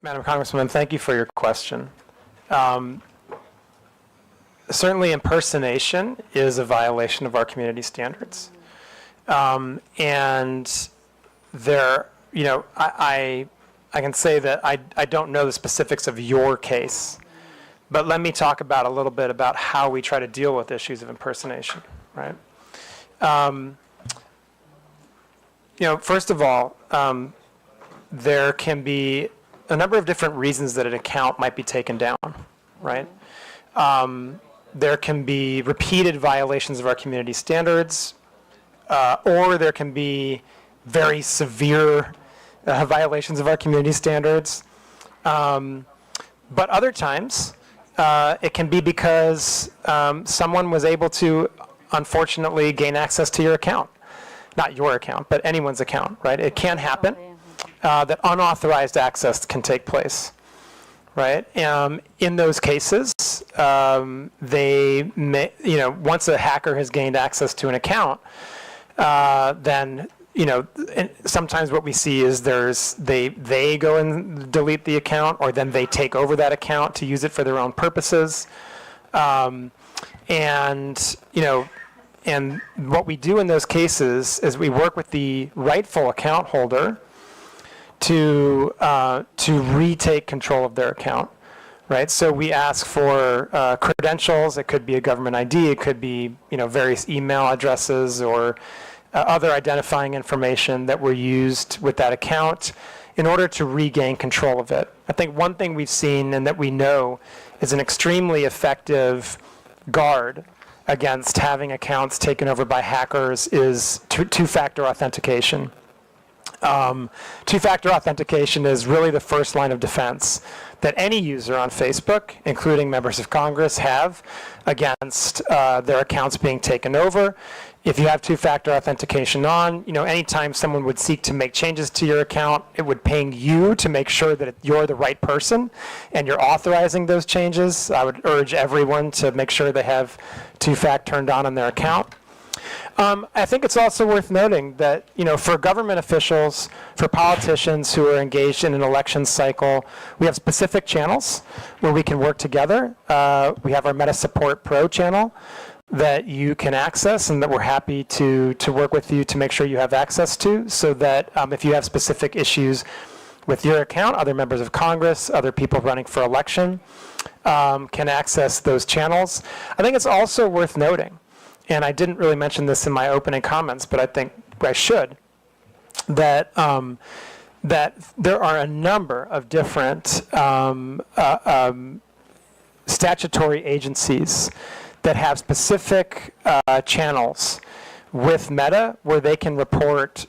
Madam Congresswoman, thank you for your question. Certainly impersonation is a violation of our community standards. And there, I can say that I don't know the specifics of your case, but let me talk about a little bit about how we try to deal with issues of impersonation, right? First of all, there can be a number of different reasons that an account might be taken down, right? There can be repeated violations of our community standards, or there can be very severe violations of our community standards. But other times, it can be because someone was able to, unfortunately, gain access to your account. Not your account, but anyone's account, right? It can happen that unauthorized access can take place, right? In those cases, they may, once a hacker has gained access to an account, then, sometimes what we see is they go and delete the account, or then they take over that account to use it for their own purposes. And what we do in those cases is we work with the rightful account holder to retake control of their account, right? So we ask for credentials. It could be a government ID. It could be various email addresses or other identifying information that were used with that account in order to regain control of it. I think one thing we've seen and that we know is an extremely effective guard against having accounts taken over by hackers is two-factor authentication. Two-factor authentication is really the first line of defense that any user on Facebook, including members of Congress, have against their accounts being taken over. If you have two-factor authentication on, anytime someone would seek to make changes to your account, it would ping you to make sure that you're the right person and you're authorizing those changes. I would urge everyone to make sure they have two-fact turned on their account. I think it's also worth noting that, for government officials, for politicians who are engaged in an election cycle, we have specific channels where we can work together. We have our Meta Support Pro channel that you can access and that we're happy to work with you to make sure you have access to, so that if you have specific issues with your account, other members of Congress, other people running for election can access those channels. I think it's also worth noting, and I didn't really mention this in my opening comments, but I think I should, that that there are a number of different statutory agencies that have specific channels with Meta where they can report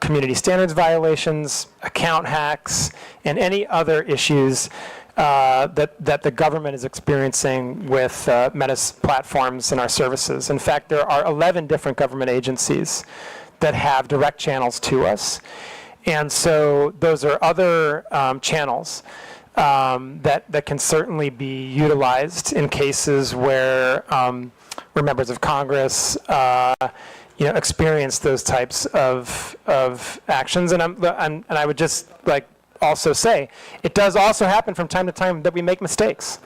community standards violations, account hacks, and any other issues that the government is experiencing with Meta's platforms and our services. In fact, there are 11 different government agencies that have direct channels to us. And so those are other channels that can certainly be utilized in cases where members of Congress experience those types of actions. And I would just also say, it does also happen from time to time that we make mistakes.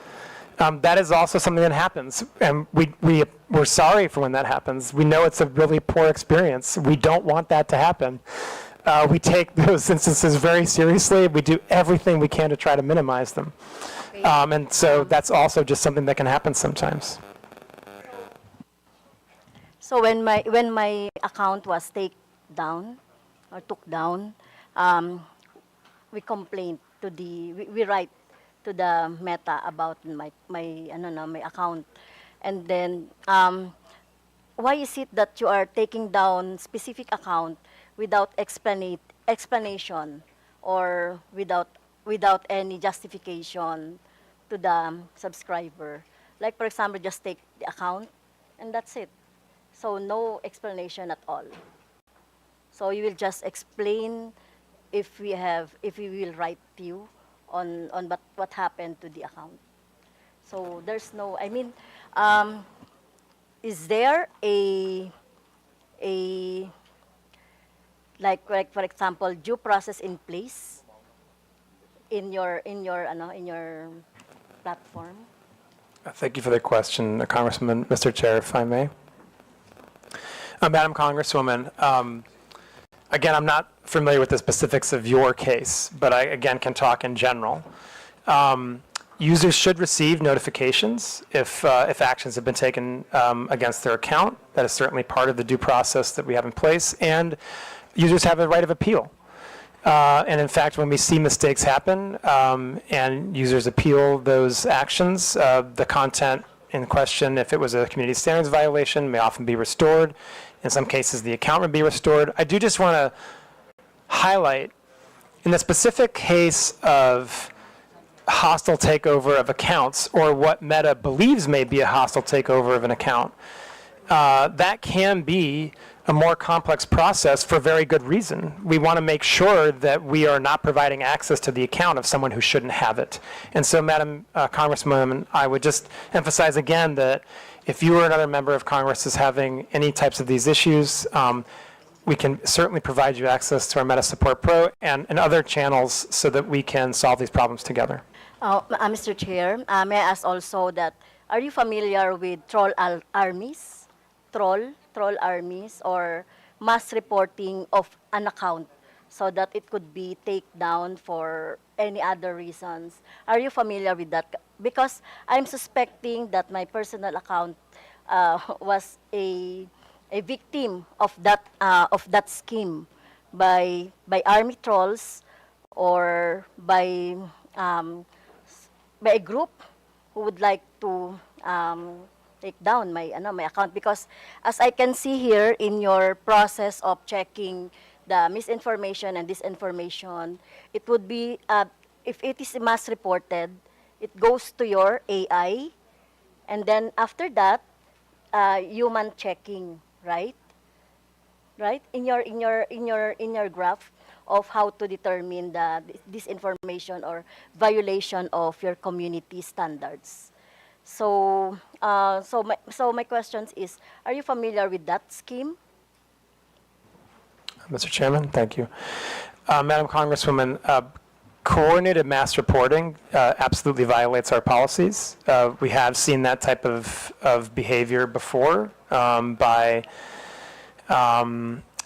That is also something that happens, and we're sorry for when that happens. We know it's a really poor experience. We don't want that to happen. We take those instances very seriously. We do everything we can to try to minimize them. Okay. And so that's also just something that can happen sometimes. So when my account was took down, we complained to we write to the Meta about my account, and then why is it that you are taking down specific account without explanation or without any justification to the subscriber? Like, for example, just take the account and that's it. So no explanation at all. So you will just explain if we will write to you on what happened to the account. So there's no, is there like for example, due process in place in your platform? Thank you for the question, Congressman. Mr. Chair, if I may. Madam Congresswoman, again, I'm not familiar with the specifics of your case, but I, again, can talk in general. Users should receive notifications if actions have been taken against their account. That is certainly part of the due process that we have in place. And users have a right of appeal. And in fact, when we see mistakes happen and users appeal those actions, the content in question, if it was a community standards violation, may often be restored. In some cases, the account would be restored. I do just want to highlight, in the specific case of hostile takeover of accounts, or what Meta believes may be a hostile takeover of an account, that can be a more complex process for very good reason. We want to make sure that we are not providing access to the account of someone who shouldn't have it. And so, Madam Congresswoman, I would just emphasize again that if you or another member of Congress is having any types of these issues, we can certainly provide you access to our Meta Support Pro and other channels so that we can solve these problems together. Mr. Chair, may I ask also that, are you familiar with armies? Troll armies, or mass reporting of an account so that it could be taken down for any other reasons? Are you familiar with that? Because I'm suspecting that my personal account was a victim of that scheme by army trolls, or by a group who would like to take down my account. Because as I can see here in your process of checking the misinformation and disinformation, it would be, if it is mass reported, it goes to your AI, and then after that, human checking, right? Right? In your graph of how to determine the disinformation or violation of your community standards. So, my questions is, are you familiar with that scheme? Mr. Chairman, thank you. Madam Congresswoman, coordinated mass reporting absolutely violates our policies. We have seen that type of behavior before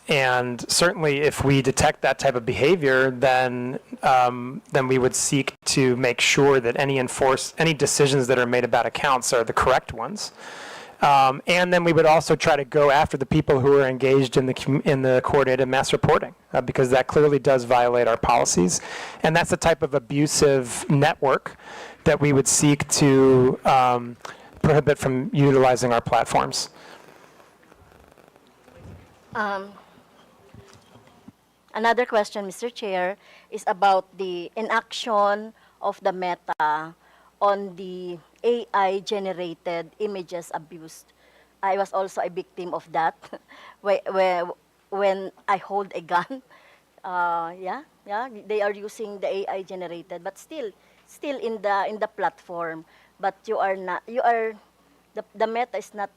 and certainly if we detect that type of behavior, then we would seek to make sure that any decisions that are made about accounts are the correct ones. And then we would also try to go after the people who are engaged in the coordinated mass reporting, because that clearly does violate our policies. And that's the type of abusive network that we would seek to prohibit from utilizing our platforms. Another question, Mr. Chair, is about the inaction of the Meta on the AI-generated images abused. I was also a victim of that when I hold a gun. They are using the AI-generated, but still in the platform. But the Meta is not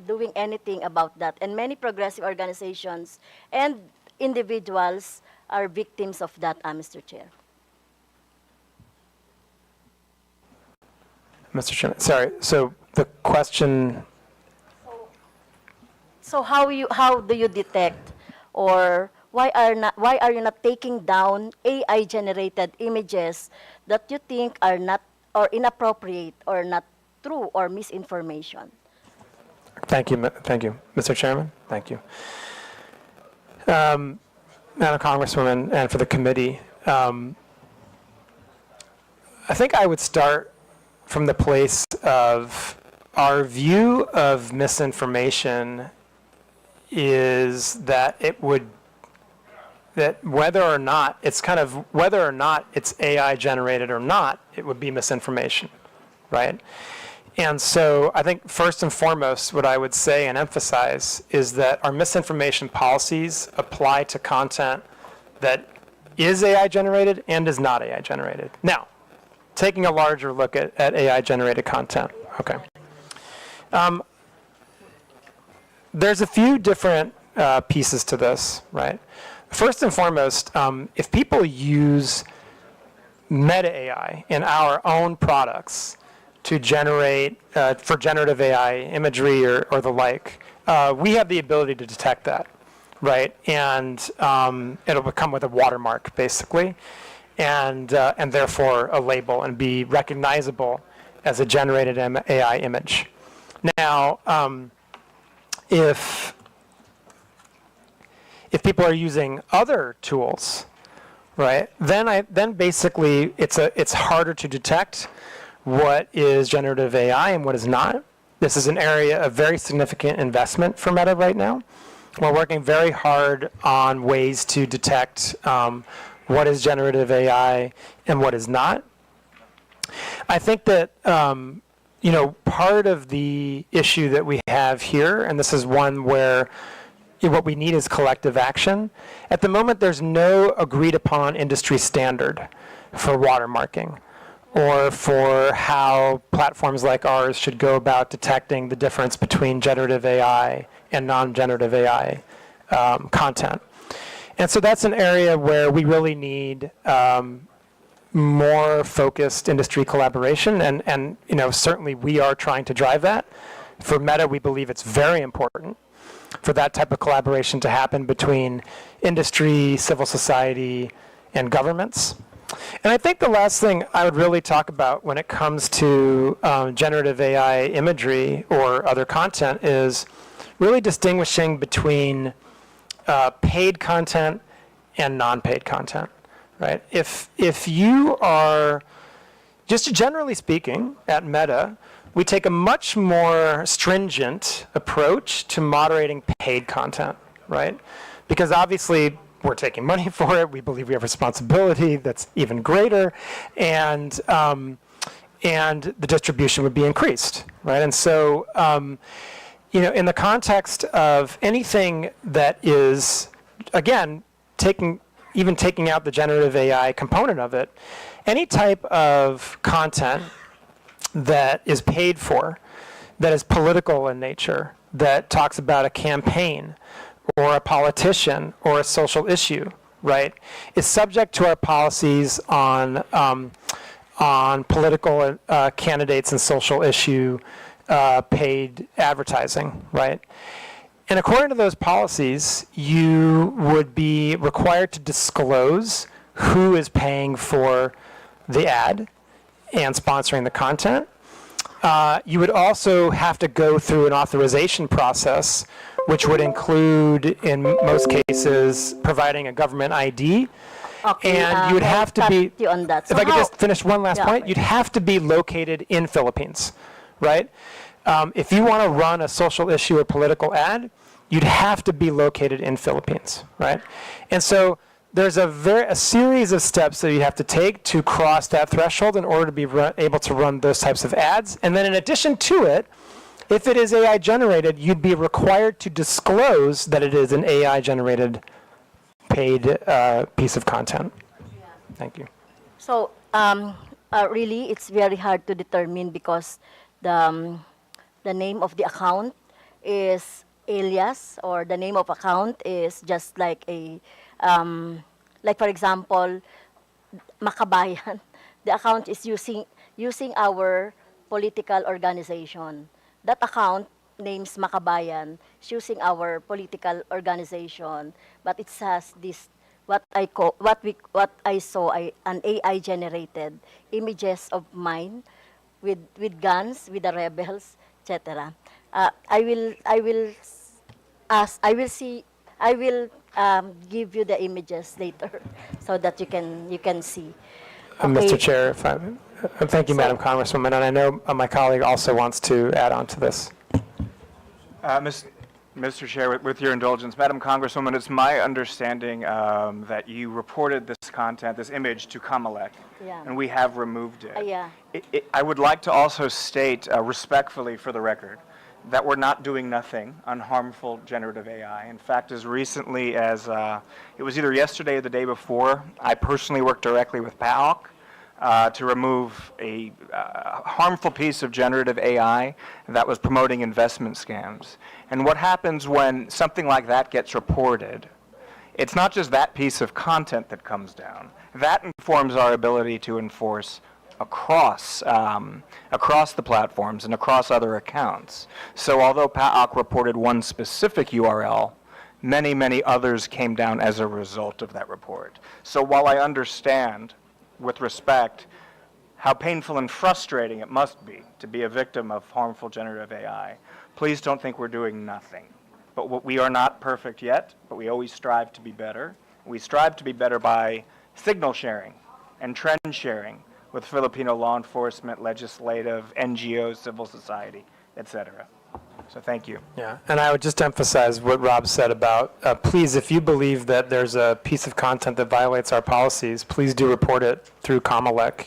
doing anything about that. And many progressive organizations and individuals are victims of that, Mr. Chair. Mr. Chairman, sorry, so the question... So how do you detect, or why are you not taking down AI-generated images that you think are not, or inappropriate, or not true, or misinformation? Thank you, Mr. Chairman. Thank you. Madam Congresswoman, and for the committee, I think I would start from the place of our view of misinformation is that whether or not it's AI generated or not, it would be misinformation, right? And so I think first and foremost, what I would say and emphasize is that our misinformation policies apply to content that is AI generated and is not AI generated. Now, taking a larger look at AI generated content, okay. There's a few different pieces to this, right? First and foremost, if people use Meta AI in our own products to generate, for generative AI imagery or the like, we have the ability to detect that, right? And it'll come with a watermark, basically, and therefore a label and be recognizable as a generated AI image. Now, if people are using other tools, right, then basically it's harder to detect what is generative AI and what is not. This is an area of very significant investment for Meta right now. We're working very hard on ways to detect what is generative AI and what is not. I think that part of the issue that we have here, and this is one where what we need is collective action. At the moment, there's no agreed upon industry standard for watermarking or for how platforms like ours should go about detecting the difference between generative AI and non-generative AI content. And so that's an area where we really need more focused industry collaboration, and certainly we are trying to drive that. For Meta, we believe it's very important for that type of collaboration to happen between industry, civil society, and governments. And I think the last thing I would really talk about when it comes to generative AI imagery or other content is really distinguishing between paid content and non-paid content, right? If you are, just generally speaking, at Meta, we take a much more stringent approach to moderating paid content, right? Because obviously we're taking money for it. We believe we have responsibility that's even greater, and the distribution would be increased, right? And so, in the context of anything that is, again, taking out the generative AI component of it, any type of content that is paid for, that is political in nature, that talks about a campaign or a politician or a social issue, right, is subject to our policies on political candidates and social issue paid advertising, right? And according to those policies, you would be required to disclose who is paying for the ad and sponsoring the content. You would also have to go through an authorization process, which would include, in most cases, providing a government ID. Okay, and you would have to be, you on that. if I could just finish one last point, you'd have to be located in Philippines, right? If you want to run a social issue or political ad, you'd have to be located in Philippines, right? And so there's a series of steps that you have to take to cross that threshold in order to be able to run those types of ads. And then in addition to it, if it is AI generated, you'd be required to disclose that it is an AI generated paid piece of content. Thank you. So really, it's very hard to determine because the name of the account is alias, or the name of account is just like a like, for example, Makabayan. The account is using our political organization. That account names Makabayan is using our political organization, but it has this what I saw an AI generated images of mine with guns, with the rebels, etc. I will give you the images later so that you can see. Okay. Mr. Chair, thank you, Madam Congresswoman, and I know my colleague also wants to add on to this. Mr. Chair, with your indulgence, Madam Congresswoman, it's my understanding that you reported this content, this image, to COMM, and we have removed it. Yeah. I would like to also state respectfully for the record that we're not doing nothing on harmful generative AI. In fact, as recently as, it was either yesterday or the day before, I personally worked directly with PAOK to remove a harmful piece of generative AI that was promoting investment scams. And what happens when something like that gets reported it's not just that piece of content that comes down. That informs our ability to enforce across the platforms and across other accounts. So although PAOK reported one specific URL, many others came down as a result of that report. So while I understand, with respect, how painful and frustrating it must be to be a victim of harmful generative AI, please don't think we're doing nothing. But we are not perfect yet, but we always strive to be better. We strive to be better by signal sharing and trend sharing with Filipino law enforcement, legislative, NGOs, civil society, etc. So thank you. Yeah, and I would just emphasize what Rob said about, please, if you believe that there's a piece of content that violates our policies, please do report it through COMM,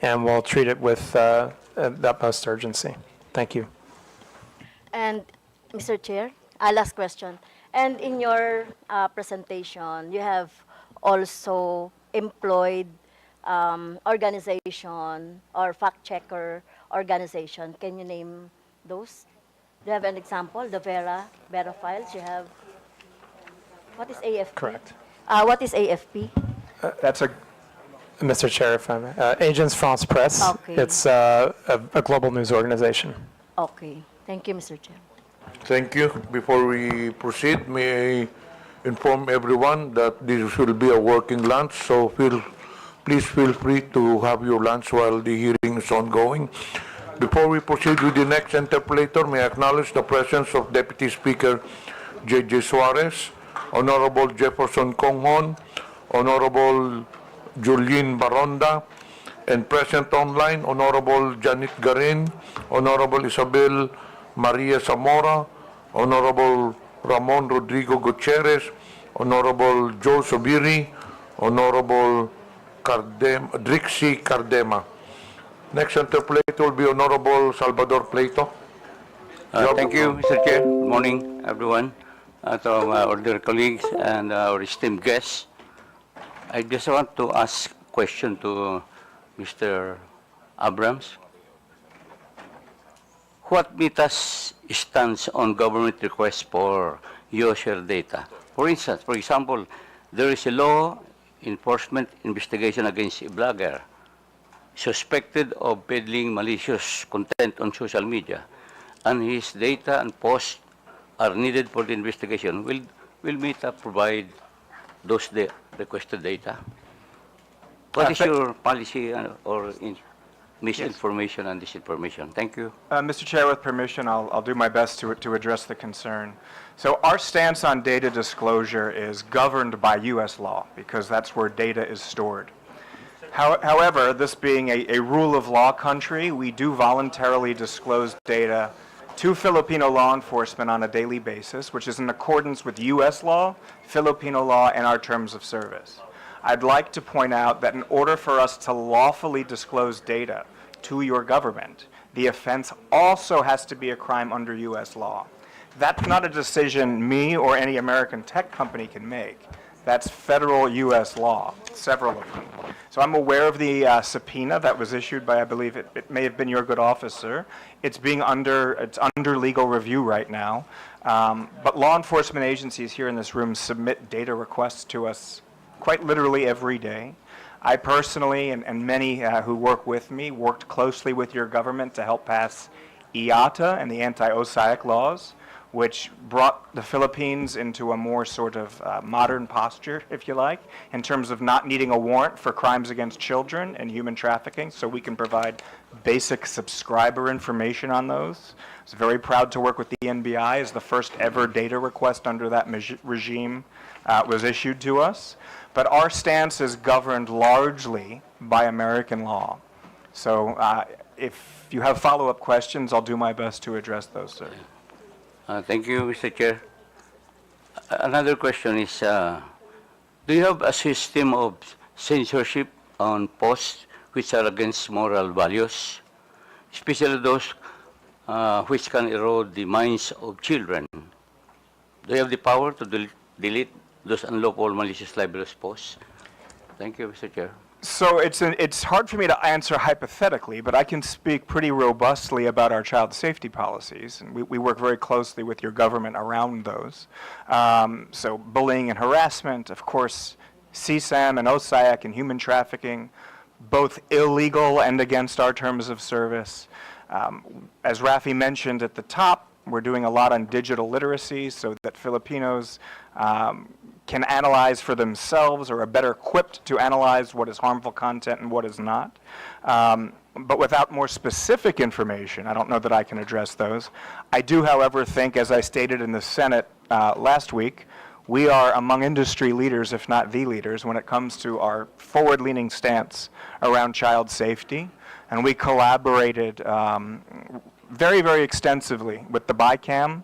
and we'll treat it with the utmost urgency. Thank you. And Mr. Chair, last question. And in your presentation, you have also employed organization or fact-checker organization. Can you name those? Do you have an example? The Vera Files. You have. What is AFP? Correct. What is AFP? That's a Mr. Chair, if I may. Agence France Presse. Okay. It's a global news organization. Okay. Thank you, Mr. Chair. Thank you. Before we proceed, may I inform everyone that this will be a working lunch, so please feel free to have your lunch while the hearing is ongoing. Before we proceed with the next interpolator, may I acknowledge the presence of Deputy Speaker J.J. Suarez, Honorable Jefferson Conghon, Honorable Julien Baronda, and present online, Honorable Janet Garin, Honorable Isabel Maria Zamora, Honorable Ramon Rodrigo Gutierrez, Honorable Joe Sobiri, Honorable Drixie Cardema. Next interpolator will be Honorable Salvador Plato. Thank you, Mr. Chair. Good morning, everyone. To my other colleagues and our esteemed guests. I just want to ask a question to Mr. Abrams. What MITA's stance on government requests for user data? For instance, for example, there is a law enforcement investigation against a blogger suspected of peddling malicious content on social media, and his data and posts are needed for the investigation. Will MITA provide those requested data? What is your policy or misinformation and disinformation? Thank you. Mr. Chair, with permission, I'll do my best to address the concern. So our stance on data disclosure is governed by U.S. law because that's where data is stored. However, this being a rule of law country, we do voluntarily disclose data to Filipino law enforcement on a daily basis, which is in accordance with U.S. law, Filipino law, and our terms of service. I'd like to point out that in order for us to lawfully disclose data to your government, the offense also has to be a crime under U.S. law. That's not a decision me or any American tech company can make. That's federal U.S. law, several of them. So I'm aware of the subpoena that was issued by, I believe it may have been your good officer. It's under legal review right now. But law enforcement agencies here in this room submit data requests to us quite literally every day. I personally, and many who work with me, worked closely with your government to help pass IATA and the anti-OSAIC laws, which brought the Philippines into a more sort of modern posture, if you like, in terms of not needing a warrant for crimes against children and human trafficking, so we can provide basic subscriber information on those. I was very proud to work with the NBI as the first ever data request under that regime was issued to us. But our stance is governed largely by American law. So if you have follow-up questions, I'll do my best to address those, sir. Thank you, Mr. Chair. Another question is, do you have a system of censorship on posts which are against moral values, especially those which can erode the minds of children? Do you have the power to delete those unlawful malicious libelous posts? Thank you, Mr. Chair. So it's hard for me to answer hypothetically, but I can speak pretty robustly about our child safety policies, and we work very closely with your government around those. So bullying and harassment, of course, CSAM and OSIAC and human trafficking, both illegal and against our terms of service. As Rafi mentioned at the top, we're doing a lot on digital literacy so that Filipinos can analyze for themselves or are better equipped to analyze what is harmful content and what is not. But without more specific information, I don't know that I can address those. I do, however, think, as I stated in the Senate last week, we are among industry leaders, if not the leaders, when it comes to our forward-leaning stance around child safety. And we collaborated very, very extensively with the BICAM,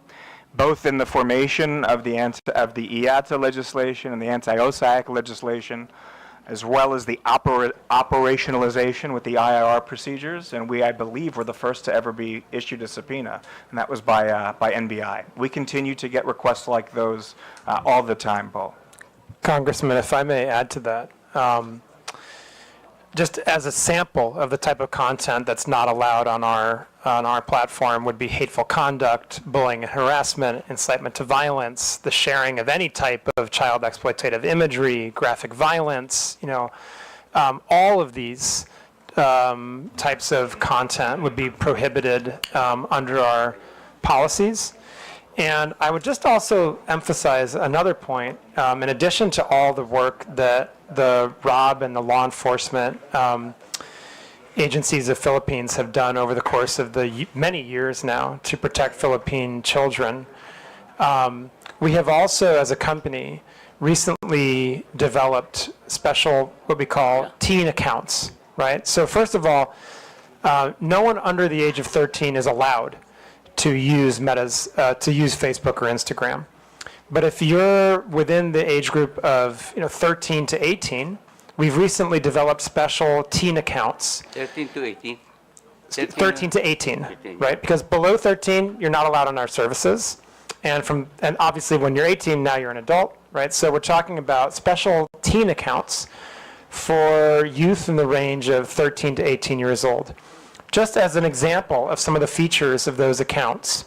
both in the formation of the IATA legislation and the anti-OSAC legislation, as well as the operationalization with the IRR procedures. And we, I believe, were the first to ever be issued a subpoena, and that was by NBI. We continue to get requests like those all the time, Bo. Congressman, if I may add to that, just as a sample of the type of content that's not allowed on our platform would be hateful conduct, bullying and harassment, incitement to violence, the sharing of any type of child exploitative imagery, graphic violence, all of these types of content would be prohibited under our policies. And I would just also emphasize another point. In addition to all the work that the ROB and the law enforcement agencies of Philippines have done over the course of the many years now to protect Philippine children, we have also, as a company, recently developed special, what we call teen accounts, right? So first of all, no one under the age of 13 is allowed to use to use Facebook or Instagram. But if you're within the age group of 13 to 18, we've recently developed special teen accounts. 13 to 18? 13 to 18, right? Because below 13, you're not allowed on our services. And obviously when you're 18, now you're an adult, right? So we're talking about special teen accounts for youth in the range of 13 to 18 years old. Just as an example of some of the features of those accounts,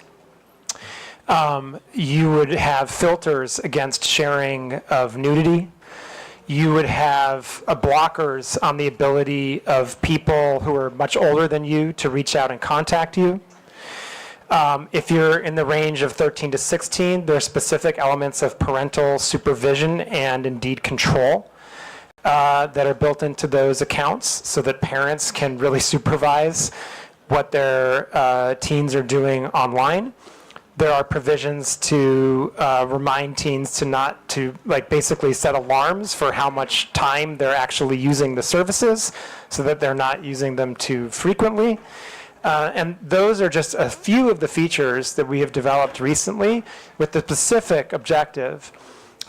you would have filters against sharing of nudity. You would have blockers on the ability of people who are much older than you to reach out and contact you. If you're in the range of 13 to 16, there are specific elements of parental supervision and indeed control that are built into those accounts so that parents can really supervise what their teens are doing online. There are provisions to remind teens to basically set alarms for how much time they're actually using the services so that they're not using them too frequently. And those are just a few of the features that we have developed recently with the specific objective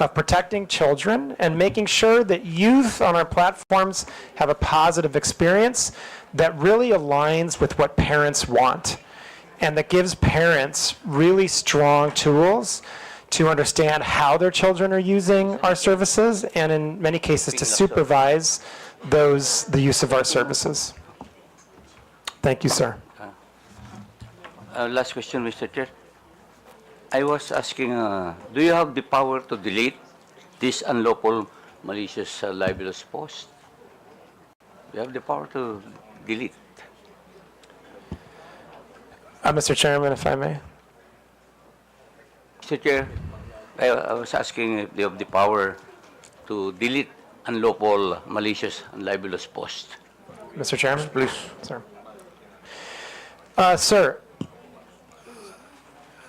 of protecting children and making sure that youth on our platforms have a positive experience that really aligns with what parents want and that gives parents really strong tools to understand how their children are using our services and in many cases to supervise the use of our services. Thank you, sir. Last question, Mr. Chair. I was asking, do you have the power to delete this unlawful, malicious, libelous post? You have the power to delete. Mr. Chairman, if I may. Mr. Chair, I was asking if you have the power to delete unlawful, malicious, and libelous post. Mr. Chairman? Please. Sir. Sir,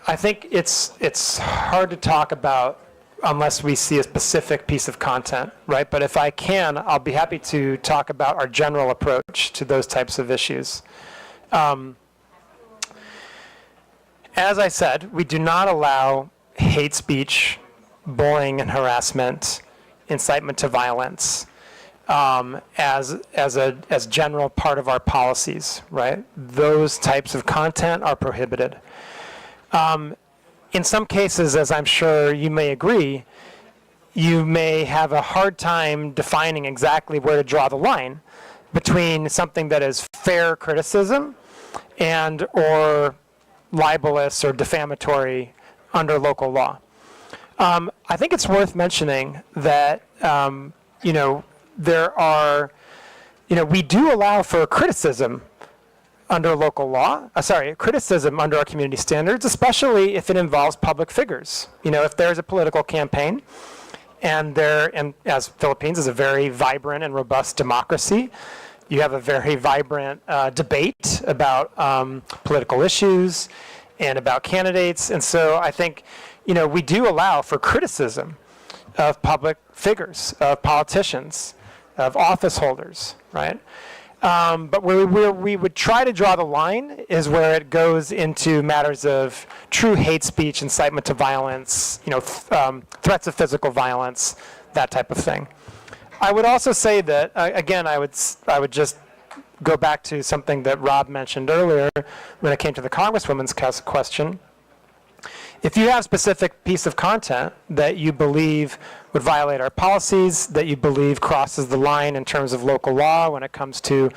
I think it's hard to talk about unless we see a specific piece of content, right? But if I can, I'll be happy to talk about our general approach to those types of issues. As I said, we do not allow hate speech, bullying and harassment, incitement to violence as general part of our policies, right? Those types of content are prohibited. In some cases, as I'm sure you may agree, you may have a hard time defining exactly where to draw the line between something that is fair criticism and or libelous or defamatory under local law. I think it's worth mentioning that, there are, we do allow for criticism under local law, criticism under our community standards, especially if it involves public figures. If there's a political campaign, and as Philippines is a very vibrant and robust democracy, you have a very vibrant debate about political issues and about candidates. And so I think, we do allow for criticism of public figures, of politicians, of office holders, right? But where we would try to draw the line is where it goes into matters of true hate speech, incitement to violence, threats of physical violence, that type of thing. I would also say that, again, I would just go back to something that Rob mentioned earlier when it came to the Congresswoman's question. If you have a specific piece of content that you believe would violate our policies, that you believe crosses the line in terms of local law when it comes to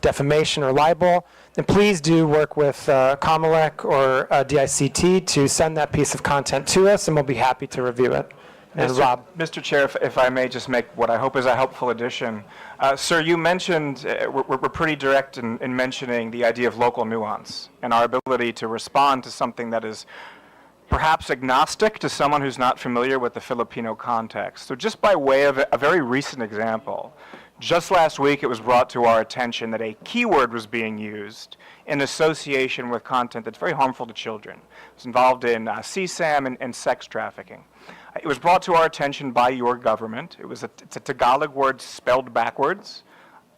defamation or libel, then please do work with COMM or DICT to send that piece of content to us, and we'll be happy to review it. And Rob. Mr. Chair, if I may just make what I hope is a helpful addition. Sir, you mentioned, we're pretty direct in mentioning the idea of local nuance and our ability to respond to something that is perhaps agnostic to someone who's not familiar with the Filipino context. So just by way of a very recent example, just last week it was brought to our attention that a keyword was being used in association with content that's very harmful to children. It's involved in CSAM and sex trafficking. It was brought to our attention by your government. It's a Tagalog word spelled backwards.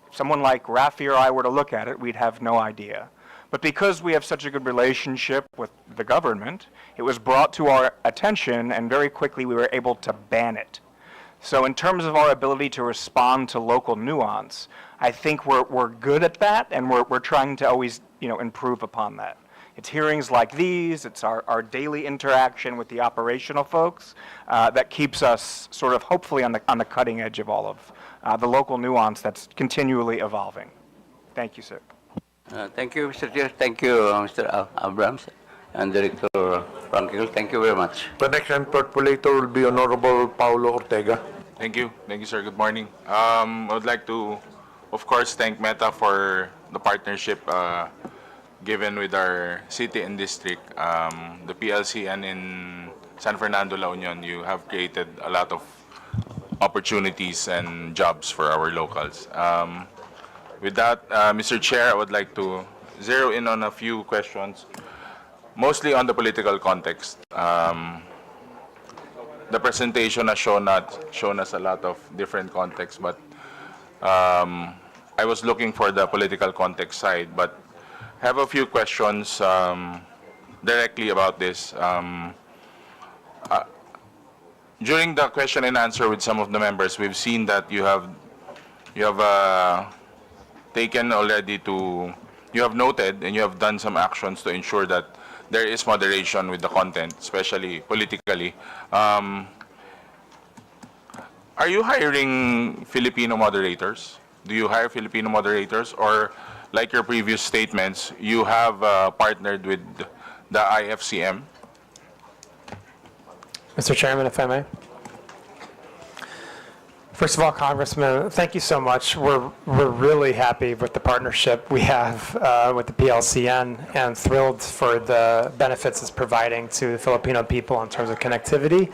If someone like Rafi or I were to look at it, we'd have no idea. But because we have such a good relationship with the government, it was brought to our attention, and very quickly we were able to ban it. So in terms of our ability to respond to local nuance, I think we're good at that, and we're trying to always improve upon that. It's hearings like these, it's our daily interaction with the operational folks that keeps us sort of hopefully on the cutting edge of all of the local nuance that's continually evolving. Thank you, sir. Thank you, Mr. Chair. Thank you, Mr. Abrams and Director Frankel. Thank you very much. The next interpolator will be Honorable Paulo Ortega. Thank you, sir. Good morning. I would like to, of course, thank Meta for the partnership given with our city and district. The PLC and in San Fernando, La Union, you have created a lot of opportunities and jobs for our locals. With that, Mr. Chair, I would like to zero in on a few questions, mostly on the political context. The presentation has shown us a lot of different contexts, but I was looking for the political context side, but have a few questions directly about this. During the question and answer with some of the members, we've seen that you have taken already you have noted and you have done some actions to ensure that there is moderation with the content, especially politically. Are you hiring Filipino moderators? Do you hire Filipino moderators, or like your previous statements, you have partnered with the IFCM? Mr. Chairman, if I may. First of all, Congressman, thank you so much. We're really happy with the partnership we have with the PLCN and thrilled for the benefits it's providing to the Filipino people in terms of connectivity.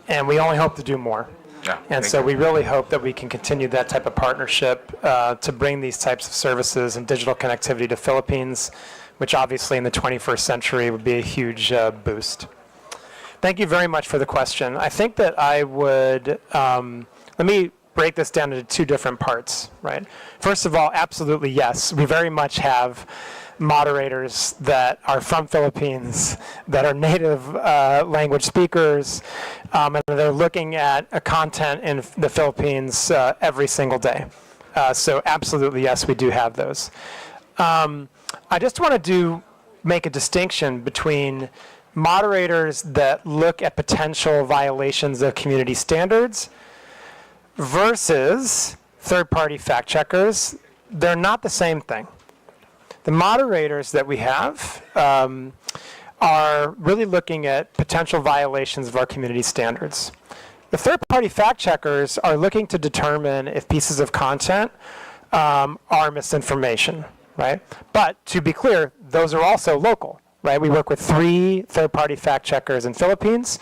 And we only hope to do more. Yeah, and so we really hope that we can continue that type of partnership to bring these types of services and digital connectivity to Philippines, which obviously in the 21st century would be a huge boost. Thank you very much for the question. I think that I would, let me break this down into two different parts, right? First of all, absolutely yes. We very much have moderators that are from Philippines, that are native language speakers, and they're looking at content in the Philippines every single day. So absolutely yes, we do have those. I just want to make a distinction between moderators that look at potential violations of community standards versus third-party fact checkers, they're not the same thing. The moderators that we have are really looking at potential violations of our community standards. The third-party fact checkers are looking to determine if pieces of content are misinformation, right? But to be clear, those are also local, right? We work with 3 third-party fact checkers in Philippines,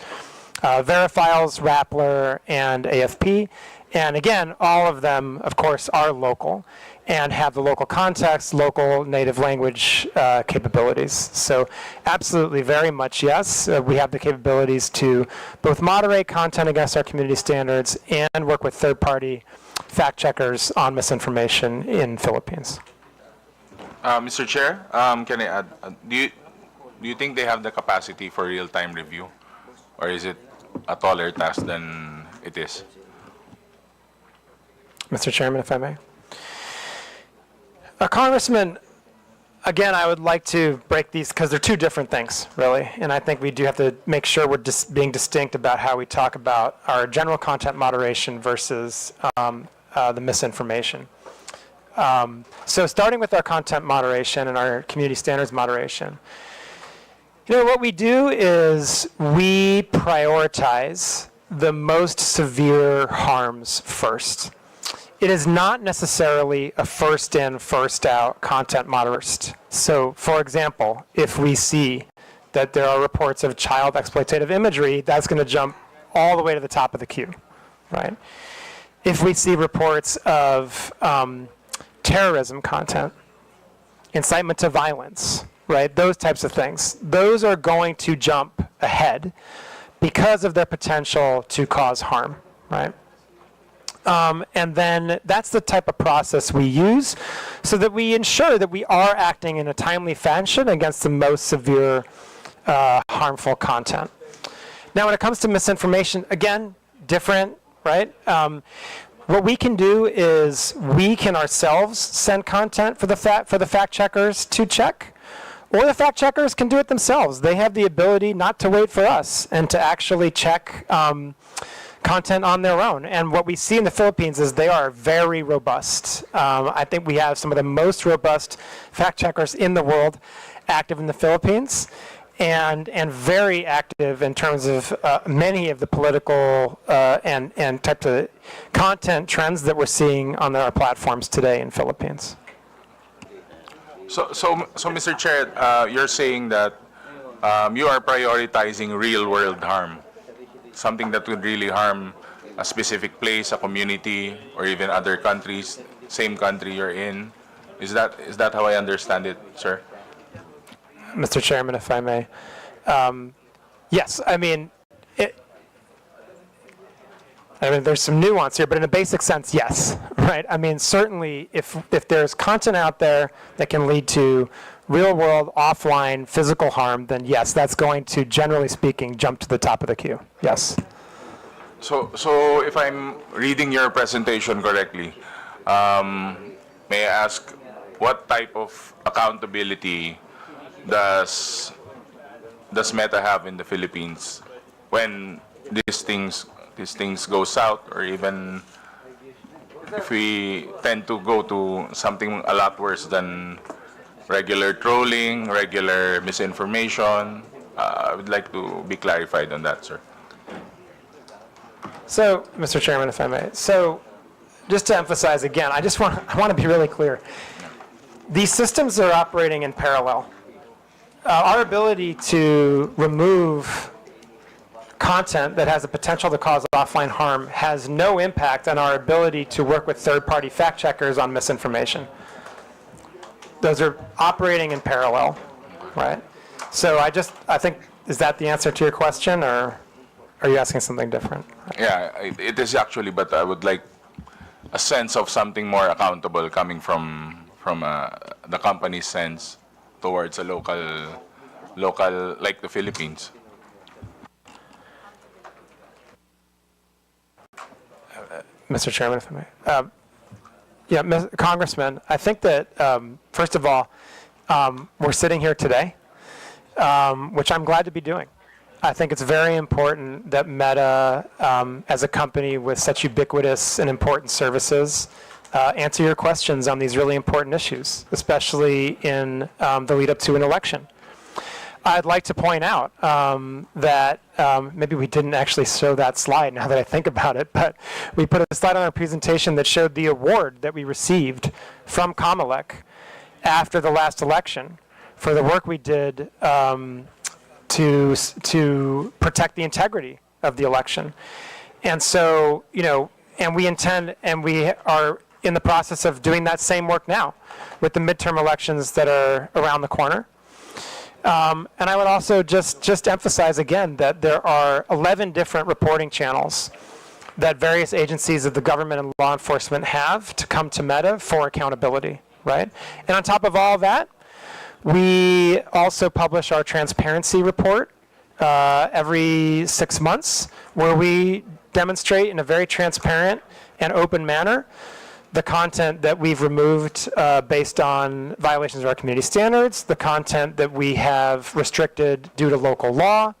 Verifiles, Rappler, and AFP. And again, all of them, of course, are local and have the local context, local native language capabilities. So absolutely, very much yes. We have the capabilities to both moderate content against our community standards and work with third-party fact checkers on misinformation in Philippines. Mr. Chair, can I add, do you think they have the capacity for real-time review? Or is it a taller task than it is? Mr. Chairman, if I may. Congressman, again, I would like to break these because they're 2 different things, really. And I think we do have to make sure we're being distinct about how we talk about our general content moderation versus the misinformation. So starting with our content moderation and our community standards moderation, what we do is we prioritize the most severe harms first. It is not necessarily a first in, first out content moderation. So, for example, if we see that there are reports of child exploitative imagery, that's going to jump all the way to the top of the queue, right? If we see reports of terrorism content, incitement to violence, right? Those types of things. Those are going to jump ahead because of their potential to cause harm, right? And then that's the type of process we use so that we ensure that we are acting in a timely fashion against the most severe harmful content. Now, when it comes to misinformation, again, different, right? What we can do is we can ourselves send content for the fact checkers to check, or the fact checkers can do it themselves. They have the ability not to wait for us and to actually check content on their own. And what we see in the Philippines is they are very robust. I think we have some of the most robust fact checkers in the world active in the Philippines, and very active in terms of many of the political and types of content trends that we're seeing on our platforms today in Philippines. So Mr. Chair, you're saying that you are prioritizing real-world harm, something that would really harm a specific place, a community, or even other countries, same country you're in. Is that how I understand it, sir? Mr. Chairman, if I may. Yes, I mean, there's some nuance here, but in a basic sense, yes, right? I mean, certainly if there's content out there that can lead to real-world, offline, physical harm, then yes, that's going to, generally speaking, jump to the top of the queue. Yes. So if I'm reading your presentation correctly, may I ask what type of accountability does Meta have in the Philippines when these things go south, or even if we tend to go to something a lot worse than regular trolling, regular misinformation? I would like to be clarified on that, sir. So, Mr. Chairman, if I may. So, just to emphasize again, I want to be really clear. These systems are operating in parallel. Our ability to remove content that has a potential to cause offline harm has no impact on our ability to work with third-party fact checkers on misinformation. Those are operating in parallel, right? So I think, is that the answer to your question, or are you asking something different? Yeah, it is actually, but I would like a sense of something more accountable coming from the company's sense towards a local like the Philippines. Mr. Chairman, if I may. Yeah, Congressman, I think that, first of all, we're sitting here today, which I'm glad to be doing. I think it's very important that Meta, as a company with such ubiquitous and important services, answer your questions on these really important issues, especially in the lead up to an election. I'd like to point out that maybe we didn't actually show that slide now that I think about it, but we put a slide on our presentation that showed the award that we received from COMM after the last election for the work we did to protect the integrity of the election. And so, you know, and we intend, and we are in the process of doing that same work now with the midterm elections that are around the corner. And I would also just emphasize again that there are 11 different reporting channels that various agencies of the government and law enforcement have to come to Meta for accountability, right? And on top of all that, we also publish our transparency report every 6 months, where we demonstrate in a very transparent and open manner the content that we've removed based on violations of our community standards, the content that we have restricted due to local law,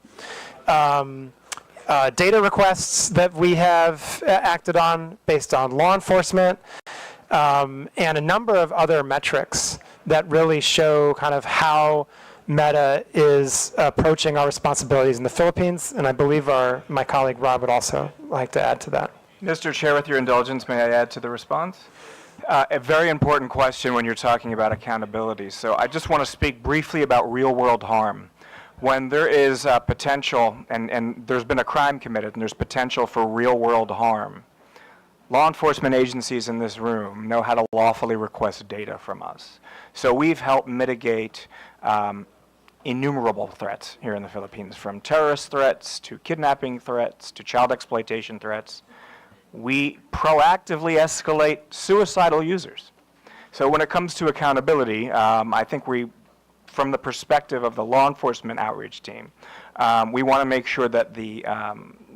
data requests that we have acted on based on law enforcement, and a number of other metrics that really show kind of how Meta is approaching our responsibilities in the Philippines. And I believe my colleague Rob would also like to add to that. Mr. Chair, with your indulgence, may I add to the response? A very important question when you're talking about accountability. So I just want to speak briefly about real-world harm. When there is potential, and there's been a crime committed, and there's potential for real-world harm, law enforcement agencies in this room know how to lawfully request data from us. So we've helped mitigate innumerable threats here in the Philippines, from terrorist threats to kidnapping threats to child exploitation threats. We proactively escalate suicidal users. So when it comes to accountability, I think from the perspective of the law enforcement outreach team, we want to make sure that the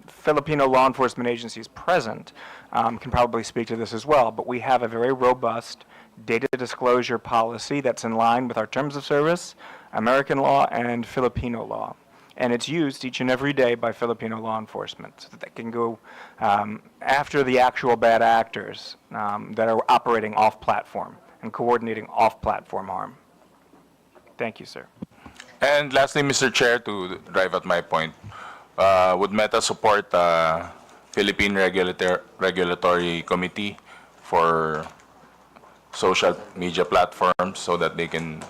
Filipino law enforcement agencies present can probably speak to this as well, but we have a very robust data disclosure policy that's in line with our terms of service, American law, and Filipino law. And it's used each and every day by Filipino law enforcement so that they can go after the actual bad actors that are operating off-platform and coordinating off-platform harm. Thank you, sir. And lastly, Mr. Chair, to drive at my point, would Meta support Philippine Regulatory Committee for social media platforms so that they can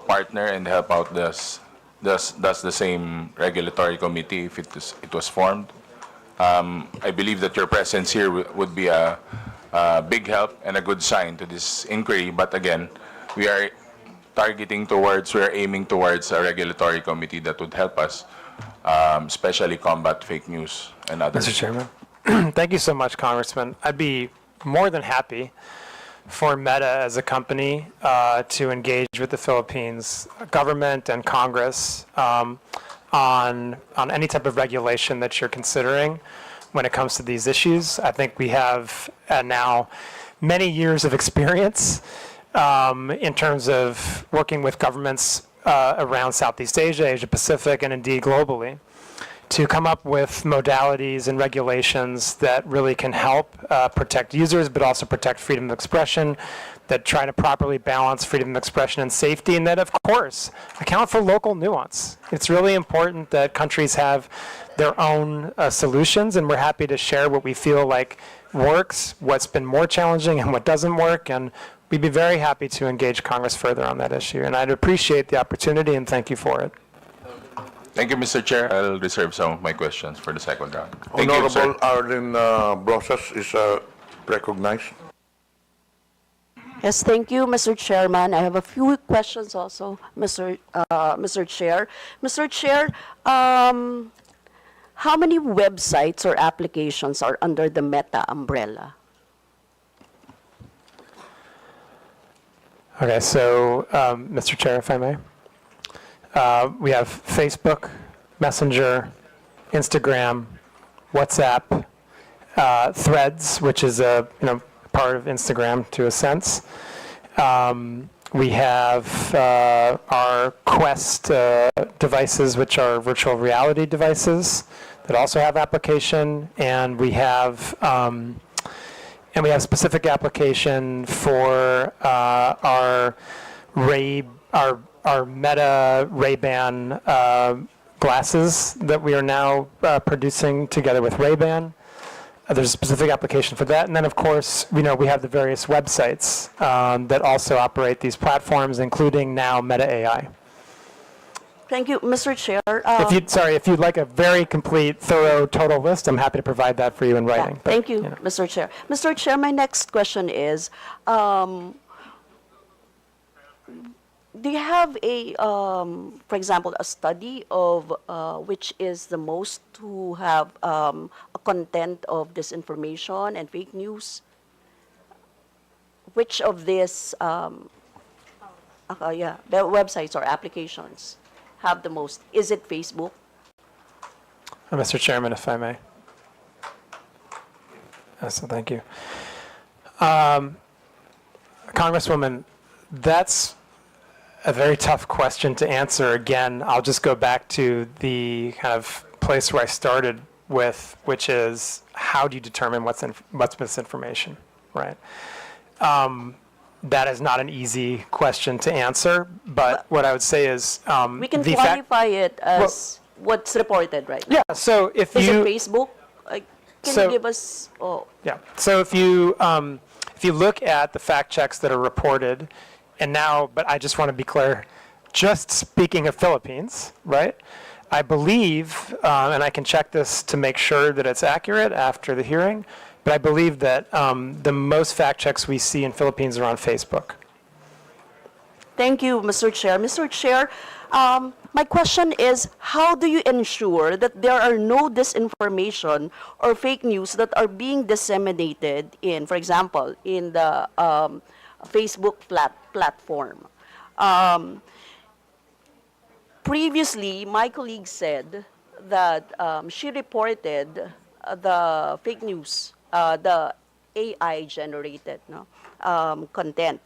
partner and help out does the same regulatory committee if it was formed? I believe that your presence here would be a big help and a good sign to this inquiry. But again, we are aiming towards a regulatory committee that would help us, especially combat fake news and others. Mr. Chairman, thank you so much, Congressman. I'd be more than happy for Meta as a company to engage with the Philippines government and Congress on any type of regulation that you're considering when it comes to these issues. I think we have now many years of experience in terms of working with governments around Southeast Asia, Asia Pacific, and indeed globally, to come up with modalities and regulations that really can help protect users, but also protect freedom of expression, that try to properly balance freedom of expression and safety, and that, of course, account for local nuance. It's really important that countries have their own solutions, and we're happy to share what we feel like works, what's been more challenging, and what doesn't work, and we'd be very happy to engage Congress further on that issue. And I'd appreciate the opportunity, and thank you for it. Thank you, Mr. Chair. I'll reserve some of my questions for the second round. Thank you, sir. Honorable Arlene Brosas is recognized. Yes, thank you, Mr. Chairman. I have a few questions also, Mr. Chair. Mr. Chair, how many websites or applications are under the Meta umbrella? Okay, so, Mr. Chair, if I may. We have Facebook, Messenger, Instagram, WhatsApp, Threads, which is a part of Instagram to a sense, We have our Quest devices, which are virtual reality devices that also have application, and we have specific application for our Meta Ray-Ban glasses that we are now producing together with Ray-Ban. There's a specific application for that. And then, of course, we have the various websites that also operate these platforms, including now Meta AI. Thank you, Mr. Chair. If you'd like a very complete, thorough, total list, I'm happy to provide that for you in writing. But, thank you, Mr. Chair. Mr. Chair, my next question is, do you have for example, a study of which is the most who have a content of disinformation and fake news? Which of these, the websites or applications have the most? Is it Facebook? Mr. Chairman, if I may. So thank you. Congresswoman, that's a very tough question to answer. Again, I'll just go back to the kind of place where I started with, which is how do you determine what's misinformation, right? That is not an easy question to answer, but what I would say is we can qualify it as what's reported, right? Yeah. So if is you it Facebook? Can you give us? Yeah. So if you look at the fact checks that are reported. And now, but I just want to be clear, just speaking of Philippines, right? I believe, and I can check this to make sure that it's accurate after the hearing, but I believe that the most fact checks we see in Philippines are on Facebook. Thank you, Mr. Chair. Mr. Chair, my question is, how do you ensure that there are no disinformation or fake news that are being disseminated in, for example, in the Facebook platform? Previously, my colleague said that she reported the fake news, the AI-generated content.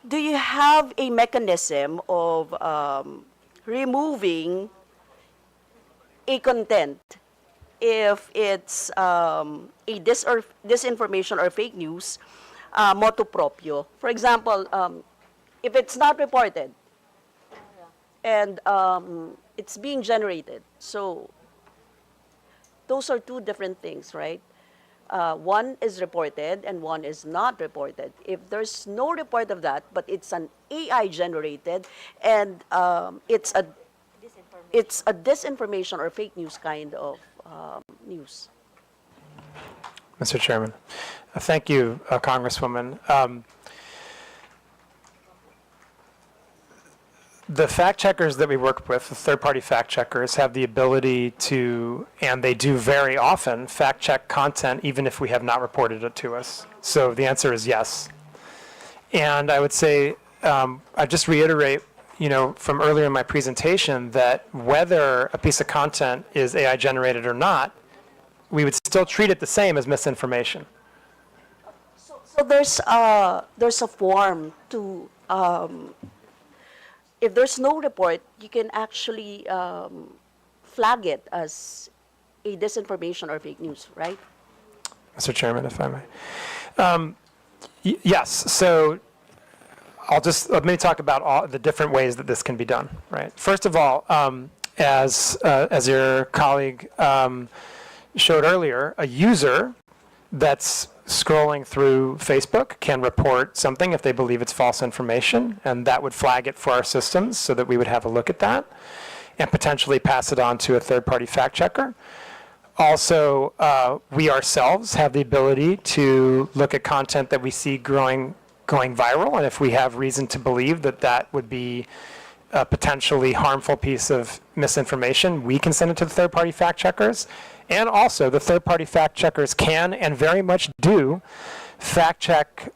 Do you have a mechanism of removing a content if it's a disinformation or fake news motu proprio? For example, if it's not reported and it's being generated, so those are two different things, right? One is reported and one is not reported. If there's no report of that, but it's an AI generated and it's a disinformation or fake news kind of news. Mr. Chairman, thank you, Congresswoman. The fact checkers that we work with, the third-party fact checkers, have the ability to, and they do very often, fact check content even if we have not reported it to us. So the answer is yes. And I would say, I just reiterate, from earlier in my presentation, that whether a piece of content is AI generated or not, we would still treat it the same as misinformation. So there's a form to. If there's no report, you can actually flag it as a disinformation or fake news, right? Mr. Chairman, if I may. Yes. So let me talk about all the different ways that this can be done, right? First of all, as your colleague showed earlier, a user that's scrolling through Facebook can report something if they believe it's false information, and that would flag it for our systems so that we would have a look at that and potentially pass it on to a third-party fact checker. Also, we ourselves have the ability to look at content that we see going viral, and if we have reason to believe that that would be a potentially harmful piece of misinformation, we can send it to the third-party fact checkers. And also, the third-party fact checkers can and very much do fact check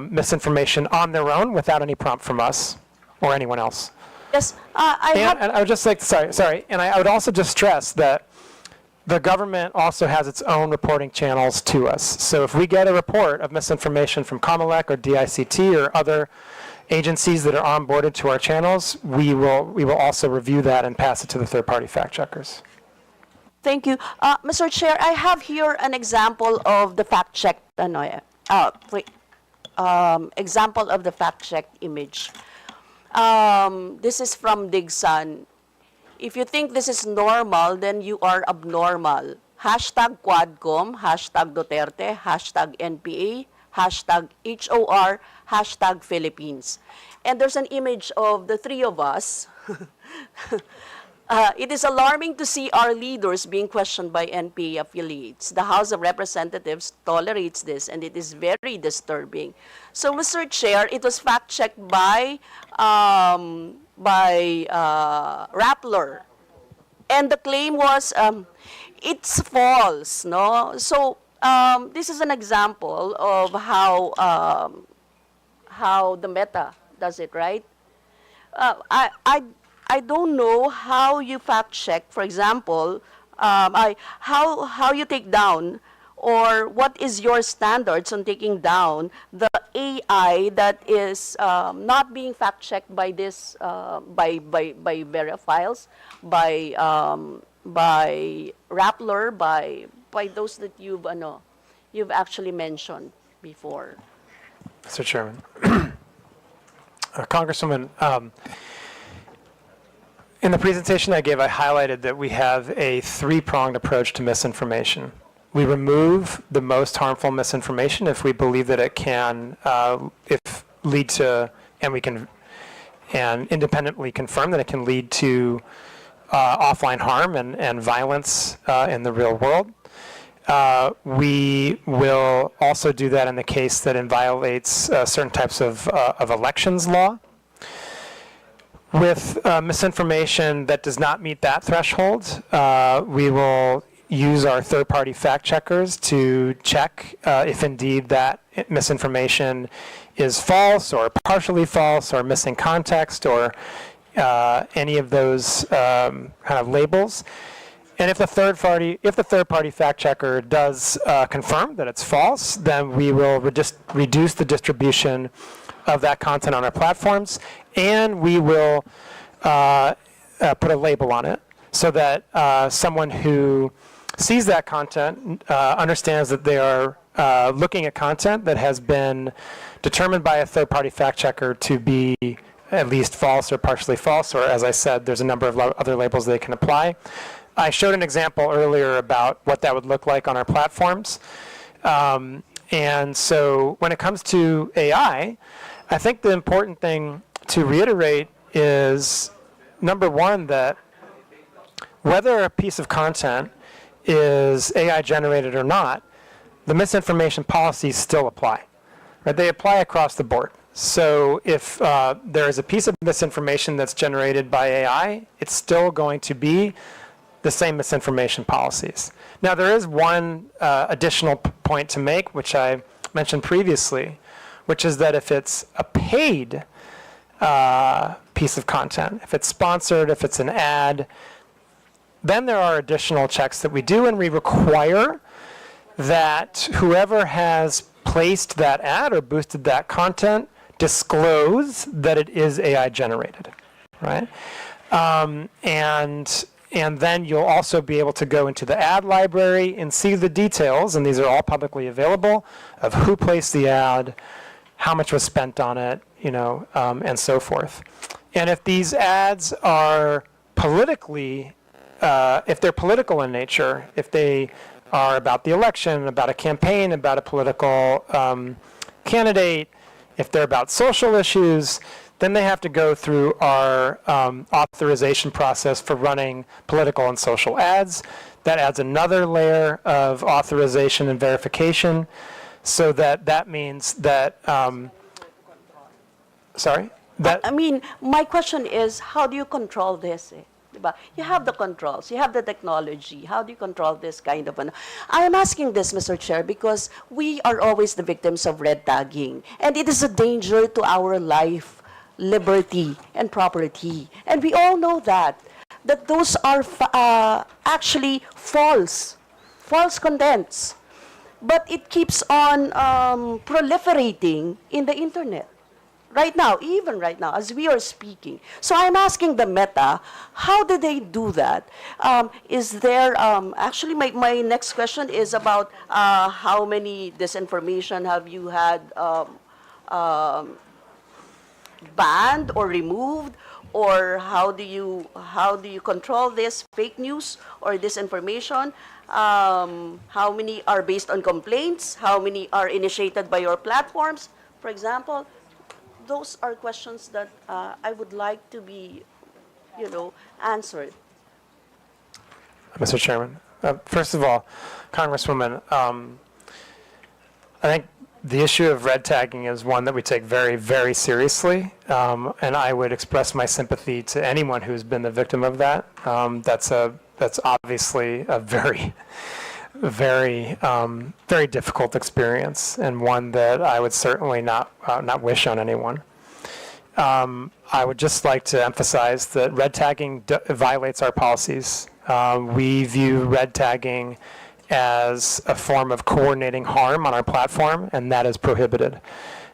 misinformation on their own without any prompt from us or anyone else. Yes, And I would just like, sorry, and I would also just stress that the government also has its own reporting channels to us. So if we get a report of misinformation from COMM or DICT or other agencies that are onboarded to our channels, we will also review that and pass it to the third-party fact checkers. Thank you. Mr. Chair, I have here an example of the fact-checked, example of the fact-checked image. This is from Digsan. If you think this is normal, then you are abnormal. Hashtag Quadcom, hashtag Duterte, hashtag NPA, hashtag HOR, hashtag Philippines. And there's an image of the three of us. It is alarming to see our leaders being questioned by NPA affiliates. The House of Representatives tolerates this, and it is very disturbing. So, Mr. Chair, it was fact-checked by Rappler. And the claim was, it's false, no? So, this is an example of how the Meta does it, right? I don't know how you fact check, for example, how you take down, or what is your standards on taking down the AI that is not being fact checked by this by Verifiles, by Rappler, by those that you've actually mentioned before. Mr. Chairman. Congresswoman, in the presentation I gave, I highlighted that we have a three-pronged approach to misinformation. We remove the most harmful misinformation if we believe that it can lead to, and we can independently confirm that it can lead to offline harm and violence in the real world. We will also do that in the case that it violates certain types of elections law. With misinformation that does not meet that threshold, we will use our third-party fact checkers to check if indeed that misinformation is false or partially false or missing context or any of those kind of labels. And if the third-party fact checker does confirm that it's false, then we will reduce the distribution of that content on our platforms, and we will put a label on it so that someone who sees that content understands that they are looking at content that has been determined by a third-party fact checker to be at least false or partially false, or as I said, there's a number of other labels they can apply. I showed an example earlier about what that would look like on our platforms. And so when it comes to AI, I think the important thing to reiterate is, number one, that whether a piece of content is AI generated or not, the misinformation policies still apply. Right? They apply across the board. So if there is a piece of misinformation that's generated by AI, it's still going to be the same misinformation policies. Now, there is one additional point to make, which I mentioned previously, which is that if it's a paid piece of content, if it's sponsored, if it's an ad, then there are additional checks that we do, and we require that whoever has placed that ad or boosted that content disclose that it is AI generated, right? And then you'll also be able to go into the ad library and see the details, and these are all publicly available, of who placed the ad, how much was spent on it, and so forth. And if these ads are politically, if they're political in nature, if they are about the election, about a campaign, about a political candidate, if they're about social issues, then they have to go through our authorization process for running political and social ads. That adds another layer of authorization and verification, so that means that, sorry? I mean, my question is, how do you control this? You have the controls, you have the technology. How do you control this kind of I am asking this, Mr. Chair, because we are always the victims of red tagging, and it is a danger to our life, liberty, and property. And we all know that. that those are actually false contents. But it keeps on proliferating in the internet. Right now, even right now, as we are speaking. So I'm asking the Meta, how do they do that? Is there, actually my next question is about how many disinformation have you had banned or removed? Or how do you control this fake news or disinformation? How many are based on complaints? How many are initiated by your platforms, for example? Those are questions that I would like to be, answered. Mr. Chairman, first of all, Congresswoman, I think the issue of red tagging is one that we take very, very seriously, and I would express my sympathy to anyone who's been the victim of that. That's obviously a very, very, very difficult experience, and one that I would certainly not wish on anyone. I would just like to emphasize that red tagging violates our policies. We view red tagging as a form of coordinating harm on our platform, and that is prohibited.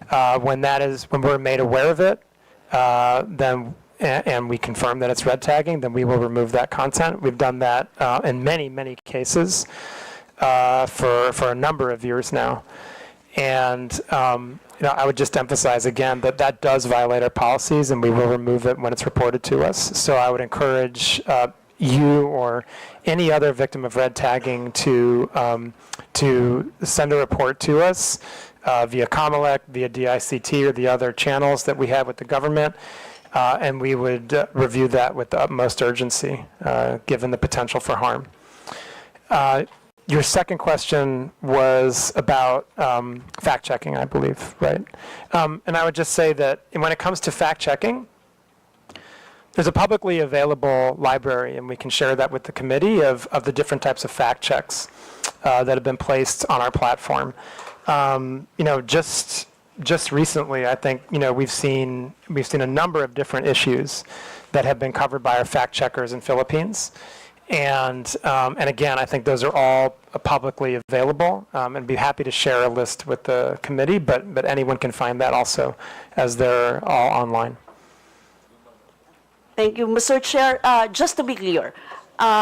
When we're made aware of it, and we confirm that it's red tagging, then we will remove that content. We've done that in many, many cases for a number of years now. And I would just emphasize again that does violate our policies, and we will remove it when it's reported to us. So I would encourage you or any other victim of red tagging to send a report to us via COMM, via DICT, or the other channels that we have with the government, and we would review that with the utmost urgency, given the potential for harm. Your second question was about fact-checking, I believe, right? And I would just say that when it comes to fact-checking, there's a publicly available library, and we can share that with the committee of the different types of fact checks that have been placed on our platform. Just recently, I think we've seen a number of different issues that have been covered by our fact checkers in Philippines, and again, I think those are all publicly available, and be happy to share a list with the committee. But anyone can find that also, as they're all online. Thank you, Mr. Chair. Just to be clear,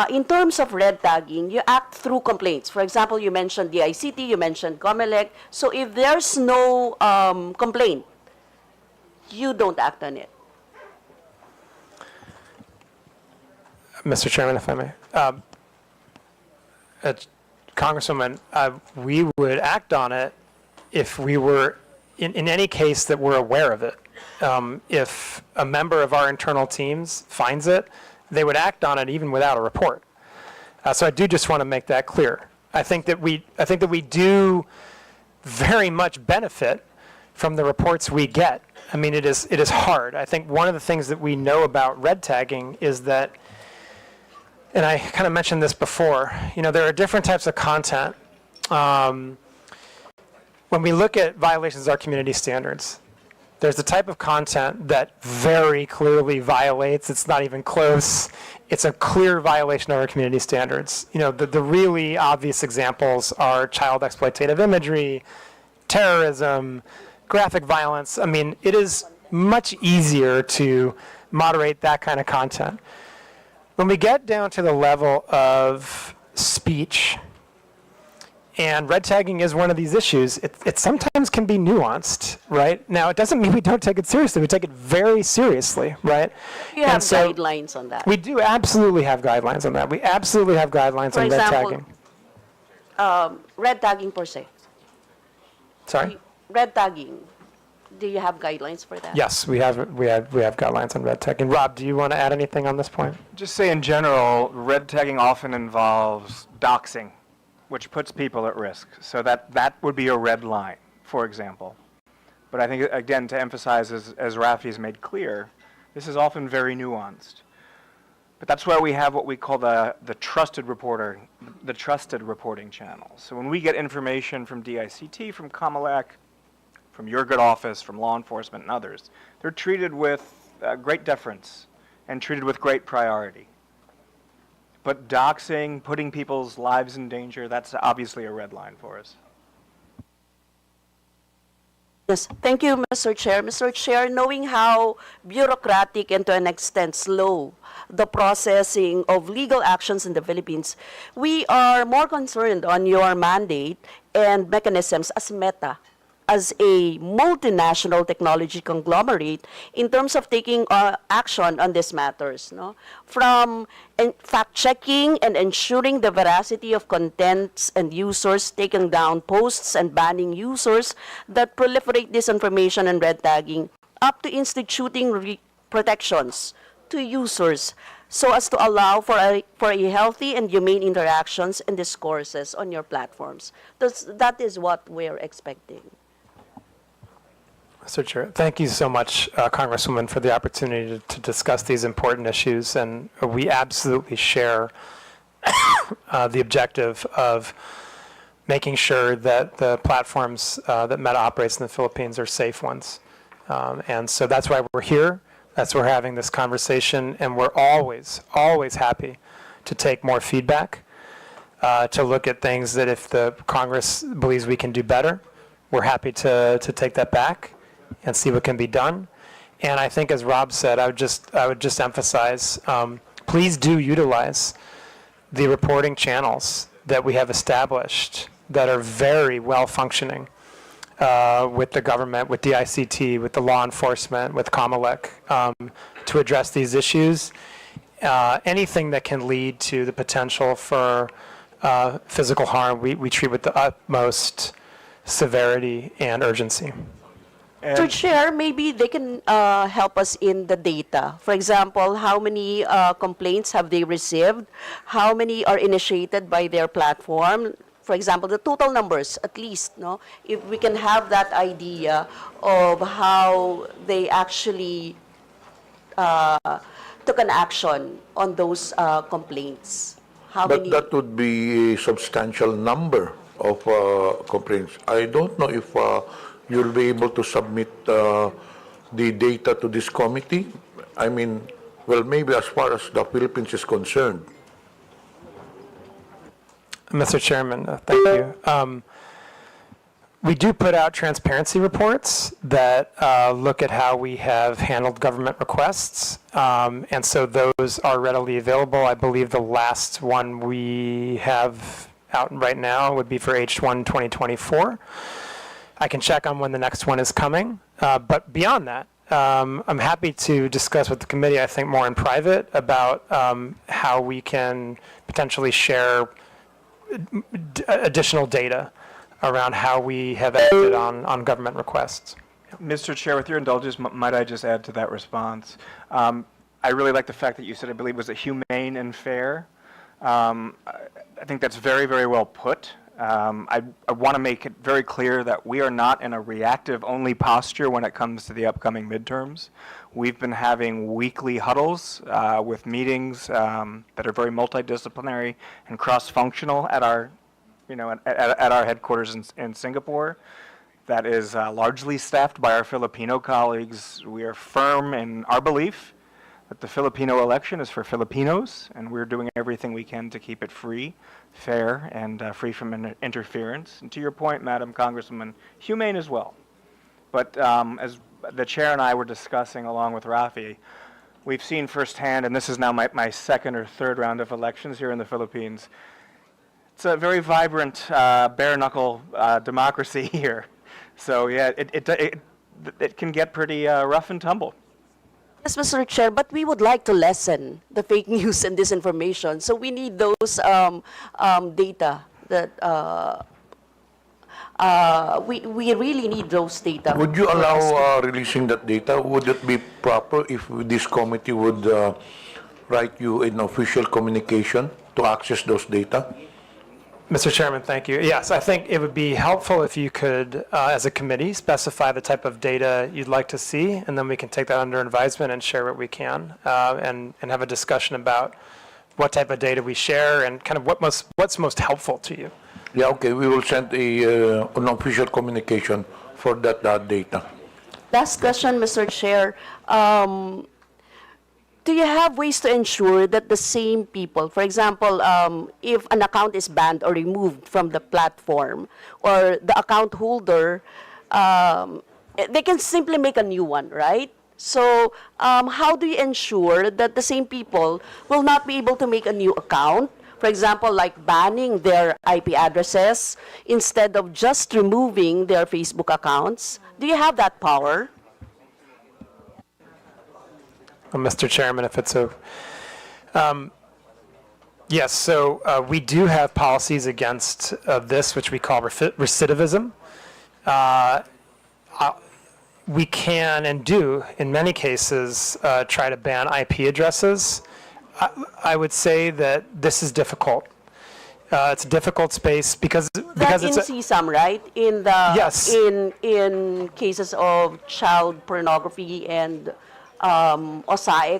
in terms of red tagging, you act through complaints. For example, you mentioned the ICT, you mentioned COMM. So if there's no complaint, you don't act on it. Mr. Chairman, if I may. Congresswoman, we would act on it if we were, in any case that we're aware of it. If a member of our internal teams finds it, they would act on it even without a report. So I do just want to make that clear. I think that we do very much benefit from the reports we get. I mean, it is hard. I think one of the things that we know about red tagging is that, and I kind of mentioned this before, there are different types of content. When we look at violations of our community standards, there's the type of content that very clearly violates, it's not even close, it's a clear violation of our community standards. The really obvious examples are child exploitative imagery, terrorism, graphic violence. I mean, it is much easier to moderate that kind of content. When we get down to the level of speech, and red tagging is one of these issues, it sometimes can be nuanced, right? Now, it doesn't mean we don't take it seriously. We take it very seriously, right? You have guidelines on that. We do absolutely have guidelines on that. We absolutely have guidelines on red tagging. Red tagging per se. Sorry? Red tagging. Do you have guidelines for that? Yes, we have guidelines on red tagging. Rob, do you want to add anything on this point? Just say in general, red tagging often involves doxing, which puts people at risk. So that would be a red line, for example. But I think, again, to emphasize, as Rafi's made clear, this is often very nuanced. But that's why we have what we call the trusted reporting channel. So when we get information from DICT, from COMM, from your good office, from law enforcement and others, they're treated with great deference and treated with great priority. But doxing, putting people's lives in danger, that's obviously a red line for us. Yes, thank you, Mr. Chair. Mr. Chair, knowing how bureaucratic and to an extent slow the processing of legal actions in the Philippines, we are more concerned on your mandate and mechanisms as Meta, as a multinational technology conglomerate in terms of taking action on these matters, no? From fact-checking and ensuring the veracity of contents and users, taking down posts and banning users that proliferate disinformation and red tagging, up to instituting protections to users so as to allow for a healthy and humane interactions and discourses on your platforms. That is what we're expecting. Mr. Chair, thank you so much, Congresswoman, for the opportunity to discuss these important issues. And we absolutely share the objective of making sure that the platforms that Meta operates in the Philippines are safe ones. And so that's why we're here. That's why we're having this conversation. And we're always, always happy to take more feedback, to look at things that if the Congress believes we can do better, we're happy to take that back and see what can be done. And I think, as Rob said, I would just emphasize, please do utilize the reporting channels that we have established that are very well functioning with the government, with DICT, with the law enforcement, with COMM, to address these issues. Anything that can lead to the potential for physical harm, we treat with the utmost severity and urgency. To share, maybe they can help us in the data. For example, how many complaints have they received? How many are initiated by their platform? For example, the total numbers, at least, no? If we can have that idea of how they actually took an action on those complaints. But that would be a substantial number of complaints. I don't know if you'll be able to submit the data to this committee. I mean, well, maybe as far as the Philippines is concerned. Mr. Chairman, thank you. We do put out transparency reports that look at how we have handled government requests, and so those are readily available. I believe the last one we have out right now would be for H1 2024. I can check on when the next one is coming, but beyond that, I'm happy to discuss with the committee, I think more in private, about how we can potentially share additional data around how we have acted on government requests. Mr. Chair, with your indulgence, might I just add to that response? I really like the fact that you said, I believe, was it humane and fair? I think that's very, very well put. I want to make it very clear that we are not in a reactive-only posture when it comes to the upcoming midterms. We've been having weekly huddles with meetings that are very multidisciplinary and cross-functional at our, at our headquarters in Singapore. That is largely staffed by our Filipino colleagues. We are firm in our belief that the Filipino election is for Filipinos, and we're doing everything we can to keep it free, fair, and free from interference. And to your point, Madam Congresswoman, humane as well. But as the chair and I were discussing along with Rafi, we've seen firsthand, and this is now my second or third round of elections here in the Philippines, it's a very vibrant, bare-knuckle democracy here. So yeah, it can get pretty rough and tumble. Yes, Mr. Chair, but we would like to lessen the fake news and disinformation. So we need those data that we really need those data. Would you allow releasing that data? Would it be proper if this committee would write you an official communication to access those data? Mr. Chairman, thank you. Yes, I think it would be helpful if you could, as a committee, specify the type of data you'd like to see, and then we can take that under advisement and share what we can, and have a discussion about what type of data we share and kind of what's most helpful to you. Yeah, okay, we will send an official communication for that data. Last question, Mr. Chair. To do you have ways to ensure that the same people, for example, if an account is banned or removed from the platform, or the account holder, they can simply make a new one, right? So how do you ensure that the same people will not be able to make a new account? For example, like banning their IP addresses instead of just removing their Facebook accounts. Do you have that power? Well, Mr. Chairman, if it's so. Yes, so we do have policies against this, which we call recidivism. We can and do, in many cases, try to ban IP addresses. I would say that this is difficult. It's a difficult space because That it's in CSAM, right? In the Yes. in cases of child pornography and OSAIC.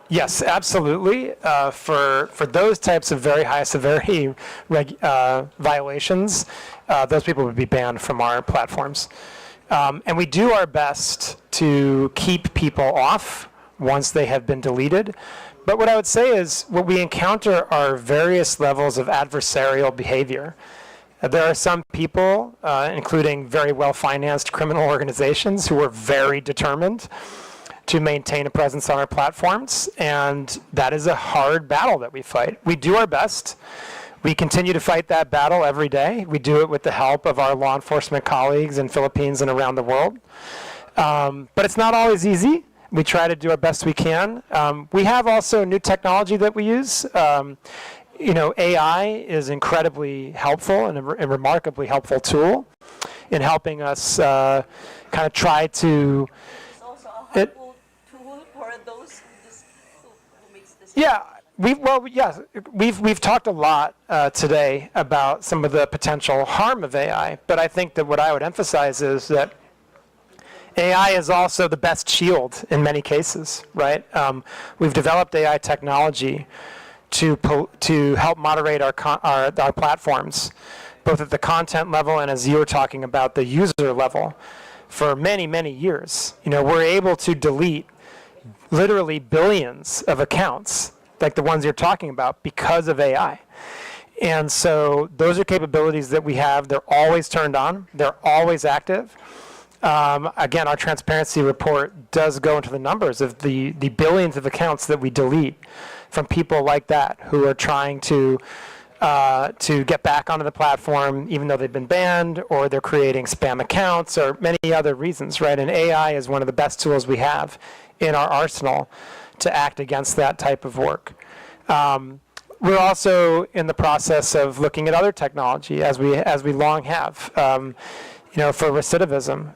Yes, absolutely. For those types of very high severity violations, those people would be banned from our platforms. And we do our best to keep people off once they have been deleted. But what I would say is what we encounter are various levels of adversarial behavior. There are some people, including very well-financed criminal organizations, who are very determined to maintain a presence on our platforms, and that is a hard battle that we fight. We do our best. We continue to fight that battle every day. We do it with the help of our law enforcement colleagues in Philippines and around the world. But it's not always easy. We try to do our best we can. We have also new technology that we use. AI is incredibly helpful and a remarkably helpful tool in helping us kind of try to. It's also a helpful tool for those who makes this. Yeah, we've talked a lot today about some of the potential harm of AI, but I think that what I would emphasize is that AI is also the best shield in many cases, right? We've developed AI technology to help moderate our platforms, both at the content level and, as you were talking about, the user level, for many, many years. We're able to delete literally billions of accounts, like the ones you're talking about, because of AI. And so those are capabilities that we have. They're always turned on. They're always active. Again, our transparency report does go into the numbers of the billions of accounts that we delete from people like that who are trying to get back onto the platform even though they've been banned, or they're creating spam accounts, or many other reasons, right? And AI is one of the best tools we have in our arsenal to act against that type of work. We're also in the process of looking at other technology, as we long have. For recidivism,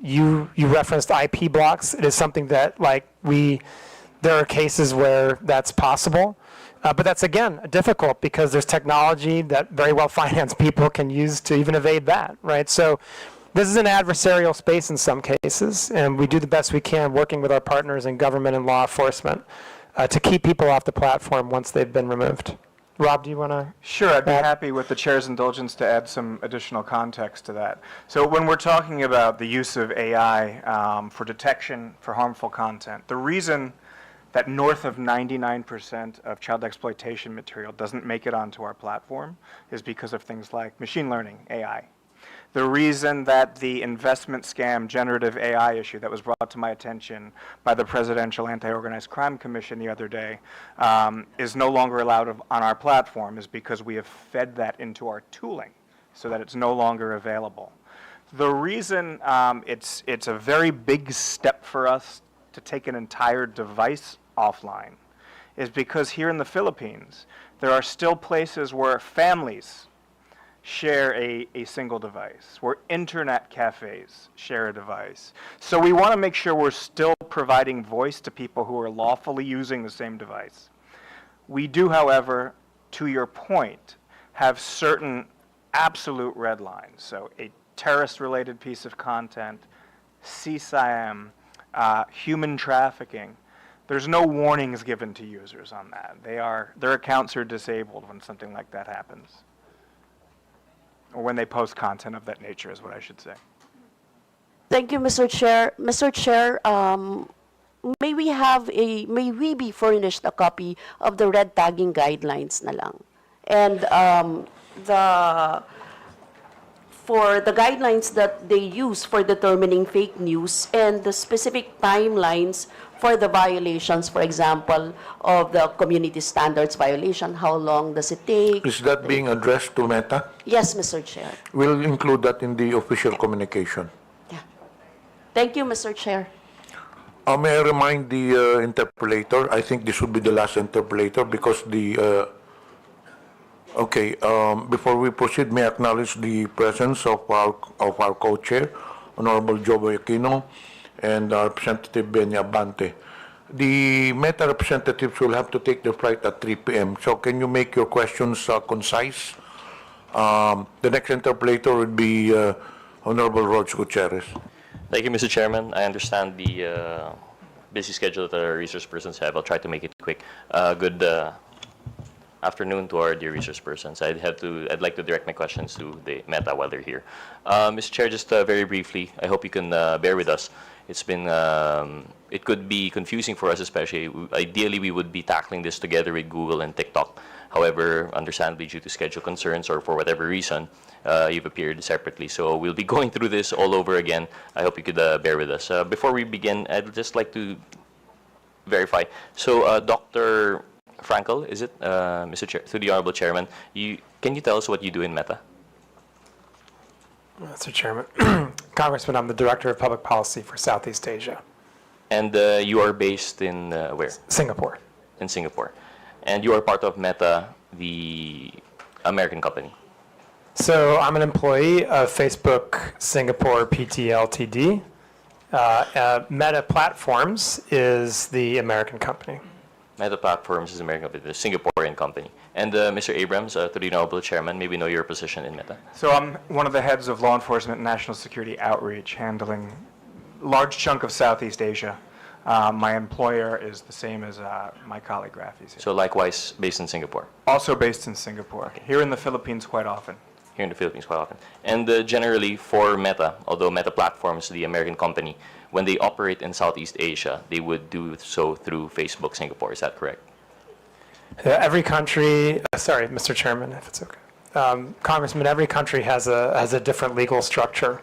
you referenced IP blocks. It is something that there are cases where that's possible, but that's again difficult because there's technology that very well-financed people can use to even evade that, right? So this is an adversarial space in some cases, and we do the best we can working with our partners in government and law enforcement to keep people off the platform once they've been removed. Rob, do you want to? Sure, I'd be happy with the chair's indulgence to add some additional context to that. So when we're talking about the use of AI for detection for harmful content, the reason that north of 99% of child exploitation material doesn't make it onto our platform is because of things like machine learning, AI. The reason that the investment scam generative AI issue that was brought to my attention by the Presidential Anti-Organized Crime Commission the other day is no longer allowed on our platform is because we have fed that into our tooling so that it's no longer available. The reason it's a very big step for us to take an entire device offline is because here in the Philippines, there are still places where families share a single device, where internet cafes share a device. So we want to make sure we're still providing voice to people who are lawfully using the same device. We do, however, to your point, have certain absolute red lines. So a terrorist-related piece of content, CSIM, human trafficking. There's no warnings given to users on that. Their accounts are disabled when something like that happens. Or when they post content of that nature is what I should say. Thank you, Mr. Chair. Mr. Chair, may we be furnished a copy of the red tagging guidelines na lang. And for the guidelines that they use for determining fake news and the specific timelines for the violations, for example, of the community standards violation, how long does it take? Is that being addressed to Meta? Yes, Mr. Chair. We'll include that in the official communication. Yeah. Thank you, Mr. Chair. May I remind the interpolator, I think this would be the last interpolator because the, before we proceed, may I acknowledge the presence of our co-chair, Honorable Joe Aquino, and Representative Benya Abante. The Meta representatives will have to take their flight at 3 p.m. So can you make your questions concise? The next interpolator would be Honorable Rog Gutierrez. Thank you, Mr. Chairman. I understand the busy schedule that our resource persons have. I'll try to make it quick. Good afternoon to our dear resource persons. I'd like to direct my questions to the Meta while they're here. Mr. Chair, just very briefly, I hope you can bear with us. It's been, it could be confusing for us, especially, ideally we would be tackling this together with Google and TikTok. However, understandably, due to schedule concerns or for whatever reason, you've appeared separately. So we'll be going through this all over again. I hope you could bear with us. Before we begin, I'd just like to verify. So Dr. Frankel, is it, Mr. Chair, to the Honorable Chairman, can you tell us what you do in Meta? Mr. Chairman. Congressman, I'm the Director of Public Policy for Southeast Asia. And you are based in where? Singapore. In Singapore. And you are part of Meta, the American company. So I'm an employee of Facebook Singapore PT Ltd. Meta Platforms is the American company. Meta Platforms is American company, the Singaporean company. And Mr. Abrams, to the Honorable Chairman, maybe know your position in Meta. So I'm one of the heads of law enforcement and national security outreach, handling a large chunk of Southeast Asia. My employer is the same as my colleague Rafi's. So likewise, based in Singapore. Also based in Singapore. Here in the Philippines quite often. Here in the Philippines quite often. And generally for Meta, although Meta Platforms, the American company, when they operate in Southeast Asia, they would do so through Facebook Singapore. Is that correct? Every country, sorry, Mr. Chairman, if it's okay. Congressman, every country has a different legal structure.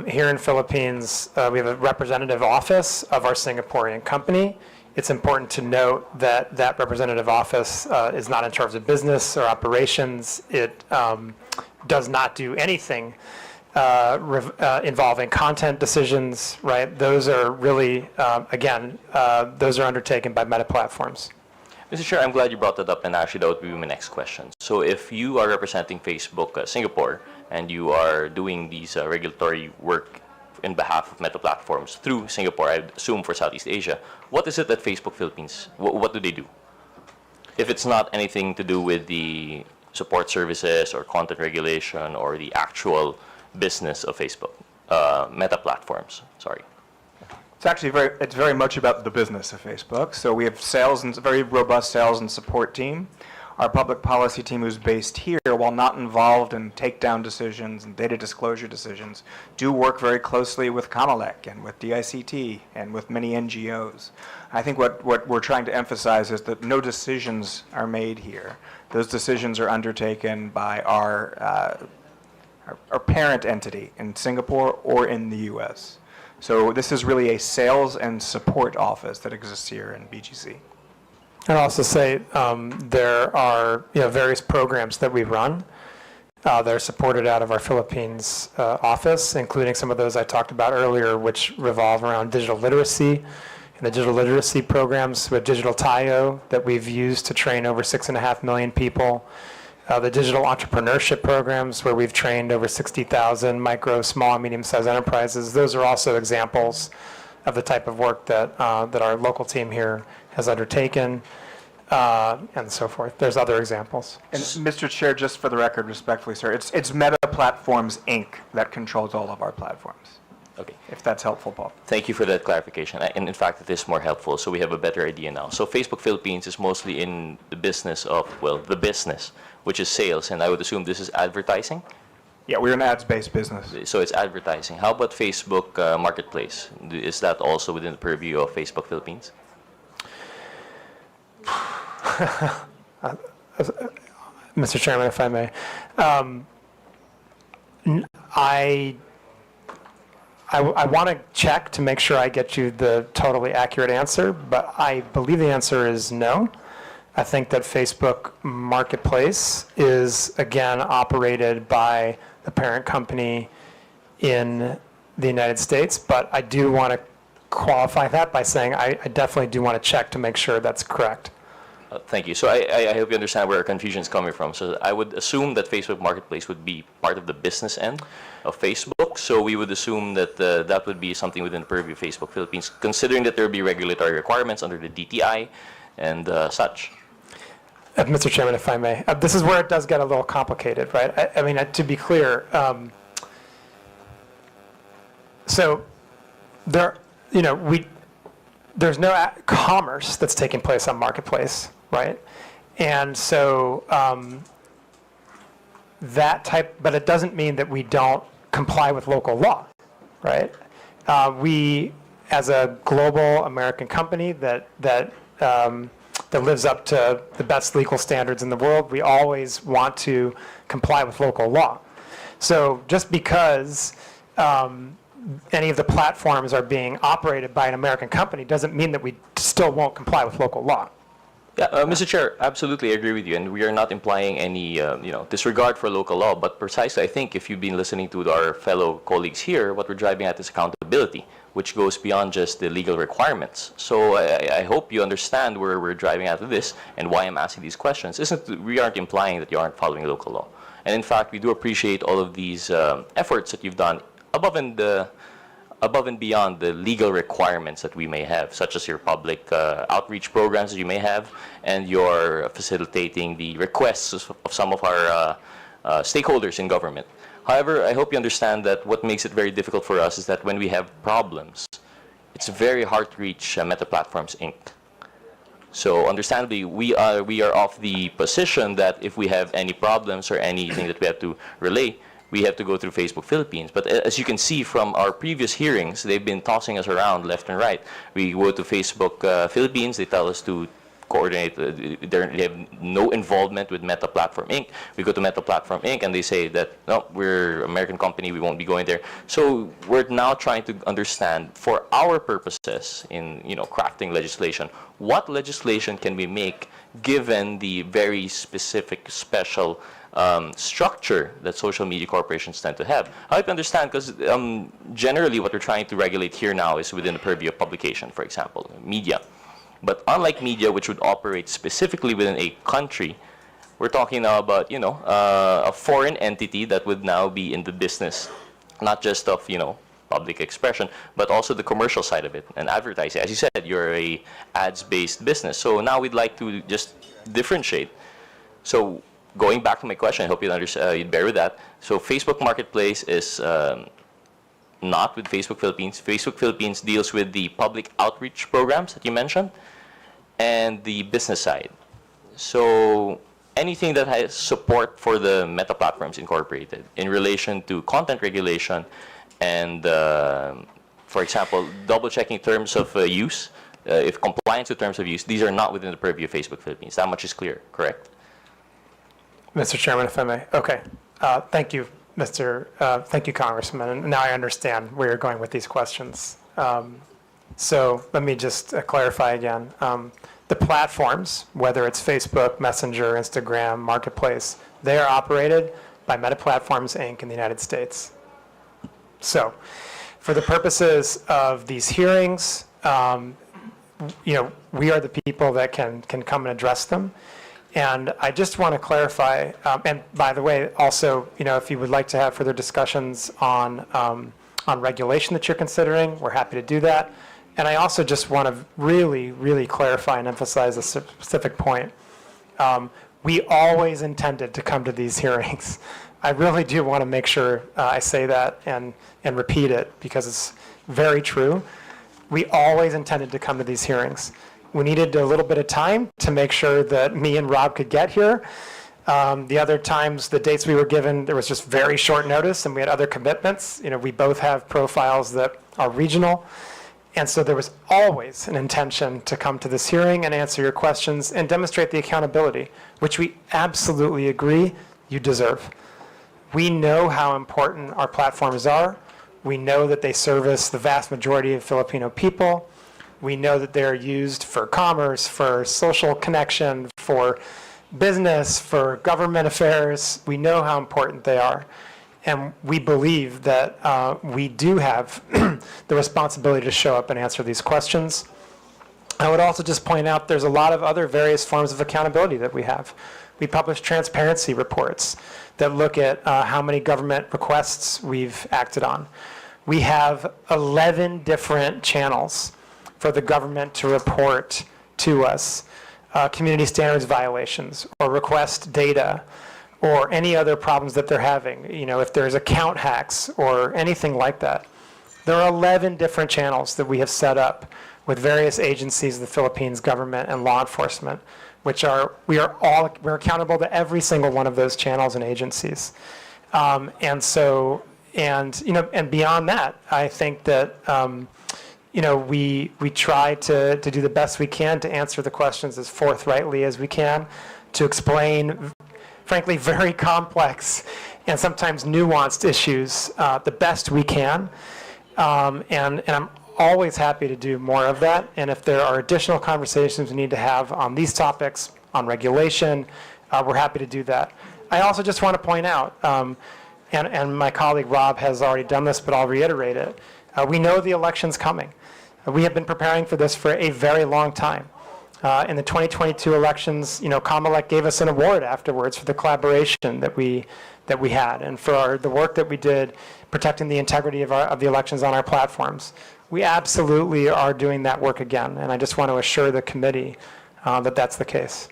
Here in Philippines, we have a representative office of our Singaporean company. It's important to note that that representative office is not in charge of business or operations. It does not do anything involving content decisions, right? Those are really, again, those are undertaken by Meta Platforms. Mr. Chair, I'm glad you brought that up, and actually that would be my next question. So if you are representing Facebook Singapore, and you are doing these regulatory work in behalf of Meta Platforms through Singapore, I assume for Southeast Asia, what is it that Facebook Philippines, what do they do? If it's not anything to do with the support services or content regulation or the actual business of Facebook, Meta Platforms, sorry. It's actually very much about the business of Facebook. So we have sales and very robust sales and support team. Our public policy team, who's based here, while not involved in takedown decisions and data disclosure decisions, do work very closely with COMM and with DICT and with many NGOs. I think what we're trying to emphasize is that no decisions are made here. Those decisions are undertaken by our parent entity in Singapore or in the U.S. So this is really a sales and support office that exists here in BGC. I'd also say there are various programs that we run that are supported out of our Philippines office, including some of those I talked about earlier, which revolve around digital literacy. And the digital literacy programs with Digital Tayo that we've used to train over 6.5 million people. The digital entrepreneurship programs where we've trained over 60,000 micro, small, and medium-sized enterprises. Those are also examples of the type of work that our local team here has undertaken, and so forth. There's other examples. And Mr. Chair, just for the record, respectfully, sir, it's Meta Platforms, Inc. that controls all of our platforms. Okay. If that's helpful, Paul. Thank you for that clarification. And in fact, it is more helpful, so we have a better idea now. So Facebook Philippines is mostly in the business of, well, the business, which is sales, and I would assume this is advertising? Yeah, we're an ads-based business. So it's advertising. How about Facebook Marketplace? Is that also within the purview of Facebook Philippines? Mr. Chairman, if I may. I want to check to make sure I get you the totally accurate answer, but I believe the answer is no. I think that Facebook Marketplace is, again, operated by the parent company in the United States, but I do want to qualify that by saying I definitely do want to check to make sure that's correct. Thank you. So I hope you understand where our confusion is coming from. So I would assume that Facebook Marketplace would be part of the business end of Facebook. So we would assume that that would be something within the purview of Facebook Philippines, considering that there would be regulatory requirements under the DTI and such. Mr. Chairman, if I may, this is where it does get a little complicated, right? I mean, to be clear, so there, there's no commerce that's taking place on Marketplace, right? And so but it doesn't mean that we don't comply with local law, right? We, as a global American company that lives up to the best legal standards in the world, we always want to comply with local law. So just because any of the platforms are being operated by an American company doesn't mean that we still won't comply with local law. Yeah, Mr. Chair, absolutely agree with you, and we are not implying any disregard for local law, but precisely, I think, if you've been listening to our fellow colleagues here, what we're driving at is accountability, which goes beyond just the legal requirements. So I hope you understand where we're driving at with this and why I'm asking these questions. We aren't implying that you aren't following local law. And in fact, we do appreciate all of these efforts that you've done above and beyond the legal requirements that we may have, such as your public outreach programs that you may have, and your facilitating the requests of some of our stakeholders in government. However, I hope you understand that what makes it very difficult for us is that when we have problems, it's very hard to reach Meta Platforms, Inc. So understandably, we are of the position that if we have any problems or anything that we have to relay, we have to go through Facebook Philippines. But as you can see from our previous hearings, they've been tossing us around left and right. We go to Facebook Philippines, they tell us to coordinate, they have no involvement with Meta Platform Inc. We go to Meta Platform Inc. and they say that, no, we're an American company, we won't be going there. So we're now trying to understand, for our purposes in crafting legislation, what legislation can we make given the very specific, special structure that social media corporations tend to have. I hope you understand, because generally what we're trying to regulate here now is within the purview of publication, for example, media. But unlike media, which would operate specifically within a country, we're talking now about, a foreign entity that would now be in the business, not just of, public expression, but also the commercial side of it and advertising. As you said, you're a ads-based business. So now we'd like to just differentiate. So going back to my question, I hope you'd bear with that. So Facebook Marketplace is not with Facebook Philippines. Facebook Philippines deals with the public outreach programs that you mentioned and the business side. So anything that has support for the Meta Platforms Incorporated in relation to content regulation and, for example, double-checking terms of use, if compliance with terms of use, these are not within the purview of Facebook Philippines. That much is clear, correct? Mr. Chairman, if I may. Okay. Thank you, thank you, Congressman. And now I understand where you're going with these questions. So let me just clarify again. The platforms, whether it's Facebook, Messenger, Instagram, Marketplace, they are operated by Meta Platforms, Inc. in the United States. So for the purposes of these hearings, we are the people that can come and address them. And I just want to clarify, and by the way, also, if you would like to have further discussions on regulation that you're considering, we're happy to do that. And I also just want to really, really clarify and emphasize a specific point. We always intended to come to these hearings. I really do want to make sure I say that and repeat it, because it's very true. We always intended to come to these hearings. We needed a little bit of time to make sure that me and Rob could get here. The other times, the dates we were given, there was just very short notice, and we had other commitments. We both have profiles that are regional. And so there was always an intention to come to this hearing and answer your questions and demonstrate the accountability, which we absolutely agree you deserve. We know how important our platforms are. We know that they service the vast majority of Filipino people. We know that they're used for commerce, for social connection, for business, for government affairs. We know how important they are. And we believe that we do have the responsibility to show up and answer these questions. I would also just point out there's a lot of other various forms of accountability that we have. We publish transparency reports that look at how many government requests we've acted on. We have 11 different channels for the government to report to us community standards violations or request data or any other problems that they're having, if there's account hacks or anything like that. There are 11 different channels that we have set up with various agencies of the Philippines government and law enforcement, we're accountable to every single one of those channels and agencies. And beyond that, I think that, we try to do the best we can to answer the questions as forthrightly as we can, to explain frankly, very complex and sometimes nuanced issues the best we can. And I'm always happy to do more of that. And if there are additional conversations we need to have on these topics, on regulation, we're happy to do that. I also just want to point out, and my colleague Rob has already done this, but I'll reiterate it. We know the election's coming. We have been preparing for this for a very long time. In the 2022 elections, COMM gave us an award afterwards for the collaboration that we had and for the work that we did protecting the integrity of the elections on our platforms. We absolutely are doing that work again, and I just want to assure the committee that that's the case.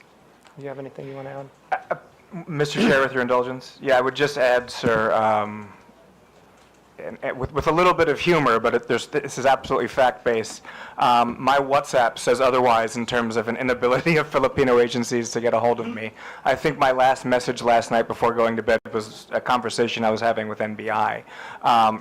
Do you have anything you want to add? Mr. Chair, with your indulgence, I would just add, sir, and with a little bit of humor, but this is absolutely fact-based. My WhatsApp says otherwise in terms of an inability of Filipino agencies to get a hold of me. I think my last message last night before going to bed was a conversation I was having with NBI.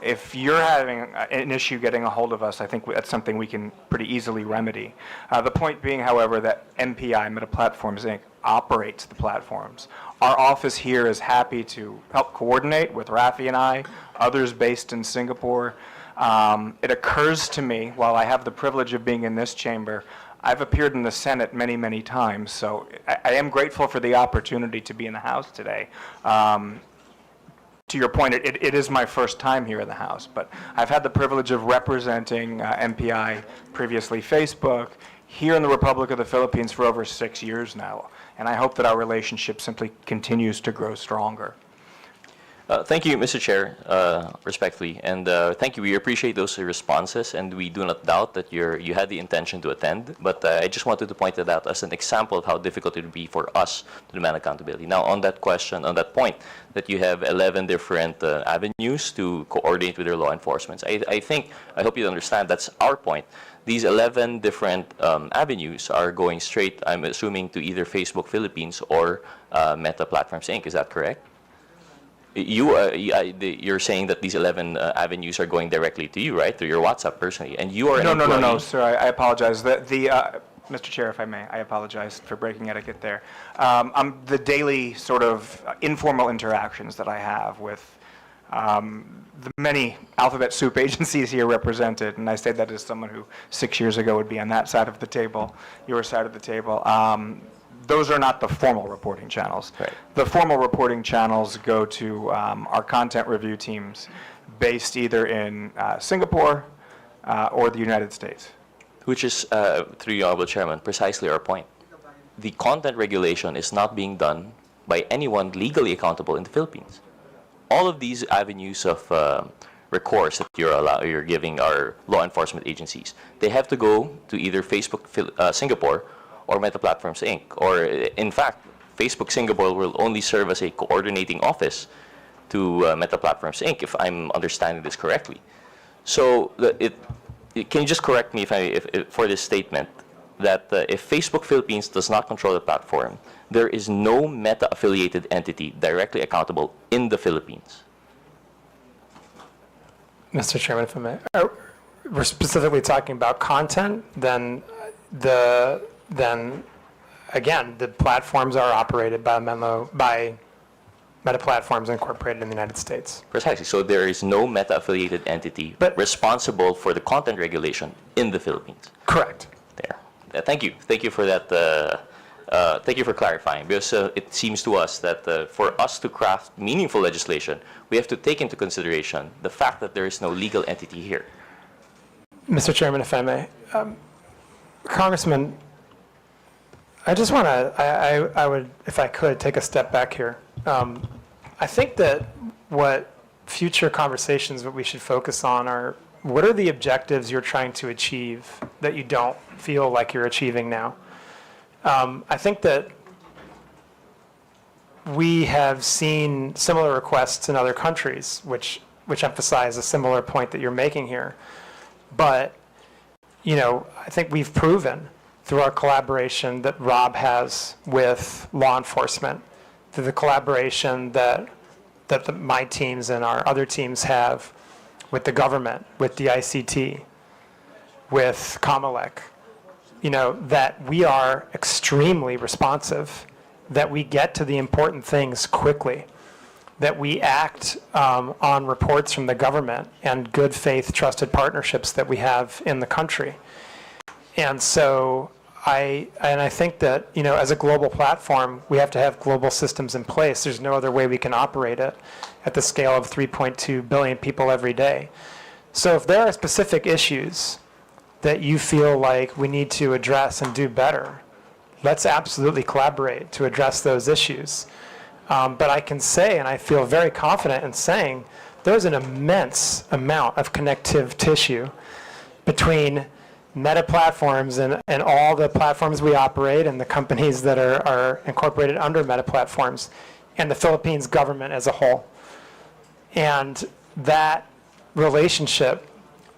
If you're having an issue getting a hold of us, I think that's something we can pretty easily remedy. The point being, however, that MPI, Meta Platforms Inc., operates the platforms. Our office here is happy to help coordinate with Rafi and I, others based in Singapore. It occurs to me, while I have the privilege of being in this chamber, I've appeared in the Senate many, many times, so I am grateful for the opportunity to be in the House today. To your point, it is my first time here in the House, but I've had the privilege of representing MPI, previously Facebook, here in the Republic of the Philippines for over 6 years now, and I hope that our relationship simply continues to grow stronger. Thank you, Mr. Chair, respectfully, and thank you. We appreciate those responses, and we do not doubt that you had the intention to attend, but I just wanted to point it out as an example of how difficult it would be for us to demand accountability. Now, on that question, on that point, that you have 11 different avenues to coordinate with your law enforcement, I hope you understand that's our point. These 11 different avenues are going straight, I'm assuming, to either Facebook Philippines or Meta Platforms Inc. Is that correct? You're saying that these 11 avenues are going directly to you, right? Through your WhatsApp personally, and you are an employee. No, sir. I apologize. Mr. Chair, if I may, I apologize for breaking etiquette there. The daily sort of informal interactions that I have with the many alphabet soup agencies here represented, and I say that as someone who 6 years ago would be on that side of the table, your side of the table. Those are not the formal reporting channels. Right. The formal reporting channels go to our content review teams based either in Singapore or the United States. Which is, through you, Honorable Chairman, precisely our point. The content regulation is not being done by anyone legally accountable in the Philippines. All of these avenues of recourse that you're giving our law enforcement agencies, they have to go to either Facebook Singapore or Meta Platforms Inc. Or, in fact, Facebook Singapore will only serve as a coordinating office to Meta Platforms Inc., if I'm understanding this correctly. So, can you just correct me if for this statement? that if Facebook Philippines does not control the platform, there is no Meta-affiliated entity directly accountable in the Philippines. Mr. Chairman, if I may, we're specifically talking about content, then again, the platforms are operated by Meta Platforms Incorporated in the United States. Precisely. So there is no Meta-affiliated entity responsible for the content regulation in the Philippines. Correct. There. Thank you. Thank you for that. Thank you for clarifying, because it seems to us that for us to craft meaningful legislation, we have to take into consideration the fact that there is no legal entity here. Mr. Chairman, if I may, Congressman, I just want to, I would, if I could, take a step back here. I think that what future conversations that we should focus on are, what are the objectives you're trying to achieve that you don't feel like you're achieving now? I think that we have seen similar requests in other countries, which emphasize a similar point that you're making here. But, you know, I think we've proven through our collaboration that Rob has with law enforcement, through the collaboration that my teams and our other teams have with the government, with the ICT, with COMM, you know, that we are extremely responsive, that we get to the important things quickly, that we act on reports from the government and good faith trusted partnerships that we have in the country. And so I think that, you know, as a global platform, we have to have global systems in place. There's no other way we can operate it at the scale of 3.2 billion people every day. So if there are specific issues that you feel like we need to address and do better, let's absolutely collaborate to address those issues. But I can say, and I feel very confident in saying, there's an immense amount of connective tissue between Meta Platforms and all the platforms we operate and the companies that are incorporated under Meta Platforms and the Philippines government as a whole. And that relationship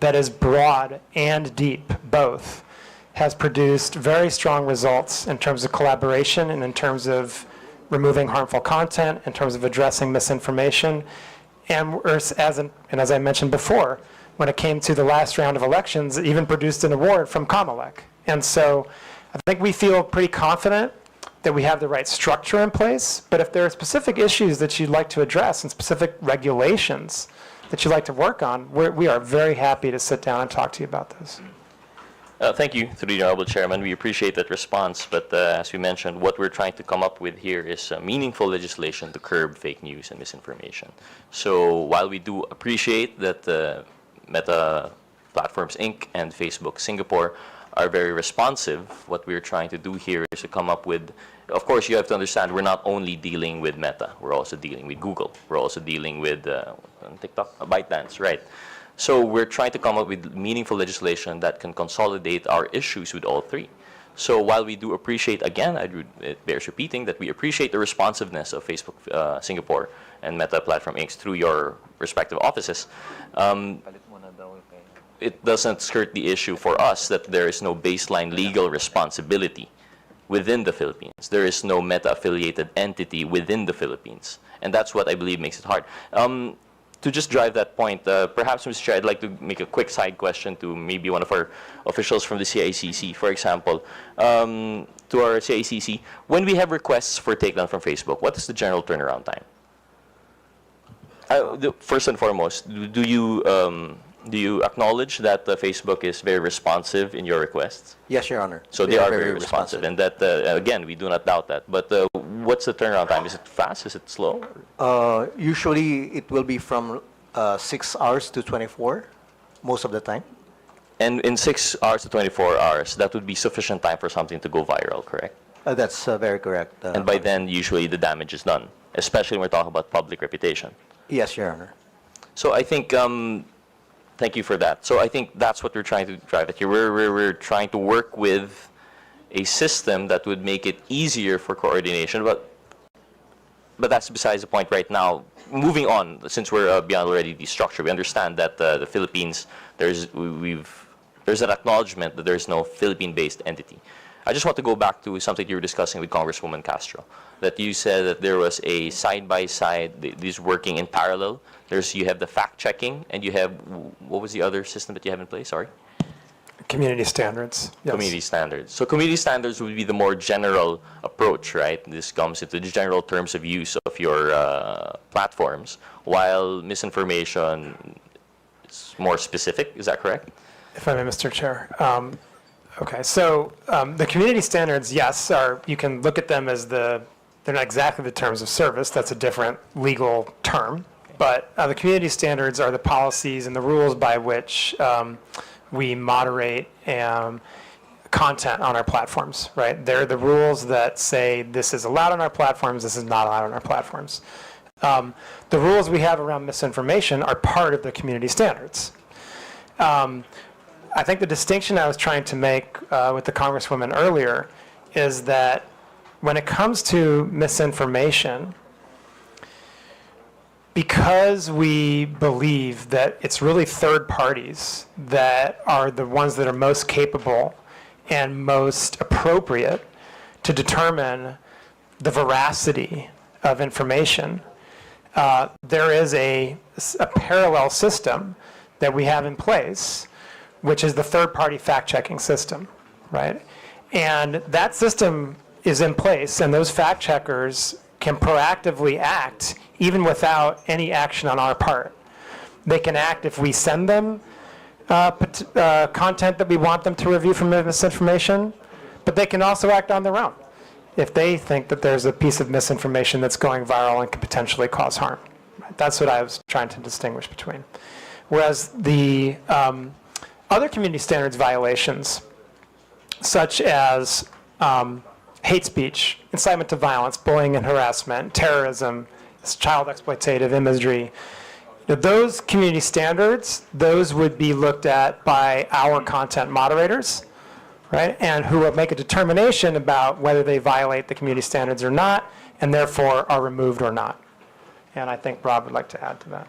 that is broad and deep, both, has produced very strong results in terms of collaboration and in terms of removing harmful content, in terms of addressing misinformation. And as I mentioned before, when it came to the last round of elections, it even produced an award from COMM. And so I think we feel pretty confident that we have the right structure in place. But if there are specific issues that you'd like to address and specific regulations that you'd like to work on, we are very happy to sit down and talk to you about those. Thank you, through the Honorable Chairman. We appreciate that response, but as we mentioned, what we're trying to come up with here is meaningful legislation to curb fake news and misinformation. So while we do appreciate that Meta Platforms Inc. and Facebook Singapore are very responsive, what we're trying to do here is to come up with, of course, you have to understand, we're not only dealing with Meta, we're also dealing with Google, we're also dealing with TikTok, ByteDance, right? So we're trying to come up with meaningful legislation that can consolidate our issues with all three. So while we do appreciate, again, it bears repeating that we appreciate the responsiveness of Facebook Singapore and Meta Platform Inc. through your respective offices, it doesn't skirt the issue for us that there is no baseline legal responsibility within the Philippines. There is no Meta-affiliated entity within the Philippines. And that's what I believe makes it hard. To just drive that point, perhaps, Mr. Chair, I'd like to make a quick side question to maybe one of our officials from the CICC. For example, to our CICC, when we have requests for takedown from Facebook, what is the general turnaround time? First and foremost, do you acknowledge that Facebook is very responsive in your requests? Yes, Your Honor. So they are very responsive, and that, again, we do not doubt that. But what's the turnaround time? Is it fast? Is it slow? Usually, it will be from 6 hours to 24, most of the time. And in 6 hours to 24 hours, that would be sufficient time for something to go viral, correct? That's very correct. And by then, usually the damage is done, especially when we're talking about public reputation. Yes, Your Honor. So I think, thank you for that. So I think that's what we're trying to drive at here. We're trying to work with a system that would make it easier for coordination, but that's besides the point right now. Moving on, since we're beyond already the structure, we understand that the Philippines, we've there's an acknowledgement that there's no Philippine-based entity. I just want to go back to something you were discussing with Congresswoman Castro, that you said that there was a side-by-side, these working in parallel. You have the fact-checking, and you have, what was the other system that you have in place? Sorry? Community standards. Yes. Community standards. So community standards would be the more general approach, right? This comes into the general terms of use of your platforms, while misinformation is more specific. Is that correct? If I may, Mr. Chair. Okay, so the community standards, yes, you can look at them as they're not exactly the terms of service. That's a different legal term. But the community standards are the policies and the rules by which we moderate content on our platforms, right? They're the rules that say this is allowed on our platforms, this is not allowed on our platforms. The rules we have around misinformation are part of the community standards. I think the distinction I was trying to make with the Congresswoman earlier is that when it comes to misinformation, because we believe that it's really third parties that are the ones that are most capable and most appropriate to determine the veracity of information, there is a parallel system that we have in place, which is the third-party fact-checking system, right? And that system is in place, and those fact-checkers can proactively act even without any action on our part. They can act if we send them content that we want them to review from misinformation, but they can also act on their own if they think that there's a piece of misinformation that's going viral and could potentially cause harm. That's what I was trying to distinguish between. Whereas the other community standards violations, such as hate speech, incitement to violence, bullying and harassment, terrorism, child exploitative imagery, those community standards, those would be looked at by our content moderators, right? And who will make a determination about whether they violate the community standards or not, and therefore are removed or not. And I think Rob would like to add to that.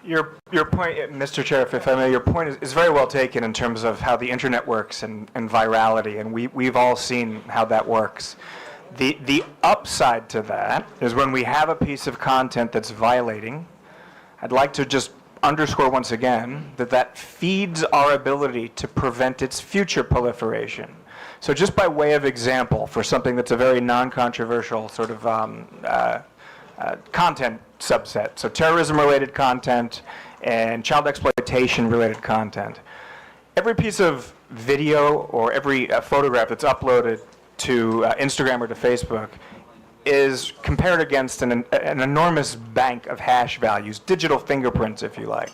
Your point, Mr. Chair, if I may, your point is very well taken in terms of how the internet works and virality, and we've all seen how that works. The upside to that is when we have a piece of content that's violating, I'd like to just underscore once again that feeds our ability to prevent its future proliferation. So just by way of example, for something that's a very non-controversial sort of content subset, so terrorism-related content and child exploitation-related content. Every piece of video or every photograph that's uploaded to Instagram or to Facebook is compared against an enormous bank of hash values, digital fingerprints, if you like.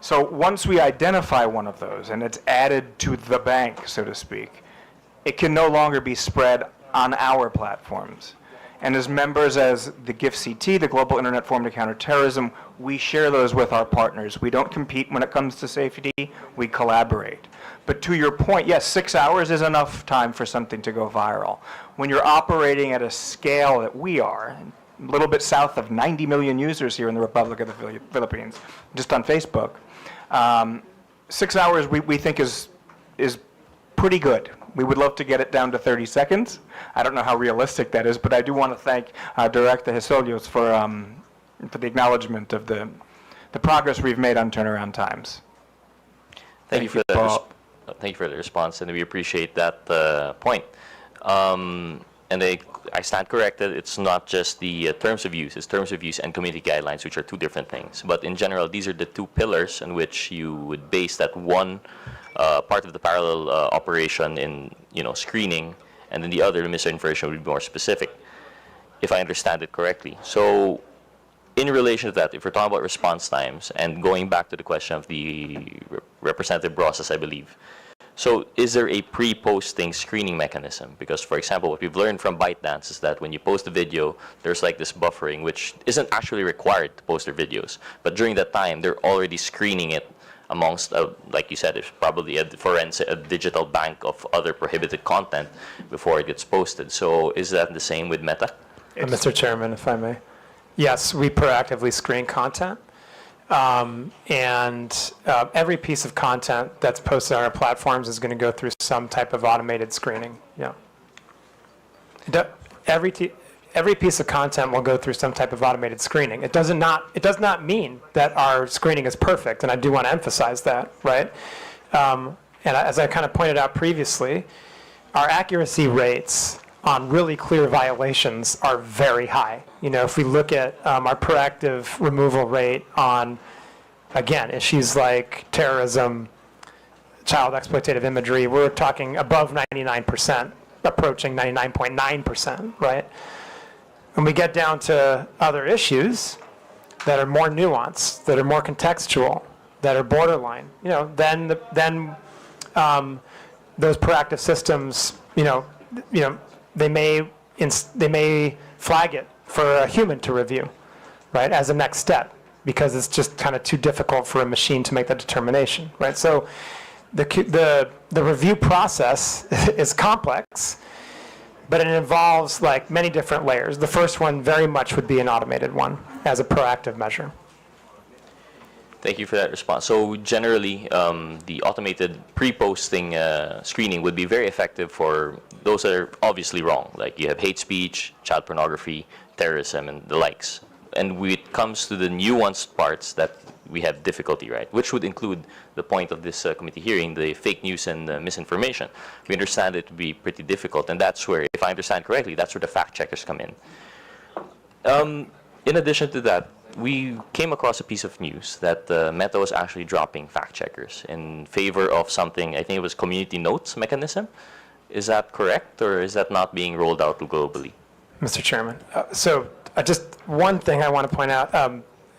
So once we identify one of those and it's added to the bank, so to speak, it can no longer be spread on our platforms. And as members as the GIFCT, the Global Internet Forum to Counter Terrorism, we share those with our partners. We don't compete when it comes to safety, we collaborate. But to your point, yes, 6 hours is enough time for something to go viral. When you're operating at a scale that we are, a little bit south of 90 million users here in the Republic of the Philippines, just on Facebook, 6 hours we think is pretty good. We would love to get it down to 30 seconds. I don't know how realistic that is, but I do want to thank Director Hesolios for the acknowledgement of the progress we've made on turnaround times. Thank you for that. Thank you for the response, and we appreciate that point. And I stand corrected. It's not just the terms of use. It's terms of use and community guidelines, which are two different things. But in general, these are the two pillars on which you would base that one part of the parallel operation in screening, and then the other, the misinformation, would be more specific, if I understand it correctly. So in relation to that, if we're talking about response times, and going back to the question of the Representative Brosas, I believe, so is there a pre-posting screening mechanism? Because, for example, what we've learned from ByteDance is that when you post a video, there's like this buffering, which isn't actually required to post their videos. But during that time, they're already screening it amongst, like you said, it's probably a digital bank of other prohibited content before it gets posted. So is that the same with Meta? Mr. Chairman, if I may. Yes, we proactively screen content. Every piece of content that's posted on our platforms is going to go through some type of automated screening. Yeah. Every piece of content will go through some type of automated screening. It does not mean that our screening is perfect, and I do want to emphasize that, right? As I kind of pointed out previously, our accuracy rates on really clear violations are very high. You know, if we look at our proactive removal rate on, again, issues like terrorism, child exploitative imagery, we're talking above 99%, approaching 99.9%, right? When we get down to other issues that are more nuanced, that are more contextual, that are borderline, you know, then those proactive systems, they may flag it for a human to review, right, as a next step, because it's just kind of too difficult for a machine to make that determination, right? So the review process is complex, but it involves like many different layers. The first one very much would be an automated one as a proactive measure. Thank you for that response. So generally, the automated pre-posting screening would be very effective for those that are obviously wrong, like you have hate speech, child pornography, terrorism, and the likes. And when it comes to the nuanced parts that we have difficulty, right, which would include the point of this committee hearing, the fake news and misinformation. We understand it to be pretty difficult, and that's where, if I understand correctly, that's where the fact checkers come in. In addition to that, we came across a piece of news that Meta was actually dropping fact checkers in favor of something, I think it was community notes mechanism. Is that correct, or is that not being rolled out globally? Mr. Chairman, just one thing I want to point out.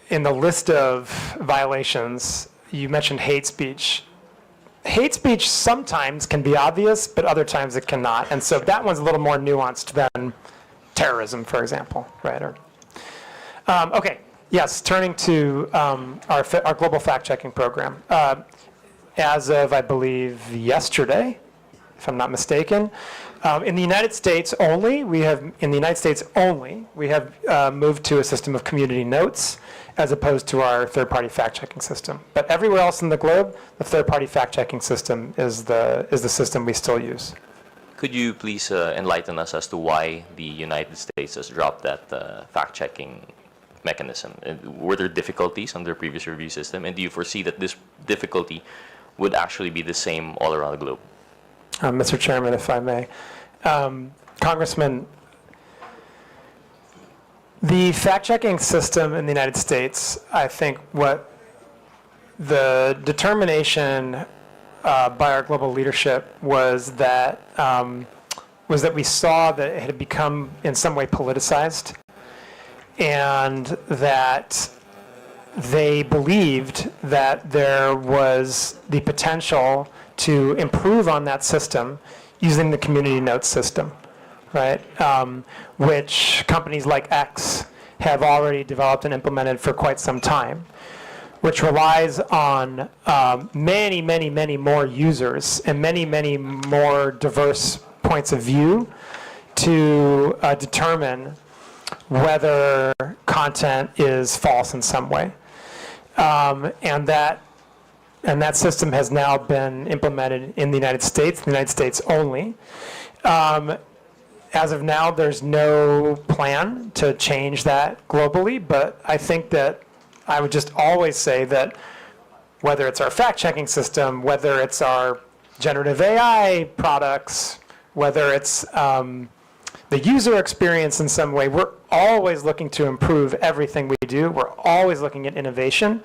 In the list of violations, you mentioned hate speech. Hate speech sometimes can be obvious, but other times it cannot. And so that one's a little more nuanced than terrorism, for example, right? Okay, yes, turning to our global fact-checking program. As of, I believe, yesterday, if I'm not mistaken, in the United States only, we have moved to a system of community notes as opposed to our third-party fact-checking system. But everywhere else in the globe, the third-party fact-checking system is the system we still use. Could you please enlighten us as to why the United States has dropped that fact-checking mechanism? Were there difficulties on their previous review system, and do you foresee that this difficulty would actually be the same all around the globe? Mr. Chairman, if I may. Congressman, the fact-checking system in the United States, I think what the determination by our global leadership was that we saw that it had become in some way politicized, and that they believed that there was the potential to improve on that system using the community notes system, right? Which companies like X have already developed and implemented for quite some time, which relies on many, many, many more users and many, many more diverse points of view to determine whether content is false in some way. And that system has now been implemented in the United States only. As of now, there's no plan to change that globally, but I think that I would just always say that whether it's our fact-checking system, whether it's our generative AI products, whether it's the user experience in some way, we're always looking to improve everything we do. We're always looking at innovation.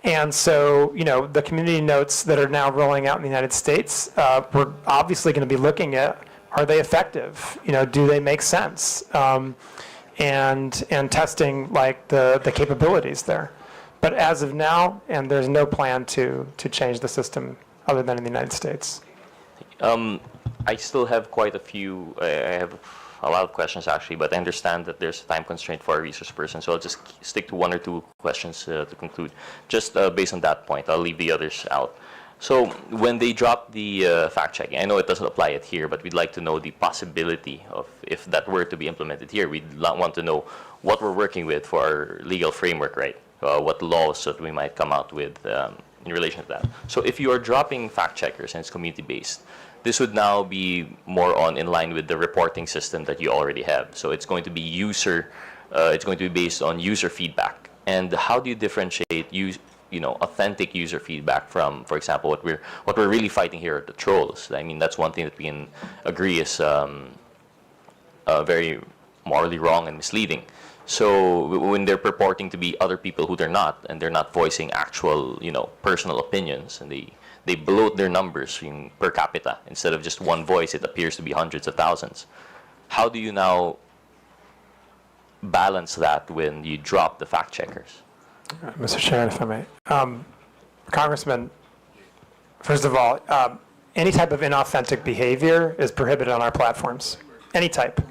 And so, the community notes that are now rolling out in the United States, we're obviously going to be looking at, are they effective? Do they make sense? And testing like the capabilities there. But as of now, and there's no plan to change the system other than in the United States. I still have quite a few, I have a lot of questions actually, but I understand that there's a time constraint for our resource person, so I'll just stick to one or two questions to conclude. Just based on that point, I'll leave the others out. So when they drop the fact-checking, I know it doesn't apply it here, but we'd like to know the possibility of if that were to be implemented here. We'd want to know what we're working with for our legal framework, right? what laws that we might come out with in relation to that. So if you are dropping fact checkers and it's community-based, this would now be more in line with the reporting system that you already have. So it's going to be it's going to be based on user feedback. And how do you differentiate authentic user feedback from, for example, what we're really fighting here are the trolls? I mean, that's one thing that we can agree is very morally wrong and misleading. So when they're purporting to be other people who they're not, and they're not voicing actual, personal opinions, and they bloat their numbers per capita. Instead of just one voice, it appears to be hundreds of thousands. How do you now balance that when you drop the fact checkers? Mr. Chairman, if I may. Congressman, first of all, any type of inauthentic behavior is prohibited on our platforms. Any type.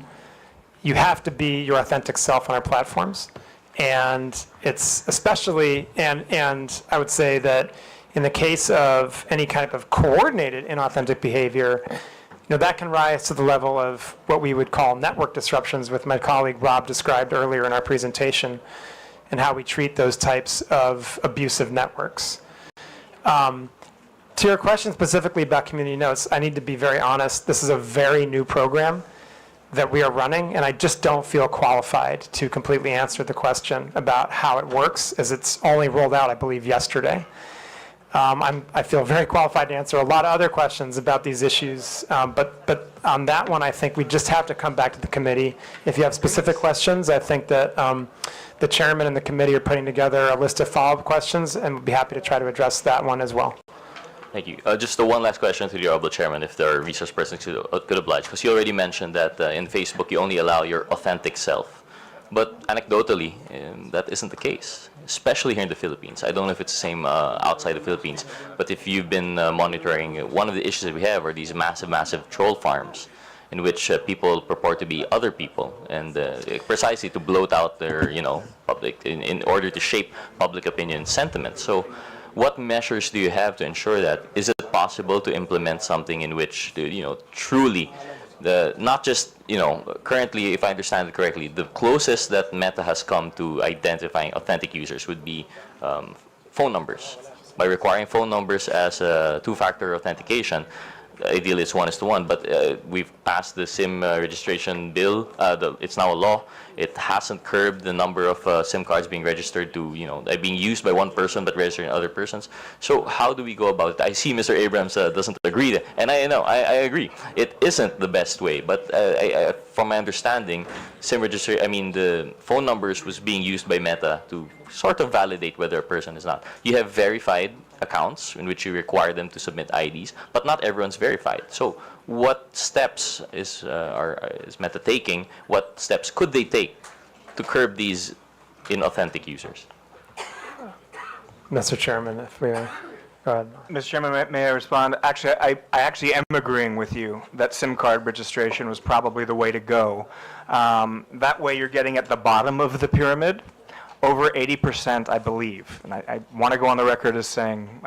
You have to be your authentic self on our platforms. And it's especially, and I would say that in the case of any kind of coordinated inauthentic behavior, that can rise to the level of what we would call network disruptions, with my colleague Rob described earlier in our presentation, and how we treat those types of abusive networks. To your question specifically about community notes, I need to be very honest. This is a very new program that we are running, and I just don't feel qualified to completely answer the question about how it works, as it's only rolled out, I believe, yesterday. I feel very qualified to answer a lot of other questions about these issues, but on that one, I think we just have to come back to the committee. If you have specific questions, I think that the chairman and the committee are putting together a list of follow-up questions, and we'll be happy to try to address that one as well. Thank you. Just one last question to the Honorable Chairman, if there are resource persons who could oblige, because you already mentioned that in Facebook you only allow your authentic self. But anecdotally, that isn't the case, especially here in the Philippines. I don't know if it's the same outside the Philippines, but if you've been monitoring, one of the issues that we have are these massive troll farms in which people purport to be other people, and precisely to bloat out their, public, in order to shape public opinion sentiment. So what measures do you have to ensure that? Is it possible to implement something in which, truly, not just, currently, if I understand it correctly, the closest that Meta has come to identifying authentic users would be phone numbers. By requiring phone numbers as a two-factor authentication, ideally it's 1:1, but we've passed the SIM registration bill. It's now a law. It hasn't curbed the number of SIM cards being registered to, being used by one person but registering other persons. So how do we go about it? I see Mr. Abrams doesn't agree, and I agree. It isn't the best way, but from my understanding, SIM registry, the phone numbers was being used by Meta to sort of validate whether a person is not. You have verified accounts in which you require them to submit IDs, but not everyone's verified. So what steps is Meta taking? What steps could they take to curb these inauthentic users? Mr. Chairman, if we go ahead. Mr. Chairman, may I respond? Actually, I actually am agreeing with you that SIM card registration was probably the way to go. That way you're getting at the bottom of the pyramid. Over 80%, I believe, and I want to go on the record as saying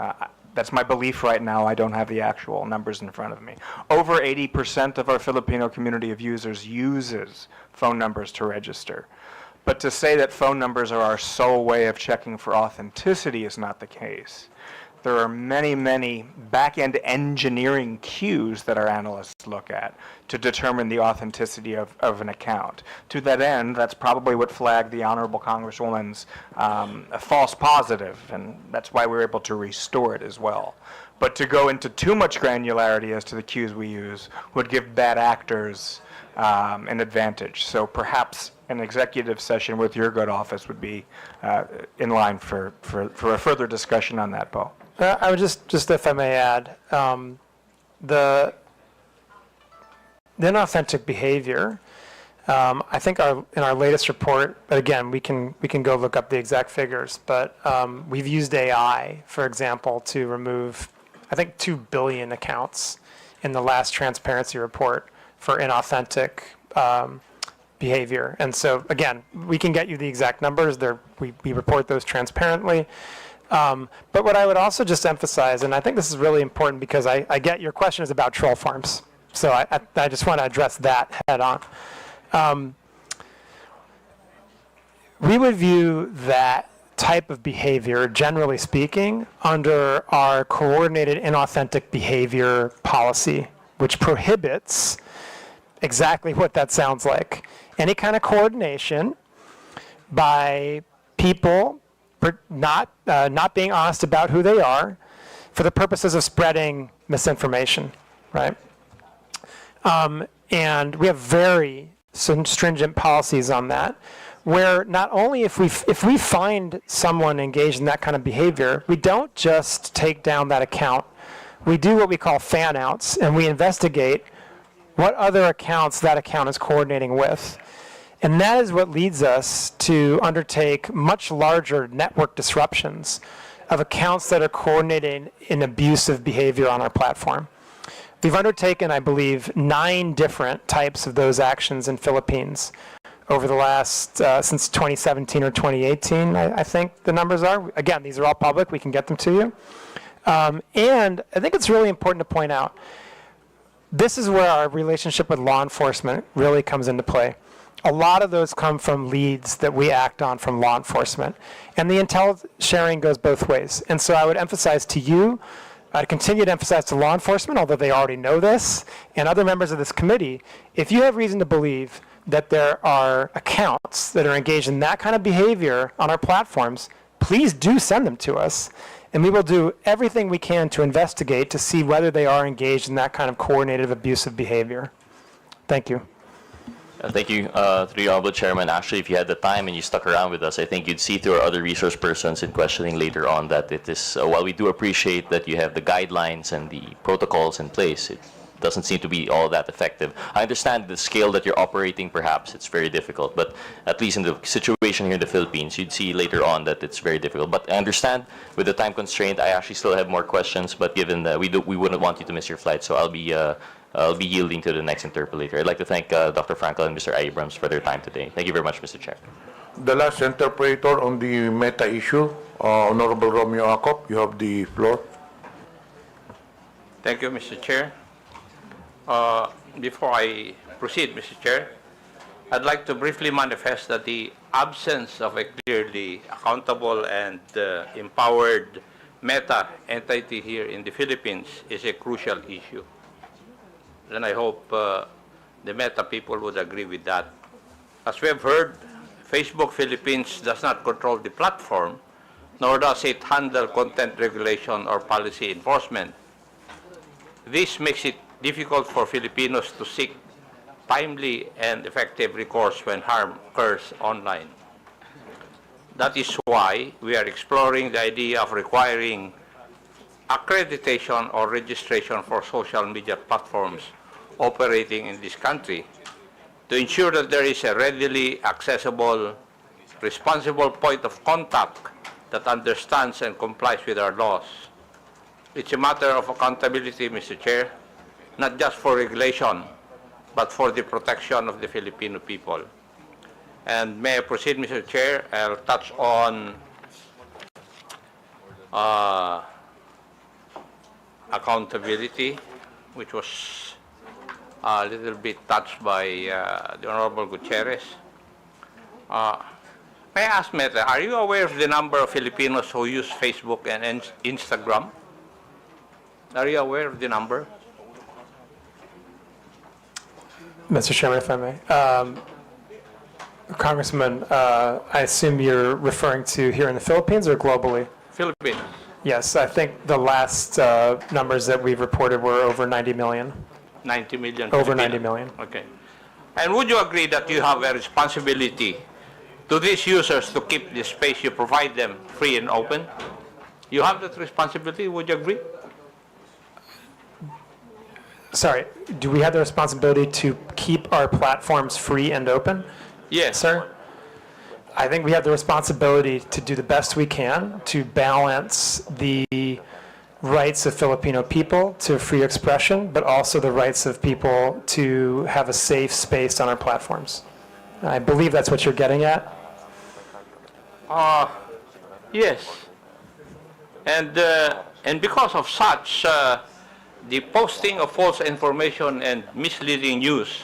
that's my belief right now. I don't have the actual numbers in front of me. Over 80% of our Filipino community of users uses phone numbers to register. But to say that phone numbers are our sole way of checking for authenticity is not the case. There are many back-end engineering cues that our analysts look at to determine the authenticity of an account. To that end, that's probably what flagged the Honorable Congresswoman's a false positive, and that's why we were able to restore it as well. But to go into too much granularity as to the cues we use would give bad actors an advantage. So perhaps an executive session with your good office would be in line for a further discussion on that, Bo. I would just if I may add, the inauthentic behavior. I think in our latest report, but again, we can go look up the exact figures. But we've used AI, for example, to remove, I think, 2 billion accounts in the last transparency report for inauthentic behavior. And so again, we can get you the exact numbers. We report those transparently. But what I would also just emphasize, and I think this is really important because I get your question is about troll farms. So I just want to address that head on. We would view that type of behavior, generally speaking, under our coordinated inauthentic behavior policy, which prohibits exactly what that sounds like. Any kind of coordination by people not being honest about who they are for the purposes of spreading misinformation, right? And we have very stringent policies on that, where not only if we find someone engaged in that kind of behavior, we don't just take down that account. We do what we call fan outs, and we investigate what other accounts that account is coordinating with. And that is what leads us to undertake much larger network disruptions of accounts that are coordinating in abusive behavior on our platform. We've undertaken, I believe, 9 different types of those actions in Philippines over the last, since 2017 or 2018, I think the numbers are. Again, these are all public, we can get them to you. And I think it's really important to point out, this is where our relationship with law enforcement really comes into play. A lot of those come from leads that we act on from law enforcement. And the intel sharing goes both ways. And so I would emphasize to you, I'd continue to emphasize to law enforcement, although they already know this, and other members of this committee, if you have reason to believe that there are accounts that are engaged in that kind of behavior on our platforms, please do send them to us. And we will do everything we can to investigate to see whether they are engaged in that kind of coordinated abusive behavior. Thank you. Thank you to the Honorable Chairman. Actually, if you had the time and you stuck around with us, I think you'd see through our other resource persons in questioning later on that it is, while we do appreciate that you have the guidelines and the protocols in place, it doesn't seem to be all that effective. I understand the scale that you're operating, perhaps it's very difficult, but at least in the situation here in the Philippines, you'd see later on that it's very difficult. But I understand with the time constraint, I actually still have more questions, but given that we wouldn't want you to miss your flight, so I'll be yielding to the next interpolator. I'd like to thank Dr. Frankel and Mr. Abrams for their time today. Thank you very much, Mr. Chair. The last interpreter on the Meta issue, Honorable Romeo Acop, you have the floor. Thank you, Mr. Chair. Before I proceed, Mr. Chair, I'd like to briefly manifest that the absence of a clearly accountable and empowered Meta entity here in the Philippines is a crucial issue. And I hope the Meta people would agree with that. As we have heard, Facebook Philippines does not control the platform, nor does it handle content regulation or policy enforcement. This makes it difficult for Filipinos to seek timely and effective recourse when harm occurs online. That is why we are exploring the idea of requiring accreditation or registration for social media platforms operating in this country to ensure that there is a readily accessible, responsible point of contact that understands and complies with our laws. It's a matter of accountability, Mr. Chair, not just for regulation, but for the protection of the Filipino people. And may I proceed, Mr. Chair? I'll touch on accountability, which was a little bit touched by the Honorable Gutierrez. May I ask, Meta, are you aware of the number of Filipinos who use Facebook and Instagram? Are you aware of the number? Mr. Chairman, if I may. Congressman, I assume you're referring to here in the Philippines or globally? Philippines. Yes, I think the last numbers that we've reported were over 90 million. 90 million. Over Filipinos. 90 million. Okay. And would you agree that you have a responsibility to these users to keep the space you provide them free and open? You have that responsibility, would you agree? Sorry, do we have the responsibility to keep our platforms free and open? Yes. Sir? I think we have the responsibility to do the best we can to balance the rights of Filipino people to free expression, but also the rights of people to have a safe space on our platforms. I believe that's what you're getting at. Yes. And because of such, the posting of false information and misleading news,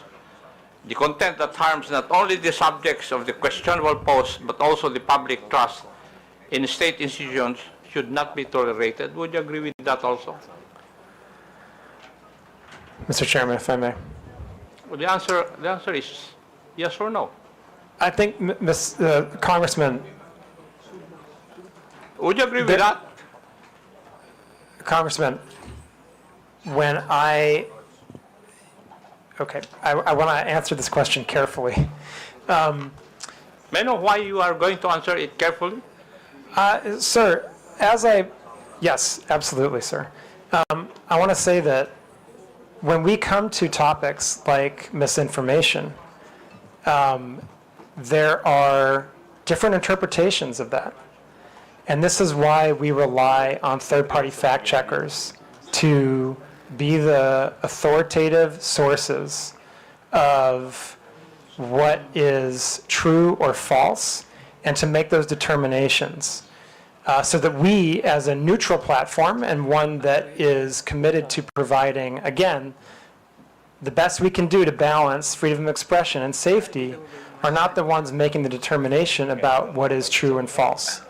the content that harms not only the subjects of the questionable post, but also the public trust in state institutions should not be tolerated. Would you agree with that also? Mr. Chairman, if I may. Well, the answer is yes or no. I think, Congressman, Would you agree with that? Congressman, when I want to answer this question carefully. May I know why you are going to answer it carefully? Sir, yes, absolutely, sir. I want to say that when we come to topics like misinformation, there are different interpretations of that. And this is why we rely on third-party fact checkers to be the authoritative sources of what is true or false and to make those determinations. So that we, as a neutral platform and one that is committed to providing, again, the best we can do to balance freedom of expression and safety, are not the ones making the determination about what is true and false.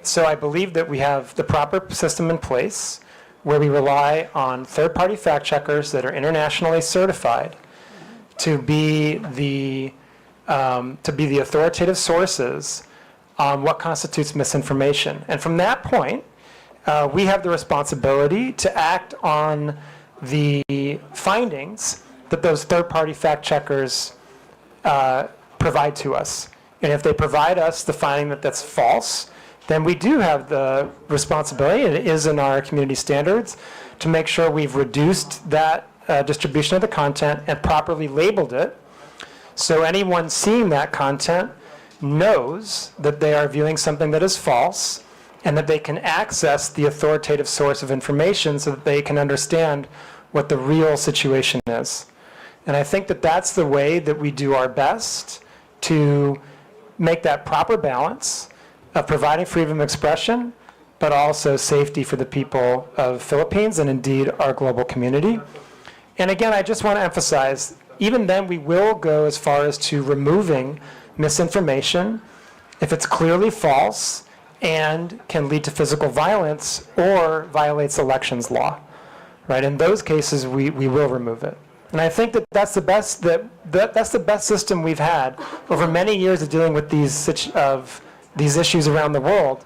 So I believe that we have the proper system in place where we rely on third-party fact checkers that are internationally certified to be the authoritative sources on what constitutes misinformation. And from that point, we have the responsibility to act on the findings that those third-party fact checkers provide to us. And if they provide us the finding that that's false, then we do have the responsibility, and it is in our community standards, to make sure we've reduced that distribution of the content and properly labeled it, so anyone seeing that content knows that they are viewing something that is false and that they can access the authoritative source of information so that they can understand what the real situation is. And I think that that's the way that we do our best to make that proper balance of providing freedom of expression, but also safety for the people of Philippines and indeed our global community. And again, I just want to emphasize, even then we will go as far as to removing misinformation if it's clearly false and can lead to physical violence or violates elections law. Right? In those cases, we will remove it. And I think that that's the best that's the best system we've had over many years of dealing with these issues around the world,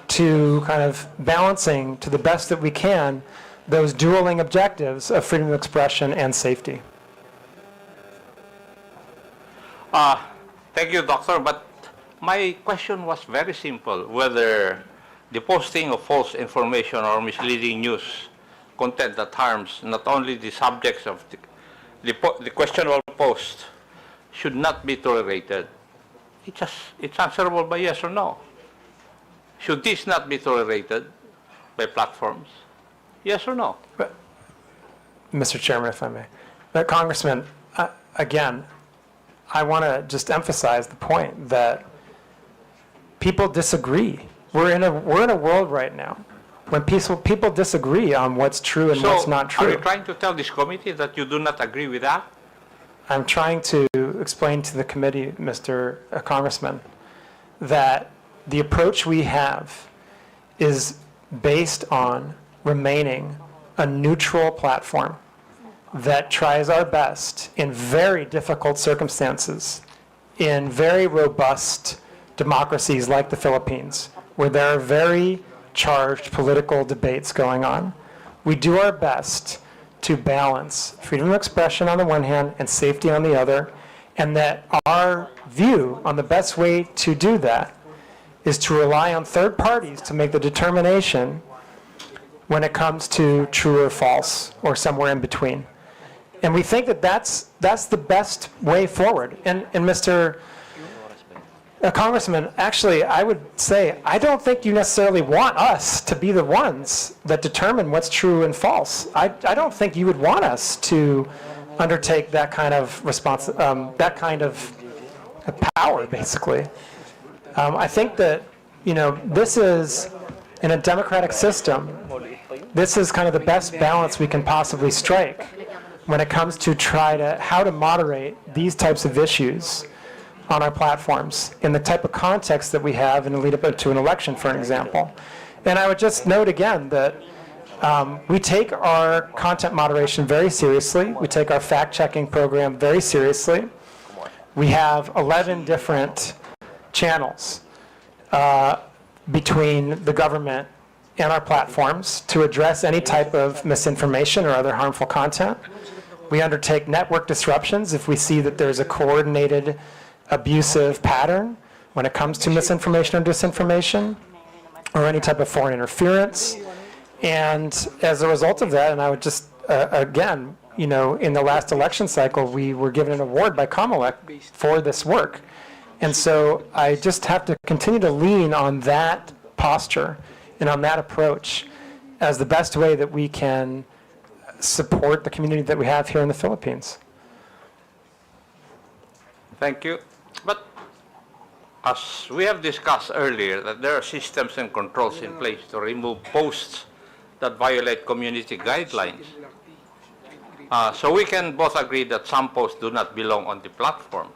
to kind of balancing to the best that we can those dueling objectives of freedom of expression and safety. Thank you, Doctor. But my question was very simple, whether the posting of false information or misleading news content that harms not only the subjects of the questionable post should not be tolerated. It's answerable by yes or no. Should this not be tolerated by platforms? Yes or no? But, Mr. Chairman, if I may. But Congressman, again, I want to just emphasize the point that people disagree. We're in a world right now when people disagree on what's true and what's not true. Are you trying to tell this committee that you do not agree with that? I'm trying to explain to the committee, Mr. Congressman, that the approach we have is based on remaining a neutral platform that tries our best in very difficult circumstances, in very robust democracies like the Philippines, where there are very charged political debates going on. We do our best to balance freedom of expression on the one hand and safety on the other, and that our view on the best way to do that is to rely on third parties to make the determination when it comes to true or false or somewhere in between. And we think that that's the best way forward. And Mr. Congressman, actually, I would say, I don't think you necessarily want us to be the ones that determine what's true and false. I don't think you would want us to undertake that kind of that kind of power, basically. I think that, this is, in a democratic system, this is kind of the best balance we can possibly strike when it comes to how to moderate these types of issues on our platforms in the type of context that we have in the lead up to an election, for an example. And I would just note again that we take our content moderation very seriously. We take our fact-checking program very seriously. We have 11 different channels between the government and our platforms to address any type of misinformation or other harmful content. We undertake network disruptions if we see that there's a coordinated abusive pattern when it comes to misinformation or disinformation or any type of foreign interference. And as a result of that, and I would just, again, you know, in the last election cycle, we were given an award by COMM for this work. And so I just have to continue to lean on that posture and on that approach as the best way that we can support the community that we have here in the Philippines. Thank you. But as we have discussed earlier, that there are systems and controls in place to remove posts that violate community guidelines. So we can both agree that some posts do not belong on the platform.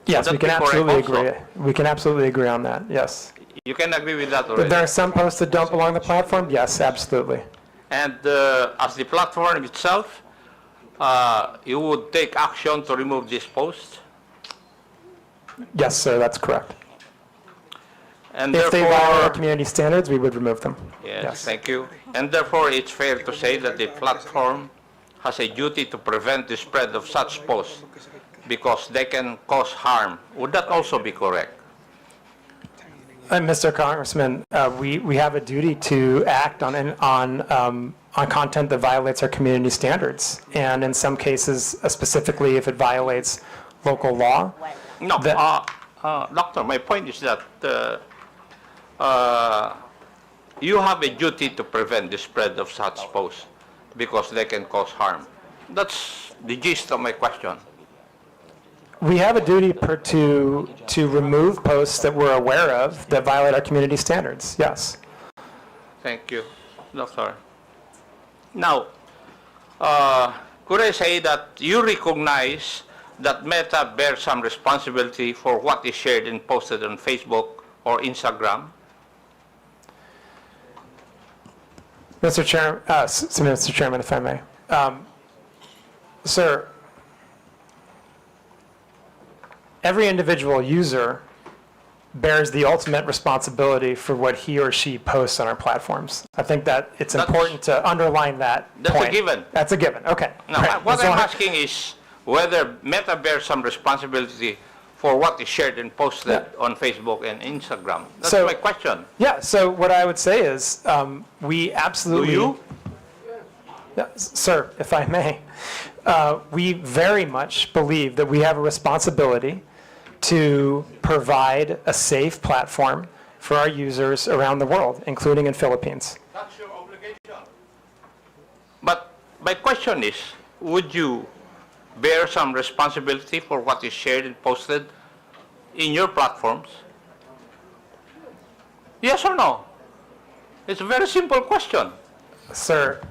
Yes, Would we that can be correct absolutely also? agree. We can absolutely agree on that, yes. You can agree with that If already. there are some posts that don't belong on the platform, yes, absolutely. And as the platform itself, you would take action to remove these posts? Yes, sir, that's correct. And If they violate our therefore, community standards, we would remove them. yes, thank you. And therefore, it's fair to say that the platform has a duty to prevent the spread of such posts because they can cause harm. Would that also be correct? Mr. Congressman, we have a duty to act on content that violates our community standards, and in some cases, specifically if it violates local law. No, That- Doctor, my point is that you have a duty to prevent the spread of such posts because they can cause harm. That's the gist of my question. We have a duty to remove posts that we're aware of that violate our community standards, yes. Thank you, Doctor. Now, could I say that you recognize that Meta bears some responsibility for what is shared and posted on Facebook or Instagram? Mr. Chairman, if I may. Sir, every individual user bears the ultimate responsibility for what he or she posts on our platforms. I think that it's That's- important to underline that That's a point. given. That's a given, okay. Now, Right. what As I'm long- asking is whether Meta bears some responsibility for what is shared and posted on Facebook and Instagram. That's So- my question. Yeah, so what I would say is, we Do absolutely... you? Yeah, sir, if I may, we very much believe that we have a responsibility to provide a safe platform for our users around the world, including in Philippines. That's your obligation. But my question is, would you bear some responsibility for what is shared and posted in your platforms? Yes or no? It's a very simple question. Sir,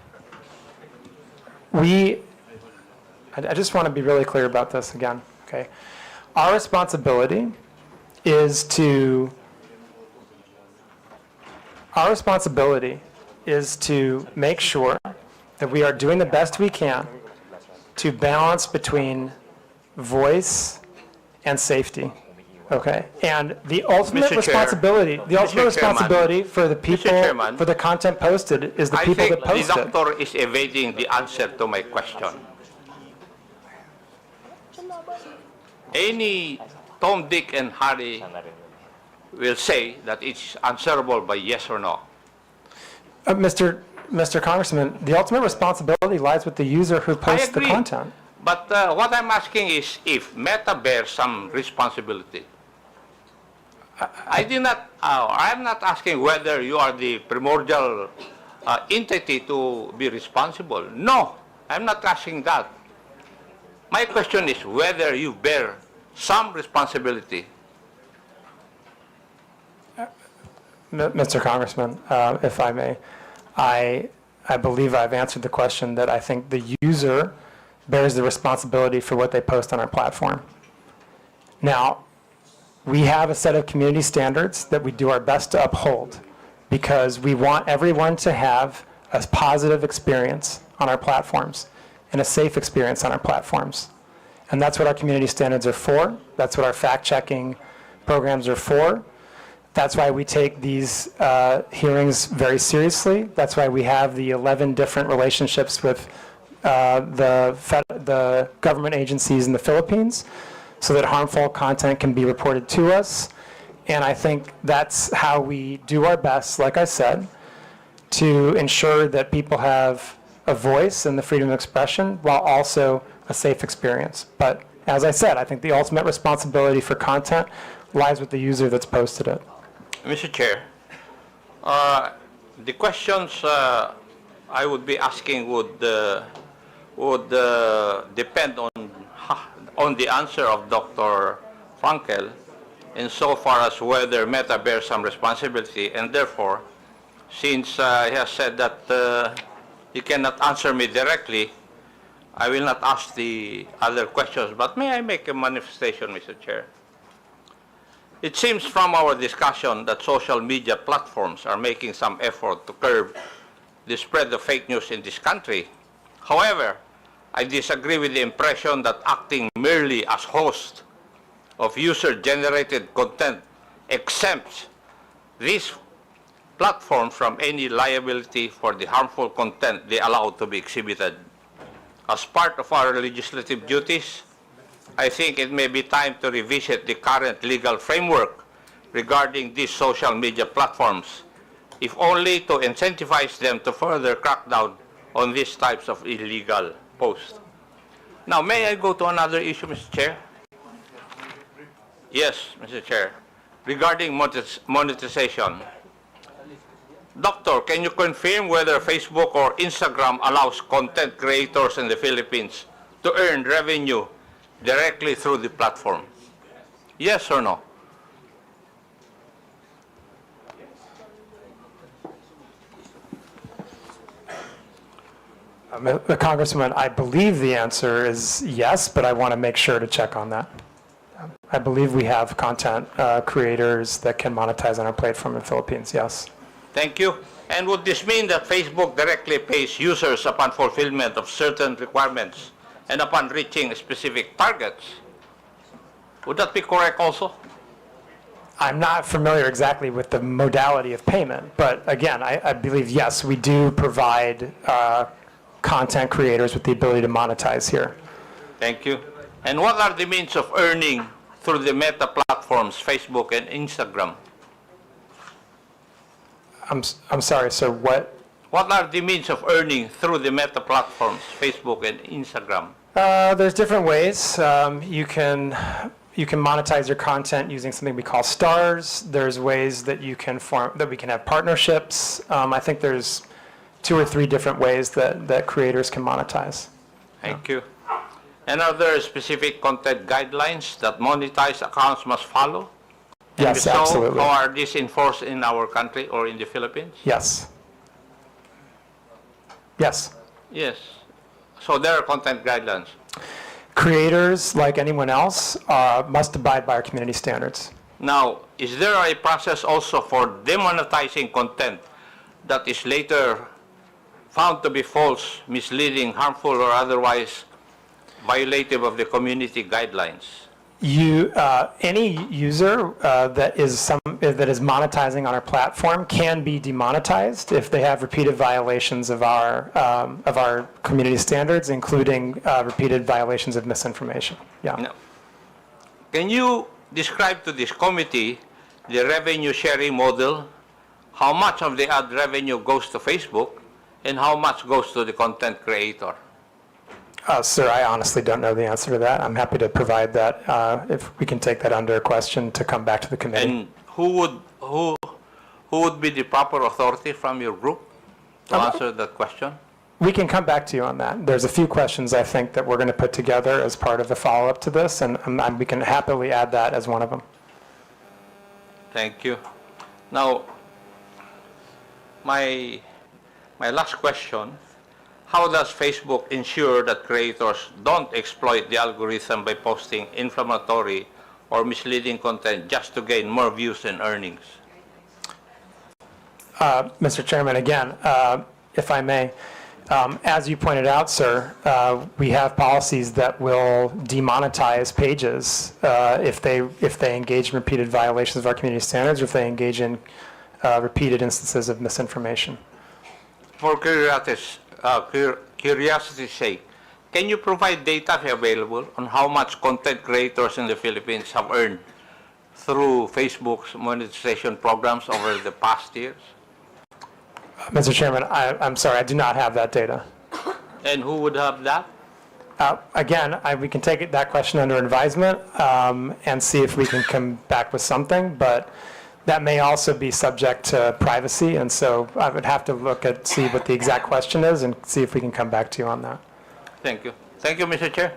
I just want to be really clear about this again, okay? Our responsibility is to make sure that we are doing the best we can to balance between voice and safety, okay? And the ultimate Mr. Chair, responsibility, Mr. Chairman, for the people, Chairman, for the content posted is the I people think that post the it. doctor is evading the answer to my question. Any Tom, Dick, and Harry will say that it's answerable by yes or no. Mr. Congressman, the ultimate responsibility lies with the user who posts the agree. content. But what I'm asking is if Meta bears some responsibility. I'm not asking whether you are the primordial entity to be responsible. No, I'm not asking that. My question is whether you bear some responsibility. Mr. Congressman, if I may, I believe I've answered the question that I think the user bears the responsibility for what they post on our platform. Now, we have a set of community standards that we do our best to uphold because we want everyone to have a positive experience on our platforms and a safe experience on our platforms. And that's what our community standards are for. That's what our fact-checking programs are for. That's why we take these hearings very seriously. That's why we have the 11 different relationships with the government agencies in the Philippines so that harmful content can be reported to us. And I think that's how we do our best, like I said, to ensure that people have a voice and the freedom of expression while also a safe experience. But as I said, I think the ultimate responsibility for content lies with the user that's posted it. Mr. Chair, the questions I would be asking would depend on the answer of Dr. Frankel insofar as whether Meta bears some responsibility, and therefore, since he has said that he cannot answer me directly, I will not ask the other questions, but may I make a manifestation, Mr. Chair? It seems from our discussion that social media platforms are making some effort to curb the spread of fake news in this country. However, I disagree with the impression that acting merely as host of user-generated content exempts these platforms from any liability for the harmful content they allow to be exhibited. As part of our legislative duties, I think it may be time to revisit the current legal framework regarding these social media platforms, if only to incentivize them to further crack down on these types of illegal posts. Now, may I go to another issue, Mr. Chair? Yes, Mr. Chair. Regarding monetization. Doctor, can you confirm whether Facebook or Instagram allows content creators in the Philippines to earn revenue directly through the platform? Yes or no? Congressman, I believe the answer is yes, but I want to make sure to check on that. I believe we have content creators that can monetize on our platform in the Philippines, yes. Thank you. And would this mean that Facebook directly pays users upon fulfillment of certain requirements and upon reaching specific targets? Would that be correct also? I'm not familiar exactly with the modality of payment, but again, I believe, yes, we do provide content creators with the ability to monetize here. Thank you. And what are the means of earning through the Meta platforms, Facebook and Instagram? I'm sorry, sir, what? What are the means of earning through the Meta platforms, Facebook and Instagram? There's different ways. You can monetize your content using something we call stars. There's ways that we can have partnerships. I think there's 2 or 3 different ways that creators can monetize. Thank you. And are there specific content guidelines that monetized accounts must follow? Yes, if so, absolutely. How are these enforced in our country or in the Philippines? Yes. Yes. Yes. So there are content guidelines. Creators, like anyone else, must abide by our community standards. Now, is there a process also for demonetizing content that is later found to be false, misleading, harmful, or otherwise violative of the community guidelines? Any user that is monetizing on our platform can be demonetized if they have repeated violations of our community standards, including repeated violations of misinformation. Yeah. Now, can you describe to this committee the revenue sharing model? How much of the ad revenue goes to Facebook, and how much goes to the content creator? Sir, I honestly don't know the answer to that. I'm happy to provide that if we can take that under a question to come back to the committee. And who would be the proper authority from your group to answer that question? We can come back to you on that. There's a few questions I think that we're going to put together as part of the follow-up to this, and we can happily add that as one of them. Thank you. Now, my last question. How does Facebook ensure that creators don't exploit the algorithm by posting inflammatory or misleading content just to gain more views and earnings? Mr. Chairman, again, if I may, as you pointed out, sir, we have policies that will demonetize pages if they engage in repeated violations of our community standards, or if they engage in repeated instances of misinformation. For curiosity's sake, can you provide data available on how much content creators in the Philippines have earned through Facebook's monetization programs over the past years? Mr. Chairman, I'm sorry, I do not have that data. And who would have that? Again, we can take that question under advisement and see if we can come back with something, but that may also be subject to privacy, and so I would have to see what the exact question is and see if we can come back to you on that. Thank you. Thank you, Mr. Chair.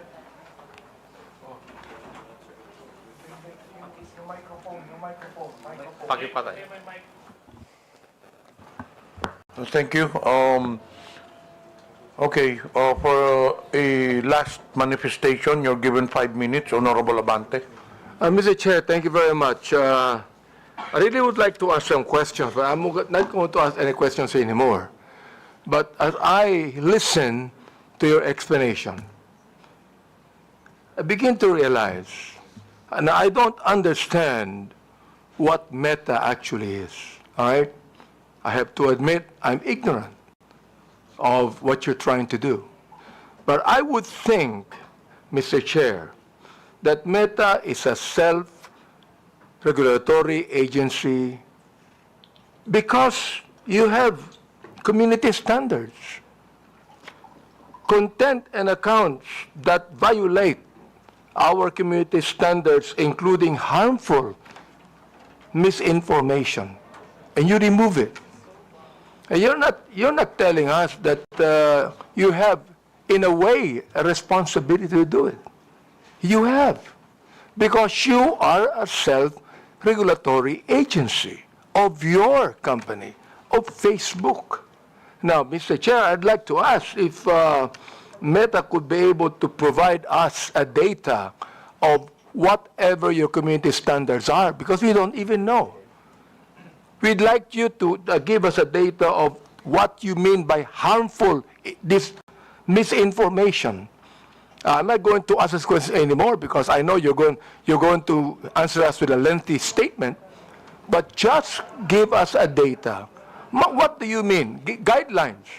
Pakipatay. Thank you. Okay, for a last manifestation, you're given 5 minutes, Honorable Abante. Mr. Chair, thank you very much. I really would like to ask some questions, but I'm not going to ask any questions anymore. But as I listen to your explanation, I begin to realize, and I don't understand what Meta actually is, all right? I have to admit I'm ignorant of what you're trying to do. But I would think, Mr. Chair, that Meta is a self-regulatory agency because you have community standards. Content and accounts that violate our community standards, including harmful misinformation, and you remove it. And you're not telling us that you have, in a way, a responsibility to do it. You have, because you are a self-regulatory agency of your company, of Facebook. Now, Mr. Chair, I'd like to ask if Meta could be able to provide us a data of whatever your community standards are, because we don't even know. We'd like you to give us a data of what you mean by harmful this misinformation. I'm not going to ask this question anymore because I know you're going to answer us with a lengthy statement, but just give us a data. What do you mean? Guidelines.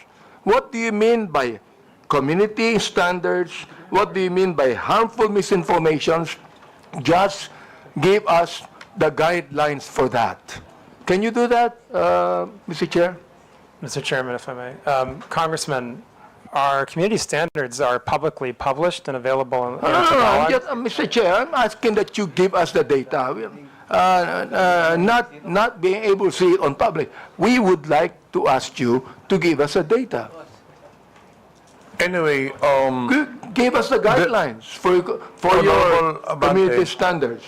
What do you mean by community standards? What do you mean by harmful misinformations? Just give us the guidelines for that. Can you do that, Mr. Chair? Mr. Chairman, if I may. Congressman, our community standards are publicly published and available on No, Mr. Chair, I'm asking that you give us the data. Not being able to see it on public. We would like to ask you to give us the data. Anyway, Give us the guidelines for your Honorable Abante. community standards.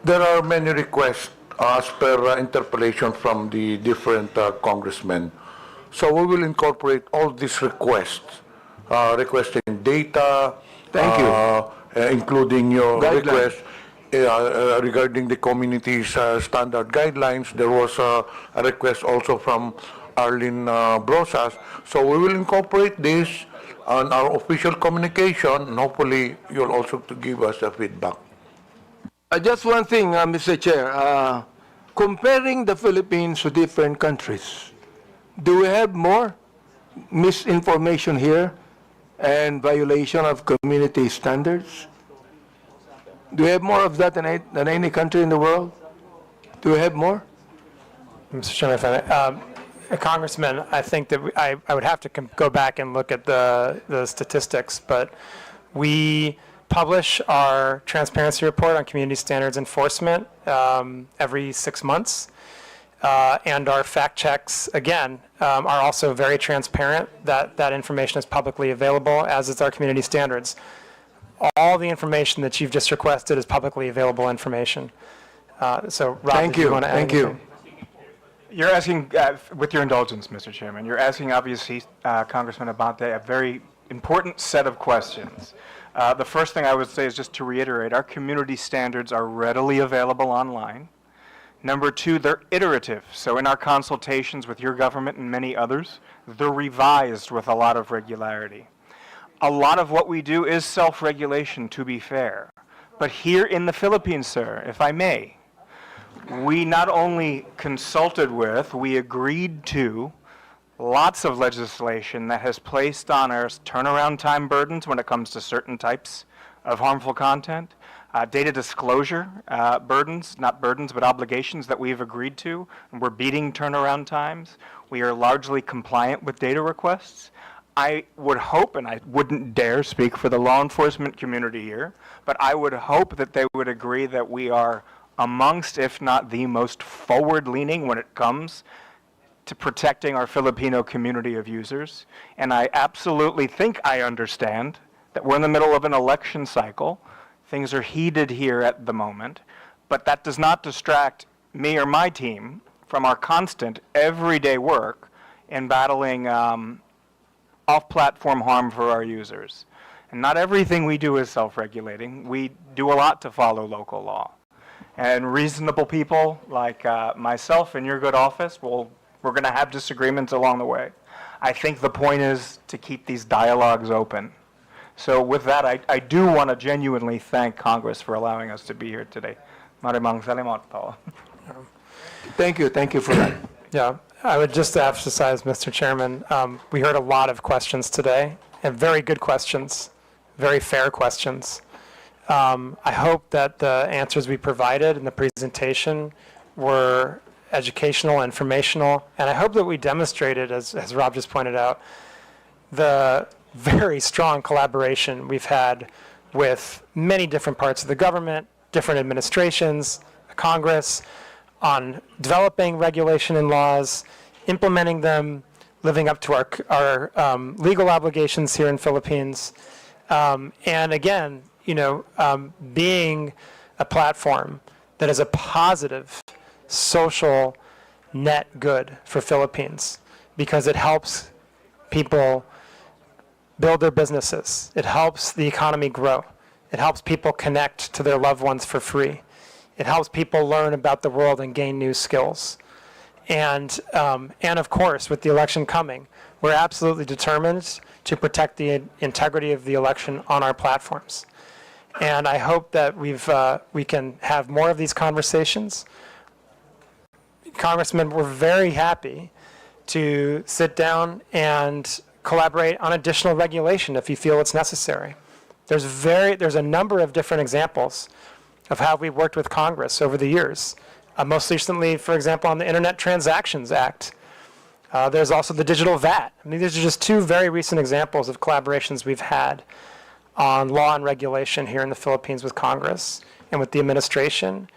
there are many requests as per interpellation from the different congressmen. So we will incorporate all these requests, requesting data. Thank you. Including your Guidelines. request regarding the community's standard guidelines. There was a request also from Arlene Brosas. So we will incorporate this on our official communication, and hopefully you'll also to give us a feedback. Just one thing, Mr. Chair. Comparing the Philippines to different countries, do we have more misinformation here and violation of community standards? Do we have more of that than any country in the world? Do we have more? Mr. Chairman, if I may. Congressman, I think that I would have to go back and look at the statistics, but we publish our transparency report on community standards enforcement every 6 months. And our fact checks, again, are also very transparent. That information is publicly available, as is our community standards. All the information that you've just requested is publicly available information. So, Rob, Thank did you. want to add Thank you. anything? You're asking, with your indulgence, Mr. Chairman, you're asking, obviously, Congressman Abante, a very important set of questions. The first thing I would say is just to reiterate, our community standards are readily available online. Number two, they're iterative. So in our consultations with your government and many others, they're revised with a lot of regularity. A lot of what we do is self-regulation, to be fair. But here in the Philippines, sir, if I may, we not only consulted with, we agreed to lots of legislation that has placed on us turnaround time burdens when it comes to certain types of harmful content, data disclosure burdens, not burdens, but obligations that we've agreed to, and we're beating turnaround times. We are largely compliant with data requests. I would hope, and I wouldn't dare speak for the law enforcement community here, but I would hope that they would agree that we are amongst, if not the most forward-leaning when it comes to protecting our Filipino community of users. And I absolutely think I understand that we're in the middle of an election cycle. Things are heated here at the moment, but that does not distract me or my team from our constant, everyday work in battling off-platform harm for our users. And not everything we do is self-regulating. We do a lot to follow local law. And reasonable people like myself in your good office, we're going to have disagreements along the way. I think the point is to keep these dialogues open. So with that, I do want to genuinely thank Congress for allowing us to be here today. Maraming salamat po. Thank you for that. Yeah, I would just emphasize, Mr. Chairman, we heard a lot of questions today, and very good questions, very fair questions. I hope that the answers we provided in the presentation were educational, informational, and I hope that we demonstrated, as Rob just pointed out, the very strong collaboration we've had with many different parts of the government, different administrations, Congress, on developing regulation and laws, implementing them, living up to our legal obligations here in Philippines, and again, being a platform that is a positive social net good for Philippines, because it helps people build their businesses. It helps the economy grow. It helps people connect to their loved ones for free. It helps people learn about the world and gain new skills. And of course, with the election coming, we're absolutely determined to protect the integrity of the election on our platforms. And I hope that we can have more of these conversations. Congressman, we're very happy to sit down and collaborate on additional regulation if you feel it's necessary. There's a number of different examples of how we've worked with Congress over the years. Most recently, for example, on the Internet Transactions Act. There's also the digital VAT. I mean, these are just two very recent examples of collaborations we've had on law and regulation here in the Philippines with Congress and with the administration,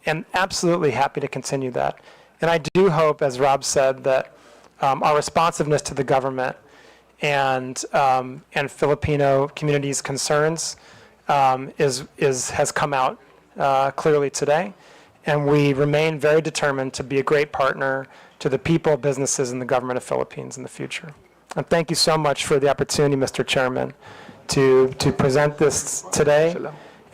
and absolutely happy to continue that. And I do hope, as Rob said, that our responsiveness to the government and Filipino community's concerns has come out clearly today, and we remain very determined to be a great partner to the people, businesses, and the government of Philippines in the future. And thank you so much for the opportunity, Mr. Chairman, to present this today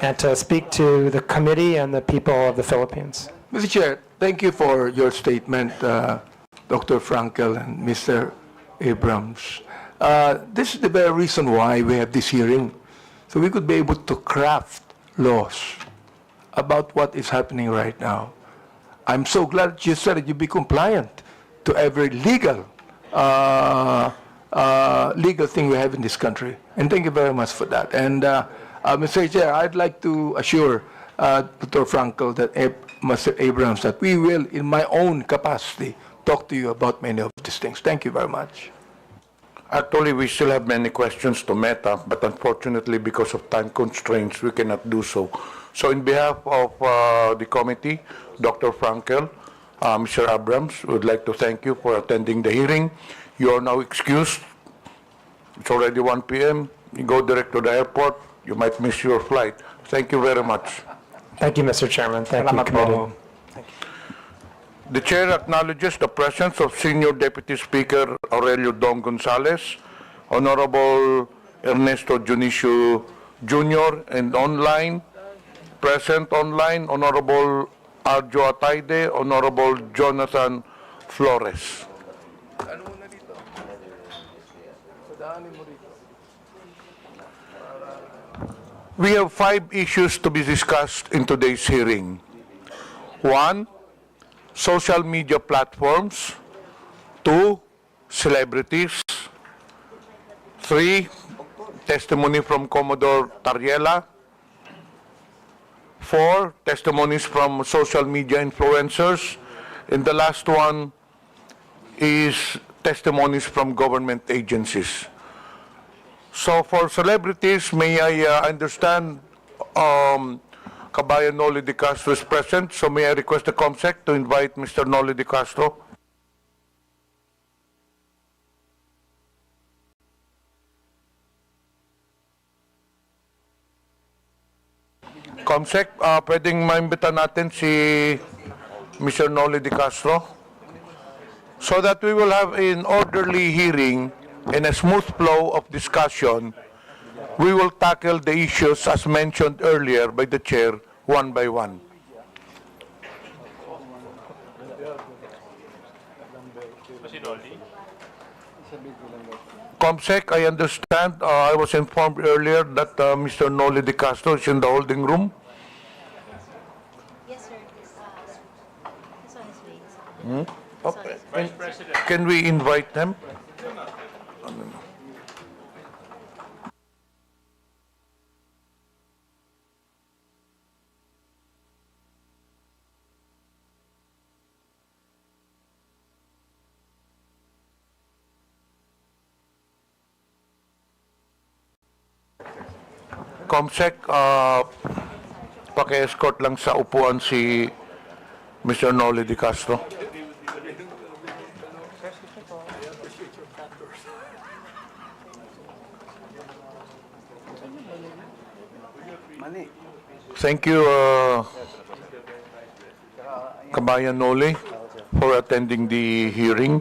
and to speak to the committee and the people of the Philippines. Mr. Chair, thank you for your statement, Dr. Frankel and Mr. Abrams. This is the very reason why we have this hearing, so we could be able to craft laws about what is happening right now. I'm so glad you said that you be compliant to every legal thing we have in this country. And thank you very much for that. And Mr. Chair, I'd like to assure Dr. Frankel that Mr. Abrams that we will, in my own capacity, talk to you about many of these things. Thank you very much. Actually, we still have many questions to Meta, but unfortunately, because of time constraints, we cannot do so. So in behalf of the committee, Dr. Frankel, Mr. Abrams, we would like to thank you for attending the hearing. You are now excused. It's already 1 p.m. You go direct to the airport. You might miss your flight. Thank you very much. Thank you, Mr. Chairman. Thank you, committee. The chair acknowledges the presence of Senior Deputy Speaker Aurelio Dong Gonzales, Honorable Ernesto Junicio Jr. and online. Present online, Honorable Arjo Ataide, Honorable Jonathan Flores. We have 5 issues to be discussed in today's hearing. 1, social media platforms. 2, celebrities. 3, testimony from Commodore Tariela. 4, testimonies from social media influencers. And the last one is testimonies from government agencies. So for celebrities, may I understand Kabayan Noli de Castro is present, so may I request the COMSEC to invite Mr. Noli de Castro? COMSEC, pwedeng maimbita natin si Mr. Noli de Castro so that we will have an orderly hearing and a smooth flow of discussion. We will tackle the issues as mentioned earlier by the chair one by one. COMSEC, I understand, I was informed earlier that Mr. Noli de Castro is in the holding room. Yes, sir. This one is raised. Okay. Can we invite them? COMSEC, paki-escort lang sa upuan si Mr. Noli de Castro. Thank you, Kabayan Noli, for attending the hearing.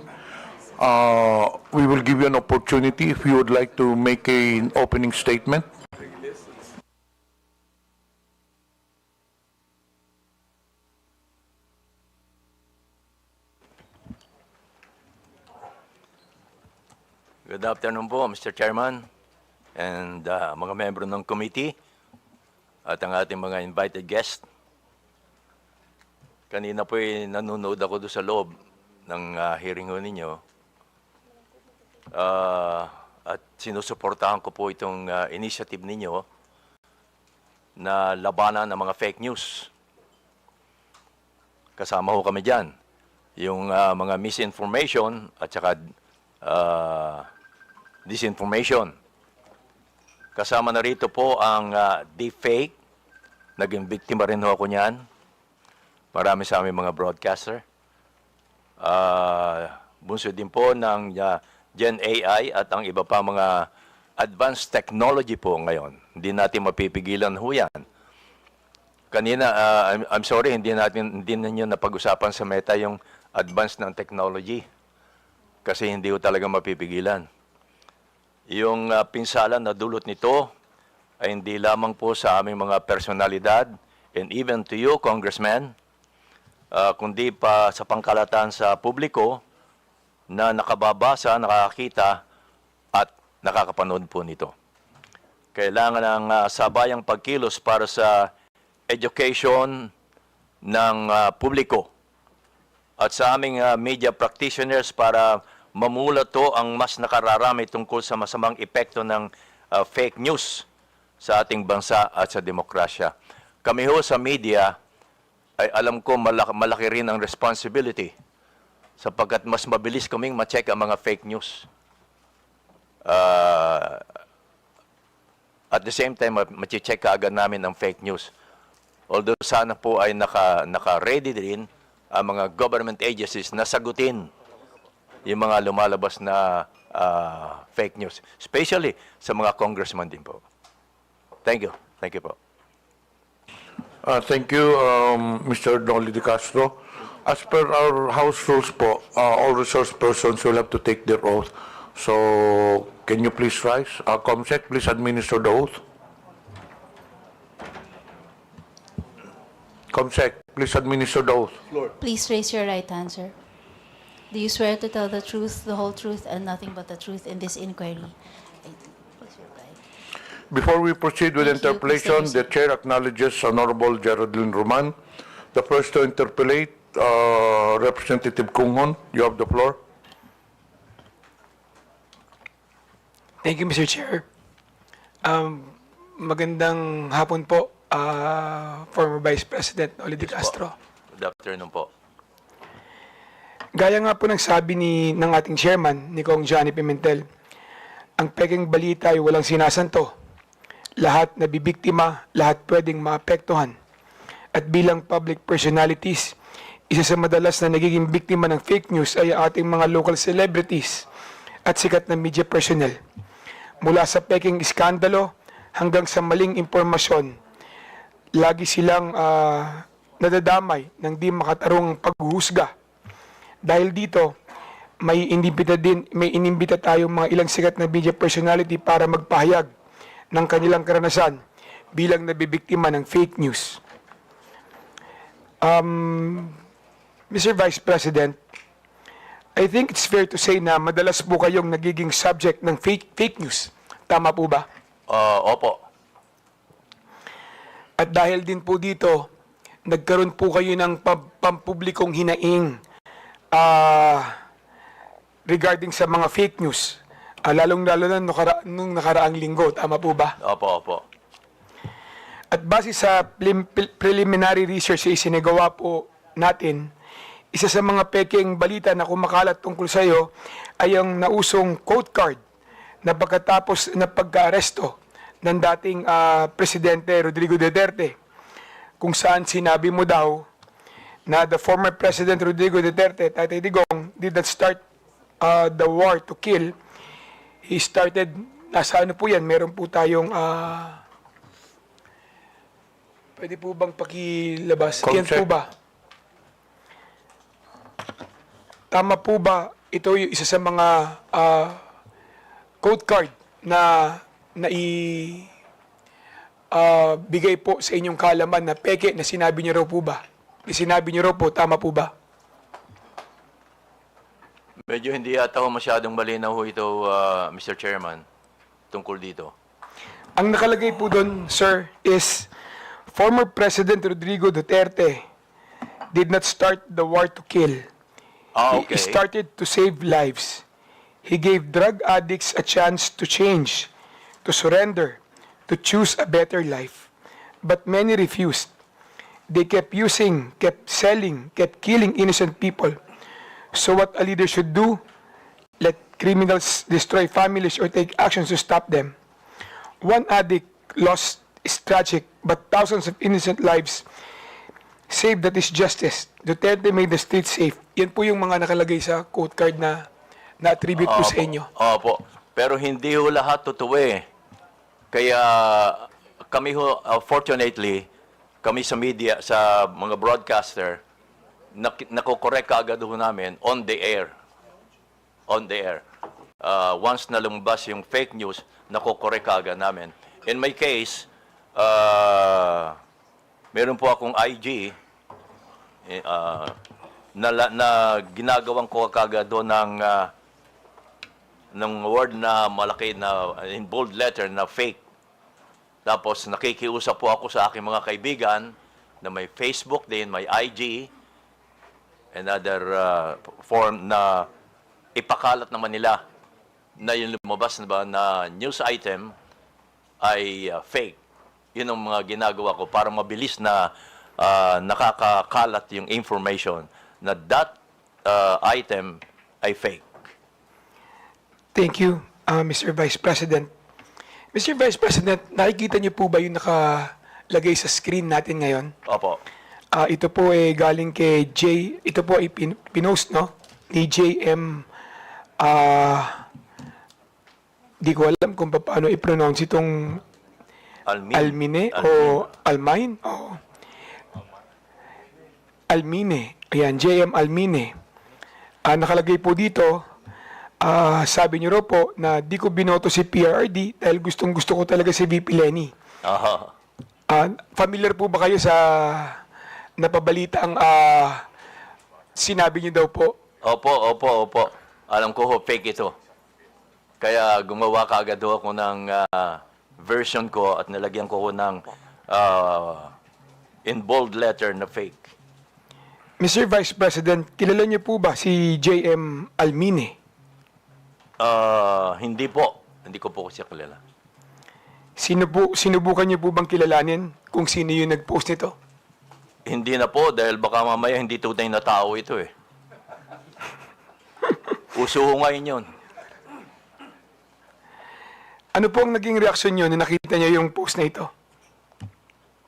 We will give you an opportunity if you would like to make an opening statement. Good afternoon po, Mr. Chairman, and mga membro ng committee, at ang ating mga invited guest. Kanina po nanonood ako doon sa loob ng hearing ho ninyo. At sinusuportahan ko po itong initiative ninyo na labanan ng mga fake news. Kasama ho kami dyan. Yung mga misinformation at saka disinformation. Kasama na rito po ang deepfake. Naging biktima rin ho ako niyan. Marami sa aming mga broadcaster. Bunso din po ng Gen AI at ang iba pa mga advanced technology po ngayon. Hindi natin mapipigilan ho yan. Kanina, I'm sorry, hindi ninyo napag-usapan sa Meta yung advanced ng technology. Kasi hindi ho talaga mapipigilan. Yung pinsala na dulot nito ay hindi lamang po sa aming mga personalidad and even to you, Congressman, kundi pa sa pangkalatan sa publiko na nakababasa, nakakita at nakakapanood po nito. Kailangan ng sabayang pagkilos para sa education ng publiko at sa aming media practitioners para mamulato ang mas nakararami tungkol sa masamang epekto ng fake news sa ating bansa at sa demokrasya. Kami ho sa media ay alam ko malaki rin ang responsibility sapagkat mas mabilis kaming ma-check ang mga fake news. At the same time, ma-check agad namin ang fake news. Although sana po ay naka-ready din ang mga government agencies na sagutin yung mga lumalabas na fake news. Especially sa mga congressman din po. Thank you. Thank you po. Thank you, Mr. Noli de Castro. As per our House rules po, all resource persons will have to take their oath. So, can you please rise? COMSEC, please administer the oath. COMSEC, please administer the oath. Please raise your right hand, sir. Do you swear to tell the truth, the whole truth, and nothing but the truth in this inquiry? Before we proceed with Thank you. interpellation, Mr. the chair acknowledges Honorable Geraldine Roman. The first to interpellate, Representative Kunghon, you have the floor. Thank you, Mr. Chair. Magandang hapon po, former Vice President Oli de Castro. Good afternoon po. Gaya nga po ng sabi ng ating chairman, ni Kong Johnny Pimentel, ang peking balita ay walang sinasanto. Lahat nabibiktima, lahat pwedeng maapektuhan. At bilang public personalities, isa sa madalas na nagiging biktima ng fake news ay ating mga local celebrities at sikat na media personnel. Mula sa peking iskandalo hanggang sa maling impormasyon, lagi silang nadadamay ng di makatarungang paghuhusga. Dahil dito, may inimbita tayong mga ilang sikat na media personality para magpahayag ng kanilang karanasan bilang nabibiktima ng fake news. Mr. Vice President, I think it's fair to say na madalas po kayong nagiging subject ng fake news. Tama po ba? Opo. At dahil din po dito, nagkaroon po kayo ng pampublikong hinaing regarding sa mga fake news. Lalong-lalo na nung nakaraang linggo. Tama po ba? Opo. At base sa preliminary research na isinagawa po natin, isa sa mga peking balita na kumakalat tungkol sa iyo ay ang nausong quote card na pagkatapos na pagka-aresto ng dating Presidente Rodrigo Duterte, kung saan sinabi mo daw na the former President Rodrigo Duterte, Tatay Digong, did not start the war to kill. He started, nasa ano po yan, meron po tayong, pwede po bang pakilabas? Yan po ba? Tama po ba, ito yung isa sa mga code card na bigay po sa inyong kaalaman na peke na sinabi niyo raw po ba? Sinabi niyo raw po, tama po ba? Medyo hindi yata ho masyadong malinaw ho ito, Mr. Chairman, tungkol dito. Ang nakalagay po doon, sir, is former President Rodrigo Duterte did not start the war to kill. Okay. He started to save lives. He gave drug addicts a chance to change, to surrender, to choose a better life. But many refused. They kept using, kept selling, kept killing innocent people. So what a leader should do, let criminals destroy families or take actions to stop them. One addict lost is tragic, but thousands of innocent lives saved, that is justice. Duterte made the streets safe. Yan po yung mga nakalagay sa quote card na na-attribute po sa inyo. Opo. Pero hindi ho lahat totoo eh. Kaya kami ho, fortunately, kami sa media, sa mga broadcaster, nakokorek kaagad ho namin on the air. On the air. Once na lumabas yung fake news, nakokorek kaagad namin. In my case, meron po akong IG na ginagawan ko kaagad doon ng word na malaki na in bold letter na fake. Tapos nakikiusap po ako sa aking mga kaibigan na may Facebook din, may IG, and other form na ipakalat naman nila na yung lumabas na ba na news item ay fake. Yun ang mga ginagawa ko para mabilis na nakakakalat yung information na that item ay fake. Thank you, Mr. Vice President. Mr. Vice President, nakikita niyo po ba yung nakalagay sa screen natin ngayon? Opo. Ito po ay galing kay ito po ay pinost, no? Ni JM, di ko alam kung paano i-pronounce itong Almine o Almine? O Almine. Ayan, JM Almine. Nakalagay po dito, sabi niyo raw po na di ko binoto si PRRD dahil gustong-gusto ko talaga si VP Lenny. Aha. Familiar po ba kayo sa napabalita ang sinabi niyo daw po. Opo. Alam ko ho, fake ito. Kaya gumawa kaagad ho ako ng version ko at nilagyan ko ho ng in bold letter na fake. Mr. Vice President, kilala niyo po ba si J.M. Almine? Hindi po. Hindi ko po siya kilala. Sinubukan niyo po bang kilalanin kung sino yung nag-post nito? Hindi na po dahil baka mamaya hindi tunay na tao ito eh. Uso ho ngayon yun. Ano po ang naging reaksyon niyo nung nakita niyo yung post na ito?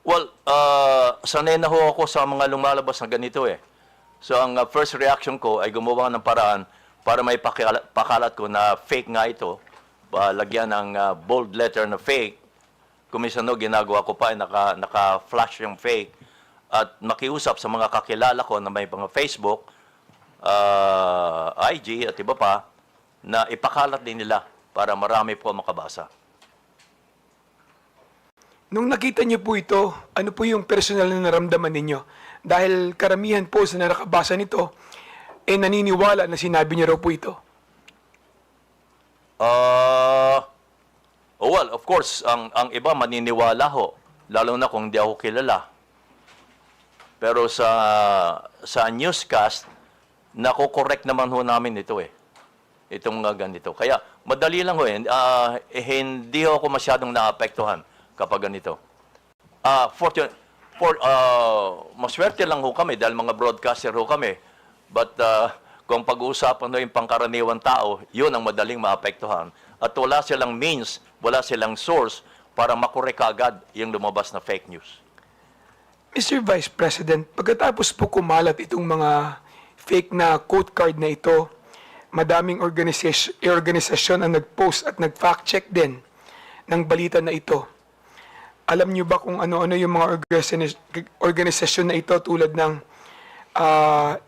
Well, sanay na ho ako sa mga lumalabas na ganito eh. So ang first reaction ko ay gumawa ng paraan para may pakalat ko na fake nga ito. Lagyan ng bold letter na fake. Kuminsan no, ginagawa ko pa, naka-flash yung fake. At makiusap sa mga kakilala ko na may mga Facebook, IG at iba pa, na ipakalat din nila para marami po makabasa. Nung nakita niyo po ito, ano po yung personal na naramdaman ninyo? Dahil karamihan po sa nakabasa nito, naniniwala na sinabi niyo raw po ito. Well, of course, ang iba maniniwala ho, lalo na kung hindi ako kilala. Pero sa newscast, nako-correct naman ho namin ito eh. Itong ganito. Kaya madali lang ho eh. Hindi ho ako masyadong naapektuhan kapag ganito. Maswerte lang ho kami dahil mga broadcaster ho kami. But kung pag-uusapan ho yung pangkaraniwan tao, yun ang madaling maapektuhan. At wala silang means, wala silang source para makorek agad yung lumabas na fake news. Mr. Vice President, pagkatapos po kumalat itong mga fake na quote card na ito, madaming organisasyon ang nag-post at nag-fact check din ng balita na ito. Alam niyo ba kung ano-ano yung mga organisasyon na ito tulad ng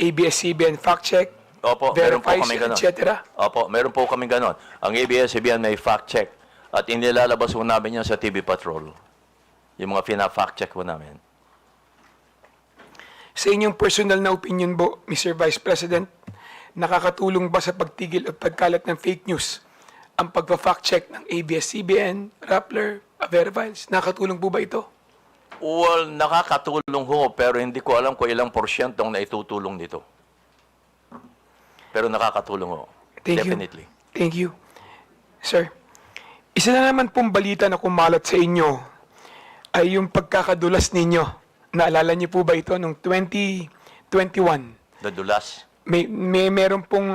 ABS-CBN Fact Check, Opo, meron po Verifies, kami ganon. etc.? Opo, meron po kami ganon. Ang ABS-CBN may fact check at inilalabas po namin yan sa TV Patrol. Yung mga fina-fact check po namin. Sa inyong personal na opinion po, Mr. Vice President, nakakatulong ba sa pagtigil at pagkalat ng fake news ang pagpa-fact check ng ABS-CBN, Rappler, Verifies? Nakakatulong po ba ito? Well, nakakatulong ho, pero hindi ko alam kung ilang porsyentong na itutulong dito. Pero nakakatulong ho. Definitely. Thank you. Sir, isa na naman pong balita na kumalat sa inyo ay yung pagkakadulas ninyo. Naalala niyo po ba ito noong 2021? Dadulas. Meron pong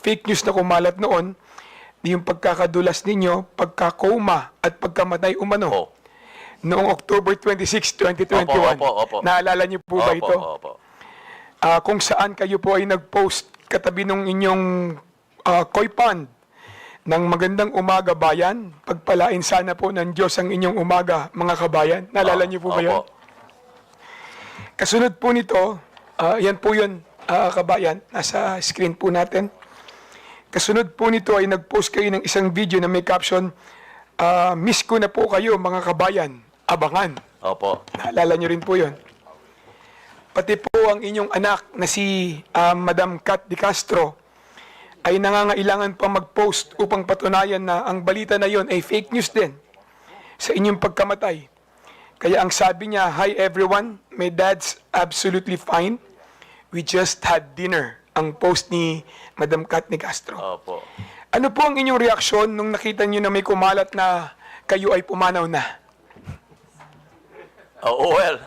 fake news na kumalat noon, yung pagkakadulas ninyo, pagkakoma at pagkamatay umano. Oh. Noong October 26, 2021. Opo. Naalala niyo po ba ito? Opo. Kung saan kayo po ay nag-post katabi ng inyong koi pond ng magandang umaga bayan. Pagpalain sana po ng Diyos ang inyong umaga, mga kabayan. Naalala niyo po ba yun? Kasunod po nito, yan po yun, kabayan. Nasa screen po natin. Kasunod po nito ay nag-post kayo ng isang video na may caption, miss ko na po kayo, mga kabayan. Abangan. Opo. Naalala niyo rin po yun. Pati po ang inyong anak na si Madam Kat Di Castro ay nangangailangan pa mag-post upang patunayan na ang balita na yon ay fake news din sa inyong pagkamatay. Kaya ang sabi niya, "Hi everyone, my dad's absolutely fine. We just had dinner." Ang post ni Madam Kat Di Castro. Opo. Ano po ang inyong reaksyon nung nakita niyo na may kumalat na kayo ay pumanaw na? Well,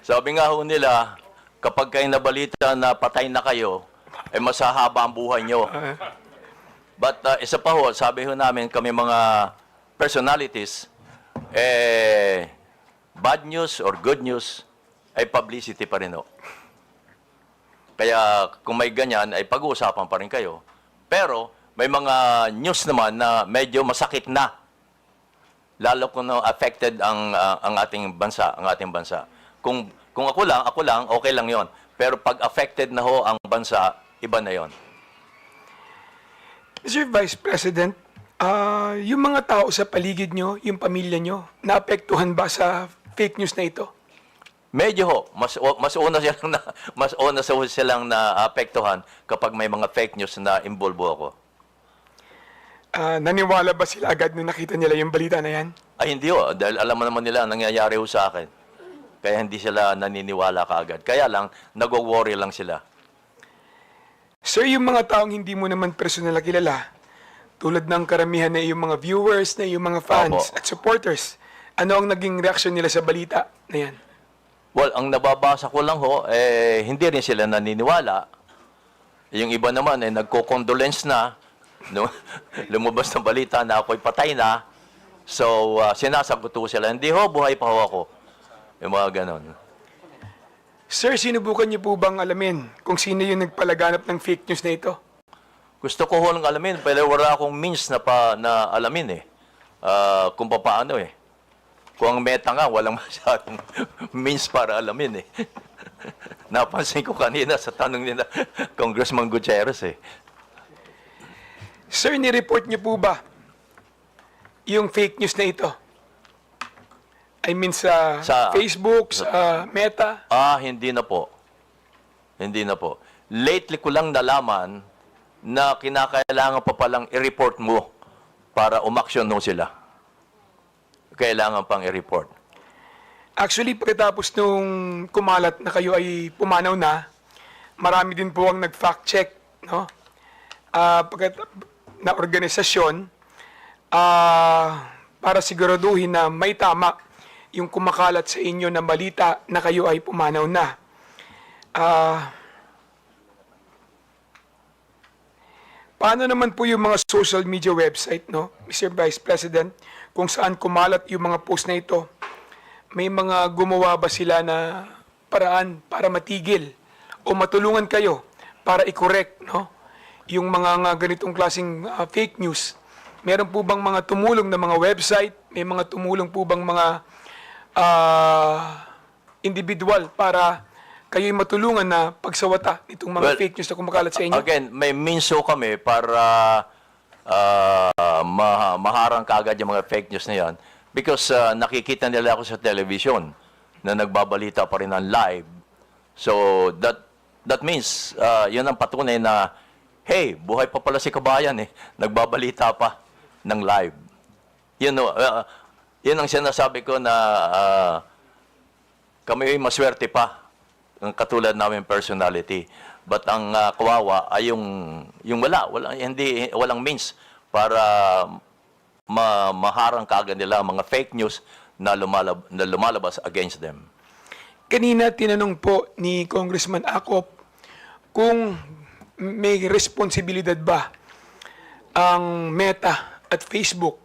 sabi nga ho nila, kapag kayo nabalita na patay na kayo, ay masahaba ang buhay nyo. But isa pa ho, sabi ho namin kami mga personalities, bad news or good news ay publicity pa rin ho. Kaya kung may ganyan, ay pag-uusapan pa rin kayo. Pero may mga news naman na medyo masakit na. Lalo kung affected ang ating bansa, Kung ako lang, okay lang 'yon. Pero pag affected na ho ang bansa, iba na 'yon. Mr. Vice President, yung mga tao sa paligid nyo, yung pamilya nyo, naapektuhan ba sa fake news na ito? Medyo ho, mas una silang mas una silang naapektuhan kapag may mga fake news na involve ako. Naniwala ba sila agad nung nakita nila yung balita na yan? Ay hindi ho, dahil alam naman nila ang nangyayari ho sa akin. Kaya hindi sila naniniwala kaagad. Kaya lang, nagwo-worry lang sila. Sir, yung mga taong hindi mo naman personal na kilala, tulad ng karamihan na yung mga viewers, na yung mga fans Opo. at supporters, ano ang naging reaksyon nila sa balita na yan? Well, ang nababasa ko lang ho, hindi rin sila naniniwala. Yung iba naman, nagko-condolence na. No? Lumabas ng balita na ako'y patay na. So, sinasagot ho sila, hindi ho, buhay pa ho ako. Yung mga ganon. Sir, sinubukan niyo po bang alamin kung sino yung nagpalaganap ng fake news na ito? Gusto ko ho lang alamin, pero wala akong means na alamin kung paano Kung ang Meta nga, walang masyadong means para alamin Napansin ko kanina sa tanong nila, Congressman Gutierrez Sir, ni-report niyo po ba yung fake news na ito? I mean sa Facebook, sa Meta? Hindi na po. Hindi na po. Lately ko lang nalaman na kinakailangan pa palang i-report mo para umaksyon mo sila. Kailangan pang i-report. Actually, pagkatapos nung kumalat na kayo ay pumanaw na, marami din po ang nag-fact check, no? Na organisasyon para siguraduhin na may tama yung kumakalat sa inyo na balita na kayo ay pumanaw na. Paano naman po yung mga social media website, no, Mr. Vice President, kung saan kumalat yung mga post na ito? May mga gumawa ba sila na paraan para matigil o matulungan kayo para i-correct, no, yung mga ganitong klaseng fake news? Meron po bang mga tumulong na mga website? May mga tumulong po bang mga individual para kayo'y matulungan na pagsawata nitong mga fake news na kumakalat sa inyo? Again, may means kami para maharang kaagad yung mga fake news na yan. Because nakikita nila ako sa television na nagbabalita pa rin ng live. So, that means, yun ang patunay na, hey, buhay pa pala si kabayan nagbabalita pa ng live. Yun ang sinasabi ko na kami ay maswerte pa, ang katulad namin personality. But ang kawawa ay yung walang means para maharang kaagad nila mga fake news na lumalabas against them. Kanina tinanong po ni Congressman Acop kung may responsibilidad ba ang Meta at Facebook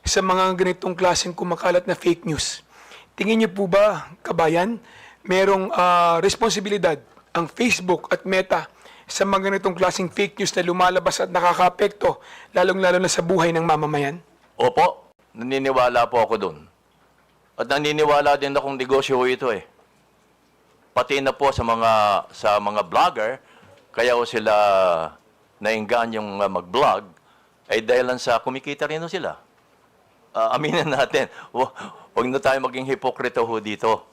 sa mga ganitong klaseng kumakalat na fake news. Tingin niyo po ba, kabayan, merong responsibilidad ang Facebook at Meta sa mga ganitong klaseng fake news na lumalabas at nakakaapekto, lalong-lalo na sa buhay ng mamamayan? Opo, naniniwala po ako dun. At naniniwala din akong negosyo ito Pati na po sa mga vlogger, kaya sila nainggan yung mag-vlog, ay dahil sa kumikita rin sila. Aminin natin, huwag na tayo maging hipokrito dito.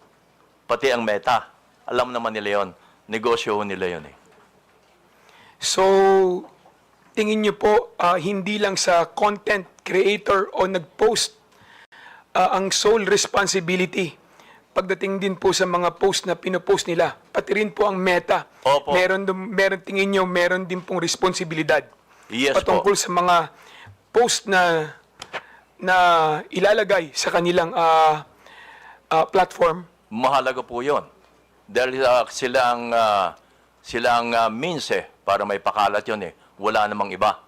Pati ang Meta, alam naman nila yun. Negosyo nila yun So, tingin niyo po, hindi lang sa content creator o nag-post ang sole responsibility pagdating din po sa mga post na pinopost nila, pati rin po ang Meta. Opo. Meron tingin niyo, meron din pong responsibilidad Yes patungkol po. sa mga post na ilalagay sa kanilang platform. Mahalaga po yun. Dahil sila ang means para may pakalat yun Wala namang iba.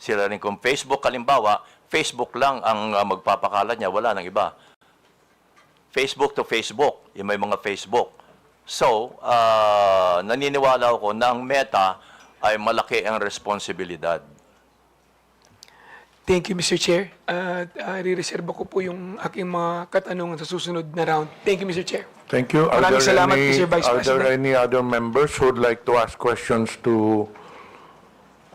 Sila rin kung Facebook, kalimbawa, Facebook lang ang magpapakalat niya, wala nang iba. Facebook to Facebook, yung may mga Facebook. So, naniniwala ako na ang Meta ay malaki ang responsibilidad. Thank you, Mr. Chair. Re-reserve ko po yung aking mga katanungan sa susunod na round. Thank you, Mr. Chair. Thank you. Maraming salamat, Mr. Vice Are there President. any other members who would like to ask questions to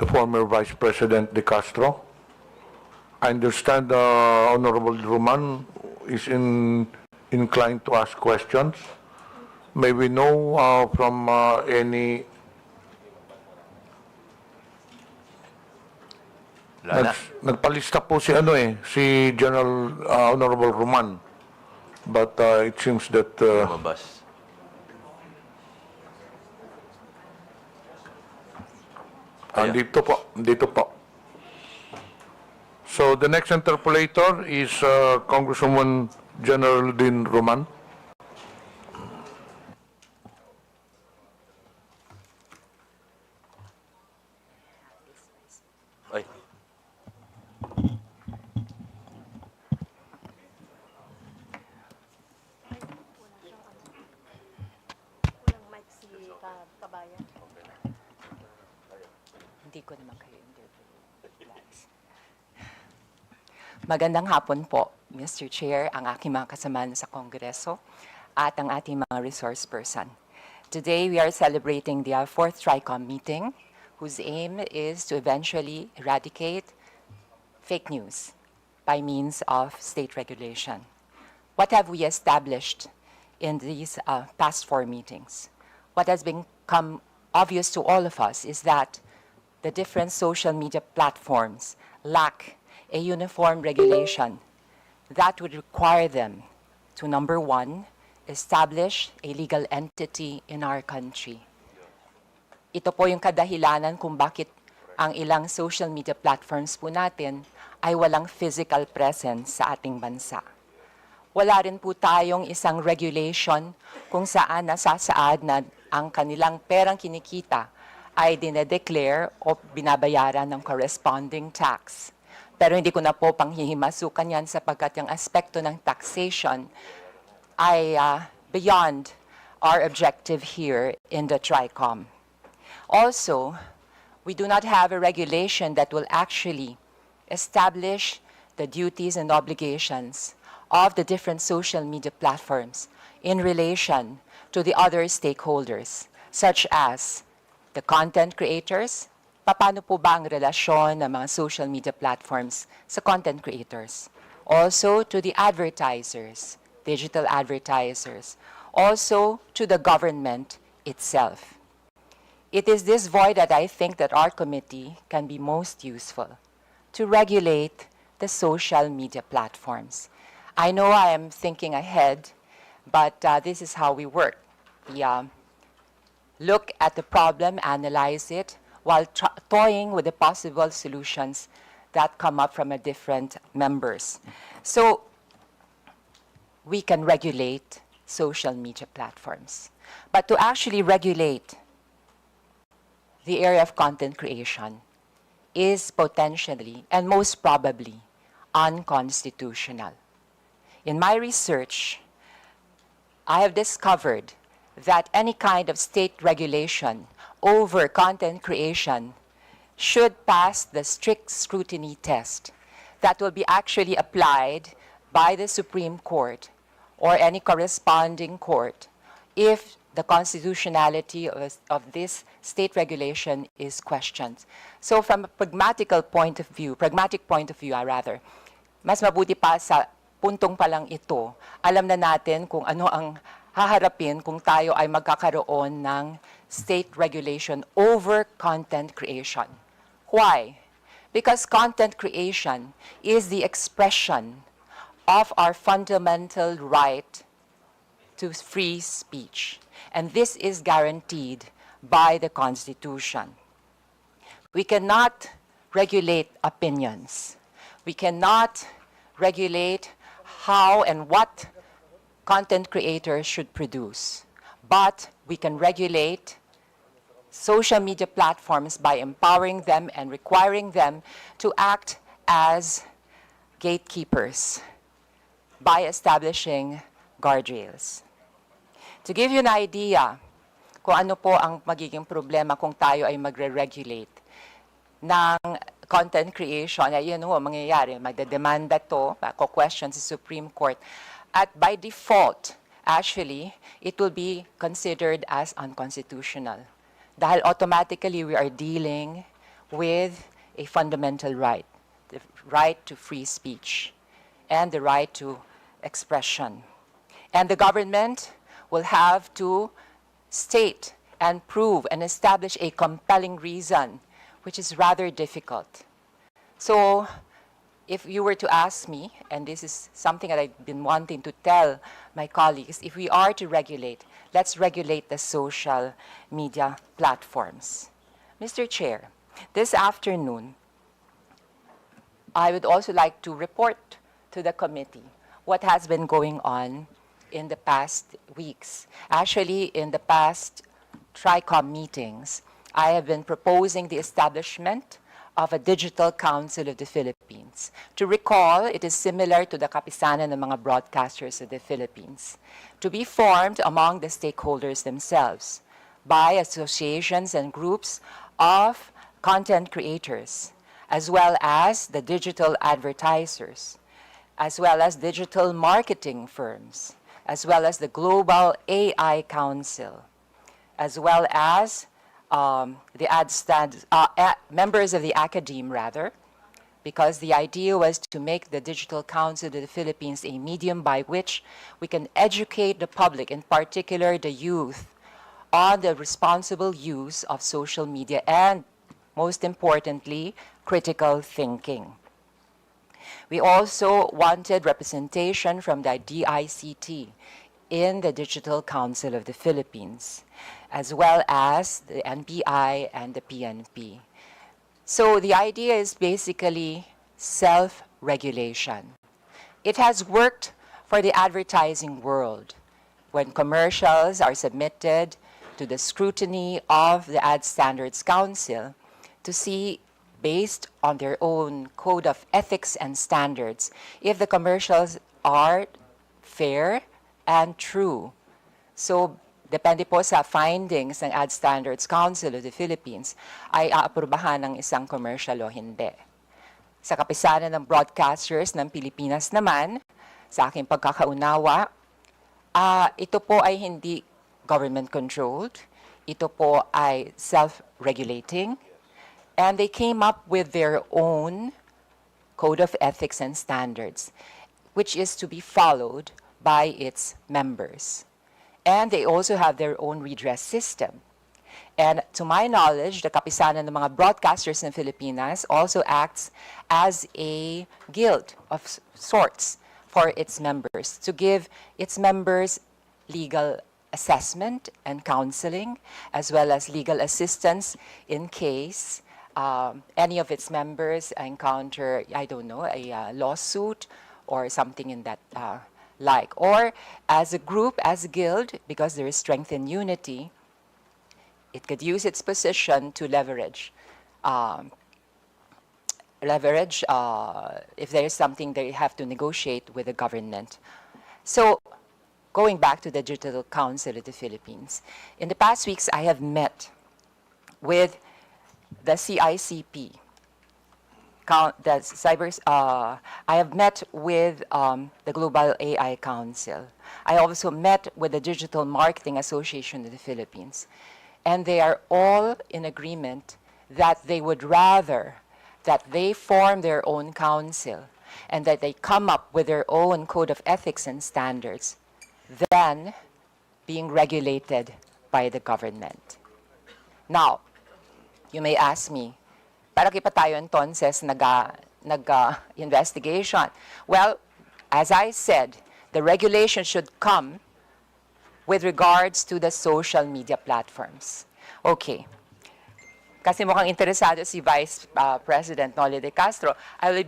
the former Vice President De Castro? I understand Honorable Roman is inclined to ask questions. May we know from any Wala na. nagpalista po si si General Honorable Roman. But it seems that Lumabas. Ayan. dito po. So the next interpolator is Congresswoman General Din Roman. Ay. Hindi ko naman kayo interview. Magandang hapon po, Mr. Chair, ang aking mga kasamahan sa Kongreso at ang ating mga resource person. Today, we are celebrating the 4th TRICOM meeting, whose aim is to eventually eradicate fake news by means of state regulation. What have we established in these past 4 meetings? What has become obvious to all of us is that the different social media platforms lack a uniform regulation that would require them to, number one, establish a legal entity in our country. Ito po yung kadahilanan kung bakit ang ilang social media platforms po natin ay walang physical presence sa ating bansa. Wala rin po tayong isang regulation kung saan nasasaad na ang kanilang perang kinikita ay dinedeclare o binabayaran ng corresponding tax. Pero hindi ko na po panghihimasukan yan sapagkat yung aspekto ng taxation ay beyond our objective here in the TRICOM. Also, we do not have a regulation that will actually establish the duties and obligations of the different social media platforms in relation to the other stakeholders, such as the content creators. Paano po ba ang relasyon ng mga social media platforms sa content creators? Also to the advertisers, digital advertisers. Also to the government itself. It is this void that I think that our committee can be most useful to regulate the social media platforms. I know I am thinking ahead, but this is how we work. We look at the problem, analyze it, while toying with the possible solutions that come up from different members. So we can regulate social media platforms. But to actually regulate the area of content creation is potentially and most probably unconstitutional. In my research, I have discovered that any kind of state regulation over content creation should pass the strict scrutiny test that will be actually applied by the Supreme Court or any corresponding court if the constitutionality of this state regulation is questioned. So from a pragmatic point of view, mas mabuti pa sa puntong pa lang ito, alam na natin kung ano ang haharapin kung tayo ay magkakaroon ng state regulation over content creation. Why? Because content creation is the expression of our fundamental right to free speech. And this is guaranteed by the Constitution. We cannot regulate opinions. We cannot regulate how and what content creators should produce. But we can regulate social media platforms by empowering them and requiring them to act as gatekeepers by establishing guardrails. To give you an idea kung ano po ang magiging problema kung tayo ay magre-regulate ng content creation, ay yun ho, mangyayari, magdedemanda to, question sa Supreme Court, at by default, actually, it will be considered as unconstitutional. Dahil automatically, we are dealing with a fundamental right, the right to free speech and the right to expression. And the government will have to state and prove and establish a compelling reason, which is rather difficult. So if you were to ask me, and this is something that I've been wanting to tell my colleagues, if we are to regulate, let's regulate the social media platforms. Mr. Chair, this afternoon, I would also like to report to the committee what has been going on in the past weeks. Actually, in the past TRICOM meetings, I have been proposing the establishment of a Digital Council of the Philippines. To recall, it is similar to the kapisanan ng mga broadcasters of the Philippines, to be formed among the stakeholders themselves by associations and groups of content creators, as well as the digital advertisers, as well as digital marketing firms, as well as the Global AI Council, as well as members of the academe, rather, because the idea was to make the Digital Council of the Philippines a medium by which we can educate the public, in particular the youth, on the responsible use of social media and, most importantly, critical thinking. We also wanted representation from the DICT in the Digital Council of the Philippines, as well as the NBI and the PNP. So the idea is basically self-regulation. It has worked for the advertising world when commercials are submitted to the scrutiny of the Ad Standards Council to see, based on their own code of ethics and standards, if the commercials are fair and true. So, depende po sa findings ng Ad Standards Council of the Philippines, ay aaprubahan ng isang commercial o hindi. Sa kapisanan ng broadcasters ng Pilipinas naman, sa aking pagkakaunawa, ito po ay hindi government-controlled. Ito po ay self-regulating. And they came up with their own code of ethics and standards, which is to be followed by its members. And they also have their own redress system. And to my knowledge, the kapisanan ng mga broadcasters in Filipinas also acts as a guild of sorts for its members, to give its members legal assessment and counseling, as well as legal assistance in case any of its members encounter, I don't know, a lawsuit or something in that like. Or as a group, as a guild, because there is strength in unity, it could use its position to leverage. If there is something they have to negotiate with the government. So, going back to the Digital Council of the Philippines, in the past weeks I have met with the CICP, I have met with the Global AI Council. I also met with the Digital Marketing Association of the Philippines. And they are all in agreement that they would rather that they form their own council and that they come up with their own code of ethics and standards than being regulated by the government. Now, you may ask me, para pa tayo entonces nag-investigation? Well, as I said, the regulation should come with regards to the social media platforms. Okay. Kasi mukhang interesado si Vice President Noli de Castro, I will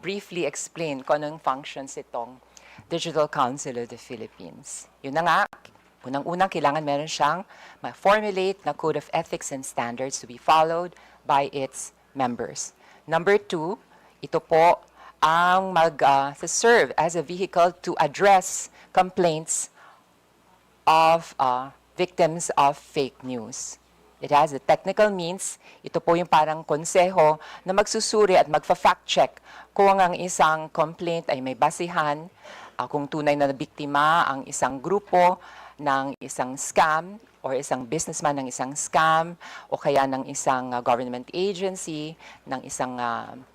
briefly explain kung anong functions itong Digital Council of the Philippines. Yun na nga, unang-unang kailangan meron siyang ma-formulate na code of ethics and standards to be followed by its members. Number 2, ito po ang mag-serve as a vehicle to address complaints of victims of fake news. It has the technical means. Ito po yung parang konseho na magsusuri at magfa-fact check kung ang isang complaint ay may basihan, kung tunay na biktima ang isang grupo ng isang scam or isang businessman ng isang scam o kaya ng isang government agency, ng isang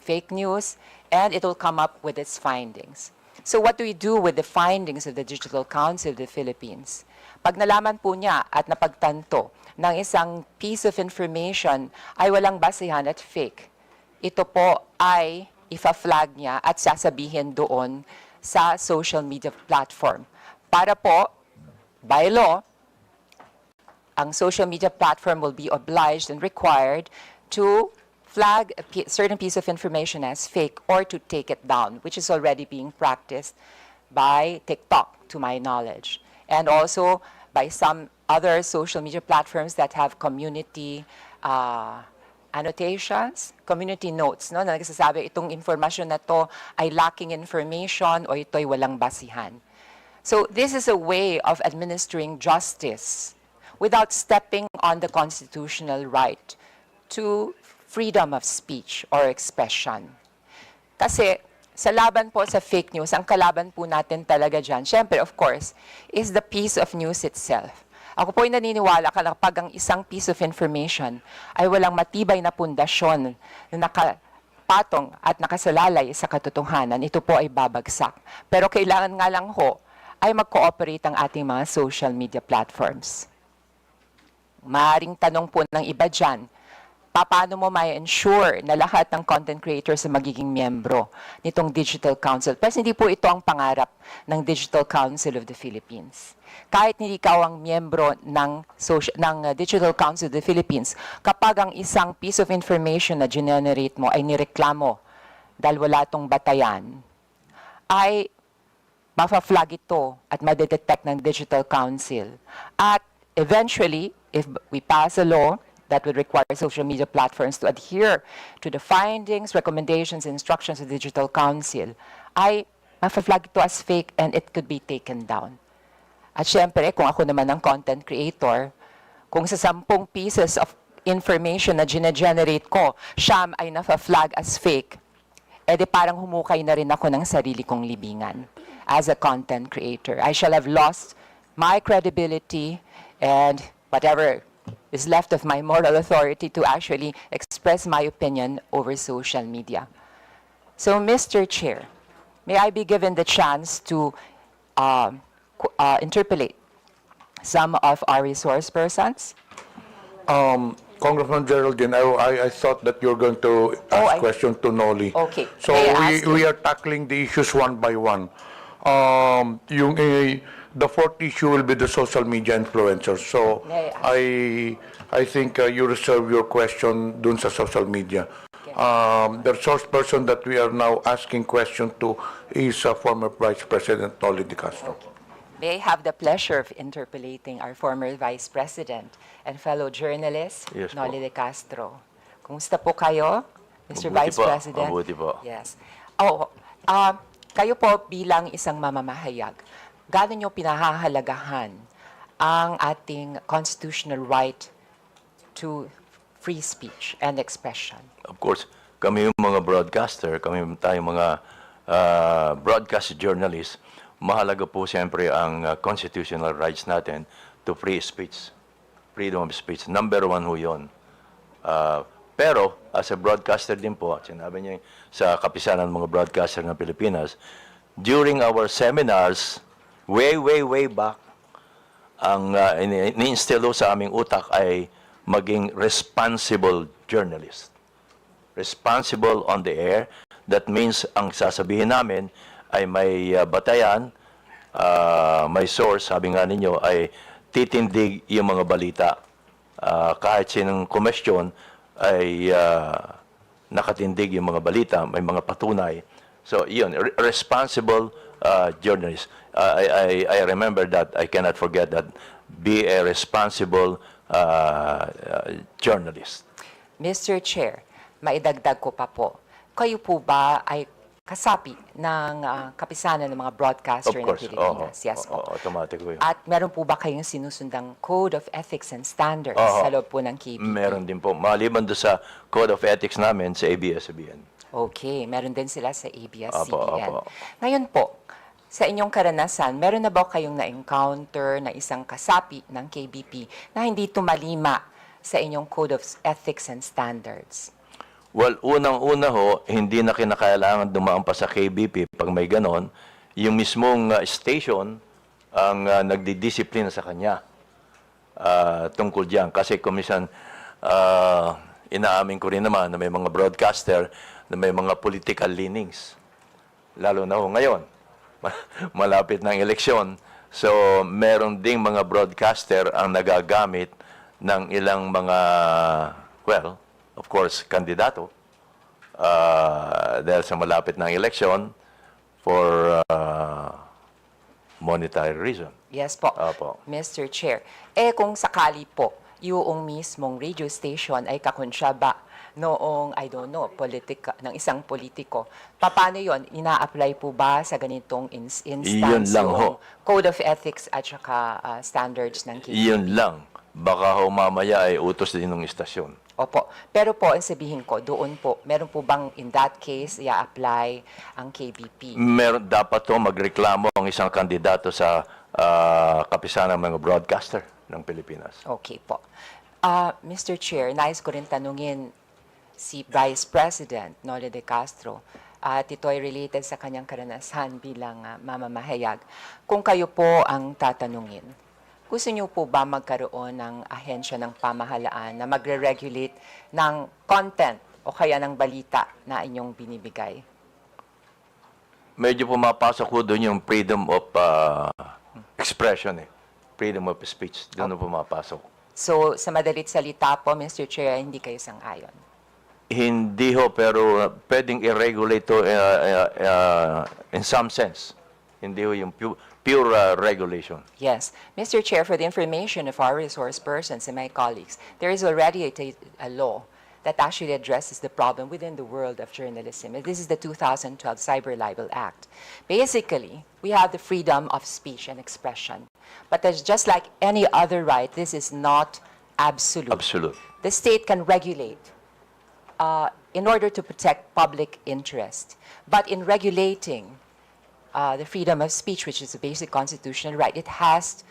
fake news, and it will come up with its findings. So what do we do with the findings of the Digital Council of the Philippines? pag nalaman po niya at napagtanto ng isang piece of information ay walang basehan at fake, ito po ay ifa-flag niya at sasabihin doon sa social media platform. Para po, by law, ang social media platform will be obliged and required to flag a certain piece of information as fake or to take it down, which is already being practiced by TikTok, to my knowledge, and also by some other social media platforms that have community annotations, community notes, no, na nagsasabi itong information na to ay lacking information o ito'y walang basihan. So this is a way of administering justice without stepping on the constitutional right to freedom of speech or expression. Kasi sa laban po sa fake news, ang kalaban po natin talaga dyan, syempre, of course, is the piece of news itself. Ako po ay naniniwala kapag ang isang piece of information ay walang matibay na pundasyon na nakapatong at nakasalalay sa katotohanan, ito po ay babagsak. Pero kailangan nga lang ho ay mag-cooperate ang ating mga social media platforms. Maaring tanong po ng iba dyan, paano mo ma-ensure na lahat ng content creators na magiging miyembro nitong Digital Council? Pero hindi po ito ang pangarap ng Digital Council of the Philippines. Kahit hindi ikaw ang miyembro ng Digital Council of the Philippines, kapag ang isang piece of information na generate mo ay nireklamo dahil wala itong batayan, ay mafa-flag ito at madedetect ng Digital Council. At eventually, if we pass a law that would require social media platforms to adhere to the findings, recommendations, and instructions of the Digital Council, ay mafa-flag ito as fake and it could be taken down. At syempre, kung ako naman ang content creator, kung sa 10 pieces of information na gine-generate ko, siyam ay nafa-flag as fake, edi parang humukay na rin ako ng sarili kong libingan as a content creator. I shall have lost my credibility and whatever is left of my moral authority to actually express my opinion over social media. So, Mr. Chair, may I be given the chance to interpolate some of our resource persons? Congressman Geraldine, I thought that you're going to ask question to Noli. Okay. So we are tackling the issues one by one. The fourth issue will be the social media influencers. So I think you reserve your question dun sa social media. The resource person that we are now asking question to is former Vice President Noli De Castro. Okay. May I have the pleasure of interpolating our former Vice President and fellow journalist, Yes, po. Noli De Castro. Kumusta po kayo, Mr. Vice President? Mabuti po. Yes. Kayo po bilang isang mamamahayag, gaano nyo pinahahalagahan ang ating constitutional right to free speech and expression? Of course, kami yung mga broadcaster, kami tayong mga broadcast journalists, mahalaga po siyempre ang constitutional rights natin to free speech, freedom of speech. Number one ho yun. Pero, as a broadcaster din po, sinabi niya sa kapisanan ng mga broadcaster ng Pilipinas, during our seminars, way back, ang ini-instill sa aming utak ay maging responsible journalist. Responsible on the air. That means, ang sasabihin namin ay may batayan, may source, sabi nga ninyo, ay titindig yung mga balita. Kahit sinong komisyon ay nakatindig yung mga balita, may mga patunay. So, yun, responsible journalist. I remember that, I cannot forget that, be a responsible journalist. Mr. Chair, maidagdag ko pa po, kayo po ba ay kasapi ng kapisanan ng mga broadcaster ng Pilipinas? Yes po. Automatic po yun. At meron po ba kayong sinusundang Code of Ethics and Standards sa loob po ng KBP? Meron din po. Maliban doon sa Code of Ethics namin sa ABS-CBN. Okay, meron din sila sa ABS-CBN. Opo. Ngayon po, sa inyong karanasan, meron na ba kayong na-encounter na isang kasapi ng KBP na hindi tumalima sa inyong Code of Ethics and Standards? Well, unang-una ho, hindi na kinakailangan dumaan pa sa KBP pag may ganon. Yung mismong station ang nagdidisiplina sa kanya tungkol diyan. Kasi kumisan, inaamin ko rin naman na may mga broadcaster na may mga political leanings. Lalo na ho ngayon, malapit ng eleksyon. So, meron ding mga broadcaster ang nagagamit ng ilang mga, well, of course, kandidato dahil sa malapit ng eleksyon for monetary reason. Yes po, Opo. Mr. Chair. Kung sakali po, yung mismong radio station ay kakonsyaba noong, I don't know, ng isang politiko, paano yon? Ina-apply po ba sa ganitong instance Iyon lang yung ho. Code of Ethics at saka standards ng KBP? Iyon lang. Baka ho mamaya ay utos din ng istasyon. Opo. Pero po, ang sabihin ko, doon po, meron po bang in that case, i-apply ang KBP? Meron dapat to magreklamo ang isang kandidato sa kapisanan ng mga broadcaster ng Pilipinas. Okay po. Mr. Chair, nais ko rin tanungin si Vice President Noli de Castro at ito ay related sa kanyang karanasan bilang mamamahayag. Kung kayo po ang tatanungin, gusto niyo po ba magkaroon ng ahensya ng pamahalaan na magre-regulate ng content o kaya ng balita na inyong binibigay? Medyo pumapasok ko doon yung freedom of expression, freedom of speech. Doon pumapasok. So, sa madalit salita po, Mr. Chair, hindi kayo sang-ayon? Hindi ho, pero pwedeng i-regulate to in some sense. Hindi ho yung pure regulation. Yes. Mr. Chair, for the information of our resource persons and my colleagues, there is already a law that actually addresses the problem within the world of journalism. This is the 2012 Cyber Libel Act. Basically, we have the freedom of speech and expression. But there's just like any other right, this is not absolute. Absolute. The state can regulate in order to protect public interest. But in regulating the freedom of speech, which is a basic constitutional right, it has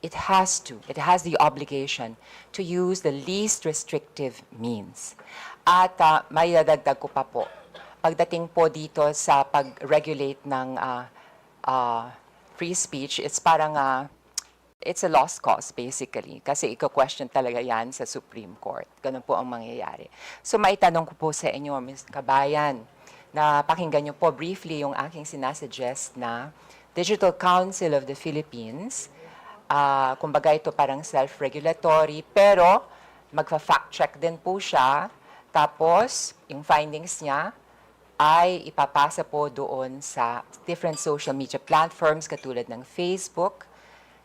the obligation to use the least restrictive means. At may dadagdag ko pa po, pagdating po dito sa pag-regulate ng free speech, it's parang, it's a lost cause basically. Kasi iko-question talaga yan sa Supreme Court. Ganun po ang mangyayari. So maitanong ko po sa inyo, Ms. Kabayan, na pakinggan niyo po briefly yung aking sinasuggest na Digital Council of the Philippines. Kumbaga ito parang self-regulatory, pero magfa-fact check din po siya. Tapos, yung findings niya ay ipapasa po doon sa different social media platforms katulad ng Facebook,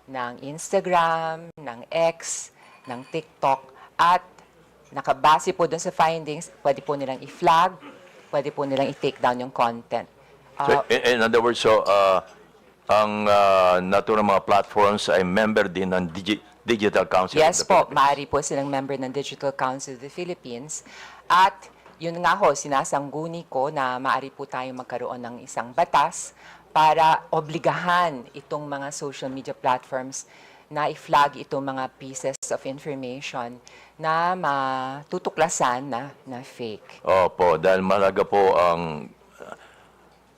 ng Instagram, ng X, ng TikTok. At nakabase po doon sa findings, pwede po nilang i-flag, pwede po nilang i-take down yung content. So, in other words, ang naturang mga platforms ay member din ng Digital Council Yes of the po, Philippines. maaari po silang member ng Digital Council of the Philippines. At yun nga ho, sinasangguni ko na maaari po tayong magkaroon ng isang batas para obligahan itong mga social media platforms na i-flag itong mga pieces of information na matutuklasan na fake. Opo, dahil malaga po ang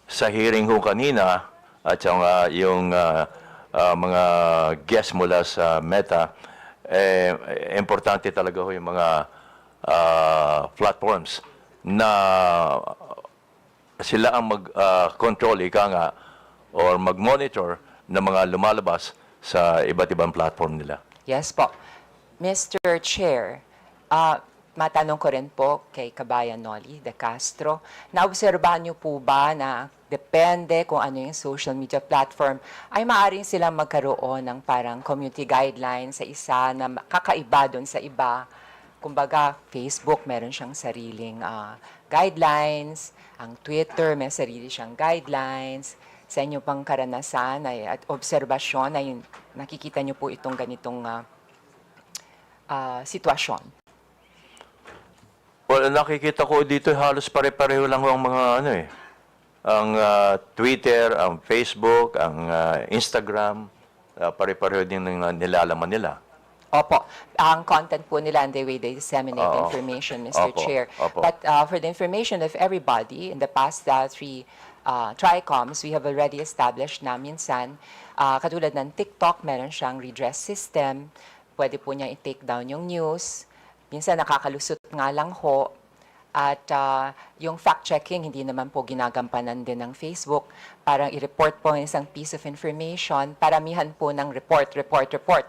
sa hearing ho kanina at yung mga guests mula sa Meta, importante talaga ho yung mga platforms na sila ang mag-control, or mag-monitor ng mga lumalabas sa iba't ibang platform nila. Yes po. Mr. Chair, matanong ko rin po kay Kabayan Noli de Castro, naobserbahan niyo po ba na depende kung ano yung social media platform, ay maaaring silang magkaroon ng parang community guidelines sa isa na kakaiba doon sa iba. Kumbaga, Facebook meron siyang sariling guidelines, ang Twitter may sarili siyang guidelines. Sa inyo pang karanasan at obserbasyon ay nakikita niyo po itong ganitong sitwasyon. Well, nakikita ko dito halos pare-pareho lang ang mga ang Twitter, ang Facebook, ang Instagram, pare-pareho din ng nilalaman nila. Opo. Ang content po nila and the way they disseminate Oo. information, Mr. Opo, Chair. opo. But for the information of everybody, in the past 3 TRICOMs, we have already established na minsan, katulad ng TikTok, meron siyang redress system. Pwede po niya i-take down yung news. Minsan nakakalusot nga lang ho. At yung fact-checking, hindi naman po ginagampanan din ng Facebook. Parang i-report po ang isang piece of information. Paramihan po ng report.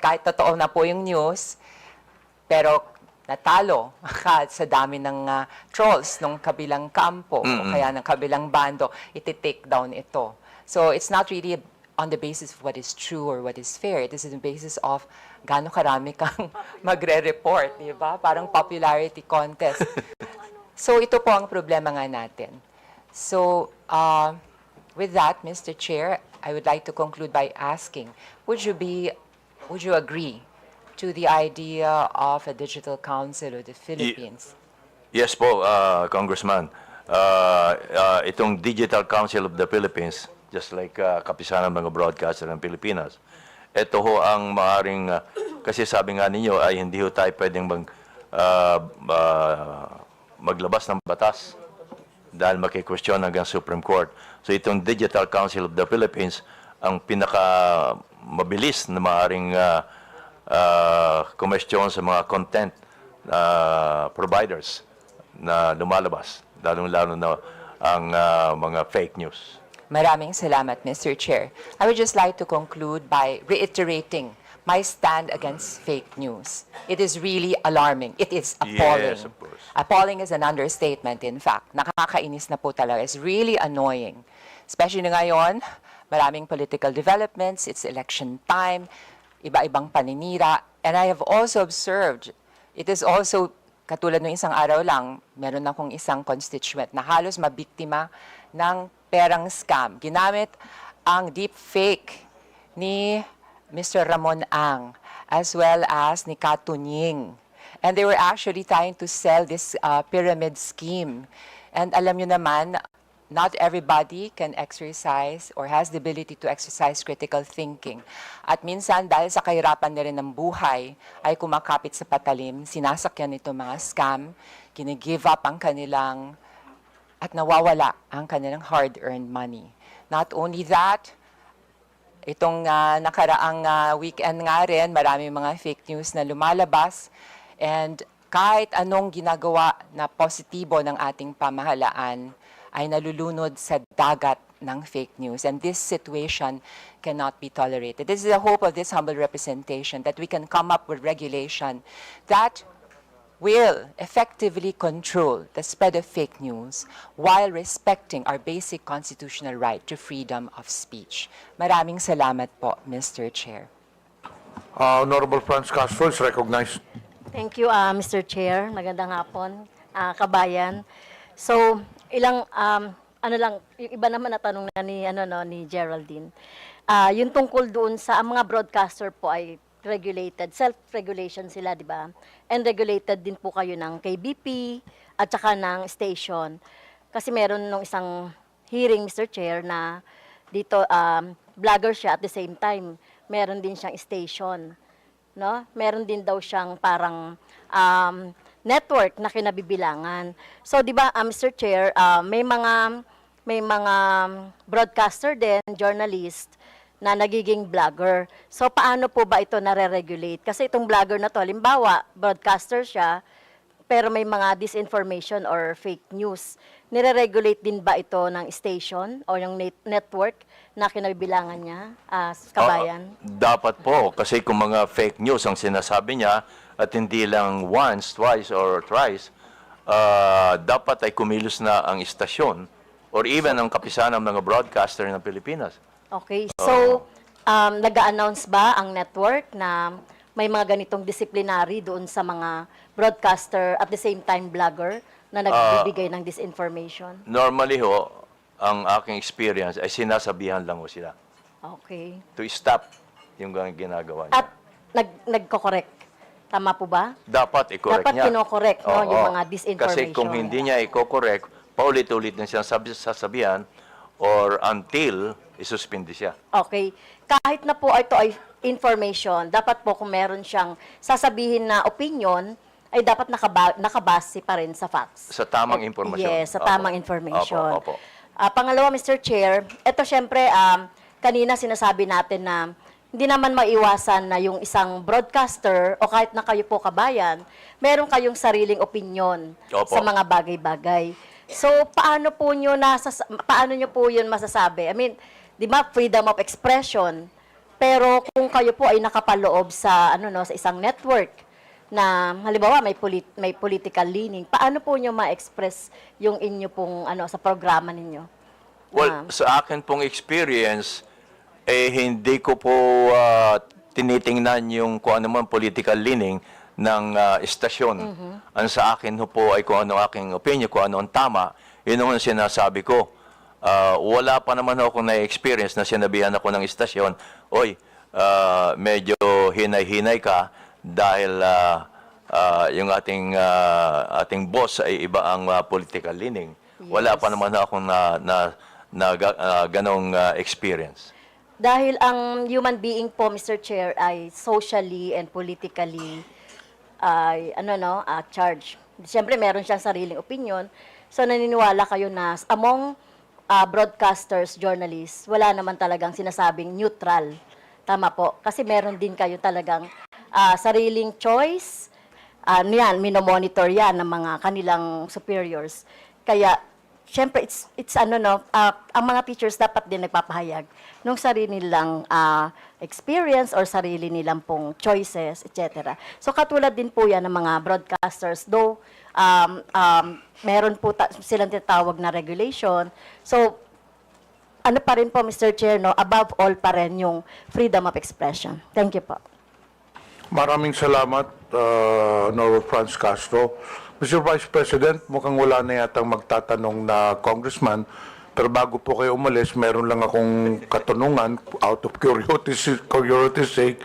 Kahit totoo na po yung news, pero natalo ka sa dami ng trolls ng kabilang kampo o kaya ng kabilang bando, iti-take down ito. So it's not really on the basis of what is true or what is fair. It is on the basis of gaano karami kang magre-report, di ba? Parang popularity contest. So ito po ang problema nga natin. So with that, Mr. Chair, I would like to conclude by asking, would you agree to the idea of a digital council of the Philippines? Yes po, Congressman. Itong Digital Council of the Philippines, just like kapisanan ng mga broadcaster ng Pilipinas, ito ho ang maaring, kasi sabi nga ninyo ay hindi ho tayo pwedeng maglabas ng batas dahil makikwestiyon hanggang Supreme Court. So itong Digital Council of the Philippines, ang pinaka-mabilis na maaaring kumestyon sa mga content providers na lumalabas, lalong-lalo na ang mga fake news. Maraming salamat, Mr. Chair. I would just like to conclude by reiterating my stand against fake news. It is really alarming. It is appalling. Yes, of course. Appalling is an understatement, in fact. Nakakainis na po talaga. It's really annoying. Especially ngayon, maraming political developments, it's election time, iba-ibang paninira. And I have also observed, it is also, katulad ng isang araw lang, meron akong isang constituent na halos mabiktima ng perang scam. Ginamit ang deep fake ni Mr. Ramon Ang, as well as ni Katunying. And they were actually trying to sell this pyramid scheme. And alam nyo naman, not everybody can exercise or has the ability to exercise critical thinking. At minsan, dahil sa kahirapan na rin ng buhay, ay kumakapit sa patalim, sinasakyan ito mga scam, gini-give up ang kanilang, at nawawala ang kanilang hard-earned money. Not only that, itong nakaraang weekend nga rin, marami mga fake news na lumalabas. And kahit anong ginagawa na positibo ng ating pamahalaan ay nalulunod sa dagat ng fake news. And this situation cannot be tolerated. This is the hope of this humble representation, that we can come up with regulation that will effectively control the spread of fake news while respecting our basic constitutional right to freedom of speech. Maraming salamat po, Mr. Chair. Honorable Franz Castro is recognized. Thank you, Mr. Chair. Magandang hapon, kabayan. So, ilang, yung iba naman na tanong na ni Geraldine. Yung tungkol doon sa ang mga broadcaster po ay regulated, self-regulation sila, di ba? And regulated din po kayo ng KBP at saka ng station. Kasi meron nung isang hearing, Mr. Chair, na dito, vlogger siya at the same time, meron din siyang station. No? Meron din daw siyang parang network na kinabibilangan. So, di ba, Mr. Chair, may mga broadcaster din, journalist, na nagiging vlogger. So, paano po ba ito nare-regulate? Kasi itong vlogger na to, halimbawa, broadcaster siya, pero may mga disinformation or fake news. Nire-regulate din ba ito ng station o yung network na kinabibilangan niya, kabayan? Dapat po, kasi kung mga fake news ang sinasabi niya, at hindi lang once, twice, or thrice, dapat ay kumilos na ang istasyon or even ang kapisanan ng mga broadcaster ng Pilipinas. Okay, so nag-a-announce ba ang network na may mga ganitong disciplinary doon sa mga broadcaster at the same time vlogger na nagbibigay ng disinformation? Normally ho, ang aking experience ay sinasabihan lang ho sila Okay. to stop yung ginagawa niya. At nagko-correct. Tama po ba? Dapat i-correct Dapat niya. kino-correct no, Oo. yung mga disinformation. Kasi kung hindi niya i-correct, paulit-ulit na siya sasabihan or until isuspindi siya. Okay. Kahit na po ito ay information, dapat po kung meron siyang sasabihin na opinion, ay dapat nakabase pa rin sa facts. Sa tamang impormasyon. Yes, sa Opo. tamang information. Opo. Pangalawa, Mr. Chair, ito syempre, kanina sinasabi natin na hindi naman maiwasan na yung isang broadcaster o kahit na kayo po kabayan, meron kayong sariling opinion Opo. sa mga bagay-bagay. So, paano nyo po yun masasabi? I mean, di ba, freedom of expression, pero kung kayo po ay nakapaloob sa sa isang network na halimbawa may political leaning, paano po nyo ma-express yung inyo pong sa programa ninyo? Well, sa akin pong experience, hindi ko po tinitingnan yung kung ano man political leaning ng istasyon. Ang sa akin po ay kung ano aking opinion, kung ano ang tama, yun ang sinasabi ko. Wala pa naman ako na-experience na sinabihan ako ng istasyon, oy, medyo hinay-hinay ka dahil yung ating boss ay iba ang political leaning. Wala pa naman akong ganong experience. Dahil ang human being po, Mr. Chair, ay socially and politically charged. Siyempre, meron siyang sariling opinion. So, naniniwala kayo na among broadcasters, journalists, wala naman talagang sinasabing neutral. Tama po. Kasi meron din kayo talagang sariling choice. Minomonitor yan ng mga kanilang superiors. Kaya, syempre, ang mga teachers dapat din nagpapahayag ng sarili nilang experience or sarili nilang pong choices, etc. So, katulad din po yan ng mga broadcasters, though meron po silang tinatawag na regulation. So, ano pa rin po, Mr. Chair, above all pa rin yung freedom of expression. Thank you po. Maraming salamat, Honorable Franz Castro. Mr. Vice President, mukhang wala na yatang magtatanong na congressman, pero bago po kayo umalis, meron lang akong katanungan out of curiosity sake.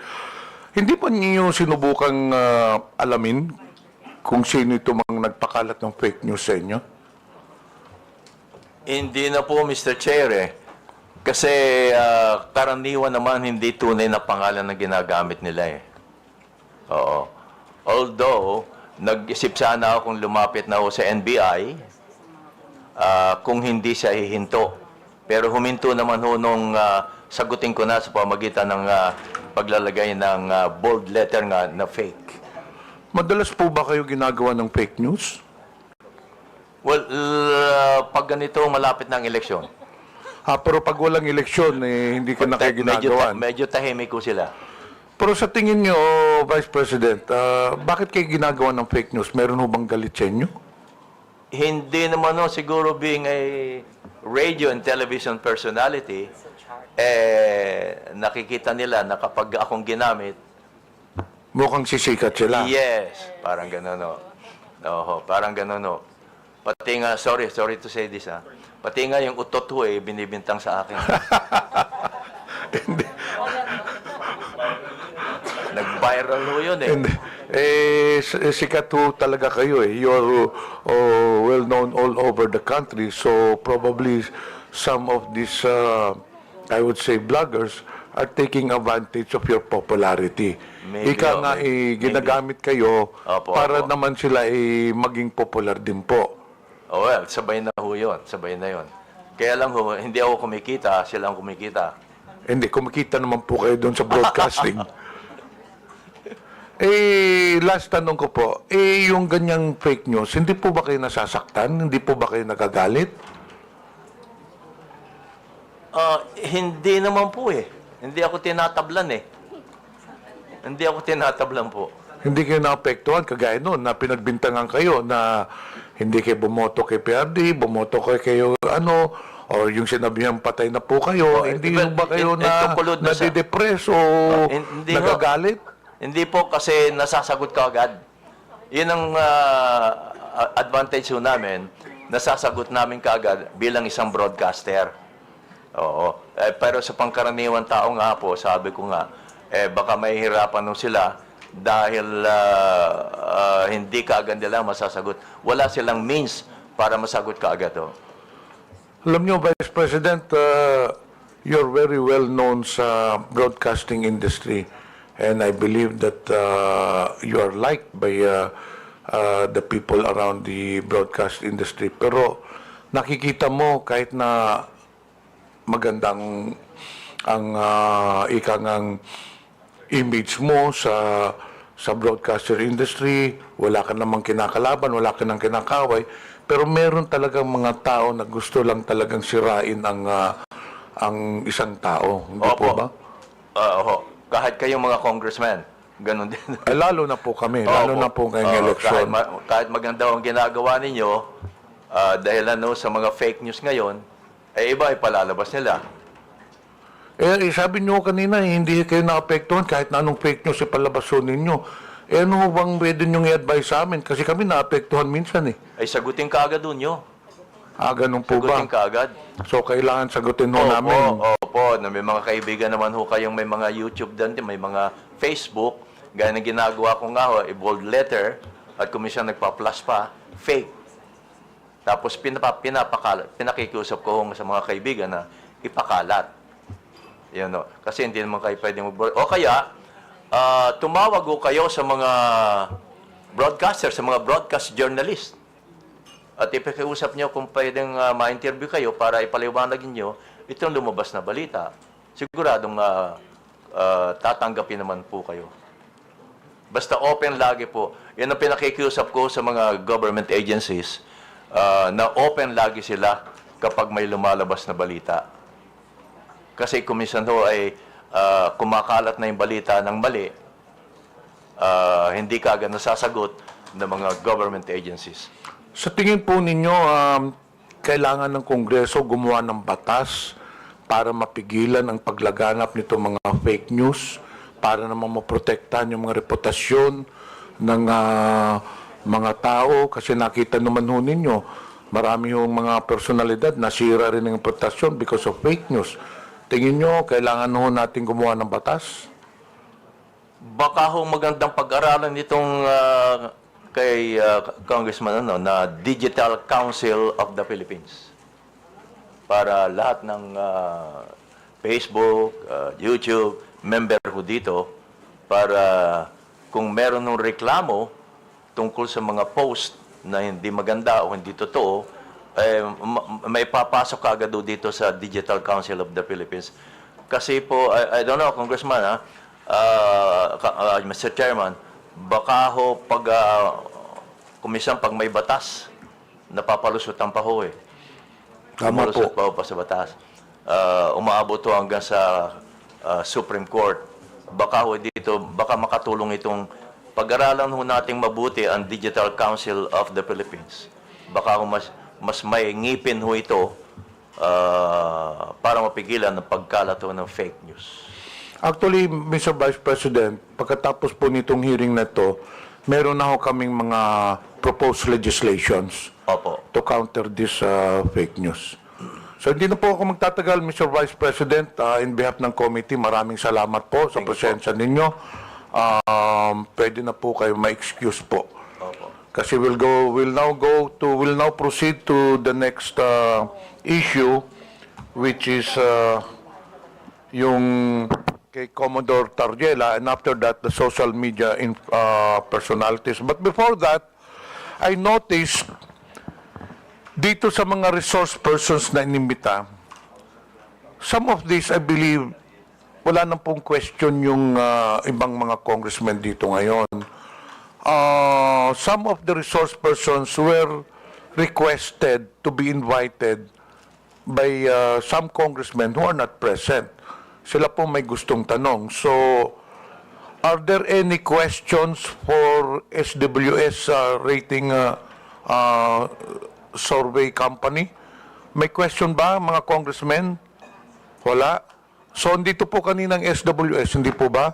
Hindi pa niyo sinubukang alamin kung sino ito mang nagpakalat ng fake news sa inyo? Hindi na po, Mr. Chair, Kasi karaniwan naman hindi tunay na pangalan na ginagamit nila Oo. Although, nag-isip sana akong lumapit na ako sa NBI kung hindi siya hihinto. Pero huminto naman ho nung sagutin ko na sa pamagitan ng paglalagay ng bold letter nga na fake. Madalas po ba kayo ginagawa ng fake news? Well, pag ganito malapit ng eleksyon. Pero pag walang eleksyon, hindi ka na kayo ginagawa. Medyo tahimik ko sila. Pero sa tingin nyo, Vice President, bakit kayo ginagawa ng fake news? Meron ho bang galit sa inyo? Hindi naman siguro being a radio and television personality, nakikita nila na kapag akong ginamit, mukhang sisikat sila. Yes, parang gano'n parang gano'n Pati nga, sorry to say this pati nga yung utot ho binibintang sa akin. Nag-viral ho yun sikat ho talaga kayo You're well known all over the country. So probably some of these, I would say, bloggers are taking advantage of your popularity. Ika nga ginagamit kayo para naman sila maging popular din po. Well, sabay na ho yun. Sabay na yun. Kaya lang ho, hindi ako kumikita, sila ang kumikita. Hindi, kumikita naman po kayo doon sa broadcasting. Last tanong ko po, yung ganyang fake news, hindi po ba kayo nasasaktan? Hindi po ba kayo nagagalit? Hindi naman po Hindi ako tinatablan Hindi ako tinatablan po. Hindi kayo naapektuhan, kagaya noon, na pinagbintangan kayo na hindi kayo bumoto kay PRD, bumoto kayo o yung sinabihan patay na po kayo, hindi ba kayo nadidepress o nagagalit? Hindi po kasi nasasagot ka agad. Yun ang advantage ho namin, nasasagot namin kaagad bilang isang broadcaster. Oo. Pero sa pangkaraniwan tao nga po, sabi ko nga, baka mahihirapan nung sila dahil hindi kaagad nila masasagot. Wala silang means para masagot kaagad. Alam nyo, Vice President, you're very well known sa broadcasting industry, and I believe that you are liked by the people around the broadcast industry. Pero nakikita mo kahit na magandang ang ikangang image mo sa broadcaster industry, wala ka namang kinakalaban, wala ka nang kinakaway, pero meron talagang mga tao na gusto lang talagang sirain ang isang tao, hindi po ba? Kahit kayong mga congressmen, ganun din. Lalo na po kami, lalo na po ngayong eleksyon. Kahit maganda ang ginagawa ninyo, dahil sa mga fake news ngayon, iba ay palalabas nila. Sabi nyo kanina, hindi kayo naapektuhan kahit na anong fake news ipalabason ninyo. Ano bang pwede nyo i-advise sa amin? Kasi kami naapektuhan minsan eh. Ay sagutin ka agad doon nyo. Ganun po ba? Sagutin ka agad. So, kailangan sagutin ho namin. Opo, na may mga kaibigan naman ho kayong may mga YouTube din, may mga Facebook, gaya ng ginagawa ko nga ho, bold letter, at kung minsan nagpa-plus pa, fake. Tapos pinakikiusap ko sa mga kaibigan na ipakalat. Yan, no? Kasi hindi naman kayo pwedeng o kaya, tumawag ko kayo sa mga broadcaster, sa mga broadcast journalist. At ipakiusap nyo kung pwedeng ma-interview kayo para ipaliwanag nyo itong lumabas na balita. Siguradong tatanggapin naman po kayo. Basta open lagi po. Yan ang pinakikiusap ko sa mga government agencies na open lagi sila kapag may lumalabas na balita. Kasi kung minsan ho ay kumakalat na yung balita ng mali, hindi ka agad nasasagot ng mga government agencies. Sa tingin po ninyo, kailangan ng Kongreso gumawa ng batas para mapigilan ang paglaganap nito mga fake news, para naman maprotektahan yung mga reputasyon ng mga tao. Kasi nakita naman ho ninyo, marami yung mga personalidad nasira rin ng reputasyon because of fake news. Tingin nyo, kailangan ho natin gumawa ng batas? Baka ho magandang pag-aralan nitong kay Congressman na Digital Council of the Philippines. Para lahat ng Facebook, YouTube, member ho dito, para kung meron ng reklamo tungkol sa mga post na hindi maganda o hindi totoo, may papasok agad dito sa Digital Council of the Philippines. Kasi po, I don't know, Congressman, Mr. Chairman, baka ho kumisan pag may batas, napapalusutan pa ho eh. Tama po. Pa ho pa sa batas. Umaabot ho hanggang sa Supreme Court. Baka ho dito, baka makatulong itong pag-aralan ho nating mabuti ang Digital Council of the Philippines. Baka ho mas may ngipin ho ito para mapigilan ang pagkalat ho ng fake news. Actually, Mr. Vice President, pagkatapos po nitong hearing na to, meron na ho kaming mga proposed legislations to counter this fake news. So hindi na po ako magtatagal, Mr. Vice President. In behalf ng committee, maraming salamat po sa presensya ninyo. Pwede na po kayo ma-excuse po. Kasi we'll now proceed to the next issue, which is yung kay Commodore Tarjela, and after that, the social media personalities. But before that, I noticed dito sa mga resource persons na inimbita, some of these, I believe, wala nang pong question yung ibang mga congressmen dito ngayon. Some of the resource persons were requested to be invited by some congressmen who are not present. Sila po may gustong tanong. So, are there any questions for SWS rating survey company? May question ba, mga congressmen? Wala? So, dito po kaninang SWS, hindi po ba?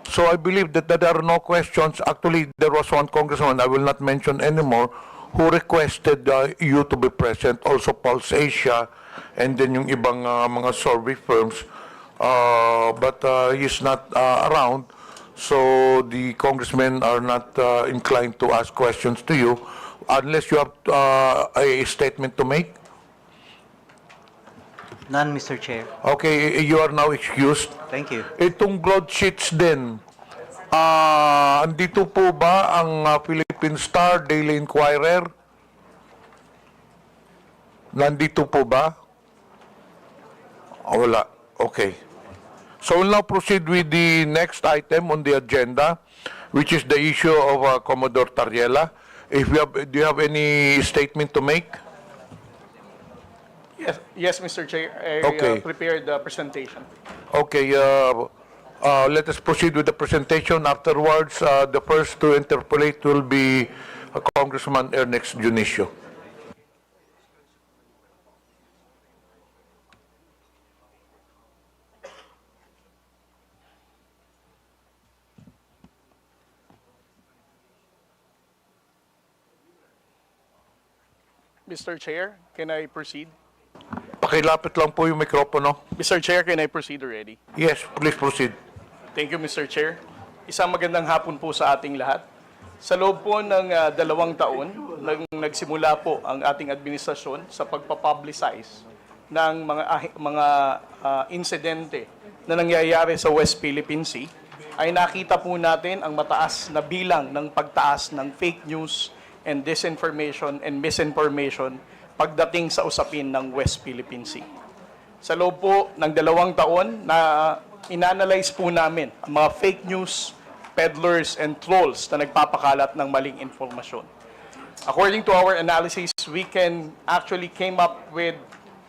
So, I believe that there are no questions. Actually, there was one congressman, I will not mention anymore, who requested you to be present, also Pulse Asia, and then yung ibang mga survey firms. But he's not around, so the congressmen are not inclined to ask questions to you unless you have a statement to make. None, Mr. Chair. Okay, you are now excused. Thank you. Itong broadsheets din, andito po ba ang Philippine Star, Daily Inquirer? Nandito po ba? Wala. Okay. So we'll now proceed with the next item on the agenda, which is the issue of Commodore Tariela. Do you have any statement to make? Yes, Mr. Chair. I Okay. prepared the presentation. Okay, let us proceed with the presentation. Afterwards, the first to interpolate will be Congressman Ernest Junicio. Mr. Chair, can I proceed? Pakilapit lang po yung mikropono. Mr. Chair, can I proceed already? Yes, please proceed. Thank you, Mr. Chair. Isang magandang hapon po sa ating lahat. Sa loob po ng 2 taon, nagsimula po ang ating administrasyon sa pagpapublicize ng mga insidente na nangyayari sa West Philippine Sea, ay nakita po natin ang mataas na bilang ng pagtaas ng fake news and disinformation and misinformation pagdating sa usapin ng West Philippine Sea. Sa loob po ng 2 taon na inanalyze po namin ang mga fake news, peddlers, and trolls na nagpapakalat ng maling informasyon. According to our analysis, we can actually came up with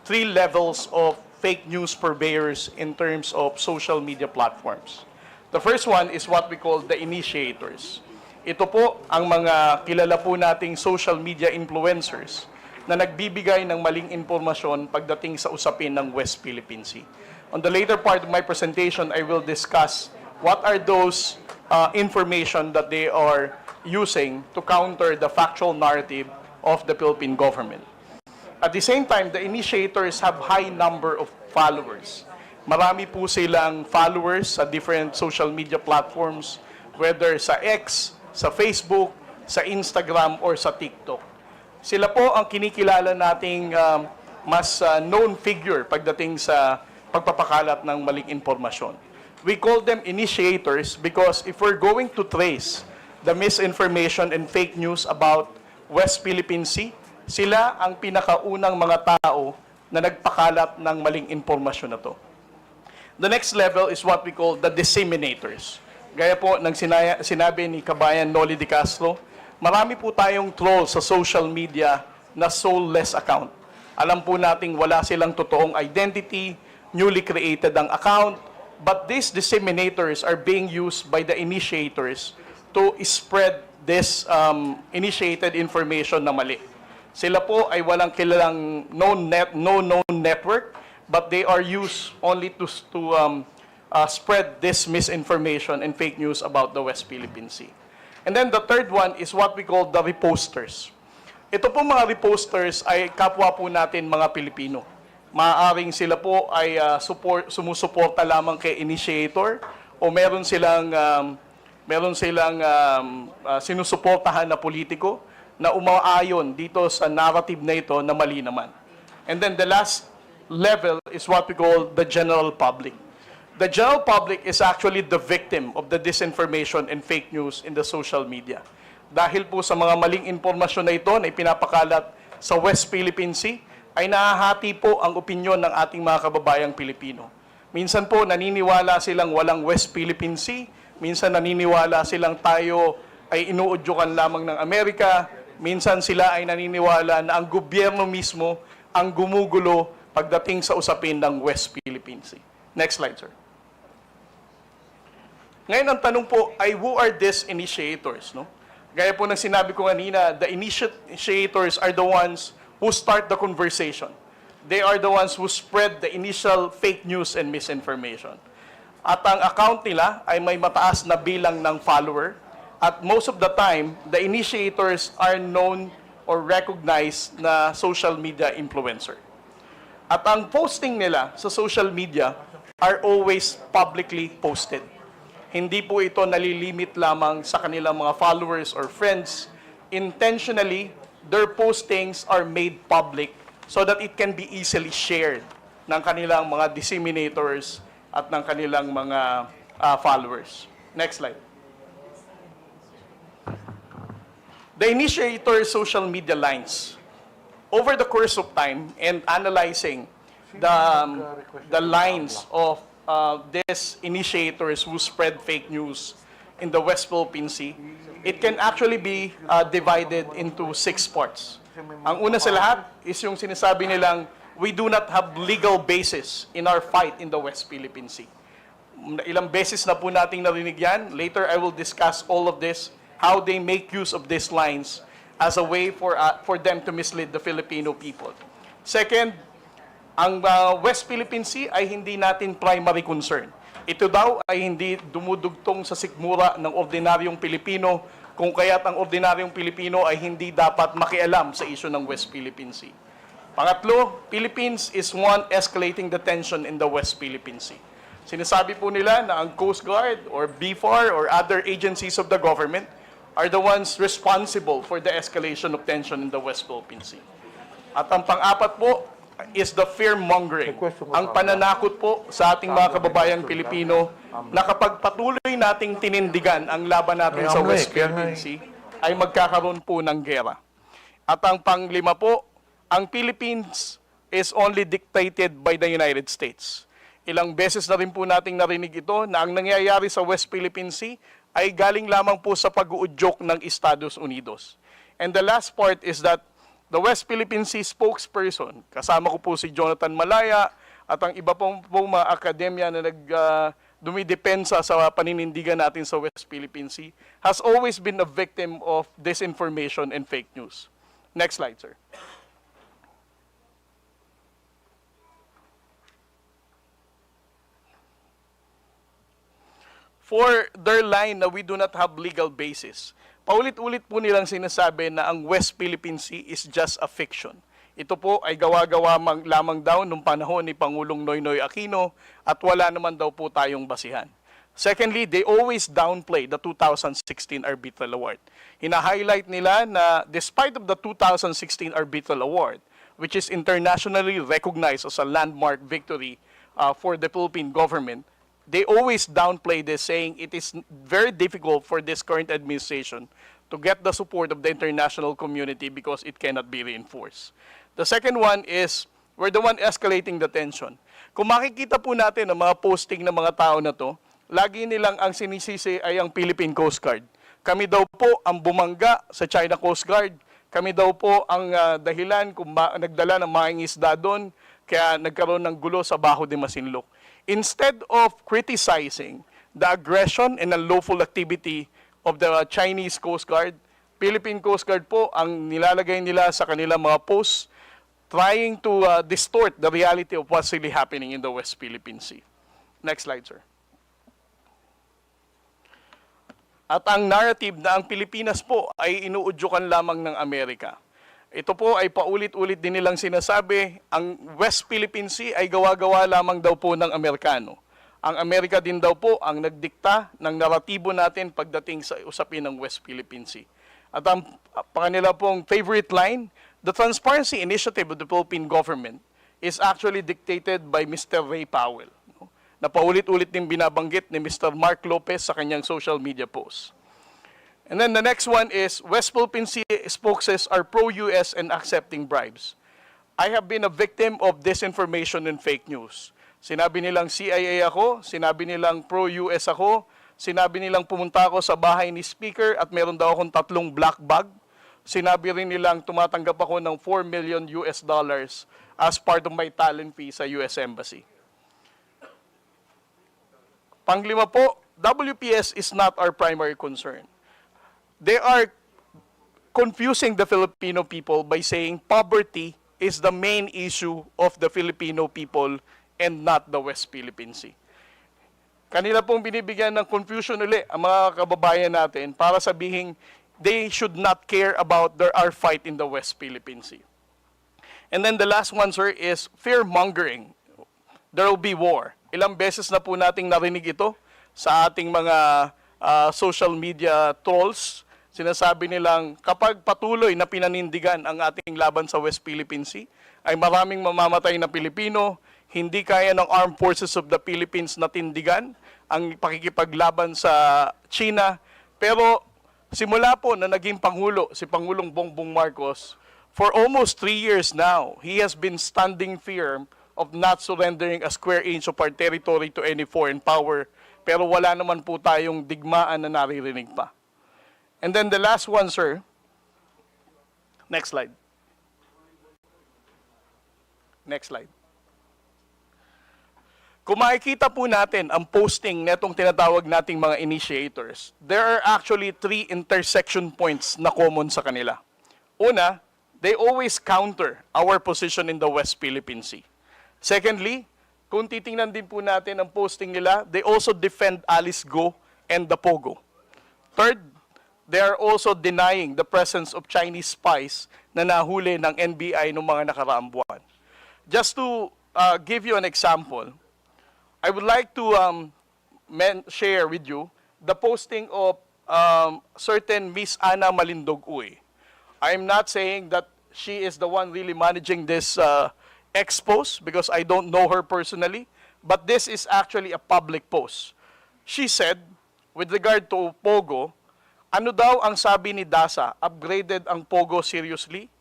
3 levels of fake news purveyors in terms of social media platforms. The first one is what we call the initiators. Ito po ang mga kilala po nating social media influencers na nagbibigay ng maling impormasyon pagdating sa usapin ng West Philippine Sea. On the later part of my presentation, I will discuss what are those information that they are using to counter the factual narrative of the Philippine government. At the same time, the initiators have high number of followers. Marami po silang followers sa different social media platforms, whether sa X, sa Facebook, sa Instagram, or sa TikTok. Sila po ang kinikilala nating mas known figure pagdating sa pagpapakalat ng maling impormasyon. We call them initiators because if we're going to trace the misinformation and fake news about West Philippine Sea, sila ang pinakaunang mga tao na nagpakalat ng maling impormasyon na to. The next level is what we call the disseminators. Gaya po ng sinabi ni Kabayan Noli de Castro, marami po tayong trolls sa social media na soulless account. Alam po nating wala silang totoong identity, newly created ang account, but these disseminators are being used by the initiators to spread this initiated information na mali. Sila po ay walang kilalang known network, but they are used only to spread this misinformation and fake news about the West Philippine Sea. And then the third one is what we call the reposters. Ito po mga reposters ay kapwa po natin mga Pilipino. Maaaring sila po ay sumusuporta lamang kay initiator o meron silang sinusuportahan na politiko na umaayon dito sa narrative na ito na mali naman. And then the last level is what we call the general public. The general public is actually the victim of the disinformation and fake news in the social media. Dahil po sa mga maling impormasyon na ito na ipinapakalat sa West Philippine Sea, ay nahahati po ang opinyon ng ating mga kababayang Pilipino. Minsan po naniniwala silang walang West Philippine Sea, minsan naniniwala silang tayo ay inuudyukan lamang ng Amerika, minsan sila ay naniniwala na ang gobyerno mismo ang gumugulo pagdating sa usapin ng West Philippine Sea. Next slide, sir. Ngayon, ang tanong po ay who are these initiators? No? Gaya po ng sinabi ko kanina, the initiators are the ones who start the conversation. They are the ones who spread the initial fake news and misinformation. At ang account nila ay may mataas na bilang ng follower. At most of the time, the initiators are known or recognized na social media influencer. At ang posting nila sa social media are always publicly posted. Hindi po ito nalilimit lamang sa kanilang mga followers or friends. Intentionally, their postings are made public so that it can be easily shared. ng kanilang mga disseminators at ng kanilang mga followers. Next slide. The initiator social media lines. Over the course of time and analyzing the lines of these initiators who spread fake news in the West Philippine Sea, it can actually be divided into 6 parts. Ang una sa lahat is yung sinasabi nilang, we do not have legal basis in our fight in the West Philippine Sea. Ilang beses na po nating narinig yan. Later, I will discuss all of this, how they make use of these lines as a way for them to mislead the Filipino people. Second, ang West Philippine Sea ay hindi natin primary concern. Ito daw ay hindi dumudugtong sa sikmura ng ordinaryong Pilipino, kung kaya't ang ordinaryong Pilipino ay hindi dapat makialam sa isyu ng West Philippine Sea. Pangatlo, Philippines is one escalating the tension in the West Philippine Sea. Sinasabi po nila na ang Coast Guard or BFAR or other agencies of the government are the ones responsible for the escalation of tension in the West Philippine Sea. At ang pang-apat po is the fear-mongering, ang pananakot po sa ating mga kababayang Pilipino na kapag patuloy nating tinindigan ang laban natin sa West Philippine Sea, ay magkakaroon po ng gera. At ang panglima po, ang Philippines is only dictated by the United States. Ilang beses na rin po nating narinig ito na ang nangyayari sa West Philippine Sea ay galing lamang po sa pag-uudyok ng Estados Unidos. And the last part is that the West Philippine Sea spokesperson, kasama ko po si Jonathan Malaya at ang iba pong mga akademya na dumidepensa sa paninindigan natin sa West Philippine Sea, has always been a victim of disinformation and fake news. Next slide, sir. For their line na we do not have legal basis, paulit-ulit po nilang sinasabi na ang West Philippine Sea is just a fiction. Ito po ay gawa-gawa lamang daw nung panahon ni Pangulong Noynoy Aquino at wala naman daw po tayong basihan. Secondly, they always downplay the 2016 Arbitral Award. Hina-highlight nila na despite of the 2016 Arbitral Award, which is internationally recognized as a landmark victory for the Philippine government, they always downplay this, saying it is very difficult for this current administration to get the support of the international community because it cannot be reinforced. The second one is, we're the one escalating the tension. Kung makikita po natin ang mga posting ng mga tao na to, lagi nilang ang sinisisi ay ang Philippine Coast Guard. Kami daw po ang bumangga sa China Coast Guard. Kami daw po ang dahilan kung nagdala ng mga isda doon, kaya nagkaroon ng gulo sa Baho de Masinloc. Instead of criticizing the aggression and unlawful activity of the Chinese Coast Guard, Philippine Coast Guard po ang nilalagay nila sa kanilang mga posts trying to distort the reality of what's really happening in the West Philippine Sea. Next slide, sir. At ang narrative na ang Pilipinas po ay inuudyukan lamang ng Amerika. Ito po ay paulit-ulit din nilang sinasabi, ang West Philippine Sea ay gawa-gawa lamang daw po ng Amerikano. Ang Amerika din daw po ang nagdikta ng naratibo natin pagdating sa usapin ng West Philippine Sea. At ang kanila pong favorite line, the transparency initiative of the Philippine government is actually dictated by Mr. Ray Powell, na paulit-ulit din binabanggit ni Mr. Mark Lopez sa kanyang social media posts. And then the next one is, West Philippine Sea spokesmen are pro-US and accepting bribes. I have been a victim of disinformation and fake news. Sinabi nilang CIA ako, sinabi nilang pro-US ako, sinabi nilang pumunta ako sa bahay ni Speaker at meron daw akong 3 black bag. Sinabi rin nilang tumatanggap ako ng $4 million as part of my talent fee sa US Embassy. Panglima po, WPS is not our primary concern. They are confusing the Filipino people by saying poverty is the main issue of the Filipino people and not the West Philippine Sea. Kanila pong binibigyan ng confusion uli ang mga kababayan natin para sabihin they should not care about our fight in the West Philippine Sea. And then the last one, sir, is fear-mongering. There will be war. Ilang beses na po nating narinig ito sa ating mga social media trolls. Sinasabi nilang kapag patuloy na pinanindigan ang ating laban sa West Philippine Sea, ay maraming mamamatay na Pilipino, Hindi kaya ng Armed Forces of the Philippines na tindigan ang pakikipaglaban sa China. Pero simula po na naging Pangulo si Pangulong Bongbong Marcos, for almost 3 years now, he has been standing firm of not surrendering a square inch of our territory to any foreign power. Pero wala naman po tayong digmaan na naririnig pa. And then the last one, sir. Next slide. Next slide. Kung makikita po natin ang posting netong tinatawag nating mga initiators, there are actually 3 intersection points na common sa kanila. Una, they always counter our position in the West Philippine Sea. Secondly, kung titingnan din po natin ang posting nila, they also defend Alice Go and the Pogo. Third, they are also denying the presence of Chinese spies na nahuli ng NBI noong mga nakaraang buwan. Just to give you an example, I would like to share with you the posting of certain Miss Ana Malindog-Uy. I'm not saying that she is the one really managing this expose because I don't know her personally, but this is actually a public post. She said, with regard to Pogo, ano daw ang sabi ni DASA, upgraded ang Pogo seriously?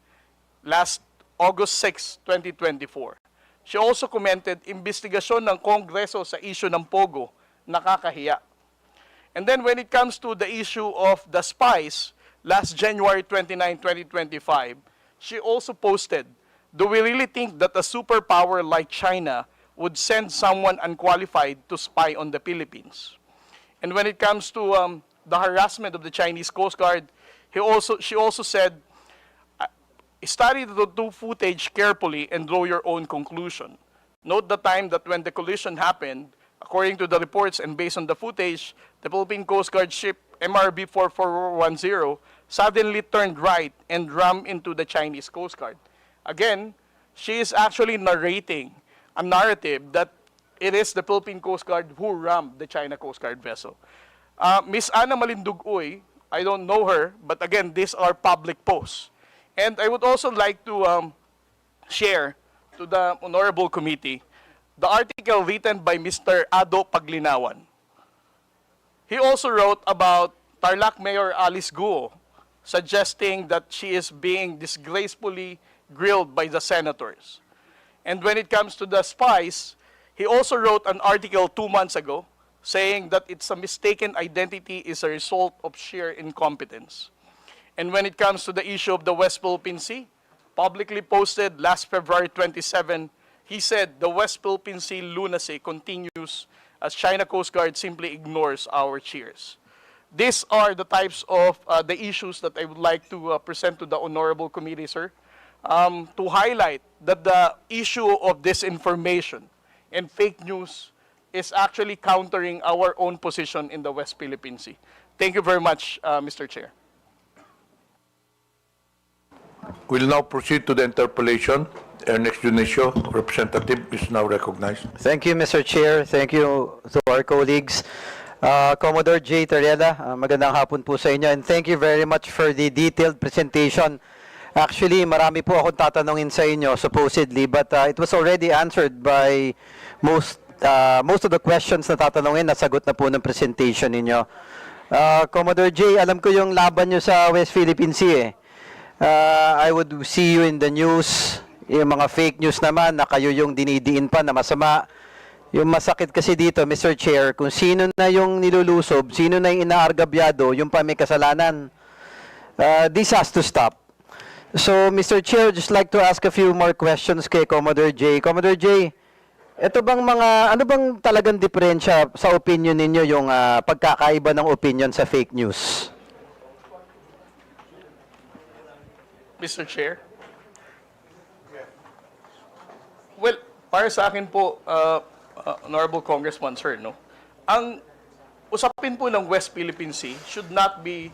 Last August 6, 2024. She also commented, imbestigasyon ng Kongreso sa issue ng Pogo, nakakahiya. And then when it comes to the issue of the spies, last January 29, 2025, she also posted, do we really think that a superpower like China would send someone unqualified to spy on the Philippines? And when it comes to the harassment of the Chinese Coast Guard, she also said, study the footage carefully and draw your own conclusion. Note the time that when the collision happened, according to the reports and based on the footage, the Philippine Coast Guard ship MRB 4410 suddenly turned right and rammed into the Chinese Coast Guard. Again, she is actually narrating a narrative that it is the Philippine Coast Guard who rammed the China Coast Guard vessel. Miss Ana Malindog-Uy, I don't know her, but again, these are public posts. And I would also like to share to the Honorable Committee the article written by Mr. Ado Paglinawan. He also wrote about Tarlac Mayor Alice Guo, suggesting that she is being disgracefully grilled by the senators. And when it comes to the spies, he also wrote an article 2 months ago saying that it's a mistaken identity is a result of sheer incompetence. And when it comes to the issue of the West Philippine Sea, publicly posted last February 27, he said the West Philippine Sea lunacy continues as China Coast Guard simply ignores our cheers. These are the types of the issues that I would like to present to the Honorable Committee, sir, to highlight that the issue of disinformation and fake news is actually countering our own position in the West Philippine Sea. Thank you very much, Mr. Chair. We'll now proceed to the interpellation. Next Junicio, representative is now recognized. Thank you, Mr. Chair. Thank you to our colleagues. Commodore J. Tarriela, magandang hapon po sa inyo. And thank you very much for the detailed presentation. Actually, marami po akong tatanungin sa inyo, supposedly, but it was already answered by most of the questions na tatanungin, nasagot na po ng presentation ninyo. Commodore J, alam ko yung laban nyo sa West Philippine Sea eh. I would see you in the news, yung mga fake news naman na kayo yung dinidiin pa na masama. Yung masakit kasi dito, Mr. Chair, kung sino na yung nilulusob, sino na yung inaargabyado, yung pa may kasalanan. This has to stop. So, Mr. Chair, just like to ask a few more questions kay Commodore J. Commodore J, ito bang ano bang talagang diferensya sa opinion ninyo yung pagkakaiba ng opinion sa fake news? Mr. Chair? Well, para sa akin po, Honorable Congressman, sir, no? Ang usapin po ng West Philippine Sea should not be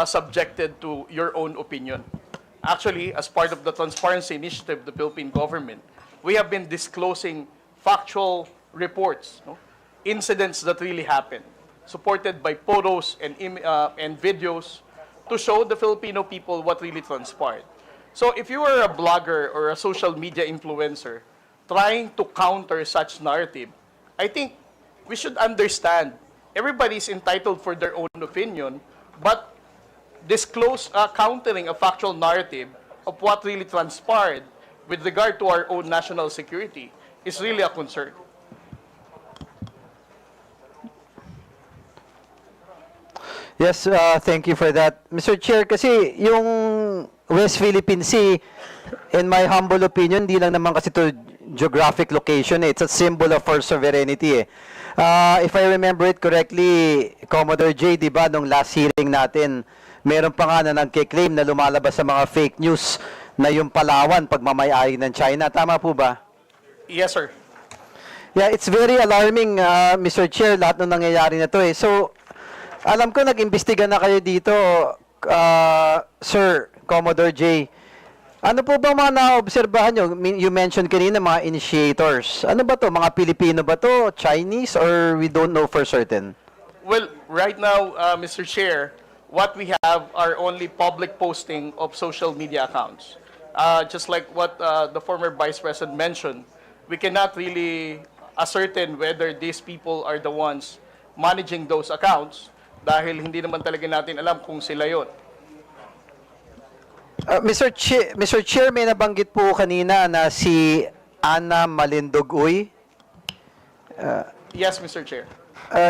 subjected to your own opinion. Actually, as part of the transparency initiative of the Philippine government, we have been disclosing factual reports, no? Incidents that really happened, supported by photos and videos, to show the Filipino people what really transpired. So if you are a blogger or a social media influencer, trying to counter such narrative, I think we should understand everybody's entitled for their own opinion, but countering a factual narrative of what really transpired with regard to our own national security is really a concern. Yes, thank you for that. Mr. Chair, kasi yung West Philippine Sea, in my humble opinion, di lang naman kasi to geographic location, it's a symbol of our sovereignty. If I remember it correctly, Commodore J, di ba, nung last hearing natin, meron pa nga na nagkiklaim na lumalabas sa mga fake news na yung Palawan pagmamayari ng China. Tama po ba? Yes, sir. Yeah, it's very alarming, Mr. Chair, lahat ng nangyayari na to eh. So, alam ko nag-imbestiga na kayo dito, Sir Commodore J. Ano po ba mga naobserbahan nyo? You mentioned kanina mga initiators. Ano ba to? Mga Pilipino ba to? Chinese? Or we don't know for certain? Well, right now, Mr. Chair, what we have are only public posting of social media accounts. Just like what the former Vice President mentioned, we cannot really ascertain whether these people are the ones managing those accounts dahil hindi naman talaga natin alam kung sila yon. Mr. Chair, may nabanggit po kanina na si Ana Malindogoy. Yes, Mr. Chair.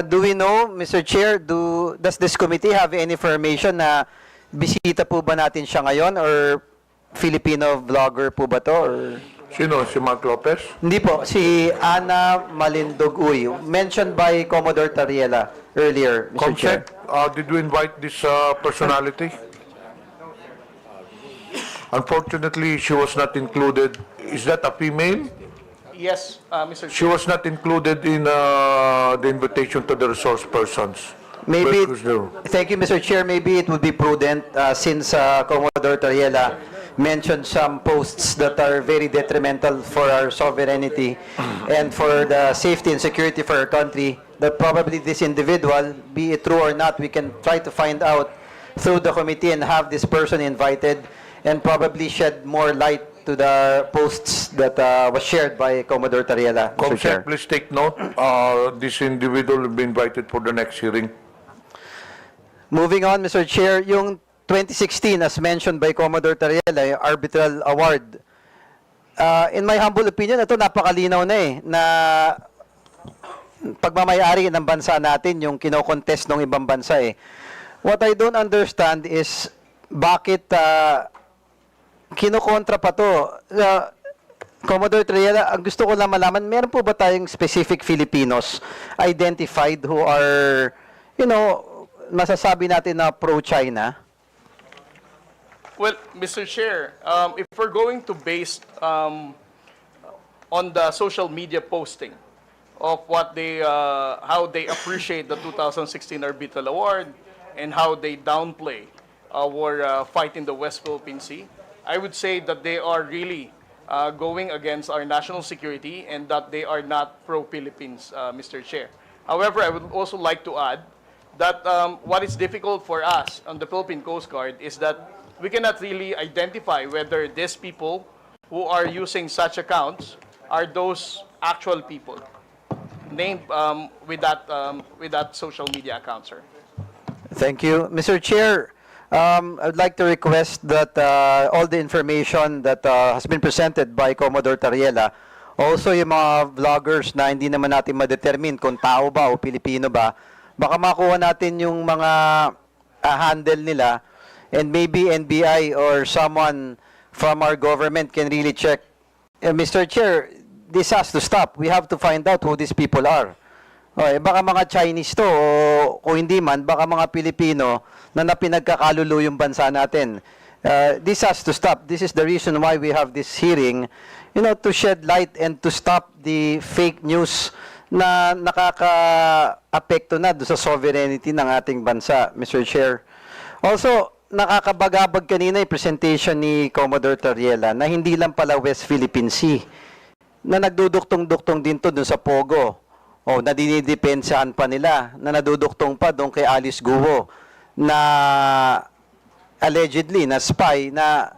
Do we know, Mr. Chair, does this committee have any information na bisita po ba natin siya ngayon or Filipino vlogger po ba to? Or? Sino? Si Mark Lopez? Hindi po, si Ana Malindogoy, mentioned by Commodore Tariela earlier, Mr. Chair. Did we invite this personality? Unfortunately, she was not included. Is that a female? Yes, Mr. Chair. She was not included in the invitation to the resource persons. Maybe, thank you, Mr. Chair. Maybe it would be prudent since Commodore Tariela mentioned some posts that are very detrimental for our sovereignty and for the safety and security for our country, that probably this individual, be it true or not, we can try to find out through the committee and have this person invited and probably shed more light to the posts that was shared by Commodore Tariela. Mr. Chair. Please take note. This individual will be invited for the next hearing. Moving on, Mr. Chair, yung 2016, as mentioned by Commodore Tariela, yung arbitral award. In my humble opinion, ito napakalinaw na eh, na pagmamayari ng bansa natin, yung kinokontest ng ibang bansa eh. What I don't understand is, bakit kinokontra pa to? Commodore Tariela, ang gusto ko lang malaman, meron po ba tayong specific Filipinos identified who are, masasabi natin na pro-China? Well, Mr. Chair, if we're going to base on the social media posting of what how they appreciate the 2016 Arbitral Award and how they downplay our fight in the West Philippine Sea, I would say that they are really going against our national security and that they are not pro-Philippines, Mr. Chair. However, I would also like to add that what is difficult for us on the Philippine Coast Guard is that we cannot really identify whether these people who are using such accounts are those actual people named with that social media account, sir. Thank you. Mr. Chair, I would like to request that all the information that has been presented by Commodore Tariela, also yung mga vloggers na hindi naman natin ma-determine kung tao ba o Pilipino ba, baka makuha natin yung mga handle nila, and maybe NBI or someone from our government can really check. Mr. Chair, this has to stop. We have to find out who these people are. Okay, baka mga Chinese to, o kung hindi man, baka mga Pilipino na napinagkakalulo yung bansa natin. This has to stop. This is the reason why we have this hearing, to shed light and to stop the fake news na nakaka-apekto na doon sa sovereignty ng ating bansa, Mr. Chair. Also, nakakabagabag kanina yung presentation ni Commodore Tariela na hindi lang pala West Philippine Sea, na nagduduktong-duktong din to dun sa Pogo, o na dinidepensahan pa nila, na naduduktong pa doon kay Alice Guo, na allegedly, na spy, na,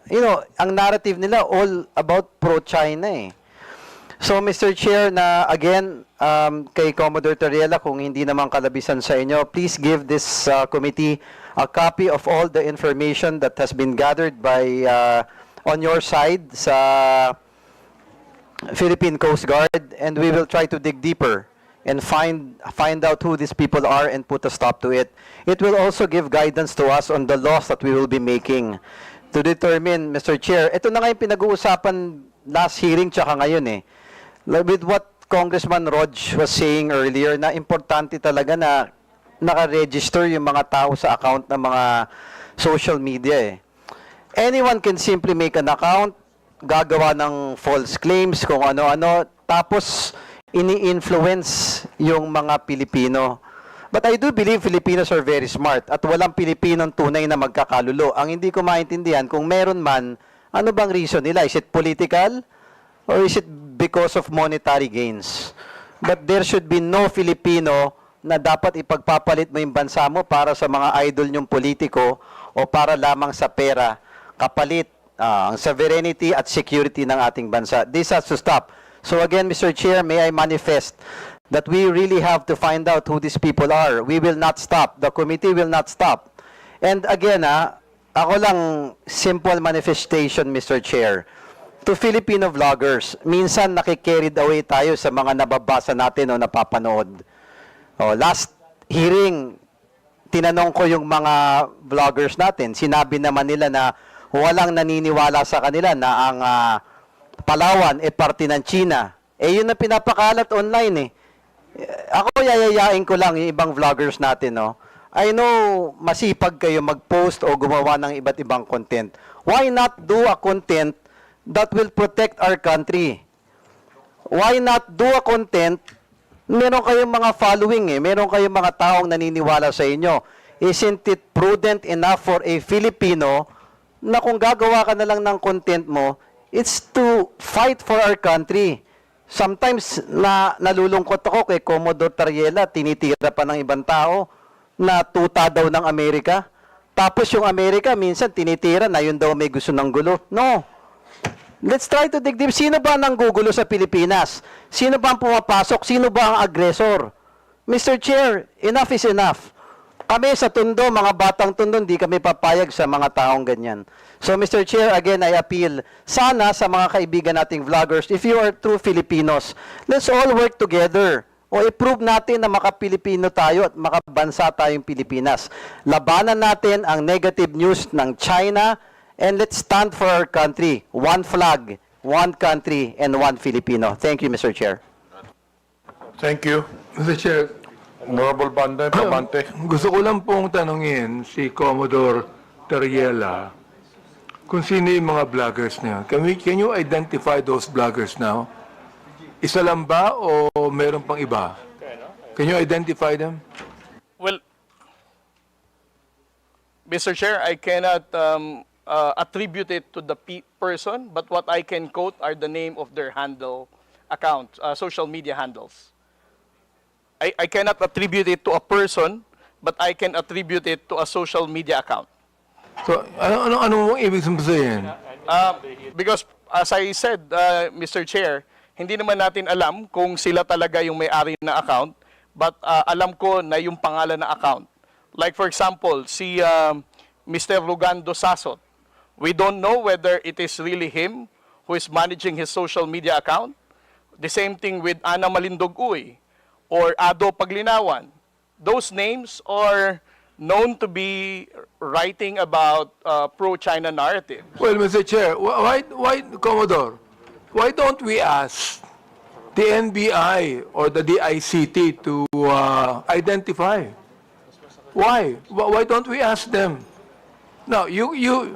ang narrative nila all about pro-China eh. So, Mr. Chair, na again, kay Commodore Tariela, kung hindi naman kalabisan sa inyo, please give this committee a copy of all the information that has been gathered by on your side sa Philippine Coast Guard, and we will try to dig deeper and find out who these people are and put a stop to it. It will also give guidance to us on the laws that we will be making to determine, Mr. Chair. Ito na nga yung pinag-uusapan last hearing tsaka ngayon eh. With what Congressman Rog was saying earlier, na importante talaga na naka-register yung mga tao sa account ng mga social media eh. Anyone can simply make an account, gagawa ng false claims, kung ano-ano, tapos ini-influence yung mga Pilipino. But I do believe Filipinos are very smart at walang Pilipinong tunay na magkakalulo. Ang hindi ko maintindihan, kung meron man, ano bang reason nila? Is it political? Or is it because of monetary gains? But there should be no Filipino na dapat ipagpapalit mo yung bansa mo para sa mga idol nyong politiko o para lamang sa pera, kapalit ang sovereignty at security ng ating bansa. This has to stop. So again, Mr. Chair, may I manifest that we really have to find out who these people are. We will not stop. The committee will not stop. And again, ako lang, simple manifestation, Mr. Chair. To Filipino vloggers, minsan nakikarried away tayo sa mga nababasa natin o napapanood. Last hearing, tinanong ko yung mga vloggers natin. Sinabi naman nila na walang naniniwala sa kanila na ang Palawan parte ng China. Yun na pinapakalat online eh. Ako yayayain ko lang yung ibang vloggers natin, no? I know masipag kayo mag-post o gumawa ng iba't ibang content. Why not do a content that will protect our country? Why not do a content, meron kayong mga following eh, meron kayong mga taong naniniwala sa inyo. Isn't it prudent enough for a Filipino na kung gagawa ka na lang ng content mo, it's to fight for our country. Sometimes nalulungkot ako kay Commodore Tariela, tinitira pa ng ibang tao na tuta daw ng Amerika. Tapos yung Amerika minsan tinitira na yun daw may gusto ng gulo. No. Let's try to dig deep. Sino ba nang gugulo sa Pilipinas? Sino ba ang pumapasok? Sino ba ang agresor? Mr. Chair, enough is enough. Kami sa Tondo, mga batang Tondo, hindi kami papayag sa mga taong ganyan. So, Mr. Chair, again, I appeal, sana sa mga kaibigan nating vloggers, if you are true Filipinos, let's all work together. O i-prove natin na maka-Pilipino tayo at makabansa tayong Pilipinas. Labanan natin ang negative news ng China, and let's stand for our country. One flag, one country, and one Filipino. Thank you, Mr. Chair. Thank you. Mr. Chair, Honorable Pamante. gusto ko lang pong tanungin si Commodore Tariela kung sino yung mga vloggers niya. Can you identify those vloggers now? Isa lang ba o meron pang iba? Can you identify them? Well, Mr. Chair, I cannot attribute it to the person, but what I can quote are the name of their handle account, social media handles. I cannot attribute it to a person, but I can attribute it to a social media account. So, ano mong ibig sabihin? Because, as I said, Mr. Chair, hindi naman natin alam kung sila talaga yung may-ari na account, but alam ko na yung pangalan na account. Like for example, si Mr. Rugando Sasot. We don't know whether it is really him who is managing his social media account. The same thing with Ana Malindog Uy or Ado Paglinawan. Those names are known to be writing about pro-China narrative. Well, Mr. Chair, why, Commodore, why don't we ask the NBI or the DICT to identify? Why? Why don't we ask them? Now, you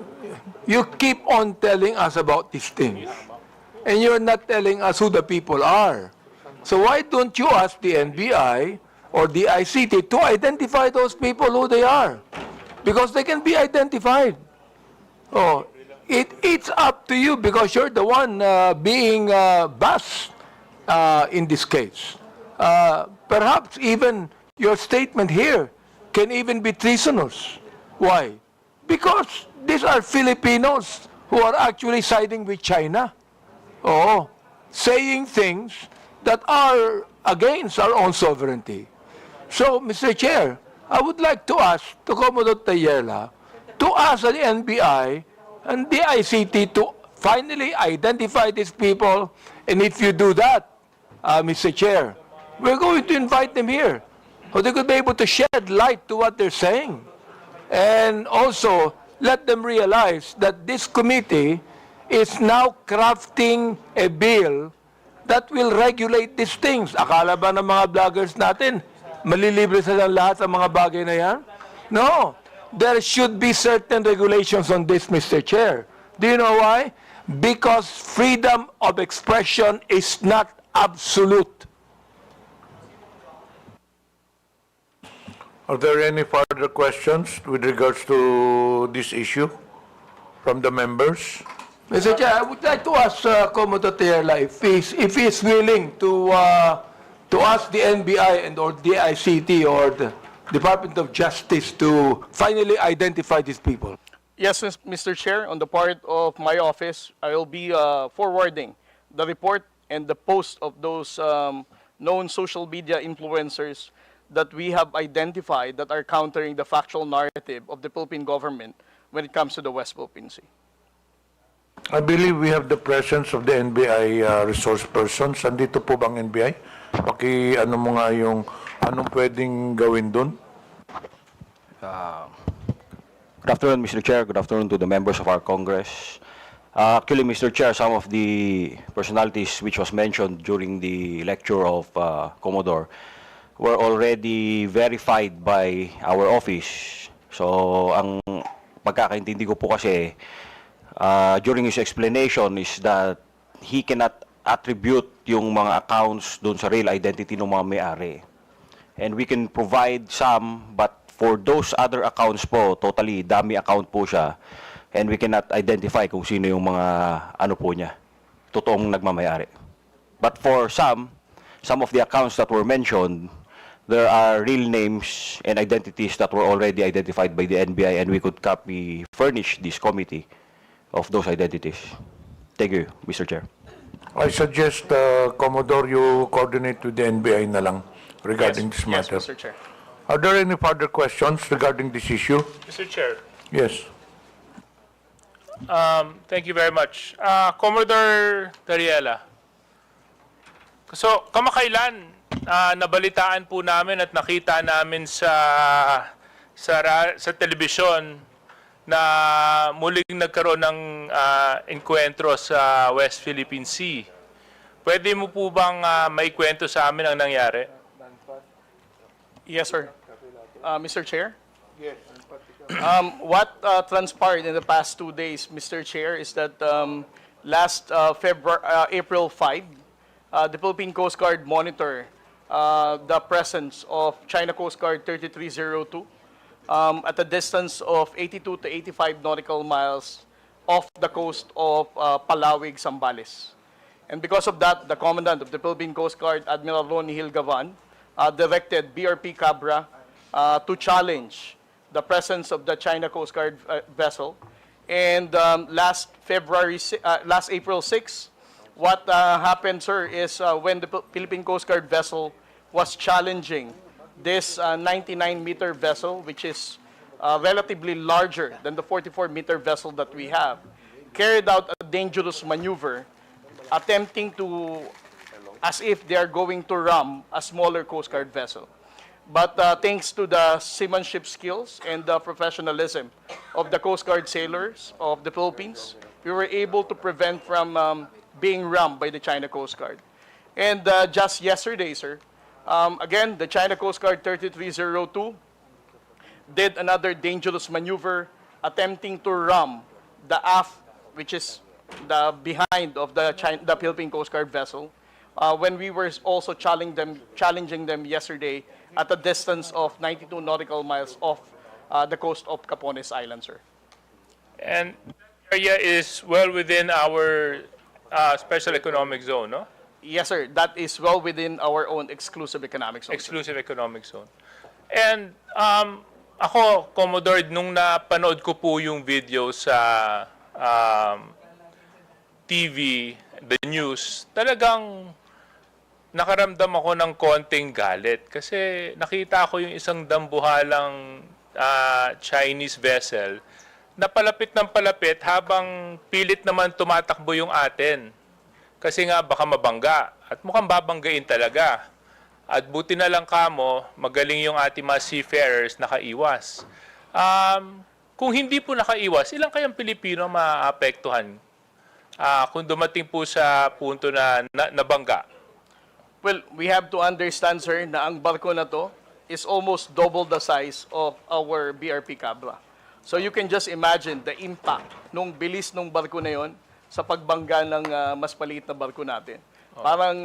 keep on telling us about these things, and you're not telling us who the people are. So why don't you ask the NBI or the ICT to identify those people who they are? Because they can be identified. Oh, it's up to you because you're the one being bashed in this case. Perhaps even your statement here can even be treasonous. Why? Because these are Filipinos who are actually siding with China. Oh, saying things that are against our own sovereignty. So, Mr. Chair, I would like to ask to Commodore Tayela to ask the NBI and the ICT to finally identify these people. And if you do that, Mr. Chair, we're going to invite them here, so they could be able to shed light to what they're saying. And also, let them realize that this committee is now crafting a bill that will regulate these things. Akala ba ng mga vloggers natin, malilibre silang lahat sa mga bagay na yan? No. There should be certain regulations on this, Mr. Chair. Do you know why? Because freedom of expression is not absolute. Are there any further questions with regards to this issue from the members? Mr. Chair, I would like to ask Commodore Tayela if he's willing to ask the NBI and or the ICT or the Department of Justice to finally identify these people. Yes, Mr. Chair, on the part of my office, I will be forwarding the report and the post of those known social media influencers that we have identified that are countering the factual narrative of the Philippine government when it comes to the West Philippine Sea. I believe we have the presence of the NBI resource persons. Andito po bang NBI? Ano mo nga yung anong pwedeng gawin dun? Good afternoon, Mr. Chair. Good afternoon to the members of our Congress. Actually, Mr. Chair, some of the personalities which was mentioned during the lecture of Commodore were already verified by our office. So, ang pagkakaintindi ko po kasi during his explanation is that he cannot attribute yung mga accounts doon sa real identity ng mga may-ari. And we can provide some, but for those other accounts po, totally dummy account po siya. And we cannot identify kung sino yung mga ano po niya, totoong nagmamayari. But for some of the accounts that were mentioned, there are real names and identities that were already identified by the NBI, and we could furnish this committee of those identities. Thank you, Mr. Chair. I suggest, Commodore, you coordinate with the NBI na lang regarding this matter. Yes, Mr. Chair. Are there any further questions regarding this issue? Mr. Chair, Yes. thank you very much. Commodore Tariela, so kamakailan nabalitaan po namin at nakita namin sa telebisyon na muling nagkaroon ng enkwentro sa West Philippine Sea. Pwede mo po bang maikwento sa amin ang nangyari? Yes, sir. Mr. Chair? Yes. What transpired in the past 2 days, Mr. Chair, is that last April 5, the Philippine Coast Guard monitor the presence of China Coast Guard 3302 at a distance of 82 to 85 nautical miles off the coast of Palawig, Zambales. And because of that, the Commandant of the Philippine Coast Guard, Admiral Ronnie Hilgavan, directed BRP Cabra to challenge the presence of the China Coast Guard vessel. And last April 6, what happened, sir, is when the Philippine Coast Guard vessel was challenging this 99-meter vessel, which is relatively larger than the 44-meter vessel that we have, carried out a dangerous maneuver, attempting to, as if they are going to ram a smaller Coast Guard vessel. But thanks to the seamanship skills and the professionalism of the Coast Guard sailors of the Philippines, we were able to prevent from being rammed by the China Coast Guard. And just yesterday, sir, again, the China Coast Guard 3302 did another dangerous maneuver, attempting to ram the aft, which is the behind of the Philippine Coast Guard vessel, when we were also challenging them yesterday at a distance of 92 nautical miles off the coast of Capones Island, sir. And the area is well within our special economic zone, no? Yes, sir. That is well within our own exclusive economic zone. Exclusive economic zone. And ako, Commodore, nung napanood ko po yung video sa TV the news, talagang nakaramdam ako ng konting galit. Kasi nakita ko yung isang dambuhalang Chinese vessel na palapit ng palapit habang pilit naman tumatakbo yung atin. Kasi nga baka mabangga at mukhang babanggain talaga. At buti na lang kamo, magaling yung ating mga seafarers nakaiwas. Kung hindi po nakaiwas, ilang kayang Pilipino maapektuhan kung dumating po sa punto na nabangga? Well, we have to understand, sir, na ang barko na to is almost double the size of our BRP Cabra. So you can just imagine the impact nung bilis nung barko na yon sa pagbangga ng mas maliit na barko natin. Parang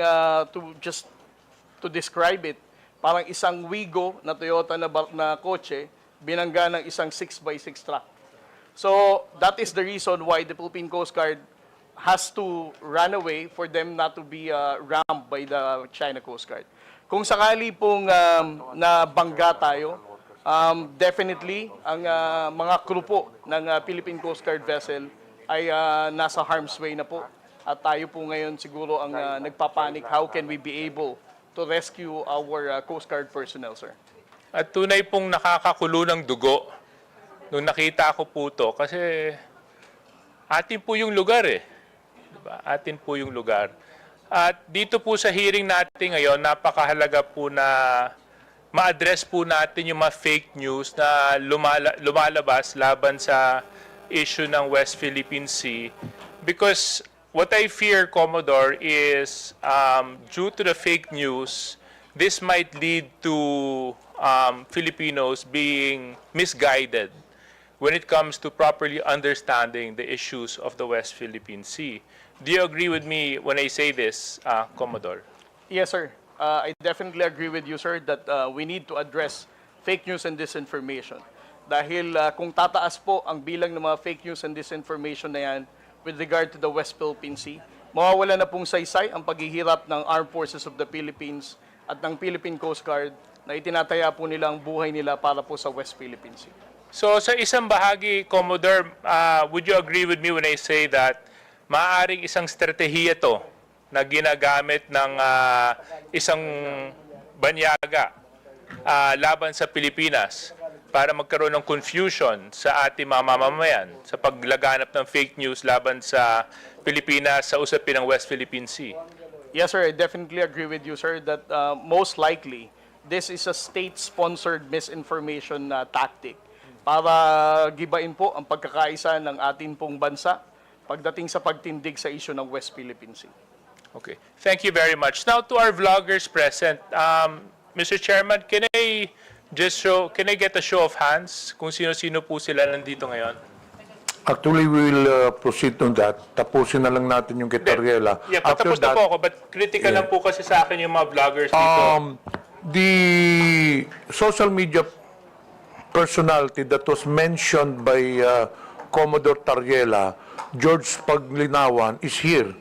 to describe it, parang isang Wigo na Toyota na kotse binangga ng isang 6x6 truck. So that is the reason why the Philippine Coast Guard has to run away for them not to be rammed by the China Coast Guard. Kung sakali pong nabangga tayo, definitely ang mga crew po ng Philippine Coast Guard vessel ay nasa harm's way na po. At tayo po ngayon siguro ang nagpapanik, how can we be able to rescue our Coast Guard personnel, sir? At tunay pong nakakakulo ng dugo nung nakita ko po to kasi atin po yung lugar eh. Diba? Atin po yung lugar. At dito po sa hearing natin ngayon, napakahalaga po na ma-address po natin yung mga fake news na lumalabas laban sa issue ng West Philippine Sea. Because what I fear, Commodore, is due to the fake news, this might lead to Filipinos being misguided when it comes to properly understanding the issues of the West Philippine Sea. Do you agree with me when I say this, Commodore? Yes, sir. I definitely agree with you, sir, that we need to address fake news and disinformation. Dahil kung tataas po ang bilang ng mga fake news and disinformation na yan with regard to the West Philippine Sea, mawawala na pong saysay ang paghihirap ng Armed Forces of the Philippines at ng Philippine Coast Guard na itinataya po nila ang buhay nila para po sa West Philippine Sea. So sa isang bahagi, Commodore, would you agree with me when I say that maaaring isang strategiya to na ginagamit ng isang banyaga laban sa Pilipinas para magkaroon ng confusion sa ating mga mamamayan sa paglaganap ng fake news laban sa Pilipinas sa usapin ng West Philippine Sea? Yes, sir. I definitely agree with you, sir, that most likely this is a state-sponsored misinformation tactic para gibain po ang pagkakaisa ng ating pong bansa pagdating sa pagtindig sa issue ng West Philippine Sea. Okay. Thank you very much. Now to our vloggers present. Mr. Chairman, can I get a show of hands kung sino-sino po sila nandito ngayon? Actually, we will proceed on that. Tapusin na lang natin yung kay Tariela. Yeah, patapos na po ako, but critical lang po kasi sa akin yung mga vloggers dito. The social media personality that was mentioned by Commodore Tariela, George Paglinawan, is here.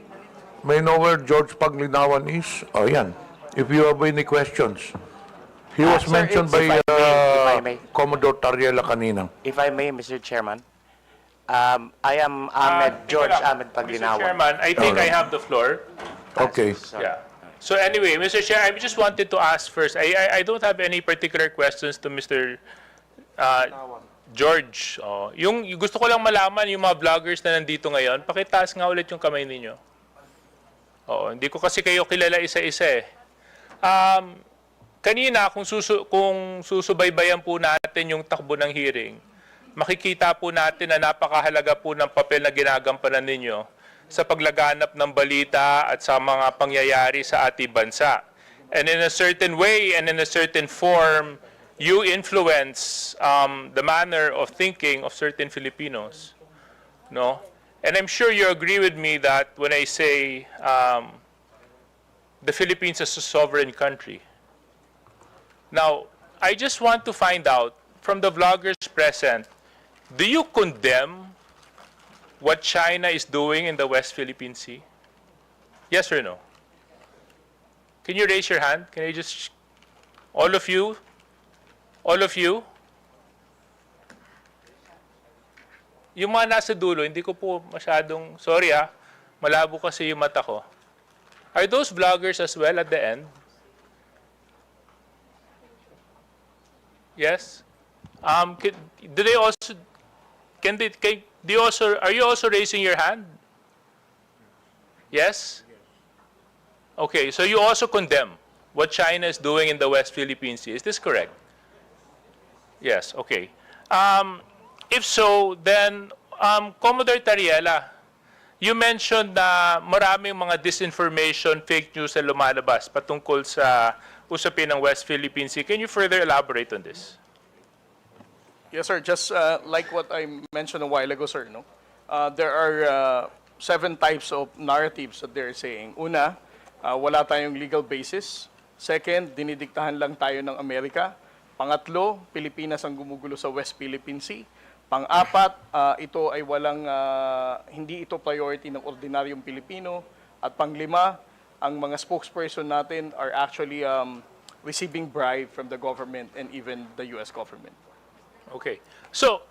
May know where George Paglinawan is? Oh, yan. If you have any questions. He was Sir, mentioned if by I may. Commodore Tariela kanina. If I may, Mr. Chairman, I am George Ahmed Mr. Paglinawan. Chairman, I think I have the floor. Okay. Yeah. So anyway, Mr. Chair, I just wanted to ask first, I don't have any particular questions to Mr. George. Yung gusto ko lang malaman, yung mga vloggers na nandito ngayon, pakitaas nga ulit yung kamay ninyo. Hindi ko kasi kayo kilala isa-isa eh. Kanina, kung susubaybayan po natin yung takbo ng hearing, makikita po natin na napakahalaga po ng papel na ginagampanan ninyo sa paglaganap ng balita at sa mga pangyayari sa ating bansa. And in a certain way and in a certain form, you influence the manner of thinking of certain Filipinos. No? And I'm sure you agree with me that when I say the Philippines is a sovereign country. Now, I just want to find out from the vloggers present, do you condemn what China is doing in the West Philippine Sea? Yes or no? Can you raise your hand? Can I just, all of you? All of you? Yung mga nasa dulo, hindi ko po masyadong, sorry Malabo kasi yung mata ko. Are those vloggers as well at the end? Yes? Do they also, do you also, are you also raising your hand? Yes? Okay, so you also condemn what China is doing in the West Philippine Sea. Is this correct? Yes, okay. If so, then, Commodore Tariela, you mentioned na maraming mga disinformation, fake news na lumalabas patungkol sa usapin ng West Philippine Sea. Can you further elaborate on this? Yes, sir. Just like what I mentioned a while ago, sir, no? There are 7 types of narratives that they're saying. Una, wala tayong legal basis. Second, dinidiktahan lang tayo ng Amerika. Pangatlo, Pilipinas ang gumugulo sa West Philippine Sea. Pang-apat, ito ay hindi ito priority ng ordinaryong Pilipino. At pang-lima, ang mga spokesperson natin are actually receiving bribe from the government and even the U.S. government. Okay. So,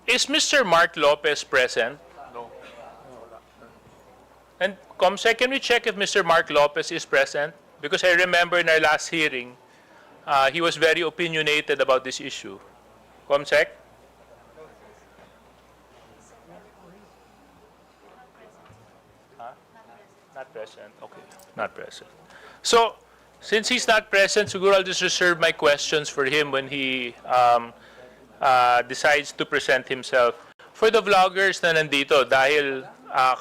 is Mr. Mark Lopez present? No. And Comsec, can we check if Mr. Mark Lopez is present? Because I remember in our last hearing, he was very opinionated about this issue. Comsec? Not present. Okay, not present. So, since he's not present, siguro I'll just reserve my questions for him when he decides to present himself. For the vloggers na nandito, dahil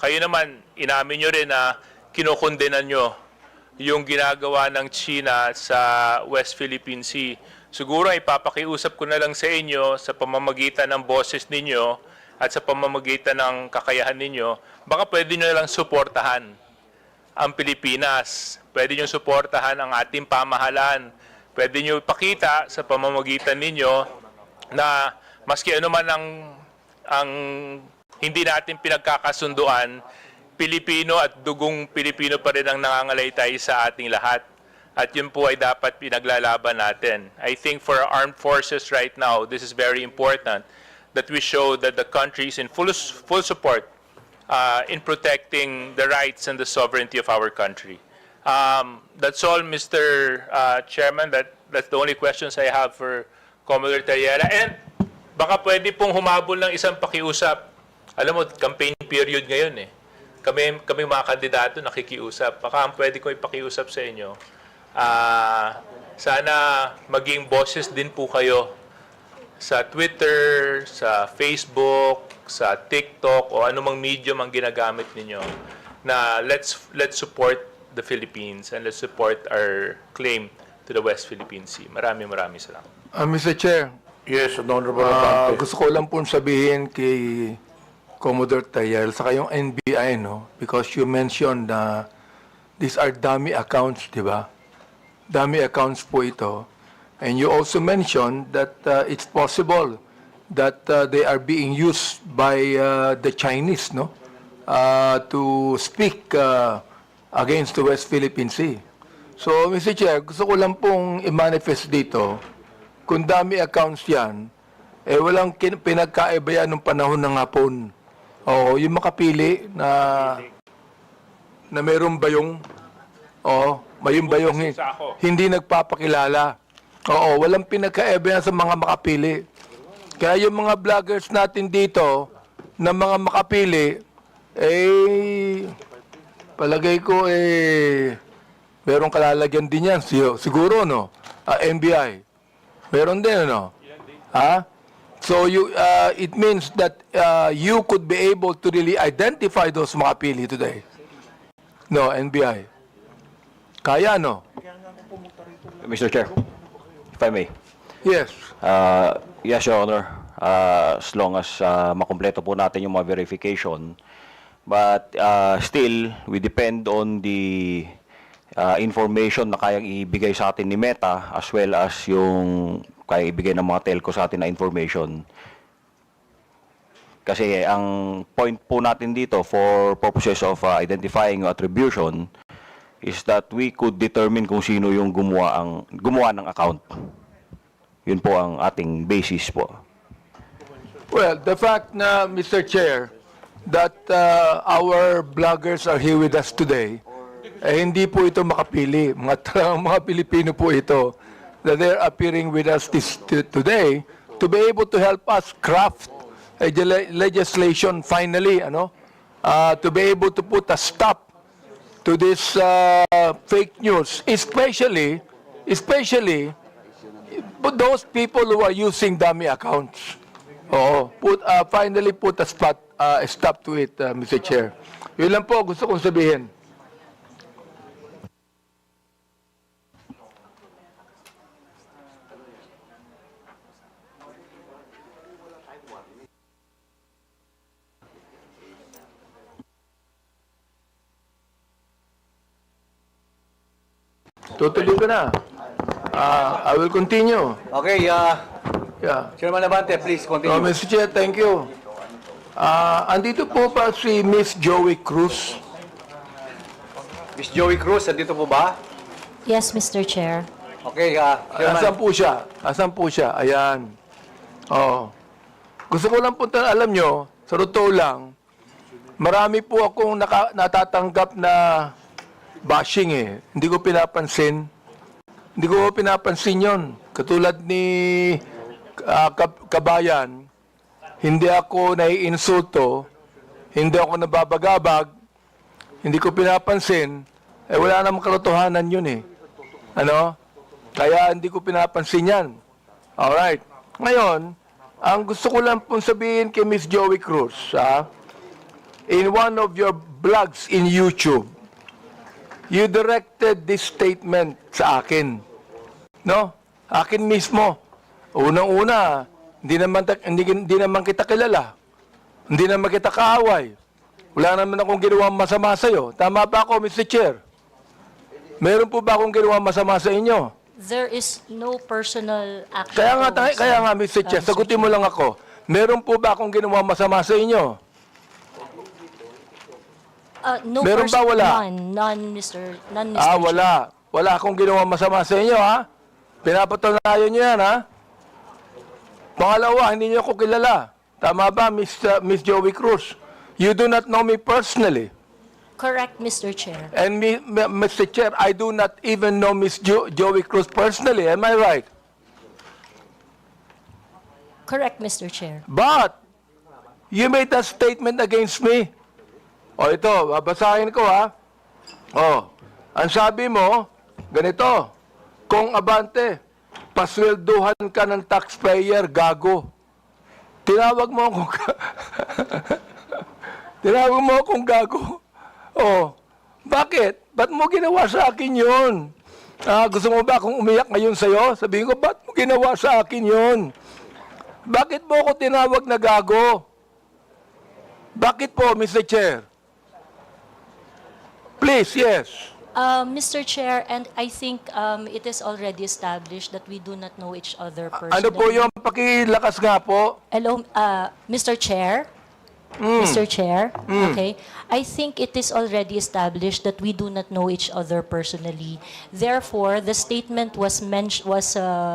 kayo naman, inamin nyo rin na kinukondenan nyo yung ginagawa ng China sa West Philippine Sea. Siguro ay papakiusap ko na lang sa inyo sa pamamagitan ng boses ninyo at sa pamamagitan ng kakayahan ninyo, baka pwede nyo lang suportahan ang Pilipinas. Pwede nyo suportahan ang ating pamahalaan. Pwede nyo ipakita sa pamamagitan ninyo na maski ano man ang hindi natin pinagkakasunduan, Pilipino at dugong Pilipino pa rin ang nangangalaytay sa ating lahat. At yun po ay dapat pinaglalaban natin. I think for our armed forces right now, this is very important that we show that the country is in full support in protecting the rights and the sovereignty of our country. That's all, Mr. Chairman. That's the only questions I have for Commodore Tariela. And baka pwede pong humabol ng isang pakiusap. Alam mo, campaign period ngayon eh. Kami mga kandidato nakikiusap. Baka pwede ko ipakiusap sa inyo. Sana maging boses din po kayo sa Twitter, sa Facebook, sa TikTok o anumang medium ang ginagamit ninyo na let's support the Philippines and let's support our claim to the West Philippine Sea. Maraming salamat. Mr. Chair, Yes, Honorable Abante. gusto ko lang pong sabihin kay Commodore Tayel sa kayong NBI, no? Because you mentioned na these are dummy accounts, di ba? Dummy accounts po ito. And you also mentioned that it's possible that they are being used by the Chinese, no? To speak against the West Philippine Sea. So, Mr. Chair, gusto ko lang pong i-manifest dito, kung dami accounts yan, eh walang pinagkaiba yan nung panahon ng hapon. Oo, yung makapili na mayroong bayong, mayroong bayong hindi nagpapakilala. Oo, walang pinagkaiba yan sa mga makapili. Kaya yung mga vloggers natin dito, na mga makapili, palagay ko, merong kalalagyan din yan. Siguro, no? NBI. Meron din, no? Ha? So, it means that you could be able to really identify those makapili today. No, NBI. Kaya, no? Mr. Chair, if I may. Yes. Yes, Your Honor. As long as makompleto po natin yung mga verification. But still, we depend on the information na kayang ibigay sa atin ni Meta as well as yung kayang ibigay ng mga telco sa atin na information. Kasi ang point po natin dito for purposes of identifying attribution is that we could determine kung sino yung gumawa ng account. Yun po ang ating basis po. Well, the fact na, Mr. Chair, that our bloggers are here with us today, hindi po ito makapili. Mga Pilipino po ito, that they're appearing with us today to be able to help us craft a legislation finally, to be able to put a stop to this fake news, especially those people who are using dummy accounts. Finally put a stop to it, Mr. Chair. Yun lang po gusto kong sabihin. Tutuloy ko na. I will continue. Okay, Yeah. Chairman Abante, please continue. Mr. Chair, thank you. Andito po pa si Miss Joey Cruz. Miss Joey Cruz, andito po ba? Yes, Mr. Chair. Okay, Chairman. Asan po siya? Ayan. Gusto ko lang po alam nyo, sa totoo lang, marami po akong natatanggap na bashing eh. Hindi ko pinapansin. Hindi ko pinapansin yon. Katulad ni Kabayan, hindi ako naiinsulto, hindi ako nababagabag, hindi ko pinapansin, wala namang katotohanan yun eh. Kaya hindi ko pinapansin yan. Alright. Ngayon, ang gusto ko lang pong sabihin kay Miss Joey Cruz, in one of your blogs in YouTube, you directed this statement sa akin. Akin mismo. Unang-una, hindi naman kita kilala. Hindi naman kita kaaway. Wala naman akong ginawang masama sa'yo. Tama ba ako, Mr. Chair? Meron po ba akong ginawang masama sa inyo? There is no personal action. Kaya nga, Mr. Chair, sagutin mo lang ako. Meron po ba akong ginawang masama sa inyo? No Meron ba wala? None, Mr. Wala. Wala akong ginawang masama sa inyo, ha? Pinapatunayan nyo yan, ha? Pangalawa, hindi niyo ako kilala. Tama ba, Miss Joey Cruz? You do not know me personally. Correct, Mr. Chair. And Mr. Chair, I do not even know Miss Joey Cruz personally. Am I right? Correct, Mr. Chair. But, you made a statement against me. Ito, babasahin ko, ha? Ang sabi mo, ganito, kung Abante, paswelduhan ka ng taxpayer, gago. Tinawag mo akong gago. Bakit? Ba't mo ginawa sa akin yun? Gusto mo ba akong umiyak ngayon sa'yo? Sabihin ko, ba't mo ginawa sa akin yun? Bakit mo ako tinawag na gago? Bakit po, Mr. Chair? Please, yes. Mr. Chair, and I think it is already established that we do not know each other personally. Ano po yung pakilakas nga po? Hello, Mr. Chair? Mr. Chair? Okay. I think it is already established that we do not know each other personally. Therefore, the statement was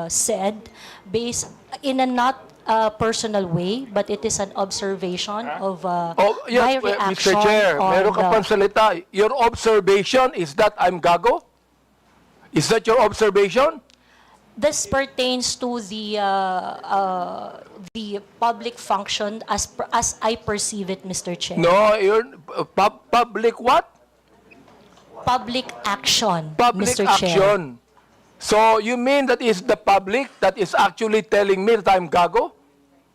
said based in a not personal way, but it is an observation of my reaction. Mr. Chair, meron ka pang salita. Your observation is that I'm gago? Is that your observation? This pertains to the public function as I perceive it, Mr. Chair. No, public what? Public action, Public Mr. Chair. action. So you mean that is the public that is actually telling me that I'm gago?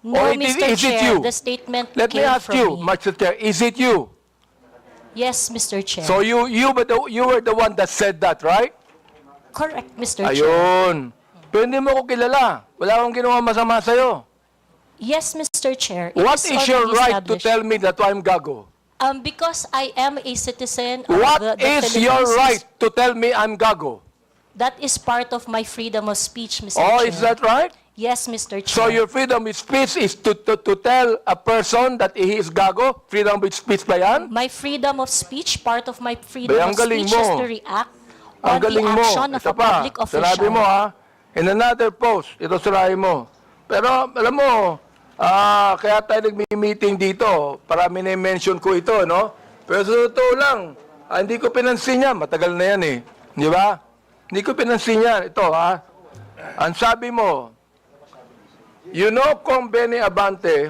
No, Or Mr. is it Chair, you? the statement Let me came ask from you, me. Mr. Chair, is it you? Yes, Mr. Chair. So you were the one that said that, right? Correct, Mr. Chair. Ayun. Pero hindi mo ko kilala. Wala akong ginawa masama sa'yo. Yes, Mr. Chair. It What is your already right to established. tell me that I'm gago? Because I am a citizen of What the is your Philippines. right to tell me I'm gago? That is part of my freedom of speech, Mr. Oh, Chair. is that right? Yes, Mr. Chair. So your freedom of speech is to tell a person that he is gago? Freedom of speech ba yan? My freedom of speech, part of my freedom Ang of galing speech is mo. to react Ang on the galing mo. action of Ito a public official. Sinabi mo ha, in another post, ito sirahin mo. Pero alam mo, Kaya tayo nagmi-meeting dito. Parami na mention ko ito, no? Pero sa totoo lang, hindi ko pinansin yan. Matagal na yan eh. Di ba? Hindi ko pinansin yan. Ito, ha? Ang sabi mo, you know, Kong Benny Abante,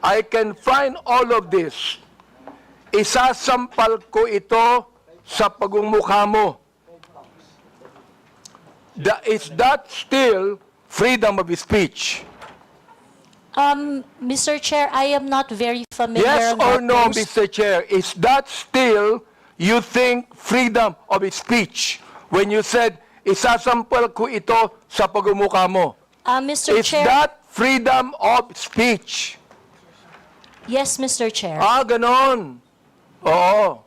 I can find all of this. Isasampal ko ito sa pagmumukha mo. Is that still freedom of speech? Mr. Chair, I am not very familiar. Yes on or that no, post. Mr. Chair? Is that still, you think, freedom of speech? When you said, isasampal ko ito sa pagmumukha mo. Mr. Is Chair. that freedom of speech? Yes, Mr. Chair. Ganon. Oo.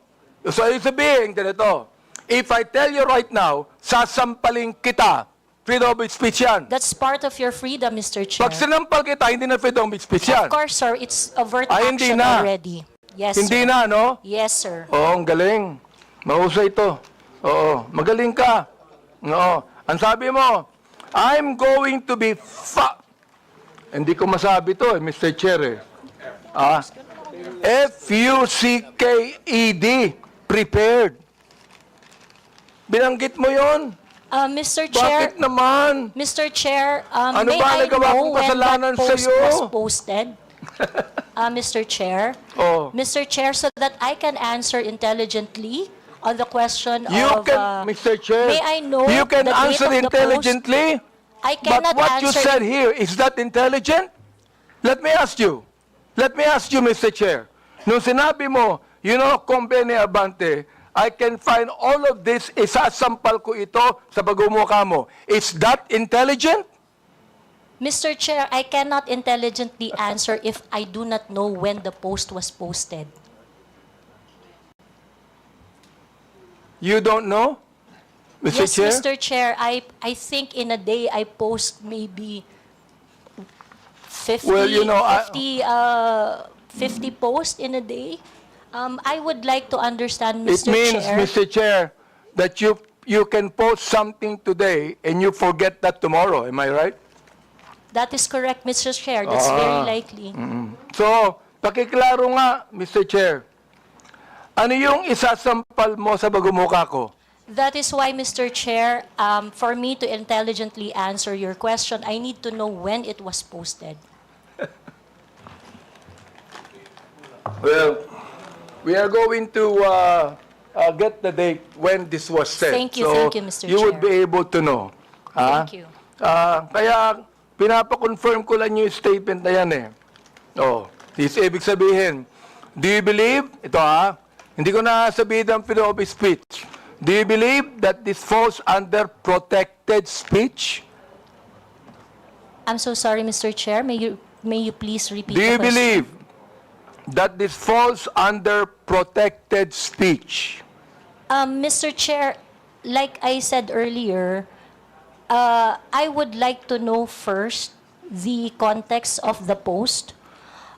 So, ibig sabihin, ganito. If I tell you right now, sasampalin kita, freedom of speech yan. That's part of your freedom, Mr. Chair. Pag sinampal kita, hindi na freedom of speech yan. Of course, sir. It's overt Hindi action na. already. Yes, Hindi sir. na, no? Yes, sir. Oo, ang galing. Mahusay ito. Oo, magaling ka. Oo. Ang sabi mo, I'm going to be Hindi ko masabi to, Mr. Chair. F-U-C-K-E-D. Prepared. Binanggit mo yon? Mr. Chair. Bakit naman? Mr. Chair, Ano may ba I nagawa know kong when kasalanan that post sa'yo? was posted? Mr. Chair. Oh. Mr. Chair, so that I can answer intelligently on the question You of... can, Mr. Chair, may I know you can the date answer of the intelligently, post? I but cannot what you answer... said here, is that intelligent? Let me ask you, Mr. Chair. Nung sinabi mo, you know, Company Abante, I can find all of this, isasampal ko ito sa pagmumukha mo. Is that intelligent? Mr. Chair, I cannot intelligently answer if I do not know when the post was posted. You don't know, Mr. Yes, Chair? Mr. Chair, I think in a day I post maybe 50, Well, you know, 50 posts in a day. I would like to understand, It Mr. means, Chair. Mr. Chair, that you can post something today and you forget that tomorrow. Am I right? That is correct, Mr. Chair. That's very likely. So, pakiklaro nga, Mr. Chair. Ano yung isasampal mo sa pagmumukha ko? That is why, Mr. Chair, for me to intelligently answer your question, I need to know when it was posted. Well, we are going to get the date when this was said. Thank you, Mr. You would Chair. be able to know. Thank you. Kaya, pinapa-confirm ko lang yung statement na yan eh. Ibig sabihin, do you believe, hindi ko na sabihin ang freedom of speech. Do you believe that this falls under protected speech? I'm so sorry, Mr. Chair. May you please repeat Do the you question? believe that this falls under protected speech? Mr. Chair, like I said earlier, I would like to know first the context of the post.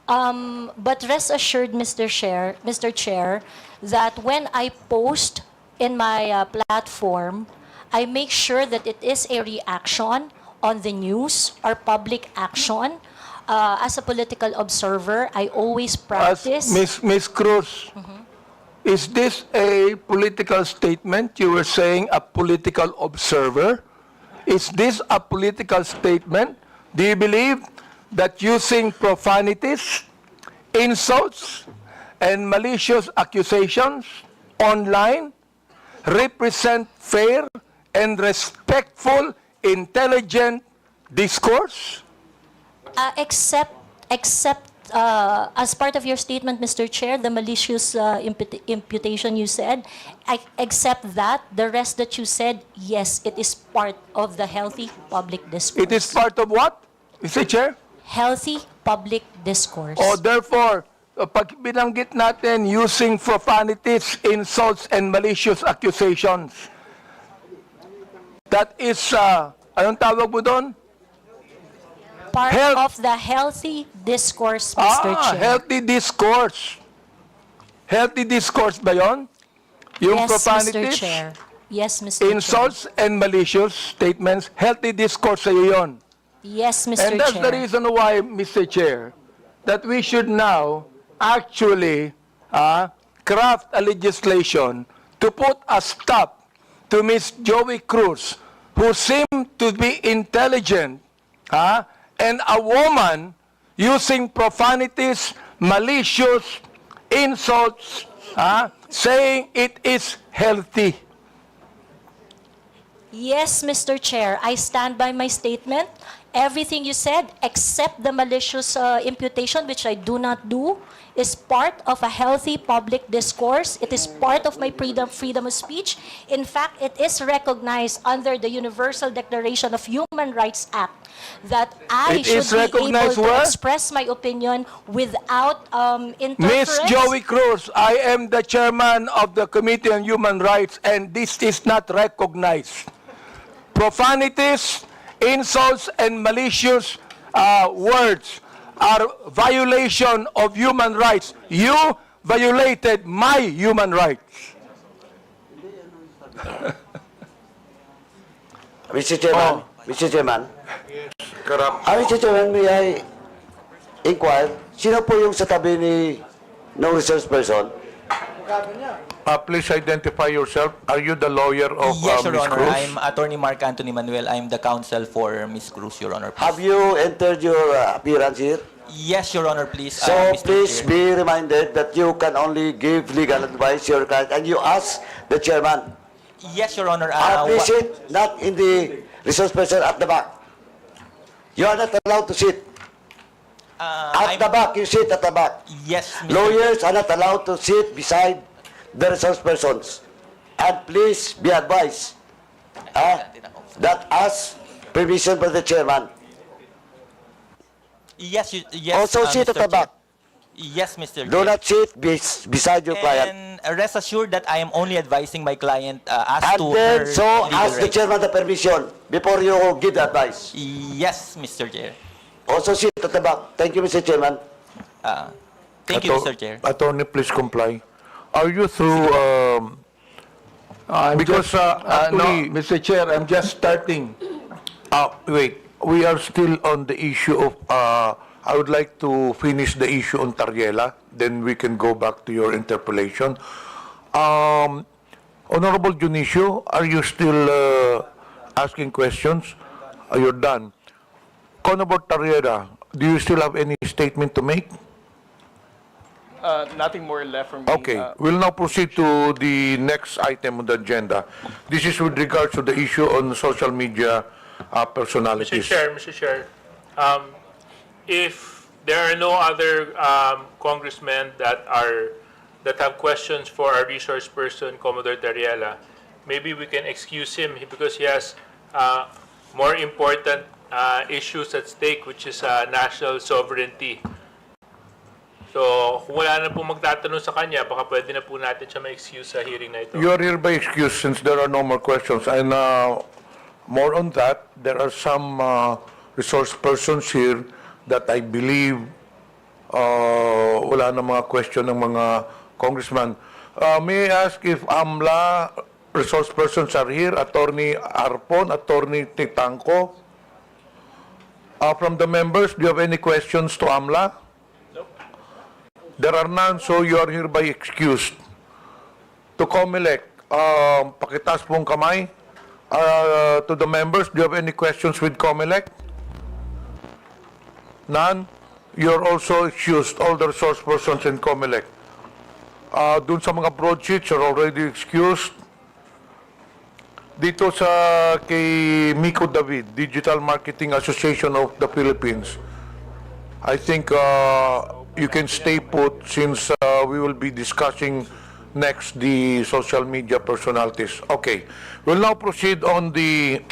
But rest assured, Mr. Chair, that when I post in my platform, I make sure that it is a reaction on the news or public action. As a political observer, I always practice... Ms. Cruz, is this a political statement? You were saying a political observer. Is this a political statement? Do you believe that using profanities, insults, and malicious accusations online represent fair and respectful, intelligent discourse? Except as part of your statement, Mr. Chair, the malicious imputation you said, I accept that. The rest that you said, yes, it is part of the healthy public discourse. It is part of what, Mr. Chair? Healthy public discourse. Therefore, pag binanggit natin using profanities, insults, and malicious accusations, that is, anong tawag mo doon? Part of the healthy discourse, Mr. Chair. Healthy discourse. Healthy discourse ba yon? Yung Yes, profanities, Mr. Chair. Yes, Mr. insults, and malicious statements, healthy discourse sa'yo yon. Yes, Mr. And that's Chair. the reason why, Mr. Chair, that we should now actually craft a legislation to put a stop to Ms. Joey Cruz, who seemed to be intelligent, and a woman using profanities, malicious insults, saying it is healthy. Yes, Mr. Chair, I stand by my statement. Everything you said, except the malicious imputation, which I do not do, is part of a healthy public discourse. It is part of my freedom of speech. In fact, it is recognized under the Universal Declaration of Human Rights Act that I It is should be able recognized to where? express my opinion without Ms. interference. Joey Cruz, I am the chairman of the Committee on Human Rights, and this is not recognized. Profanities, insults, and malicious words are violation of human rights. You violated my human rights. Mr. Chairman, Mr. Chairman. Mr. Chairman, may I inquire, sino po yung sa tabi ni no resource person? Please identify yourself. Are you the lawyer of Yes, Your Ms. Honor. Cruz? I'm Attorney Mark Anthony Manuel. I'm the counsel for Ms. Cruz, Your Honor. Have you entered your appearance here? Yes, Your Honor, please. So Mr. please Chair. be reminded that you can only give legal advice your client, and you ask the chairman. Yes, Your Honor. Please sit, not in the resource person at the back. You are not allowed to sit. At the back, you sit at the back. Yes, Mr. Lawyers are not allowed to sit beside the resource persons. And please be advised that ask permission from the chairman. Yes, yes. Also sit at Mr. the back. Yes, Mr. Do Chair. not sit beside your client. And rest assured that I am only advising my client as And to then, her so legal ask the rights. chairman the permission before you give the advice. Yes, Mr. Chair. Also sit at the back. Thank you, Mr. Chairman. Thank you, Mr. Chair. Attorney, please comply. Are you through, because no, actually, Mr. Chair, I'm just starting. wait, we are still on the issue of, I would like to finish the issue on Tariela, then we can go back to your interpellation. Honorable Junicio, are you still asking questions? You're done. Honorable Tariela, do you still have any statement to make? Nothing more left from me. Okay, we'll now proceed to the next item on the agenda. This is with regards to the issue on social media personalities. Mr. Chair, if there are no other congressmen that have questions for our resource person, Commodore Tariela, maybe we can excuse him because he has more important issues at stake, which is national sovereignty. So, kung wala na po magtatanong sa kanya, baka pwede na po natin siya ma-excuse sa hearing na ito. You are hereby excused since there are no more questions. And more on that, there are some resource persons here that I believe wala na mga question ng mga congressman. May I ask if AMLA resource persons are here? Attorney Arpon, Attorney Titanco? From the members, do you have any questions to AMLA? There are none, so you are hereby excused. To COMELEC, pakitaas pong kamay. To the members, do you have any questions with COMELEC? None? You're also excused, all the resource persons in COMELEC. Dun sa mga broadsheets, you're already excused. Dito sa kay Miko David, Digital Marketing Association of the Philippines, I think you can stay put since we will be discussing next the social media personalities. Okay, we'll now proceed on the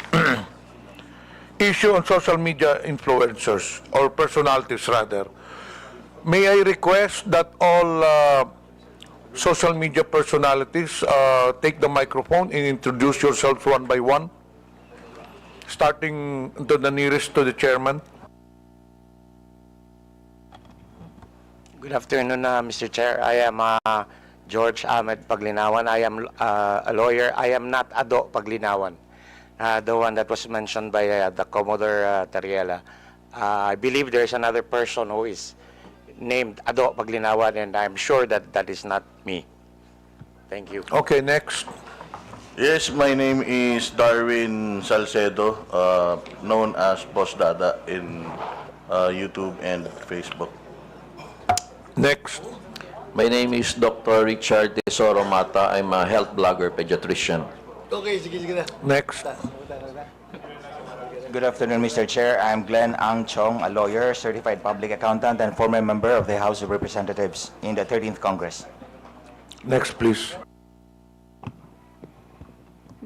issue on social media influencers or personalities rather. May I request that all social media personalities take the microphone and introduce yourselves one by one, starting to the nearest to the chairman. Good afternoon, Mr. Chair. I am George Ahmed Paglinawan. I am a lawyer. I am not Ado Paglinawan. the one that was mentioned by the Commodore Tariela. I believe there is another person who is named Ado Paglinawan, and I'm sure that that is not me. Thank you. Okay, next. Yes, my name is Darwin Salcedo, known as Boss Dada in YouTube and Facebook. Next. My name is Dr. Richard Tesoro Mata. I'm a health blogger pediatrician. Okay, sige na. Next. Good afternoon, Mr. Chair. I'm Glenn Ang Chong, a lawyer, certified public accountant, and former member of the House of Representatives in the 13th Congress. Next, please.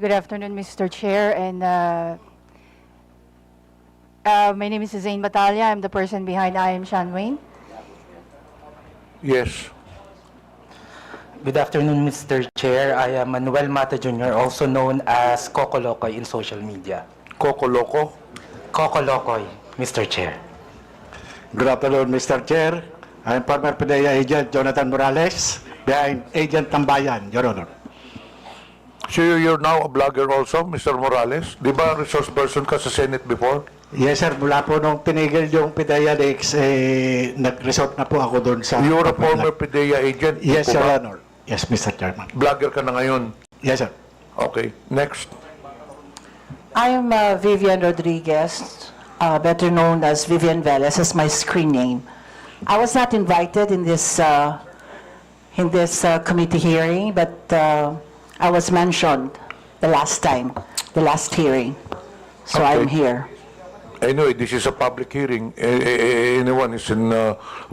Good afternoon, Mr. Chair, and my name is Zain Batalia. I'm the person behind I Am Sean Wayne. Yes. Good afternoon, Mr. Chair. I am Manuel Mata Jr., also known as Coco Locoy in social media. Coco Loco? Coco Locoy, Mr. Chair. Good afternoon, Mr. Chair. I'm former PDEA agent Jonathan Morales, behind Agent Tambayan, Your Honor. So you're now a blogger also, Mr. Morales? Di ba resource person ka sa Senate before? Yes, sir. Mula po nung tinigil yung PDEA Dex, nag-resort na po ako doon sa... You're a former PDEA agent? Yes, Di po Your ba? Honor. Yes, Mr. Chairman. Blogger ka na ngayon? Yes, sir. Okay, next. I am Vivian Rodriguez, better known as Vivian Velez, as my screen name. I was not invited in this committee hearing, but I was mentioned the last time, the last hearing. So Okay. I'm here. Anyway, this is a public hearing. Anyone is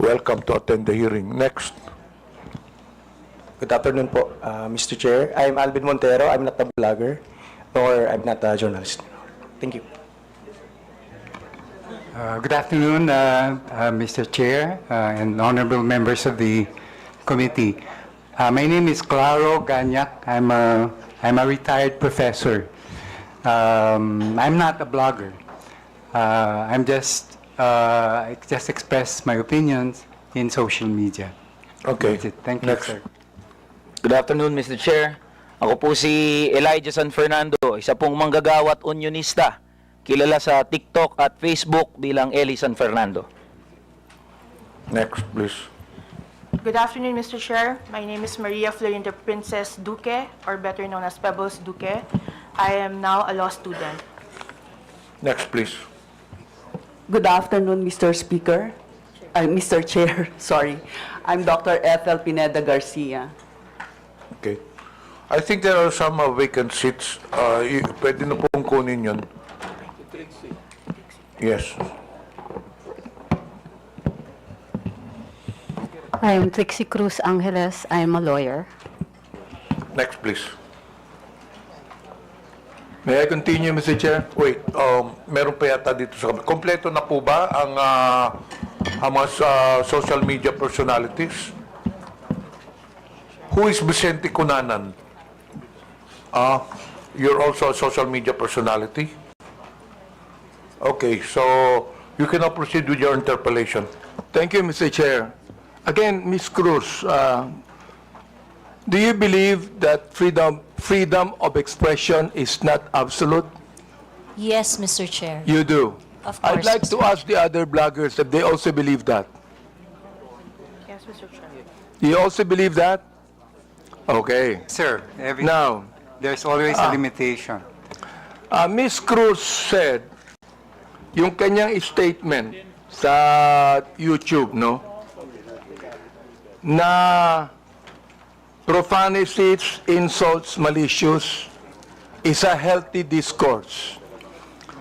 welcome to attend the hearing. Next. Good afternoon po, Mr. Chair. I'm Alvin Montero. I'm not a blogger, nor I'm not a journalist. Thank you. Good afternoon, Mr. Chair and honorable members of the committee. My name is Claro Ganyak. I'm a retired professor. I'm not a blogger. I just express my opinions in social media. Okay. That's it. Thank you, Next. sir. Good afternoon, Mr. Chair. Ako po si Elijah San Fernando, isa pong manggagawa at unionista, kilala sa TikTok at Facebook bilang Eli San Fernando. Next, please. Good afternoon, Mr. Chair. My name is Maria Florinda Princess Duque, or better known as Pebbles Duque. I am now a law student. Next, please. Good afternoon, Mr. Speaker. Mr. Chair, sorry. I'm Dr. Ethel Pineda Garcia. Okay. I think there are some vacant seats. Pwede na pong kunin yun. Yes. I am Trixie Cruz Angeles. I am a lawyer. Next, please. May I continue, Mr. Chair? Wait, meron pa yata dito sa... Kompleto na po ba ang mga social media personalities? Who is Vicente Cunanan? You're also a social media personality? Okay, so you can now proceed with your interpellation. Thank you, Mr. Chair. Again, Ms. Cruz, do you believe that freedom of expression is not absolute? Yes, Mr. Chair. You do? Of course, I'd like to ask the other bloggers if they also believe that. Yes, Mr. Chair. You also believe that? Okay. Sir, Now, there's always a limitation. Ms. Cruz said, yung kanyang statement sa YouTube, no? Na profanities, insults, malicious is a healthy discourse.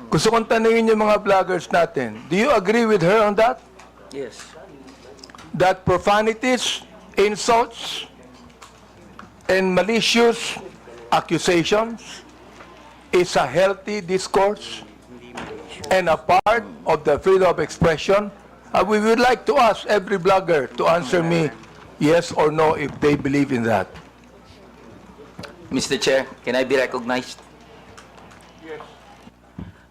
Gusto kong tanungin yung mga vloggers natin, do you agree with her on that? Yes. That profanities, insults, and malicious accusations is a healthy discourse and a part of the freedom of expression? We would like to ask every blogger to answer me yes or no if they believe in that. Mr. Chair, can I be recognized? Yes.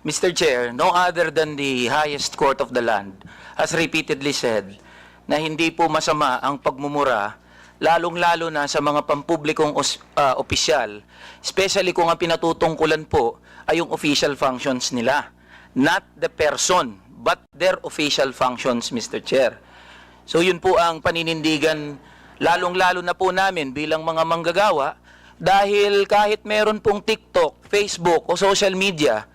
Mr. Chair, no other than the highest court of the land has repeatedly said na hindi po masama ang pagmumura lalong-lalo na sa mga pampublikong opisyal, especially kung ang pinatutungkulan po ay yung official functions nila, not the person, but their official functions, Mr. Chair. So yun po ang paninindigan, lalong-lalo na po namin bilang mga manggagawa, dahil kahit meron pong TikTok, Facebook o social media,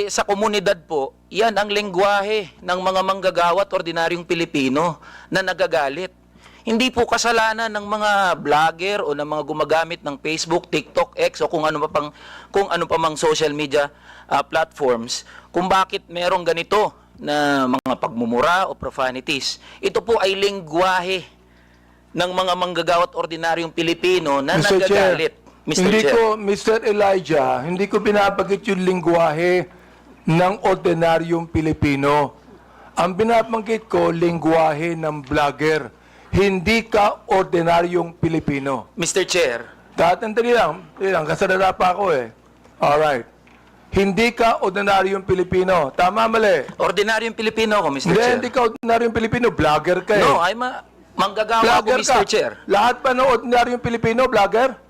sa komunidad po, yan ang lengguwahe ng mga manggagawa at ordinaryong Pilipino na nagagalit. Hindi po kasalanan ng mga vlogger o ng mga gumagamit ng Facebook, TikTok, X o kung ano pa mang social media platforms kung bakit merong ganito na mga pagmumura o profanities. Ito po ay lengguwahe ng mga manggagawa at ordinaryong Pilipino na Mr. nagagalit. Chair, hindi ko, Mr. Elijah, hindi ko binabanggit yung lingwahe ng ordinaryong Pilipino. Ang binabanggit ko, lingwahe ng vlogger. Hindi ka ordinaryong Pilipino. Mr. Chair. Tatandali lang, kasalala pa ako eh. Alright. Hindi ka ordinaryong Pilipino. Tama, mali? Ordinaryong Pilipino ako, Mr. Chair. Hindi ka ordinaryong Pilipino. Vlogger ka eh. No, manggagawa ako, Mr. Chair. Lahat pa ng ordinaryong Pilipino, vlogger?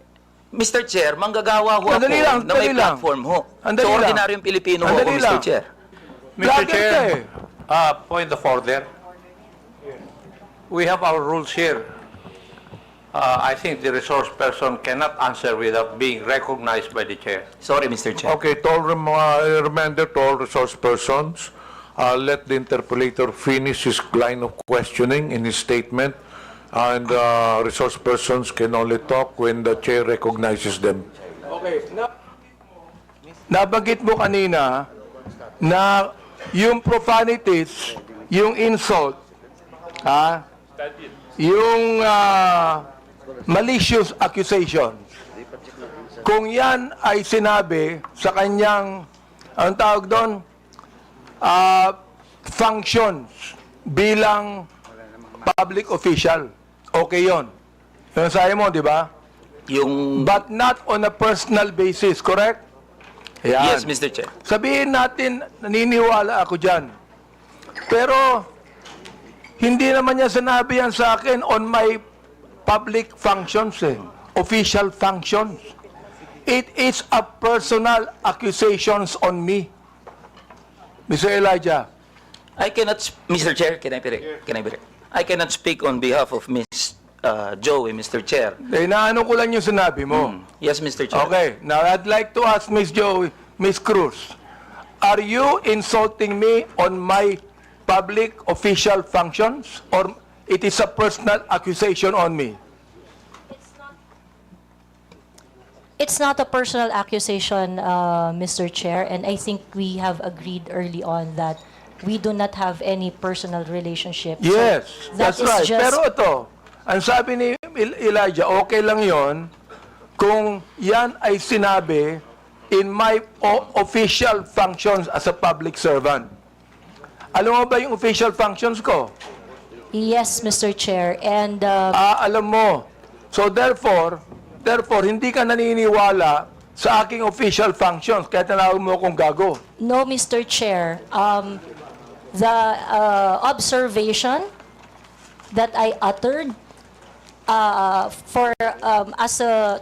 Mr. Chair, manggagawa ho ako na may platform ho. So, ordinaryong Pilipino ho ako, Mr. Chair. Mr. Chair, point of order. We have our rules here. I think the resource person cannot answer without being recognized by the chair. Sorry, Mr. Chair. Okay, to all reminder to all resource persons, let the interpolator finish his line of questioning in his statement, and resource persons can only talk when the chair recognizes them. Okay. Nabanggit mo kanina na yung profanities, yung insult, yung malicious accusations, kung yan ay sinabi sa kanyang, ang tawag doon, functions bilang public official, okay yon. Yung sabi mo, di ba? But not on a personal basis, correct? Yan. Yes, Mr. Chair. Sabihin natin, naniniwala ako dyan. Pero, hindi naman niya sinabi yan sa akin on my public functions, official functions. It is a personal accusations on me. Mr. Elijah. Mr. Chair, can I be I cannot speak on behalf of Ms. Joey, Mr. Chair. Naano ko lang yung sinabi mo. Yes, Mr. Chair. Okay, now I'd like to ask Ms. Joey, Ms. Cruz, are you insulting me on my public official functions, or it is a personal accusation on me? It's not a personal accusation, Mr. Chair, and I think we have agreed early on that we do not have any personal relationship. Yes, So that's that is right. just- Pero ito, ang sabi ni Elijah, okay lang yon kung yan ay sinabi in my official functions as a public servant. Alam mo ba yung official functions ko? Yes, Mr. Chair, and Alam mo. So therefore, hindi ka naniniwala sa aking official functions, kaya tinawag mo akong gago. no, Mr. Chair, the observation that I uttered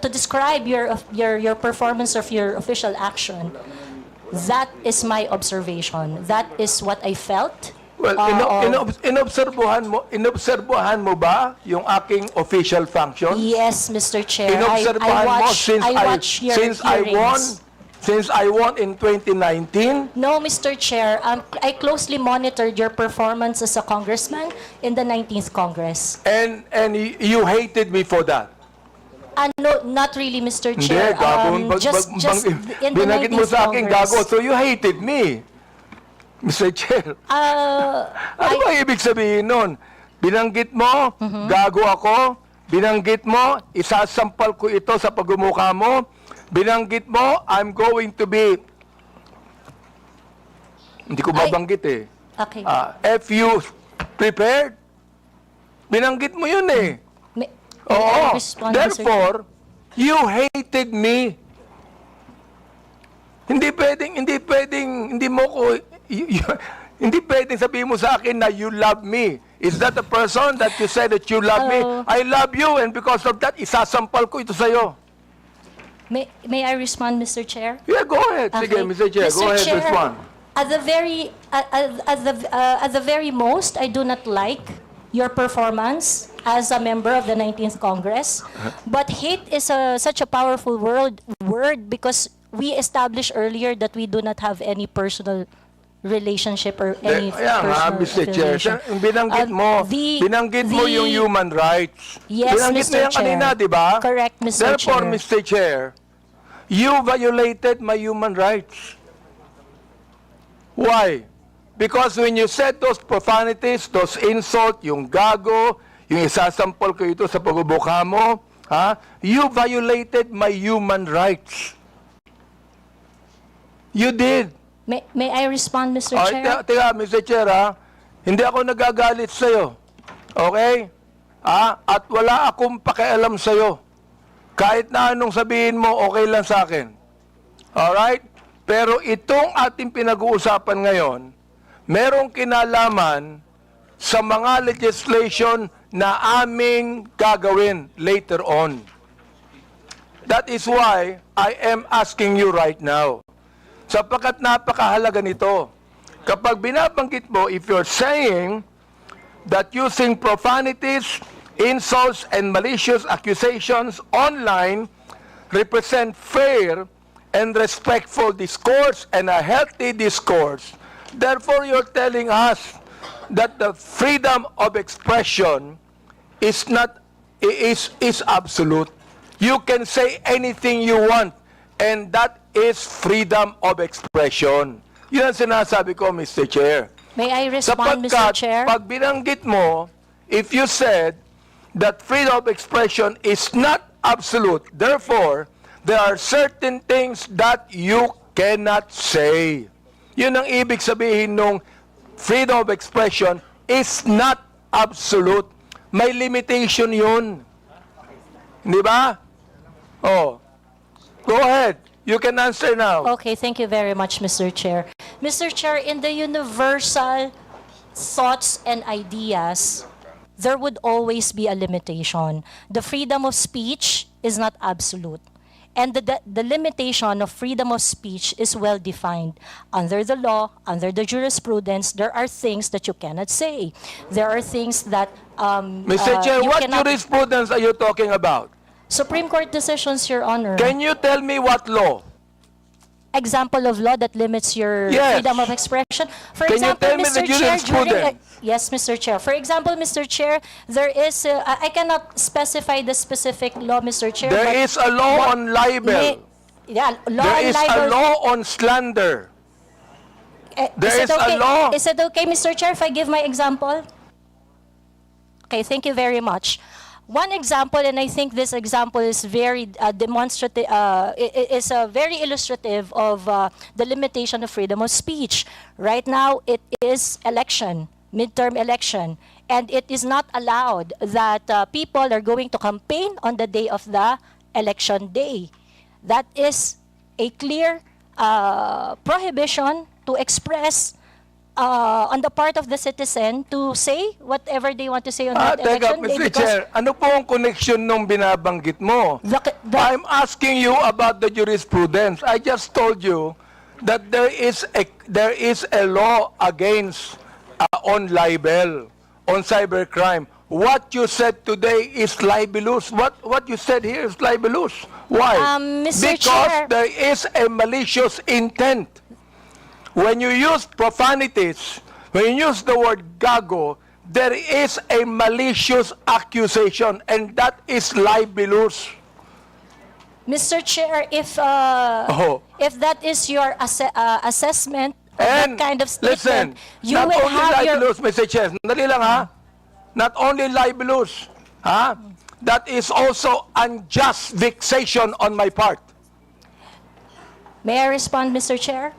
to describe your performance of your official action, that is my observation. That is what I felt. Well, inobserbuhan mo ba yung aking official function? Yes, Mr. Chair. Inobserbuhan mo I watch your hearings. Since I won in 2019? No, Mr. Chair. I closely monitored your performance as a congressman in the 19th Congress. And you hated me for that? No, not really, Mr. Hindi, Chair. gago. Just in the Binagit mo 19th sa akin, Congress. gago. So you hated me, Mr. Chair. Ano ba ibig sabihin nun? Binanggit mo, gago ako. Binanggit mo, isasampal ko ito sa pagmumukha mo. Binanggit mo, I'm going to be... Hindi ko mabanggit eh. Okay. If you prepared, binanggit mo yun eh. Oo. Therefore, you hated me. Hindi pwedeng sabihin mo sa akin na you love me. Is that the person that you say that you love me? I love you, and because of that, isasampal ko ito sa'yo. May I respond, Mr. Chair? Yeah, go ahead. Sige, Mr. Chair, go ahead, respond. At the very most, I do not like your performance as a member of the 19th Congress. But hate is such a powerful word because we established earlier that we do not have any personal relationship or any personal Mr. Chair, affiliation. binanggit mo yung human rights. Yes, binanggit Mr. mo yan Chair. kanina, di ba? Correct, Mr. Therefore, Chair. Mr. Chair, you violated my human rights. Why? Because when you said those profanities, those insult, yung gago, yung isasampol ko ito sa pagbubuka mo, you violated my human rights. You did. May I respond, Mr. Chair? Teka, Mr. Chair, hindi ako nagagalit sa'yo. Okay? At wala akong pakialam sa'yo. Kahit na anong sabihin mo, okay lang sa akin. Alright? Pero itong ating pinag-uusapan ngayon, merong kinalaman sa mga legislation na aming gagawin later on. That is why I am asking you right now. Sapagkat napakahalaga nito. Kapag binabanggit mo, if you're saying that using profanities, insults, and malicious accusations online represent fair and respectful discourse and a healthy discourse, therefore you're telling us that the freedom of expression is absolute. You can say anything you want, and that is freedom of expression. Yun ang sinasabi ko, Mr. Chair. May I respond, Mr. Chair? Pag binanggit mo, if you said that freedom of expression is not absolute, therefore, there are certain things that you cannot say. Yun ang ibig sabihin nung freedom of expression is not absolute. May limitation yun. Di ba? Oh. Go ahead. You can answer now. Okay, thank you very much, Mr. Chair. Mr. Chair, in the universal thoughts and ideas, there would always be a limitation. The freedom of speech is not absolute. And the limitation of freedom of speech is well defined. Under the law, under the jurisprudence, there are things that you cannot say. There are things that Mr. Chair, what jurisprudence are you talking about? Supreme Court decisions, Your Honor. Can you tell me what law? Example of law that limits your Yes. freedom of expression. For Can you example, tell me Mr. the Chair, jurisprudence? yes, Mr. Chair. For example, Mr. Chair, there is, I cannot specify the specific law, Mr. Chair. There but is a law on libel. law There on is libel. a law on slander. There is a law. Is it okay, Mr. Chair, if I give my example? Okay, thank you very much. One example, and I think this example is very demonstrative, is very illustrative of the limitation of freedom of speech. Right now, it is election, midterm election, and it is not allowed that people are going to campaign on the day of the election day. That is a clear prohibition to express on the part of the citizen to say whatever they want to say on that election day. Mr. Chair, ano po ang connection nung binabanggit mo? I'm asking you about the jurisprudence. I just told you that there is a law against on libel, on cybercrime. What you said today is libelous. What you said here is libelous. Why? Mr. Because Chair, there is a malicious intent. When you use profanities, when you use the word gago, there is a malicious accusation, and that is libelous. Mr. Chair, if that is your assessment of that kind of statement, you not will only have libelous, Mr. Chair, dali lang ha, not only libelous, that is also unjust vexation on my part. May I respond, Mr. Chair?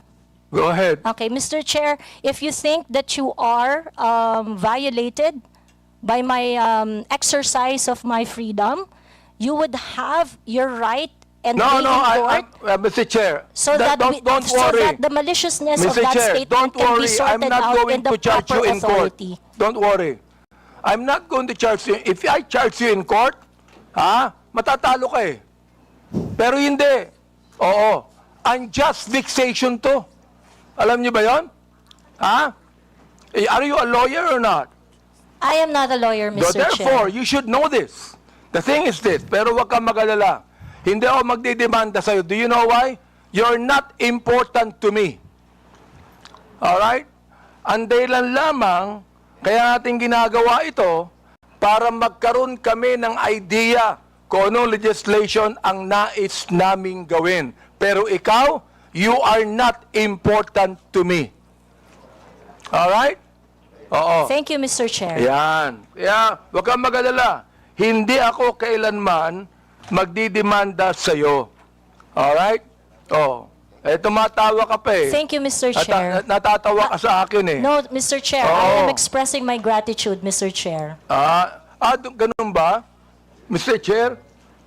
Go ahead. Okay, Mr. Chair, if you think that you are violated by my exercise of my freedom, you would have your right and day in court. Mr. Chair, So that don't so worry. that the maliciousness of Mr. that Chair, statement don't can be worry. I'm sorted not out going in the to charge proper you in court. authority. Don't worry. I'm not going to charge you. If I charge you in court, matatalo ka eh. Pero hindi. Oo. Unjust vexation to. Alam niyo ba yon? Are you a lawyer or not? I am not a lawyer, So Mr. therefore, Chair. you should know this. The thing is this, pero wag kang mag-alala. Hindi ako magdidemanda sa'yo. Do you know why? You're not important to me. Alright? Ang dahilan lamang, kaya natin ginagawa ito, para magkaroon kami ng idea kung anong legislation ang nais naming gawin. Pero ikaw, you are not important to me. Alright? Oo. Thank you, Mr. Chair. Yan. Kaya, huwag kang mag-alala. Hindi ako kailanman magdidemanda sa'yo. Alright? Oh. Tumatawa ka pa eh. Thank you, Mr. Chair. Natatawa ka sa akin eh. No, Mr. Chair, I am expressing my gratitude, Mr. Chair. Ganun ba? Mr. Chair,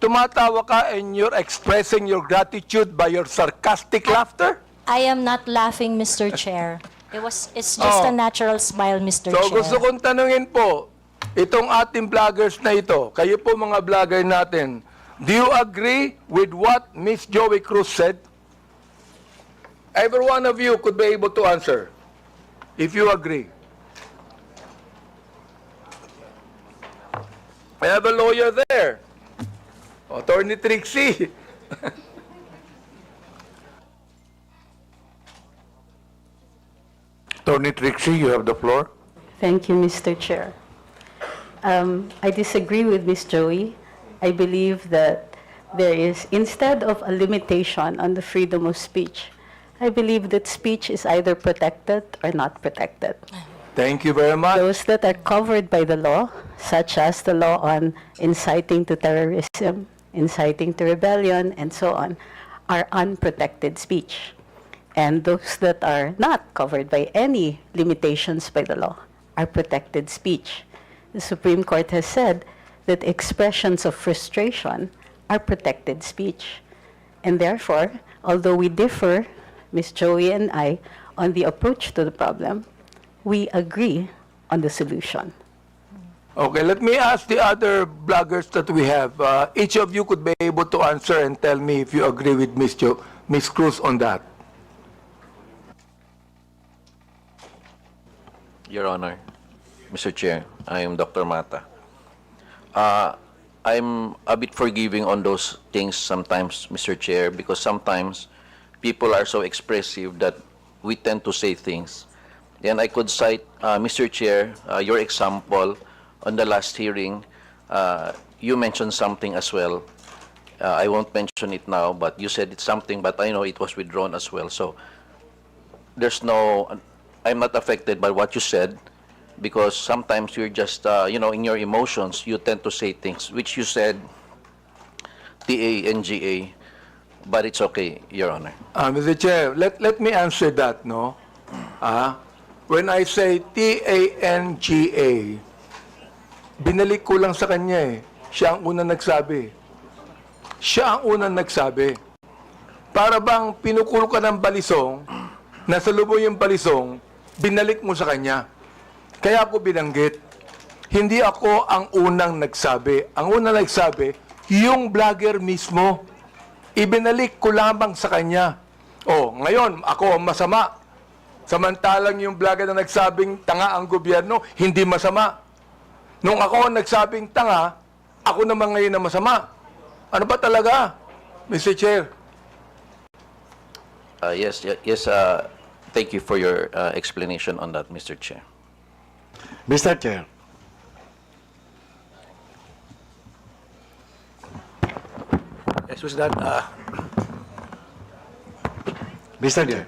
tumatawa ka and you're expressing your gratitude by your sarcastic laughter? I am not laughing, Mr. Chair. It's just a natural smile, Mr. So Chair. gusto kong tanungin po, itong ating vloggers na ito, kayo po mga vlogger natin, do you agree with what Miss Joey Cruz said? Every one of you could be able to answer, if you agree. I have a lawyer there, Attorney Trixie. Attorney Trixie, you have the floor. Thank you, Mr. Chair. I disagree with Ms. Joey. I believe that there is, instead of a limitation on the freedom of speech, I believe that speech is either protected or not protected. Thank you very much. Those that are covered by the law, such as the law on inciting to terrorism, inciting to rebellion, and so on, are unprotected speech. And those that are not covered by any limitations by the law are protected speech. The Supreme Court has said that expressions of frustration are protected speech. And therefore, although we differ, Ms. Joey and I, on the approach to the problem, we agree on the solution. Okay, let me ask the other bloggers that we have. Each of you could be able to answer and tell me if you agree with Ms. Cruz on that. Your Honor, Mr. Chair, I am Dr. Mata. I'm a bit forgiving on those things sometimes, Mr. Chair, because sometimes people are so expressive that we tend to say things. And I could cite, Mr. Chair, your example on the last hearing. You mentioned something as well. I won't mention it now, but you said it's something, but I know it was withdrawn as well. So there's no, I'm not affected by what you said, because sometimes you're just, in your emotions, you tend to say things, which you said, TANGA, but it's okay, Your Honor. Mr. Chair, let me answer that, no? When I say TANGA, binalik ko lang sa kanya eh. Siya ang unang nagsabi. Siya ang unang nagsabi. Para bang pinukulo ka ng balisong, nasa lubong yung balisong, binalik mo sa kanya. Kaya ako binanggit. Hindi ako ang unang nagsabi. Ang unang nagsabi, yung vlogger mismo. Ibinalik ko lamang sa kanya. Ngayon, ako ang masama. Samantalang yung vlogger na nagsabing tanga ang gobyerno, hindi masama. Nung ako ang nagsabing tanga, ako naman ngayon na masama. Ano ba talaga, Mr. Chair? Yes, thank you for your explanation on that, Mr. Chair. Mr. Chair. Yes, who's that? Mr. Chair.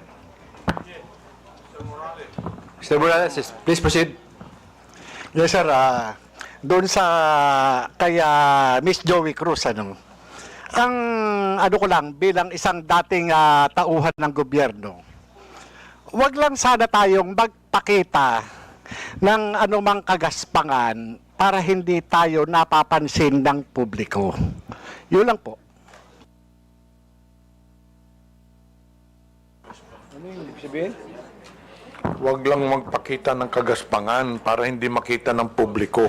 Mr. Morales, please proceed. Yes, sir. Doon sa kay Miss Joey Cruz, ang ko lang, bilang isang dating tauhan ng gobyerno, wag lang sana tayong magpakita ng anumang kagaspangan para hindi tayo napapansin ng publiko. Yun lang po. Ano yung ibig sabihin? Huwag lang magpakita ng kagaspangan para hindi makita ng publiko.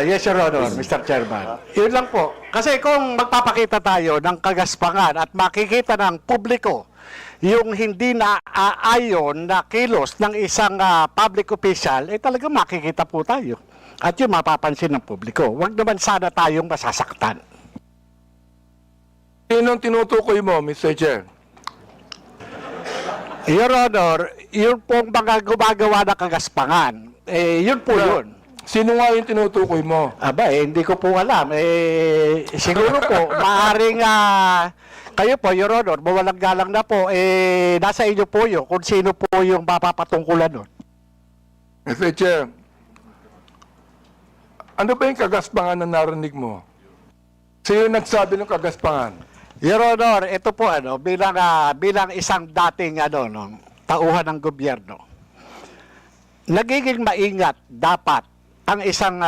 Yes, Your Honor, Mr. Chairman. Yun lang po. Kasi kung magpapakita tayo ng kagaspangan at makikita ng publiko yung hindi na aayon na kilos ng isang public official, talagang makikita po tayo. At yun mapapansin ng publiko. Huwag naman sana tayong masasaktan. Sinong tinutukoy mo, Mr. Chair? Your Honor, yun pong mga gumagawa ng kagaspangan, yun po yun. Sino nga yung tinutukoy mo? Hindi ko po alam. Siguro po, maaaring kayo po, Your Honor, mawalang galang na po, nasa inyo po yun kung sino po yung mapapatungkulan nun. Mr. Chair, ano ba yung kagaspangan na narinig mo? Sino nagsabi ng kagaspangan? Your Honor, ito po bilang isang dating tauhan ng gobyerno. Nagiging maingat dapat ang isang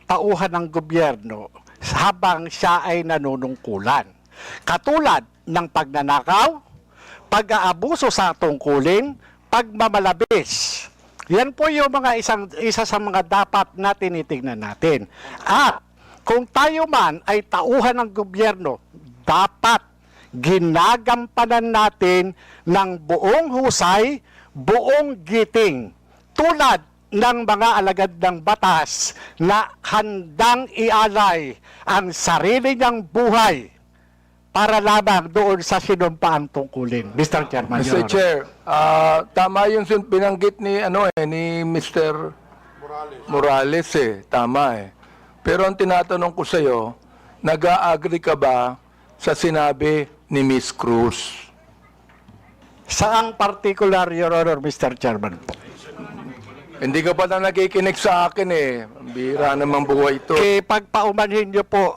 tauhan ng gobyerno habang siya ay nanunungkulan. Katulad ng pagnanakaw, pag-aabuso sa tungkulin, pagmamalabis. Yan po yung isa sa mga dapat na tinitingnan natin. At kung tayo man ay tauhan ng gobyerno, dapat ginagampanan natin ng buong husay, buong giting, tulad ng mga alagad ng batas na handang ialay ang sarili niyang buhay para lamang doon sa sinumpaang tungkulin. Mr. Chairman, Mr. Chair, tama yung binanggit ni Mr. Morales tama Pero ang tinatanong ko sa iyo, nag-a-agree ka ba sa sinabi ni Miss Cruz? Saang particular, Your Honor, Mr. Chairman? Hindi ka pa na nakikinig sa akin Ang bira naman buhay ito. Pagpaumanhin niyo po,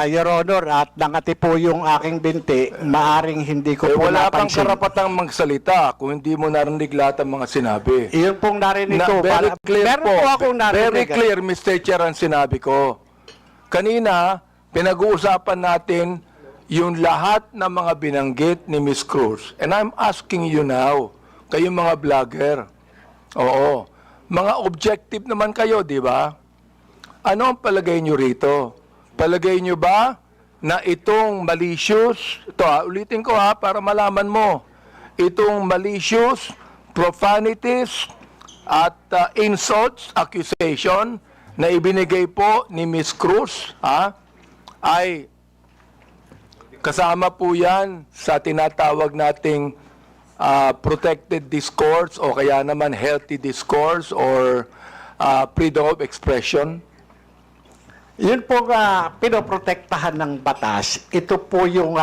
Your Honor, at nangati po yung aking binti, maaring hindi ko po wala kang napansin. karapatang magsalita kung hindi mo narinig lahat ng mga sinabi. Iyon pong narinig ko. Very clear meron po. po akong narinig. Very clear, Mr. Chair, ang sinabi ko. Kanina, pinag-uusapan natin yung lahat ng mga binanggit ni Miss Cruz. And I'm asking you now, kayong mga vlogger, oo, mga objective naman kayo, di ba? Ano ang palagay nyo rito? Palagay nyo ba na itong malicious, ulitin ko para malaman mo, itong malicious, profanities, at insults, accusation na ibinigay po ni Miss Cruz, ay kasama po yan sa tinatawag nating protected discourse o kaya naman healthy discourse or freedom of expression? Yun po pinoprotektahan ng batas. Ito po yung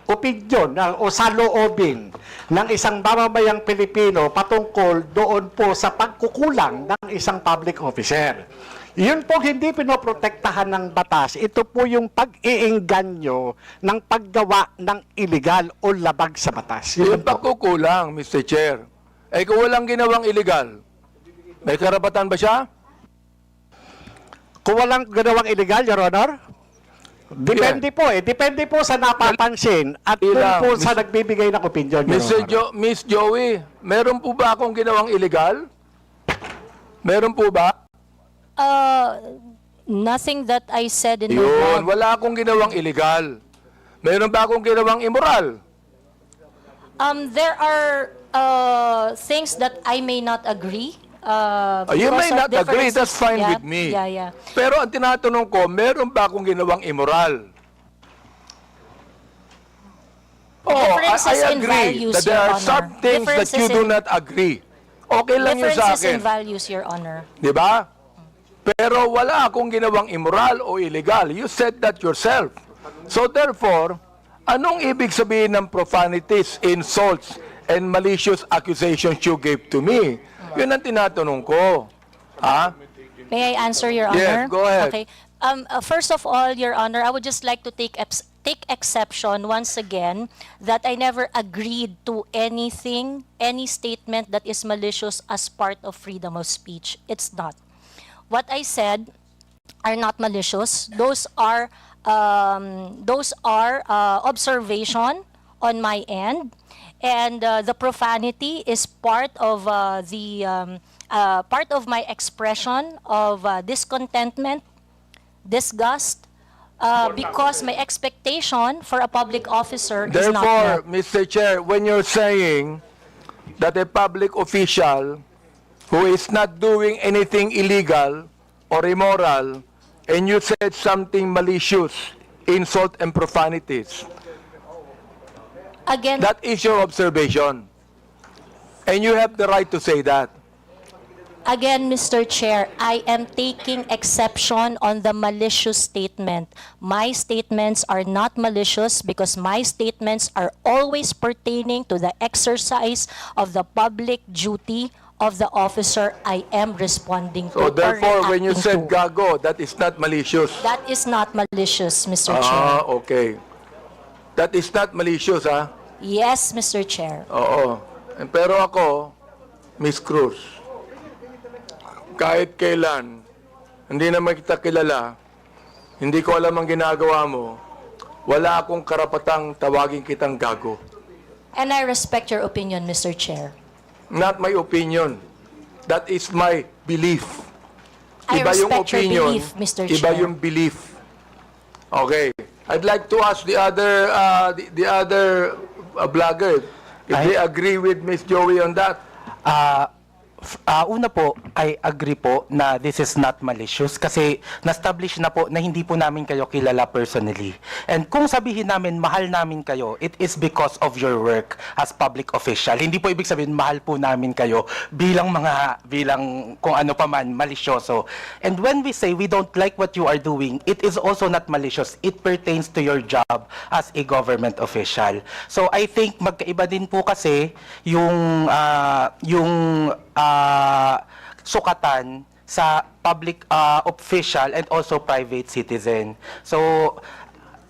opinion o saloobin ng isang mamamayang Pilipino patungkol doon po sa pagkukulang ng isang public officer. Yun po hindi pinoprotektahan ng batas. Ito po yung pag-iingganyo ng paggawa ng illegal o labag sa batas. Yung pagkukulang, Mr. Chair, kung walang ginawang illegal, may karapatan ba siya? Kung walang ginawang illegal, Your Honor? Depende po Depende po sa napapansin at kung po sa nagbibigay ng opinion, Your Honor. Miss Joey, meron po ba akong ginawang illegal? Meron po ba? Nothing that I said in my Yun, blog. wala akong ginawang illegal. Meron ba akong ginawang immoral? There are things that I may not agree. You because may of not agree, differences. that's fine Yeah, with me. Yeah. Pero ang tinatanong ko, meron ba akong ginawang immoral? Differences I in agree values, that there Your are Honor. some things that you do not agree. Okay lang yun sa Differences in akin. values, Your Honor. Di ba? Pero wala akong ginawang immoral o illegal. You said that yourself. So therefore, anong ibig sabihin ng profanities, insults, and malicious accusations you gave to me? Yun ang tinatanong ko. May I answer, Your Yes, Honor? go ahead. Okay. First of all, Your Honor, I would just like to take exception once again that I never agreed to anything, any statement that is malicious as part of freedom of speech. It's not. What I said are not malicious. Those are observation on my end, And the profanity is part of part of my expression of discontentment, disgust, because my expectation for a public officer is not Therefore, met. Mr. Chair, when you're saying that a public official who is not doing anything illegal or immoral, and you said something malicious, insult and profanities, Again, that is your observation. And you have the right to say that. Again, Mr. Chair, I am taking exception on the malicious statement. My statements are not malicious because my statements are always pertaining to the exercise of the public duty of the officer I am responding to. So or therefore, when you reacting said to. gago, that is not malicious. That is not malicious, Mr. Ah, Chair. okay. That is not malicious, ha? Yes, Mr. Chair. Oo. Pero ako, Miss Cruz, kahit kailan, hindi naman kita kilala, hindi ko alam ang ginagawa mo, wala akong karapatang tawagin kitang gago. And I respect your opinion, Mr. Chair. Not my opinion. That is my belief. I Iba yung respect your opinion, belief, Mr. iba Chair. yung belief. Okay. I'd like to ask the other vlogger if they agree with Miss Joey on that. Una po, I agree po na this is not malicious kasi na-establish na po na hindi po namin kayo kilala personally. And kung sabihin namin mahal namin kayo, it is because of your work as public official. Hindi po ibig sabihin mahal po namin kayo bilang kung ano pa man, malisyoso. And when we say we don't like what you are doing, it is also not malicious. It pertains to your job as a government official. So I think magkaiba din po kasi yung sukatan sa public official and also private citizen. So,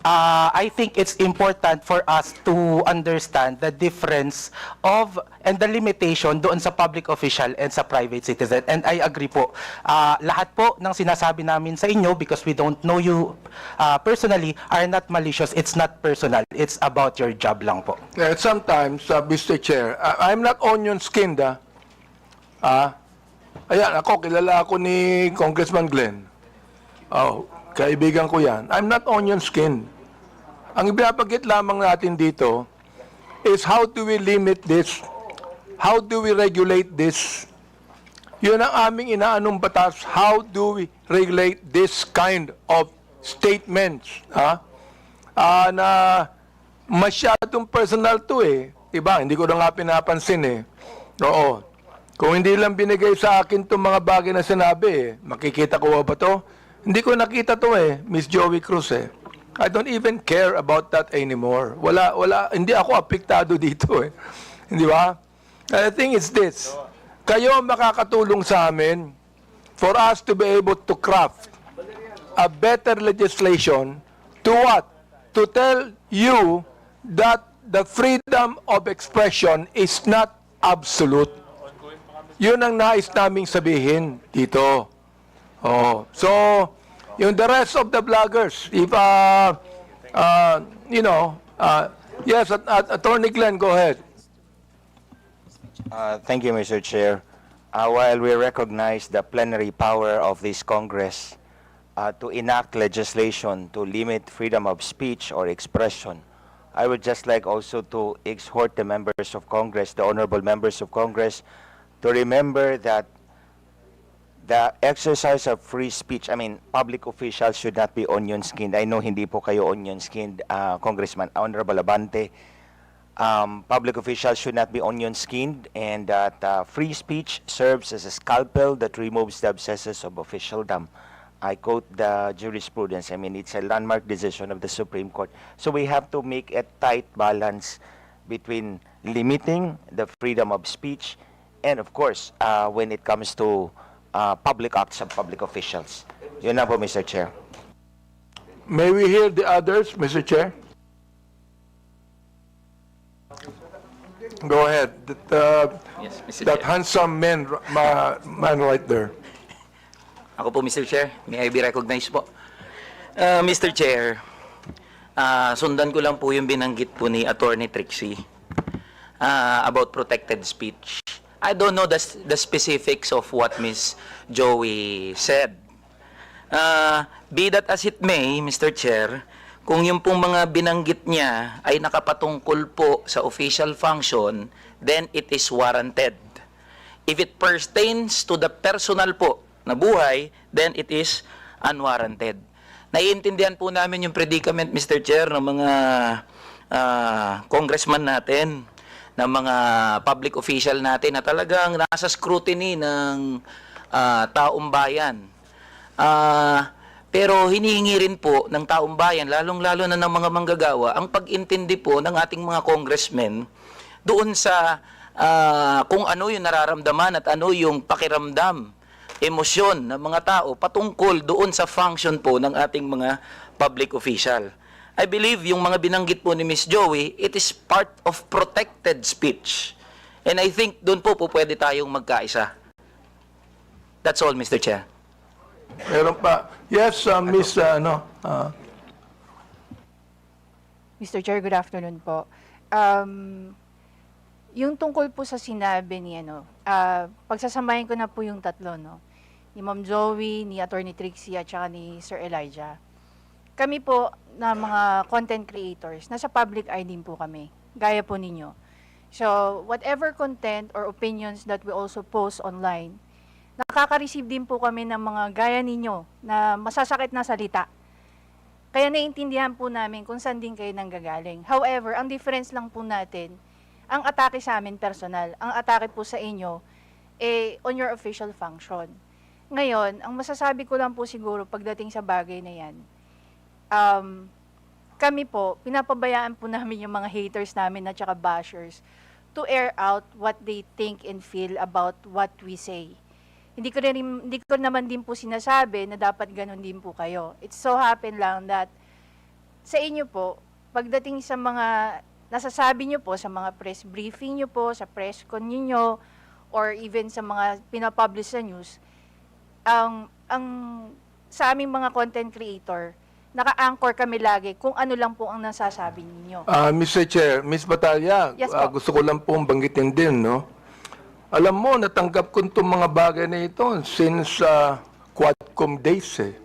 I think it's important for us to understand the difference of and the limitation doon sa public official and sa private citizen. And I agree po. Lahat po ng sinasabi namin sa inyo, because we don't know you personally, are not malicious. It's not personal. It's about your job lang po. Sometimes, Mr. Chair, I'm not onion-skinned, ayan, kilala ako ni Congressman Glenn. Oh, kaibigan ko yan. I'm not onion-skinned. Ang ibinabagit lamang natin dito is how do we limit this? How do we regulate this? Yun ang aming inaanong batas. How do we regulate this kind of statements? Na masyadong personal to eh. Diba? Hindi ko na nga pinapansin eh. Oo. Kung hindi lang binigay sa akin itong mga bagay na sinabi, makikita ko ba to? Hindi ko nakita to eh, Miss Joey Cruz eh. I don't even care about that anymore. Hindi ako apektado dito eh. Hindi ba? The thing is this, kayo makakatulong sa amin for us to be able to craft a better legislation to what? To tell you that the freedom of expression is not absolute. Yun ang nais naming sabihin dito. Oh, so, yung the rest of the vloggers, if, yes, Attorney Glenn, go ahead. Thank you, Mr. Chair. While we recognize the plenary power of this Congress to enact legislation to limit freedom of speech or expression, I would just like also to exhort the members of Congress, the honorable members of Congress, to remember that the exercise of free speech, public officials should not be onion-skinned. I know hindi po kayo onion-skinned, Congressman, Honorable Abante. Public officials should not be onion-skinned, and that free speech serves as a scalpel that removes the abscesses of officialdom. I quote the jurisprudence. It's a landmark decision of the Supreme Court. So we have to make a tight balance between limiting the freedom of speech and, of course, when it comes to public acts of public officials. Yun na po, Mr. Chair. May we hear the others, Mr. Chair? Go ahead. Yes, Mr. That Chair. handsome man right there. Ako po, Mr. Chair. May I be recognized po? Mr. Chair, sundan ko lang po yung binanggit po ni Attorney Trixie. about protected speech. I don't know the specifics of what Ms. Joey said. Be that as it may, Mr. Chair, kung yung pong mga binanggit niya ay nakapatungkol po sa official function, then it is warranted. If it pertains to the personal po na buhay, then it is unwarranted. Naiintindihan po namin yung predicament, Mr. Chair, ng mga congressman natin, ng mga public official natin na talagang nasa scrutiny ng taong bayan. Pero hinihingi rin po ng taong bayan, lalong-lalo na ng mga manggagawa, ang pag-intindi po ng ating mga congressmen doon sa kung ano yung nararamdaman at ano yung pakiramdam, emosyon ng mga tao patungkol doon sa function po ng ating mga public official. I believe yung mga binanggit po ni Ms. Joey, it is part of protected speech. And I think doon po pwede tayong magkaisa. That's all, Mr. Chair. Meron pa. Yes, Miss, Mr. Chair, good afternoon po. Yung tungkol po sa sinabi ni, pagsasamahin ko na po yung tatlo, no? Ni Ma'am Joey, ni Attorney Trixie, at saka ni Sir Elijah. Kami po na mga content creators, nasa public eye din po kami, gaya po ninyo. So, whatever content or opinions that we also post online, nakaka-receive din po kami ng mga gaya ninyo na masasakit na salita. Kaya naiintindihan po namin kung saan din kayo nanggagaling. However, ang difference lang po natin, ang atake sa amin personal, ang atake po sa inyo, on your official function. Ngayon, ang masasabi ko lang po siguro pagdating sa bagay na yan, kami po, pinapabayaan po namin yung mga haters namin at saka bashers to air out what they think and feel about what we say. Hindi ko naman din po sinasabi na dapat ganun din po kayo. It so happen lang that sa inyo po, pagdating sa mga nasasabi nyo po, sa mga press briefing nyo po, sa press con nyo, or even sa mga pinapublish sa news, sa aming mga content creator, naka-anchor kami lagi kung ano lang po ang nasasabi ninyo. Mr. Chair, Ms. Batalya, Yes po. gusto ko lang pong banggitin din, no? Alam mo, natanggap ko itong mga bagay na ito since Quadcom days, eh.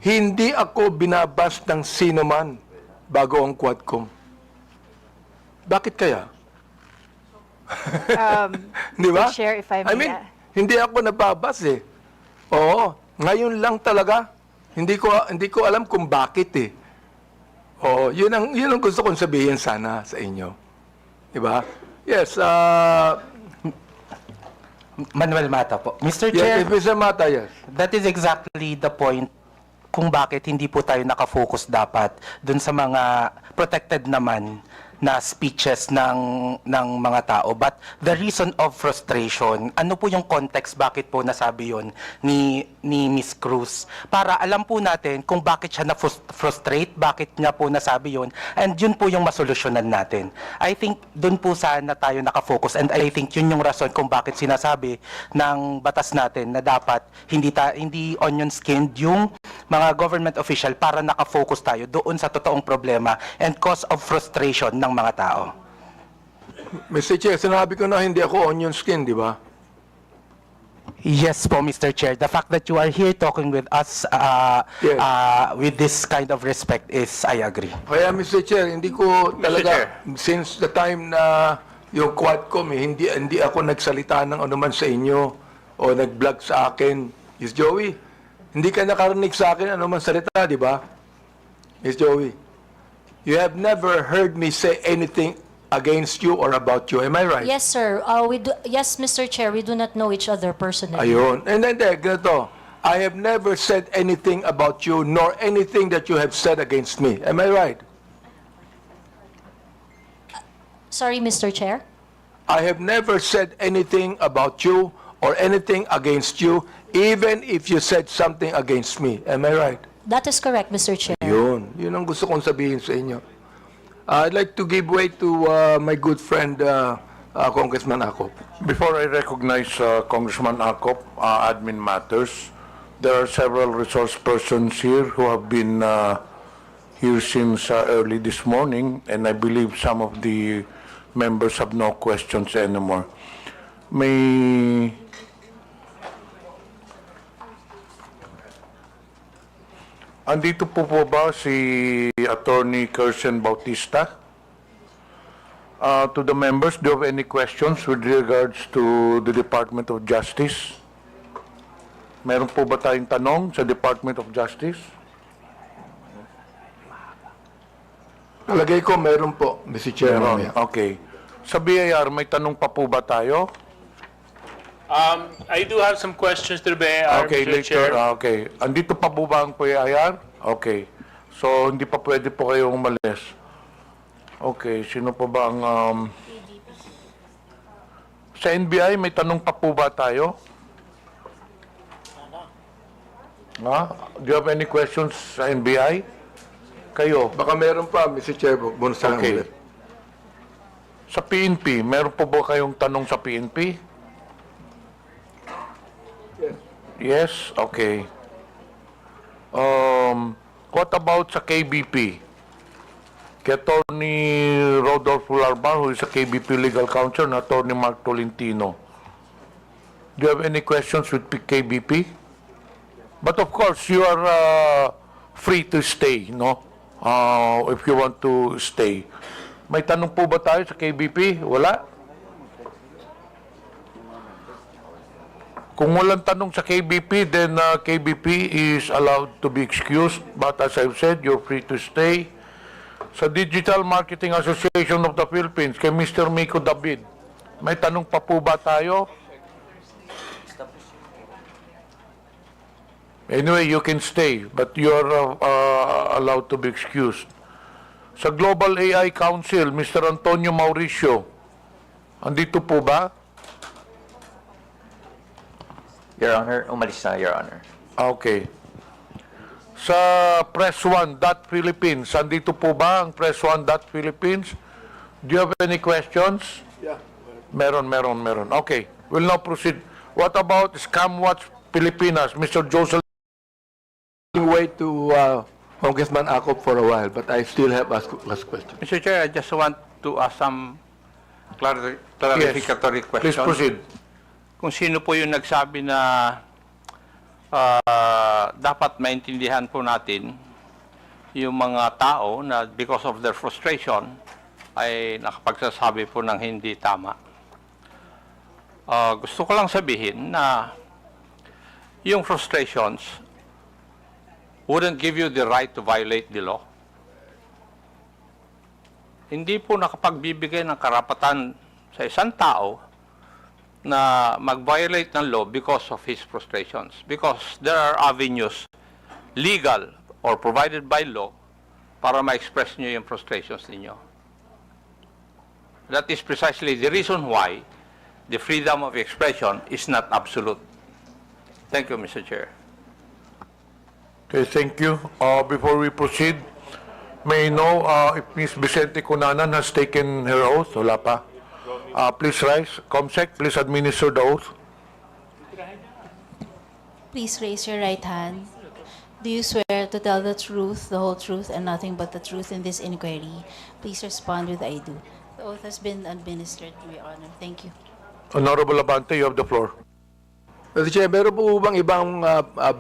Hindi ako binabas ng sino man bago ang Quadcom. Bakit kaya? Di ba? Mr. Chair, if I may, hindi ako nababas, eh. Oo, ngayon lang talaga. Hindi ko alam kung bakit, eh. Oo, yun ang gusto kong sabihin sana sa inyo. Di ba? Yes, Manuel Mata po. Mr. Chair, yes, Mr. Mata, yes. that is exactly the point kung bakit hindi po tayo nakafocus dapat dun sa mga protected naman na speeches ng mga tao. But the reason of frustration, ano po yung context bakit po nasabi yon ni Miss Cruz? Para alam po natin kung bakit siya na-frustrate, bakit niya po nasabi yon, and yun po yung masolusyonan natin. I think dun po sana tayo nakafocus, and I think yun yung rason kung bakit sinasabi ng batas natin na dapat hindi onion skinned yung mga government official para nakafocus tayo doon sa totoong problema and cause of frustration ng mga tao. Mr. Chair, sinabi ko na hindi ako onion skin, di ba? Yes po, Mr. Chair. The fact that you are here talking with us Yes. with this kind of respect is, I agree. Kaya, Mr. Chair, hindi ko talaga, since the time na yung Quadcom, hindi ako nagsalita ng anuman sa inyo o nag-vlog sa akin. Miss Joey, hindi ka nakarinig sa akin anuman salita, di ba? Miss Joey, you have never heard me say anything against you or about you. Am I right? Yes, sir. Yes, Mr. Chair, we do not know each other personally. Ayun. And then, ganito. I have never said anything about you, nor anything that you have said against me. Am I right? Sorry, Mr. Chair? I have never said anything about you or anything against you, even if you said something against me. Am I right? That is correct, Mr. Chair. Yun ang gusto kong sabihin sa inyo. I'd like to give way to my good friend, Congressman Acop. Before I recognize Congressman Acop, admin matters, there are several resource persons here who have been here since early this morning, and I believe some of the members have no questions anymore. May andito po ba si Attorney Kirsten Bautista? To the members, do you have any questions with regards to the Department of Justice? Meron po ba tayong tanong sa Department of Justice? Palagay ko meron po, Mr. Chair. Meron. Okay. Sa BIR, may tanong pa po ba tayo? I do have some questions to the BIR, Okay, Mr. later. Chair. Okay. Andito pa po ba ang BIR? Okay. So, hindi pa pwede po kayong umalis. Okay. Sino pa ba ang... Sa NBI, may tanong pa po ba tayo? Do you have any questions sa NBI? Kayo? Baka meron pa, Mr. Chair. Bonus na lang Okay. ulit. Sa PNP, meron po ba kayong tanong sa PNP? Yes? Okay. What about sa KBP? Kay Attorney Rodolfo Larbar, who is a KBP legal counsel, and Attorney Mark Tolentino. Do you have any questions with KBP? But of course, you are free to stay, no? If you want to stay. May tanong po ba tayo sa KBP? Wala? Kung walang tanong sa KBP, then KBP is allowed to be excused. But as I've said, you're free to stay. Sa Digital Marketing Association of the Philippines, kay Mr. Miko David, may tanong pa po ba tayo? Anyway, you can stay, but you're allowed to be excused. Sa Global AI Council, Mr. Antonio Mauricio, andito po ba? Your Honor, umalis na, Your Honor. Okay. Sa Press 1 Philippines, andito po ba ang Press 1 Philippines? Do you have any questions? Yeah. Meron. Okay. We'll now proceed. What about Scam Watch Pilipinas, Mr. Joseph? Wait to Congressman Acop for a while, but I still have last question. Mr. Chair, I just want to ask some clarificatory questions. Please proceed. Kung sino po yung nagsabi na dapat maintindihan po natin yung mga tao na because of their frustration ay nakapagsasabi po ng hindi tama. Gusto ko lang sabihin na yung frustrations wouldn't give you the right to violate the law. Hindi po nakapagbibigay ng karapatan sa isang tao na mag-violate ng law because of his frustrations. Because there are avenues, legal or provided by law, para ma-express nyo yung frustrations ninyo. That is precisely the reason why the freedom of expression is not absolute. Thank you, Mr. Chair. Okay, thank you. Before we proceed, may I know if Ms. Vicente Cunanan has taken her oath? Wala pa. Please rise. COMSEC, please administer the oath. Please raise your right hand. Do you swear to tell the truth, the whole truth, and nothing but the truth in this inquiry? Please respond with I do. The oath has been administered to your honor. Thank you. Honorable Abante, you have the floor. Mr. Chair, meron po bang ibang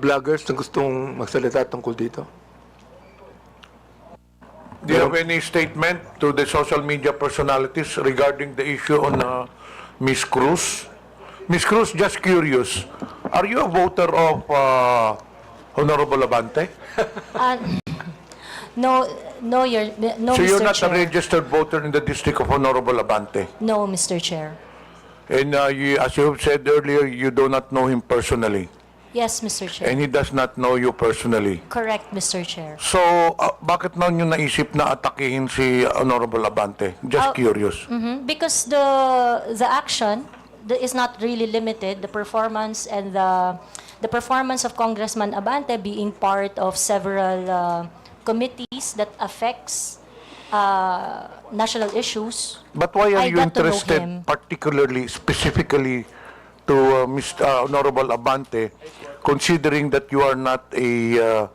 vloggers na gustong magsalita tungkol dito? Do you have any statement to the social media personalities regarding the issue on Ms. Cruz? Ms. Cruz, just curious, are you a voter of Honorable Abante? No, So Mr. you're not a Chair. registered voter in the district of Honorable Abante? No, Mr. Chair. And as you have said earlier, you do not know him personally. Yes, Mr. Chair. And he does not know you personally. Correct, Mr. Chair. So, bakit na nyo naisip na atakihin si Honorable Abante? Just curious. Because the action is not really limited. The performance and the performance of Congressman Abante being part of several committees that affects national issues. But why are I you got to know interested him. particularly, specifically to Mr. Honorable Abante, considering that you are not a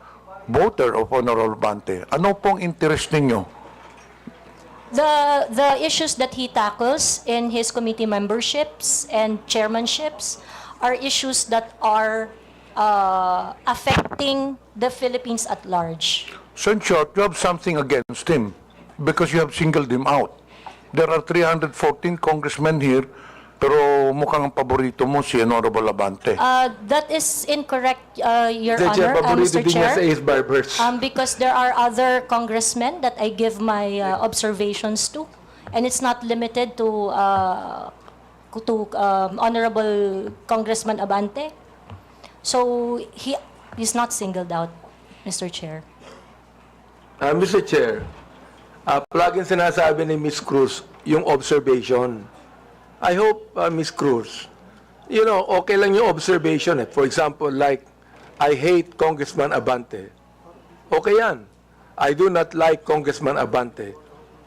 voter of Honorable Abante? Ano pong interest ninyo? The issues that he tackles in his committee memberships and chairmanships are issues that are affecting the Philippines at large. So in short, you have something against him because you have singled him out. There are 314 congressmen here, pero mukhang ang paborito mo si Honorable Abante. That is incorrect, Your Mr. Chair, Honor, paborito Mr. din niya Chair. sa Ace Barbers. Because there are other congressmen that I give my observations to, and it's not limited to Honorable Congressman Abante. So he's not singled out, Mr. Chair. Mr. Chair, palaging sinasabi ni Ms. Cruz yung observation. I hope, Ms. Cruz, you know, okay lang yung observation. For example, like, I hate Congressman Abante. Okay yan. I do not like Congressman Abante.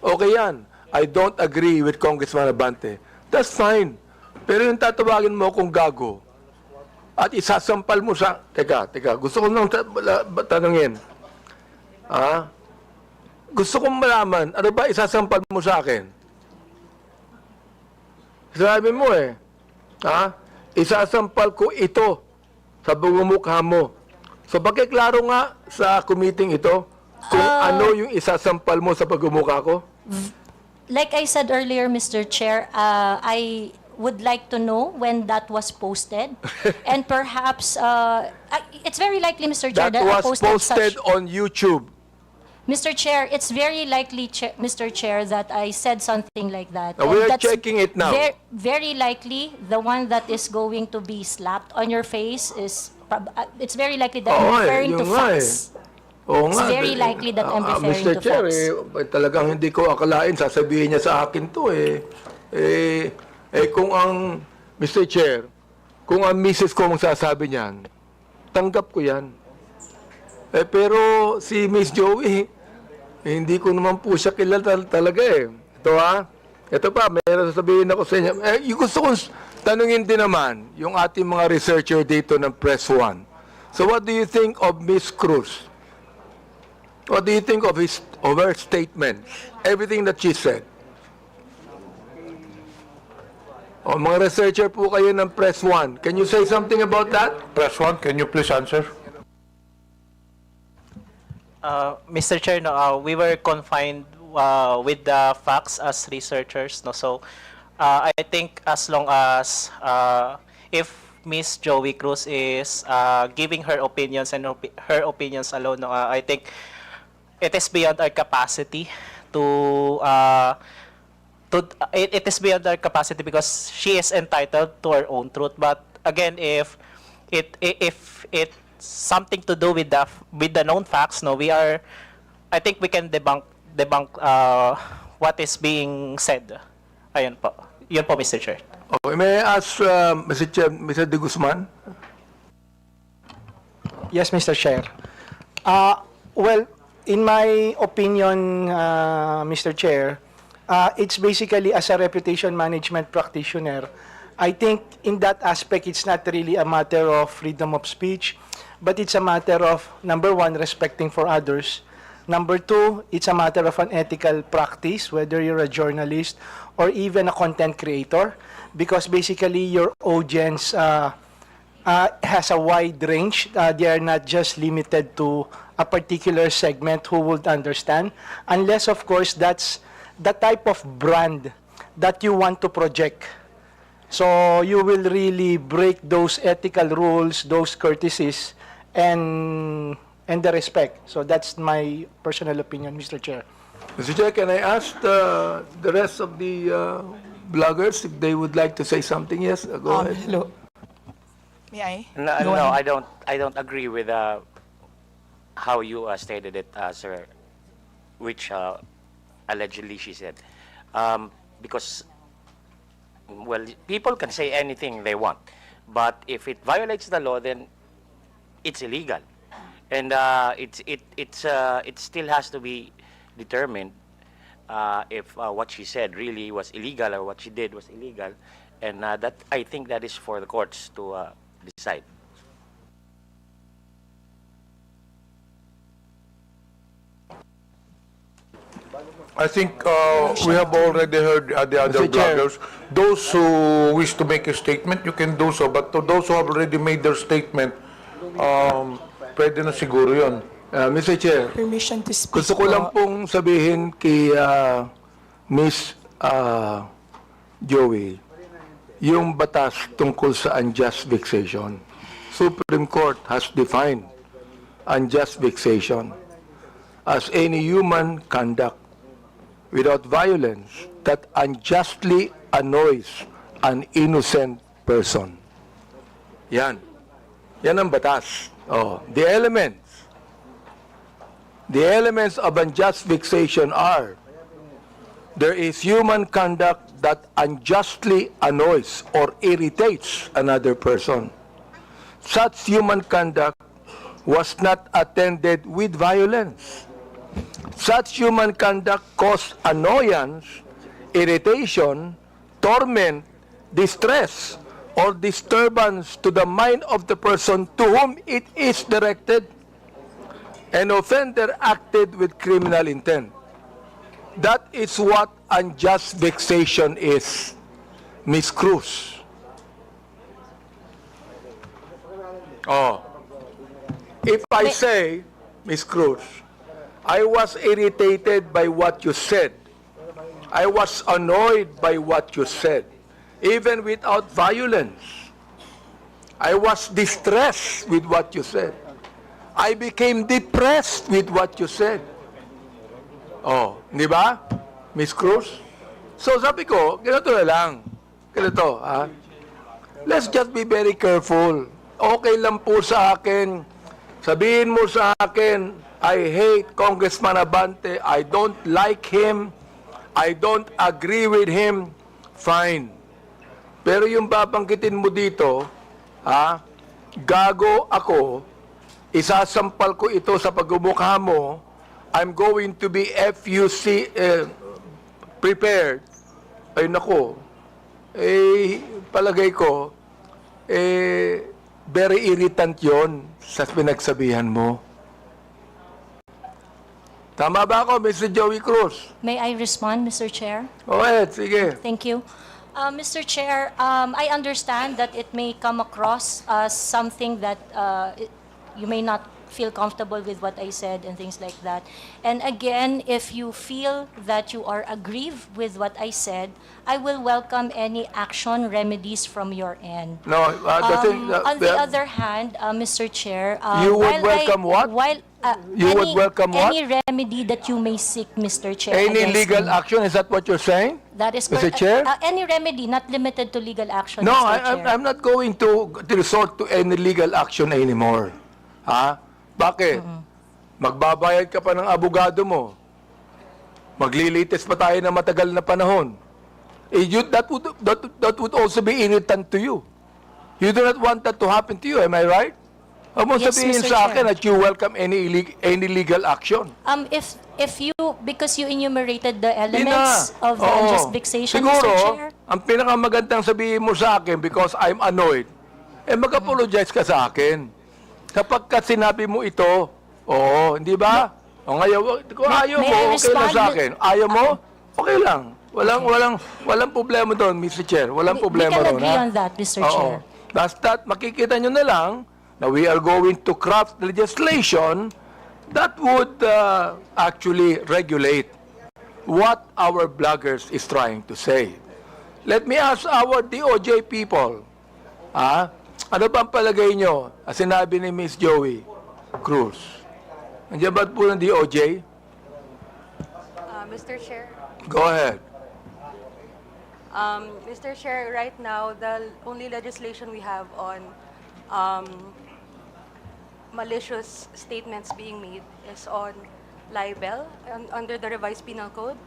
Okay yan. I don't agree with Congressman Abante. That's fine. Pero yung tatawagin mo kung gago at isasampal mo sa... Teka, gusto ko nang tanungin. Gusto kong malaman, ano ba isasampal mo sa akin? Sabi mo isasampal ko ito sa bugumukha mo. So pakiklaro nga sa committee ito kung ano yung isasampal mo sa pagmumukha ko? Like I said earlier, Mr. Chair, I would like to know when that was posted. And perhaps, it's very likely, Mr. Chair, That I was posted posted such... on YouTube. Mr. Chair, it's very likely, Mr. Chair, that I said something like that. We And are that's checking it now. Very likely, the one that is going to be slapped on your face is... it's very likely that I'm referring to facts. Oo It's nga. very likely that I'm referring Mr. to Chair, facts. talagang hindi ko akalain, sasabihin niya sa akin to kung ang, Mr. Chair, kung ang misis ko magsasabi niyan, tanggap ko yan. Pero si Miss Joey, hindi ko naman po siya kilala talaga Ito pa, mayroon sasabihin ako sa inyo. Yung gusto kong tanungin din naman, yung ating mga researcher dito ng Press One. So what do you think of Miss Cruz? What do you think of her statements? Everything that she said? Mga researcher po kayo ng Press One. Can you say something about that? Press One, can you please answer? Mr. Chair, we were confined with the facts as researchers. So I think as long as if Miss Joey Cruz is giving her opinions and her opinions alone, I think it is beyond our capacity it is beyond our capacity because she is entitled to her own truth. But again, if it's something to do with the known facts, I think we can debunk what is being said. Ayun po. Yun po, Mr. Chair. Okay, may I ask Mr. De Guzman? Yes, Mr. Chair. Well, in my opinion, Mr. Chair, it's basically as a reputation management practitioner. I think in that aspect, it's not really a matter of freedom of speech, but it's a matter of, number one, respecting for others. Number two, it's a matter of an ethical practice, whether you're a journalist or even a content creator, because basically your audience has a wide range. They are not just limited to a particular segment who would understand, unless, of course, that's the type of brand that you want to project. So you will really break those ethical rules, those courtesies, and the respect. So that's my personal opinion, Mr. Chair. Mr. Chair, can I ask the rest of the bloggers if they would like to say something? Yes, go ahead. Hello. May I? No, I don't agree with how you stated it, sir, which allegedly she said. Because, well, people can say anything they want, but if it violates the law, then it's illegal. And it still has to be determined if what she said really was illegal or what she did was illegal, and that I think that is for the courts to decide. I think we have already heard the other Mr. Chair. bloggers. Those who wish to make a statement, you can do so. But to those who have already made their statement, pwede na siguro yun. Mr. Chair, Permission to speak gusto ko lang pong sabihin kay Miss Joey, yung batas tungkol sa unjust vexation. Supreme Court has defined unjust vexation as any human conduct without violence that unjustly annoys an innocent person. Yan. Yan ang batas. Oh, the elements of unjust vexation are: there is human conduct that unjustly annoys or irritates another person. Such human conduct was not attended with violence. Such human conduct caused annoyance, irritation, torment, distress, or disturbance to the mind of the person to whom it is directed. An offender acted with criminal intent. That is what unjust vexation is, Miss Cruz. Oh. If I say, Miss Cruz, I was irritated by what you said. I was annoyed by what you said, even without violence. I was distressed with what you said. I became depressed with what you said. Oh, di ba, Miss Cruz? So sabi ko, ganito na lang. Ganito, ha? Let's just be very careful. Okay lang po sa akin. Sabihin mo sa akin, I hate Congressman Abante. I don't like him. I don't agree with him. Fine. Pero yung babanggitin mo dito, ha? Gago ako. Isasampal ko ito sa pagmumukha mo. I'm going to be FUC prepared. Ay nako. Palagay ko, very irritant yon sa pinagsabihan mo. Tama ba ako, Mr. Joey Cruz? May I respond, Mr. Chair? Go ahead, sige. Thank you. Mr. Chair, I understand that it may come across as something that you may not feel comfortable with what I said and things like that. And again, if you feel that you are aggrieved with what I said, I will welcome any action remedies from your end. No, the thing... On the other hand, Mr. Chair, You would welcome what? You would welcome what? Any remedy that you may seek, Mr. Chair. Any against legal me. action, is that what you're saying? That is Mr. correct. Chair? Any remedy, not limited to legal action, No, Mr. Chair. I'm not going to resort to any legal action anymore. Ha? Bakit? Magbabayad ka pa ng abogado mo. Maglilitis pa tayo ng matagal na panahon. That would also be irritant to you. You do not want that to happen to you, am I right? Huwag mo Yes, sabihin Mr. sa akin Chair. that you welcome any legal action. If you, because you enumerated the elements of the Oo. unjust vexation, Siguro, Mr. Chair. ang pinakamagandang sabihin mo sa akin because I'm annoyed, mag-apologize ka sa akin. Kapag ka sinabi mo ito, oo, hindi ba? O ngayon, kung ayaw may mo, I okay lang respond? sa akin. Ayaw mo, okay lang. Walang problema doon, Mr. Chair. Walang problema We can doon. agree ha? on that, Mr. Oo. Chair. Basta makikita nyo na lang na we are going to craft legislation that would actually regulate what our bloggers is trying to say. Let me ask our DOJ people, ano ba ang palagay nyo? Sinabi ni Miss Joey Cruz. Andiyan ba po ng DOJ? Mr. Chair, Go ahead. Mr. Chair, right now, the only legislation we have on malicious statements being made is on libel under the revised penal code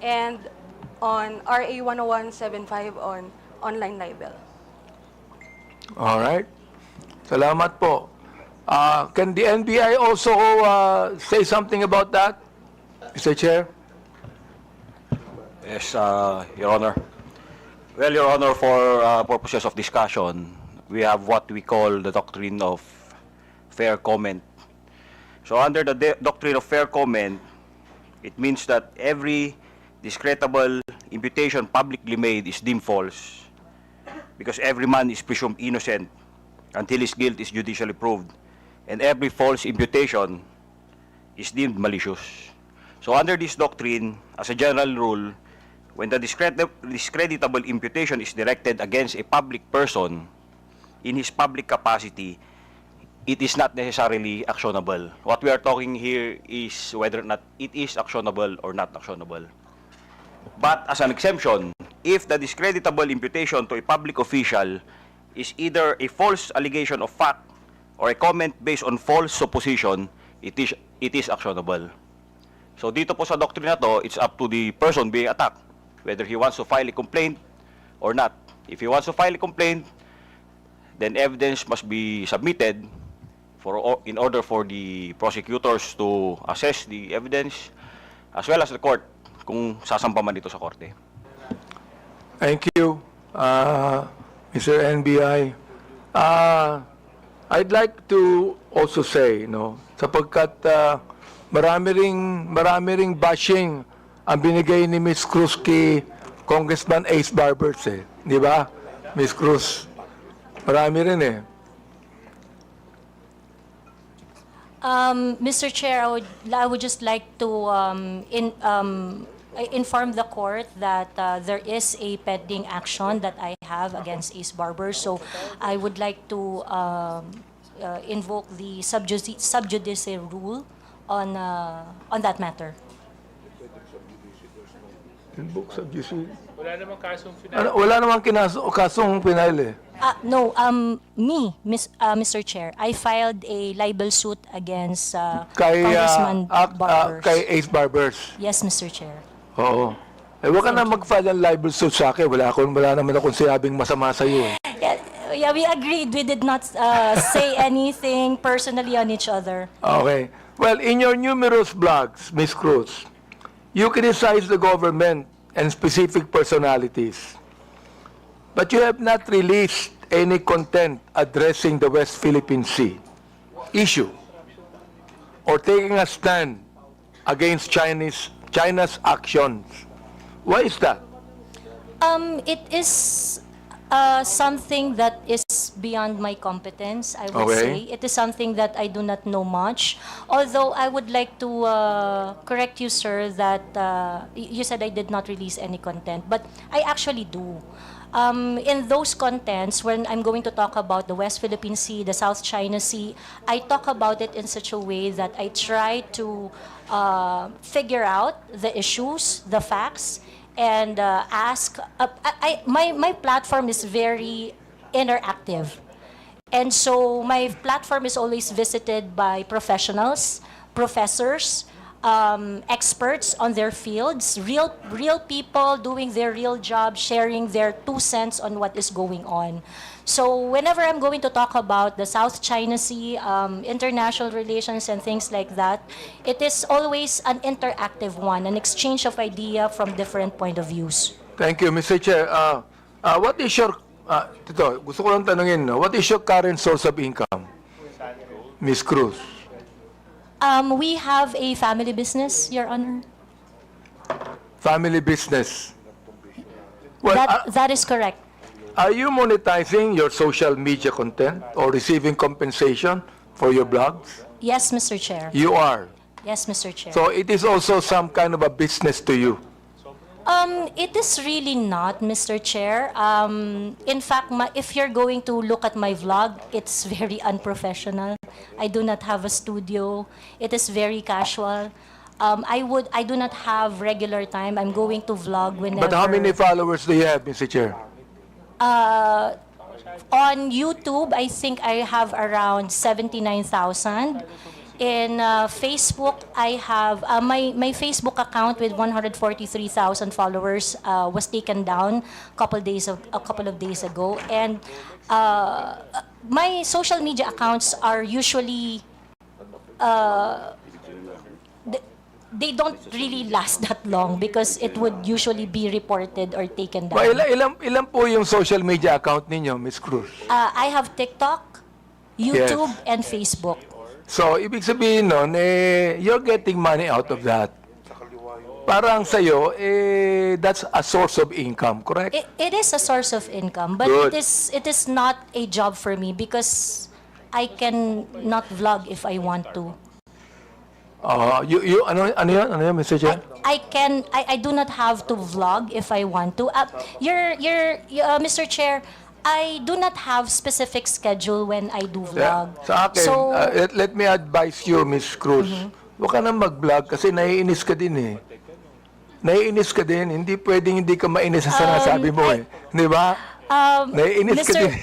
and on RA 10175 on online libel. All right. Salamat po. Can the NBI also say something about that, Mr. Chair? Yes, Your Honor. Well, Your Honor, for purposes of discussion, we have what we call the doctrine of fair comment. So under the doctrine of fair comment, It means that every discreditable imputation publicly made is deemed false because every man is presumed innocent until his guilt is judicially proved, and every false imputation is deemed malicious. So under this doctrine, as a general rule, when the discreditable imputation is directed against a public person in his public capacity, it is not necessarily actionable. What we are talking here is whether or not it is actionable or not actionable. But as an exemption, if the discreditable imputation to a public official is either a false allegation of fact or a comment based on false supposition, it is actionable. So dito po sa doctrine na to, it's up to the person being attacked whether he wants to file a complaint or not. If he wants to file a complaint, then evidence must be submitted in order for the prosecutors to assess the evidence as well as the court kung sasampa man dito sa korte. Thank you, Mr. NBI. I'd like to also say, sapagkat marami ring bashing ang binigay ni Ms. Cruz kay Congressman Ace Barbers, di ba? Ms. Cruz, marami rin Mr. Chair, I would just like to inform the court that there is a pending action that I have against Ace Barber. So I would like to invoke the sub judice rule on that matter. Invoke sub judice? Wala namang kasong final. Wala namang kasong final No, Mr. Chair, I filed a libel suit against Congressman Barbers. Kay Ace Barbers. Yes, Mr. Chair. Oo. Huwag ka na mag-file ng libel suit sa akin. Wala naman akong sinabing masama sa iyo. Yeah, we agreed. We did not say anything personally on each other. Okay. Well, in your numerous blogs, Ms. Cruz, you criticize the government and specific personalities. But you have not released any content addressing the West Philippine Sea issue or taking a stand against China's actions. Why is that? It is something that is beyond my competence, I would say. It is something that I do not know much. Although I would like to correct you, sir, that you said I did not release any content, but I actually do. In those contents, when I'm going to talk about the West Philippine Sea, the South China Sea, I talk about it in such a way that I try to figure out the issues, the facts, and ask. My platform is very interactive. And so my platform is always visited by professionals, professors, experts on their fields, real people doing their real job, sharing their 2 cents on what is going on. So whenever I'm going to talk about the South China Sea, international relations and things like that, it is always an interactive one, an exchange of idea from different point of views. Thank you, Mr. Chair. What is your, gusto ko lang tanungin, what is your current source of income, Ms. Cruz? We have a family business, Your Honor. Family business. Well, That is correct. are you monetizing your social media content or receiving compensation for your blogs? Yes, Mr. Chair. You are. Yes, Mr. Chair. So it is also some kind of a business to you. It is really not, Mr. Chair. In fact, if you're going to look at my vlog, it's very unprofessional. I do not have a studio. It is very casual. I do not have regular time. I'm going to vlog whenever. But how many followers do you have, Mr. Chair? On YouTube, I think I have around 79,000. In Facebook, I have my Facebook account with 143,000 followers was taken down a couple of days ago, and my social media accounts are usually they don't really last that long because it would usually be reported or taken down. Ilan po yung social media account ninyo, Ms. Cruz? I have TikTok, YouTube, and Facebook. So, ibig sabihin nun, you're getting money out of that. parang sa'yo, that's a source of income, correct? It is a source of income, but Good. it is not a job for me because I can not vlog if I want to. Ano yun, Mr. Chair? I do not have to vlog if I want to. Mr. Chair, I do not have specific schedule when I do vlog. Sa akin, So, let me advise you, Ms. Cruz. Huwag ka na mag-vlog kasi naiinis ka din eh. Naiinis ka din, hindi pwedeng hindi ka mainis sa sinasabi mo eh. Di ba? Naiinis ka din.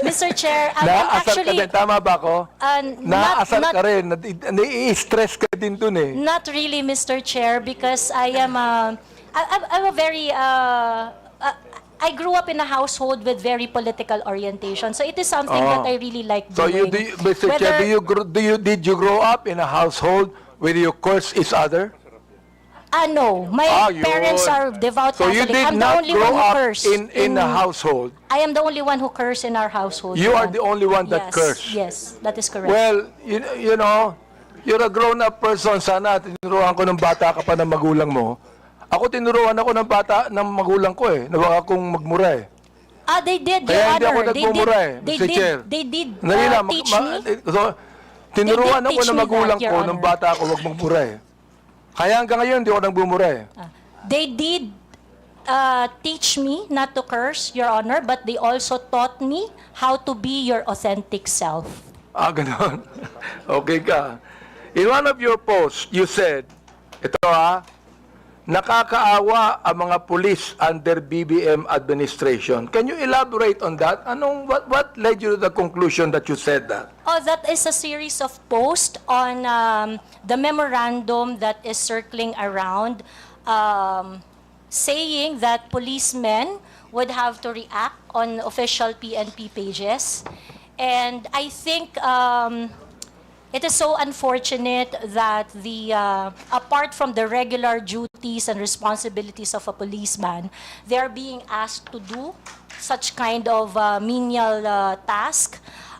Mr. Chair, I'm Naasar ka actually din, tama ba ako? Naasar ka rin, nai-stress ka din dun eh. not really, Mr. Chair, because I'm a very I grew up in a household with very political orientation, so it is something that I really like So doing. Mr. Chair, did you grow up in a household where you curse each other? No, my Yun. parents are devout So you Catholic. did I'm the not only grow one who up curse in a household. I am the only one who curse in our household. You are Your the only one Yes, that curse. Yes, that is correct. Well, you know, you're a grown-up person. Sana tinuruan ko ng bata ka pa ng magulang mo. Ako tinuruan ako ng bata ng magulang ko eh. Nawag akong magmura eh. They did, Your Kaya hindi Honor. ako nagmumura eh, They Mr. Chair. did Dali lang, teach me. So, tinuruan They did ako teach ng me magulang that, Your ko, Honor. ng bata ko, wag magmura eh. Kaya hanggang ngayon, hindi ako nagbumura eh. They did teach me not to curse, Your Honor, but they also taught me how to be your authentic self. Ganon. Okay ka. In one of your posts, you said, ito nakakaawa ang mga pulis under BBM administration. Can you elaborate on that? What led you to the conclusion that you said that? That is a series of posts on the memorandum that is circling around saying that policemen would have to react on official PNP pages. And I think it is so unfortunate that apart from the regular duties and responsibilities of a policeman, they are being asked to do such kind of menial task.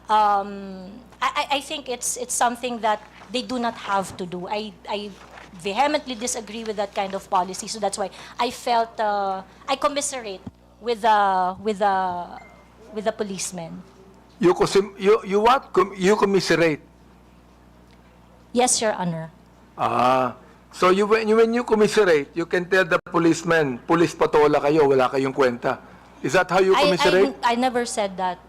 I think it's something that they do not have to do. I vehemently disagree with that kind of policy, so that's why I felt I commiserate with the policemen. You what? You commiserate? Yes, Your Honor. So when you commiserate, you can tell the policeman, police patola kayo, wala kayong kwenta. Is that how you commiserate? I never said that,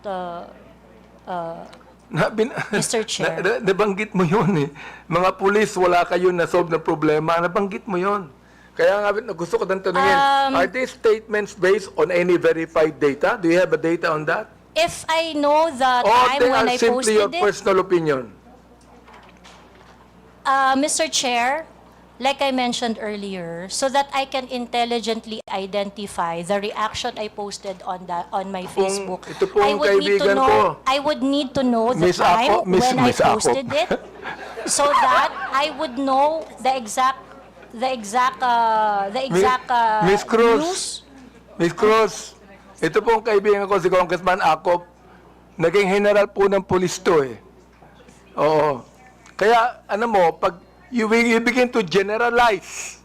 Mr. Chair. Nabanggit mo yun eh. Mga pulis, wala kayong na-solve na problema. Nabanggit mo yun. Kaya nga gusto ko nang tanungin, are these statements based on any verified data? Do you have a data on that? If I know the Or time they when are I simply your posted it, personal opinion? Mr. Chair, like I mentioned earlier, so that I can intelligently identify the reaction I posted on my Facebook, ito po ang kaibigan ko. I would need to know the Miss time Ako, Miss- when I Miss Ako. posted it, so that I would know the exact Miss Cruz, news. Miss Cruz, ito po ang kaibigan ko si Congressman Akop. Naging general po ng pulis to eh. Oo. Kaya, pag you begin to generalize,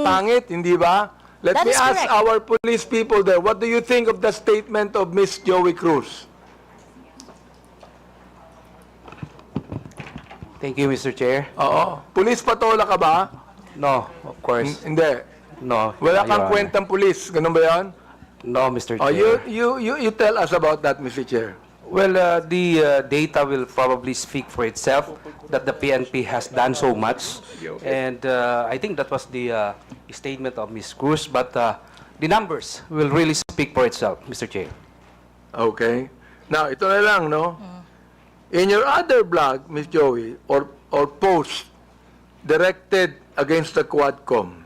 pangit, hindi ba? Let That me is ask correct. our police people there, what do you think of the statement of Miss Joey Cruz? Thank you, Mr. Chair. Oo. Police patola ka ba? No, of course. Hindi. No. Wala Your kang Honor. kwentang pulis. Ganun ba yan? No, Mr. Oh, Chair. you tell us about that, Mr. Chair. Well, the data will probably speak for itself that the PNP has done so much. And I think that was the statement of Ms. Cruz. But the numbers will really speak for itself, Mr. Chair. Okay. Now, ito na lang, no? In your other blog, Ms. Joey, or post directed against the Quadcom,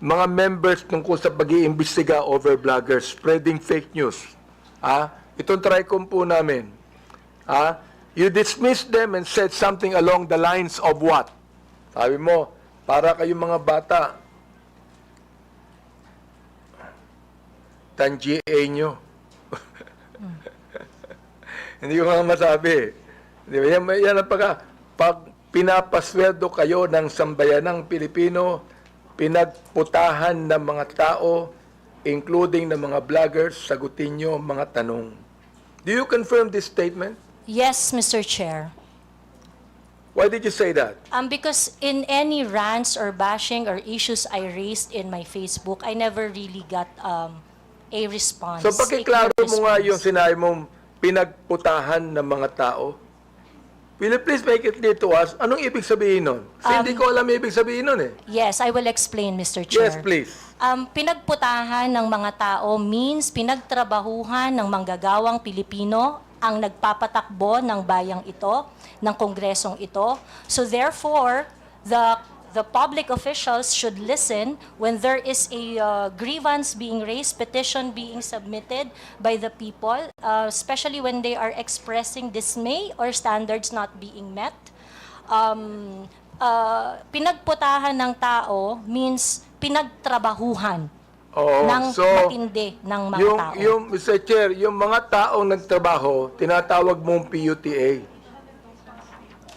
mga members tungkol sa pag-iimbestiga over bloggers spreading fake news. Itong TRICOM po namin. You dismissed them and said something along the lines of what? Sabi mo, para kayong mga bata, tangiya nyo. Hindi ko nga masabi. Di ba? Yan ang pag pinapasweldo kayo ng sambayanang Pilipino, pinagputahan ng mga tao, including ng mga vloggers, sagutin nyo mga tanong. Do you confirm this statement? Yes, Mr. Chair. Why did you say that? Because in any rants or bashing or issues I raised in my Facebook, I never really got a response. So a pakiklaro clear mo nga response. yung sinabi mong pinagputahan ng mga tao. Will you please make it clear to us, anong ibig sabihin nun? Kasi hindi ko alam yung ibig sabihin nun eh. Yes, I will explain, Mr. Chair. Yes, please. Pinagputahan ng mga tao means pinagtrabahuhan ng manggagawang Pilipino ang nagpapatakbo ng bayang ito, ng kongresong ito. So therefore, the public officials should listen when there is a grievance being raised, petition being submitted by the people, especially when they are expressing dismay or standards not being met. Pinagputahan ng tao means pinagtrabahuhan ng matindi ng mga tao. Mr. Chair, yung mga taong nagtrabaho, tinatawag mong PUTA.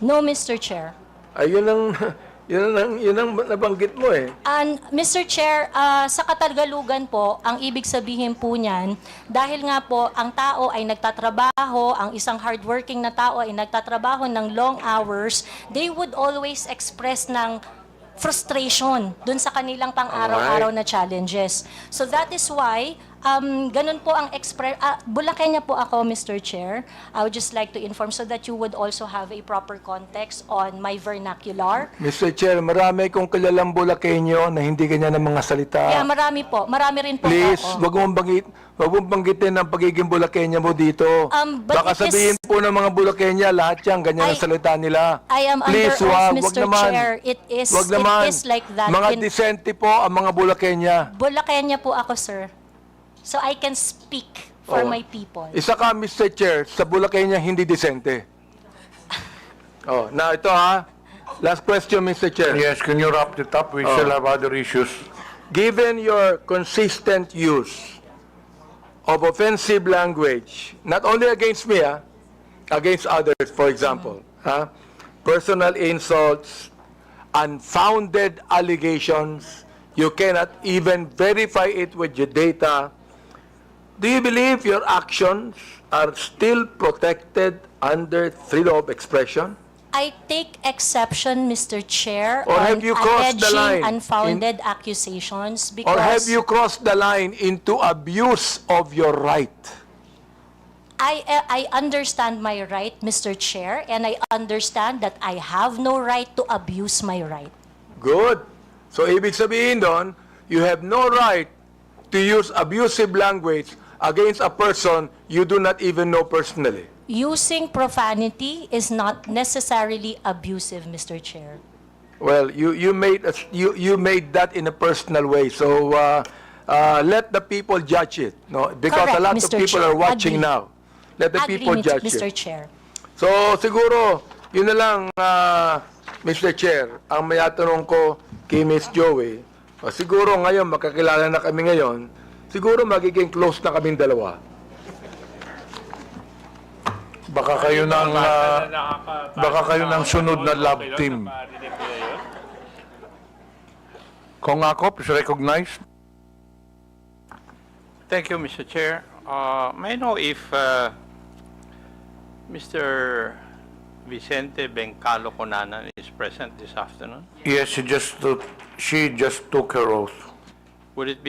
No, Mr. Chair. Ayun ang nabanggit mo eh. And Mr. Chair, sa Katagalugan po, ang ibig sabihin po niyan, dahil nga po ang tao ay nagtatrabaho, ang isang hardworking na tao ay nagtatrabaho ng long hours, they would always express ng frustration dun sa kanilang pang-araw-araw na challenges. So that is why, ganun po ang Bulakenya po ako, Mr. Chair. I would just like to inform so that you would also have a proper context on my vernacular. Mr. Chair, marami kong kilalang Bulakenyo na hindi ganyan ang mga salita. Yeah, marami po. Marami rin po Please, ako. wag mong banggitin ang pagiging Bulakenya mo dito. But Baka it is- sabihin po ng mga Bulakenya, lahat yan, ganyan ang salita nila. I am Please, under oath, wag Mr. naman. Chair. It is like that. Mga in disente po ang mga Bulakenya. Bulakenya po ako, sir. So I can speak for my people. Isa ka, Mr. Chair, sa Bulakenya hindi disente. Now ito ha. Last question, Mr. Chair. Yes, can you wrap it up? We still have other issues. Given your consistent use of offensive language, not only against me, against others, for example, personal insults, unfounded allegations, you cannot even verify it with your data. Do you believe your actions are still protected under freedom of expression? I take exception, Mr. Chair, Or on have you crossed the line alleging unfounded accusations because Or have you crossed the line into abuse of your right? I understand my right, Mr. Chair, and I understand that I have no right to abuse my right. Good. So, ibig sabihin doon, you have no right to use abusive language against a person you do not even know personally. Using profanity is not necessarily abusive, Mr. Chair. Well, you made that in a personal way. So, let the people judge it, no? Because a Correct, lot Mr. of people Chair. are watching Agree. now. Let the people judge Mr. it. Chair. So, siguro, yun na lang, Mr. Chair, ang mayatanong ko kay Ms. Joey, siguro ngayon, makakilala na kami ngayon, siguro magiging close na kaming dalawa. Baka kayo ng sunod na love team. Kung ako, please recognize. Thank you, Mr. Chair. May I know if Mr. Vicente Bencalo Conanan is present this afternoon? Yes, she just took her oath. Would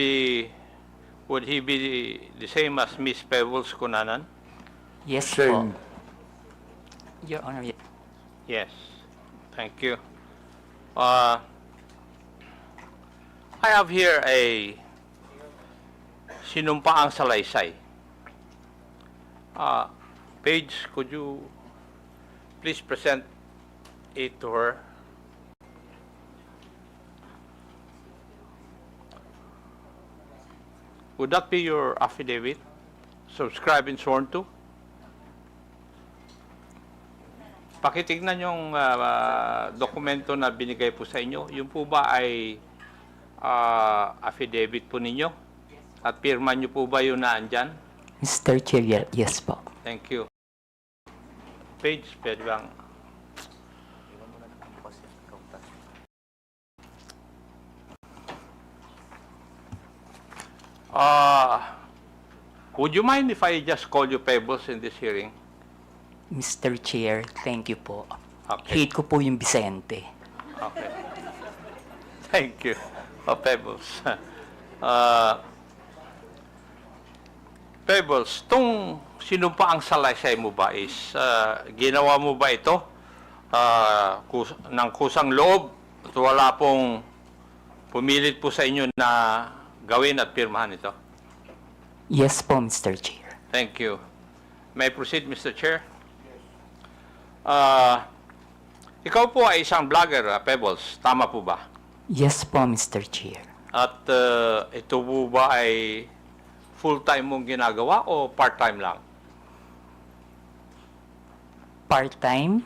he be the same as Miss Pebbles Conanan? Yes Same. po. Your Honor, Yes. Thank you. I have here a sinumpaang salaysay. Paige, could you please present it to her? Would that be your affidavit? Subscribed and sworn to? Pakitignan yung dokumento na binigay po sa inyo. Yung po ba ay affidavit po ninyo? At pirma nyo po ba yun na andyan? Mr. Chair, yes po. Thank you. Page, pwede bang? Would you mind if I just call you Pebbles in this hearing? Mr. Chair, thank you po. Okay. Hate ko po yung Vicente. Okay. Thank you, Pebbles. Pebbles, tung sinumpaang salaysay mo ba is ginawa mo ba ito ng kusang loob at wala pong pumilit po sa inyo na gawin at pirmahan ito? Yes po, Mr. Chair. Thank you. May I proceed, Mr. Chair? Ikaw po ay isang vlogger, Pebbles. Tama po ba? Yes po, Mr. Chair. At ito po ba ay full-time mong ginagawa o part-time lang? Part-time?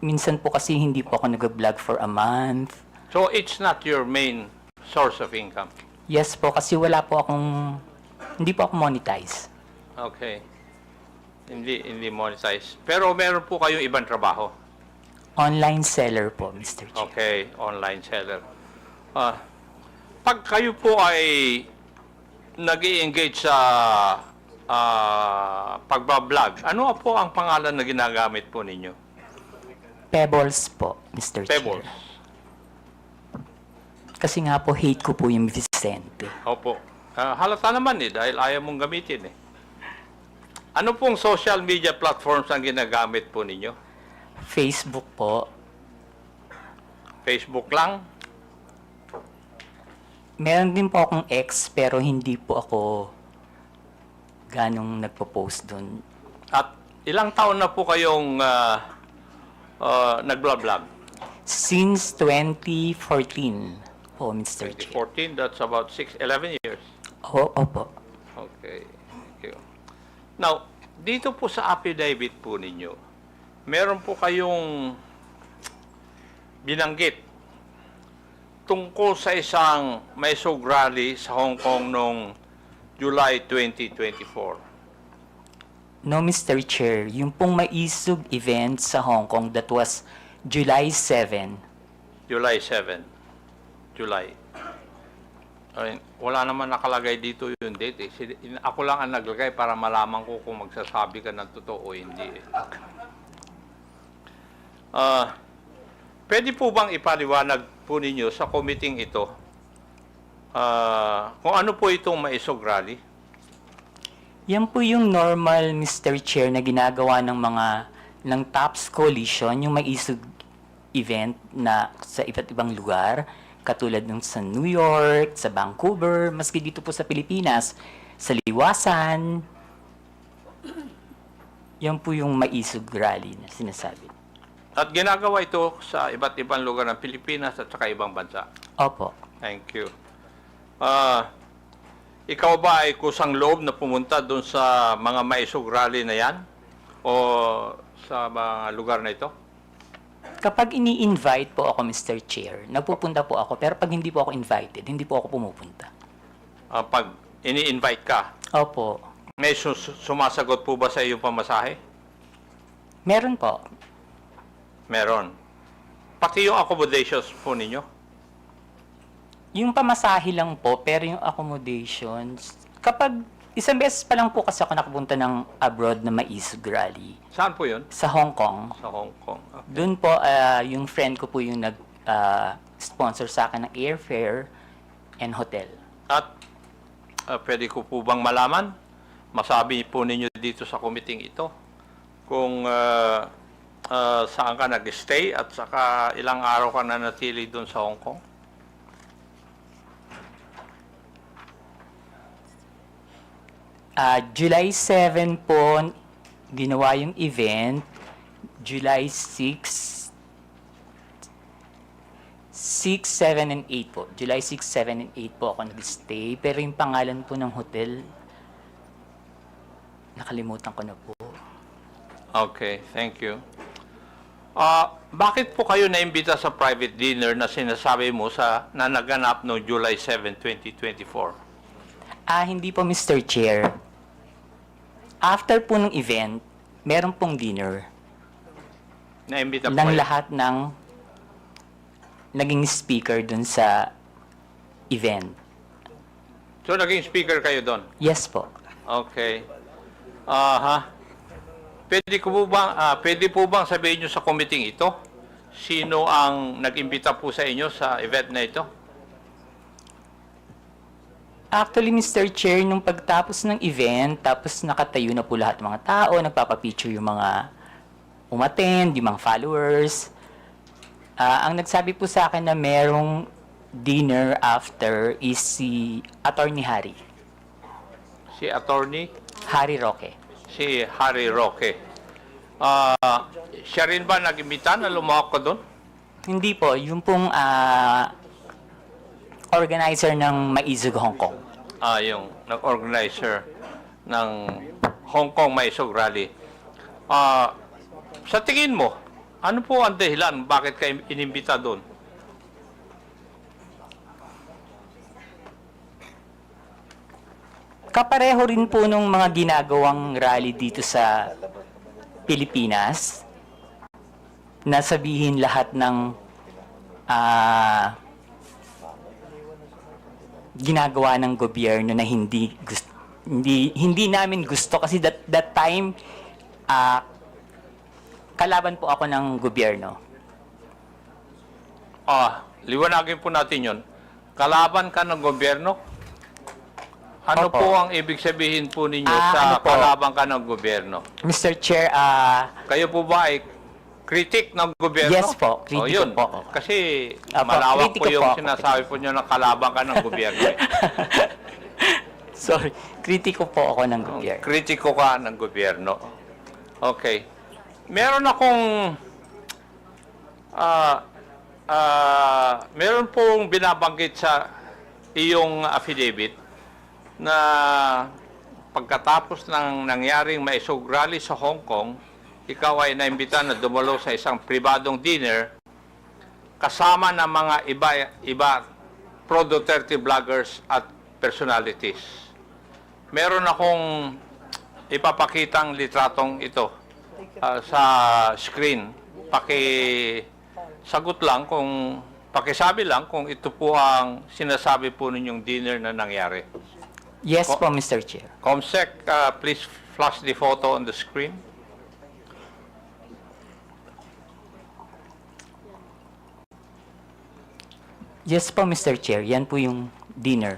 Minsan po kasi hindi po ako nag-vlog for a month. So it's not your main source of income? Yes po, kasi hindi po ako monetize. Okay. Hindi monetize. Pero meron po kayong ibang trabaho? Online seller po, Mr. Chair. Okay, online seller. Pag kayo po ay nag-i-engage sa pagbablog, ano po ang pangalan na ginagamit po ninyo? Pebbles po, Mr. Pebbles. Chair. Kasi nga po, hate ko po yung Vicente. Opo. Halata naman dahil ayaw mong gamitin Ano pong social media platforms ang ginagamit po ninyo? Facebook po. Facebook lang? Meron din po akong ex, pero hindi po ako ganong nagpo-post doon. At ilang taon na po kayong nag-vlog? Since 2014 po, Mr. Chair. 2014, that's about 11 years. Opo. Okay. Thank you. Now, dito po sa affidavit po ninyo, meron po kayong binanggit tungkol sa isang Maisog rally sa Hong Kong noong July 2024. No, Mr. Chair. Yung pong Maisog event sa Hong Kong, that was July 7. July 7. July. Wala naman nakalagay dito yung date Ako lang ang naglagay para malaman ko kung magsasabi ka ng totoo o hindi Pwede po bang ipaliwanag po ninyo sa committee ito kung ano po itong Maisog rally? Yan po yung normal, Mr. Chair, na ginagawa ng TOPS Coalition, yung Maisog event na sa iba't ibang lugar, katulad ng sa New York, sa Vancouver, maski dito po sa Pilipinas, sa Liwasan. Yan po yung Maisog rally na sinasabi. At ginagawa ito sa iba't ibang lugar ng Pilipinas at saka ibang bansa? Opo. Thank you. Ikaw ba ay kusang loob na pumunta doon sa mga Maisog rally na yan? O sa mga lugar na ito? Kapag ini-invite po ako, Mr. Chair, nagpupunta po ako. Pero pag hindi po ako invited, hindi po ako pumupunta. Pag ini-invite ka? Opo. May sumasagot po ba sa iyong pamasahe? Meron po. Meron. Pati yung accommodations po ninyo? Yung pamasahe lang po, pero yung accommodations, kapag isang beses pa lang po kasi ako nakapunta ng abroad na Maisog rally. Saan po yun? Sa Hong Kong. Sa Hong Kong. Okay. Doon po, yung friend ko po yung nag-sponsor sa akin ng airfare and hotel. At pwede ko po bang malaman, masabi po ninyo dito sa committee ito, kung saan ka nag-stay at saka ilang araw ka na natili doon sa Hong Kong? July 7 po, ginawa yung event. July 6, 7, and 8 po. July 6, 7, and 8 po ako nag-stay. Pero yung pangalan po ng hotel, nakalimutan ko na po. Okay, thank you. Bakit po kayo naimbita sa private dinner na sinasabi mo na naganap noong July 7, 2024? Hindi po, Mr. Chair. After po ng event, meron pong dinner. Naimbita po ng kayo? lahat ng naging speaker dun sa event. So, naging speaker kayo doon? Yes po. Okay. Pwede po bang sabihin nyo sa committee ito? Sino ang nag-imbita po sa inyo sa event na ito? Actually, Mr. Chair, nung pagtapos ng event, tapos nakatayo na po lahat ng mga tao, nagpapapicture yung mga umattend, yung mga followers. Ang nagsabi po sa akin na merong dinner after is si Attorney Harry. Si Attorney? Harry Roque. Si Harry Roque. Siya rin ba nag-imbita na lumawak ko doon? Hindi po, yung pong organizer ng Maizog Hong Kong. Yung nag-organizer ng Hong Kong Maisog Rally. Sa tingin mo, ano po ang dahilan bakit kayo inimbita doon? Kapareho rin po nung mga ginagawang rally dito sa Pilipinas na sabihin lahat ng ginagawa ng gobyerno na hindi namin gusto kasi that time kalaban po ako ng gobyerno. Liwanagin po natin yon. Kalaban ka ng gobyerno? Ano Opo. po ang ibig sabihin po ninyo ano sa po? kalaban ka ng gobyerno? Mr. Chair, Kayo po ba ay critic ng gobyerno? Yes po, kritiko yun. po. Kasi Opo, malawak kritiko po yung po. sinasabi po nyo na kalaban ka ng gobyerno. Sorry, kritiko po ako ng gobyerno. Kritiko ka ng gobyerno. Okay. Meron akong meron pong binabanggit sa iyong affidavit na pagkatapos ng nangyaring maisog rally sa Hong Kong, ikaw ay naimbita na dumalo sa isang pribadong dinner kasama ng mga iba pro-Duterte vloggers at personalities. Meron akong ipapakitang litratong ito sa screen. Pakisagot lang kung pakisabi lang kung ito po ang sinasabi po ninyong dinner na nangyari. Yes po, Mr. Chair. COMSEC, please flash the photo on the screen. Yes po, Mr. Chair. Yan po yung dinner.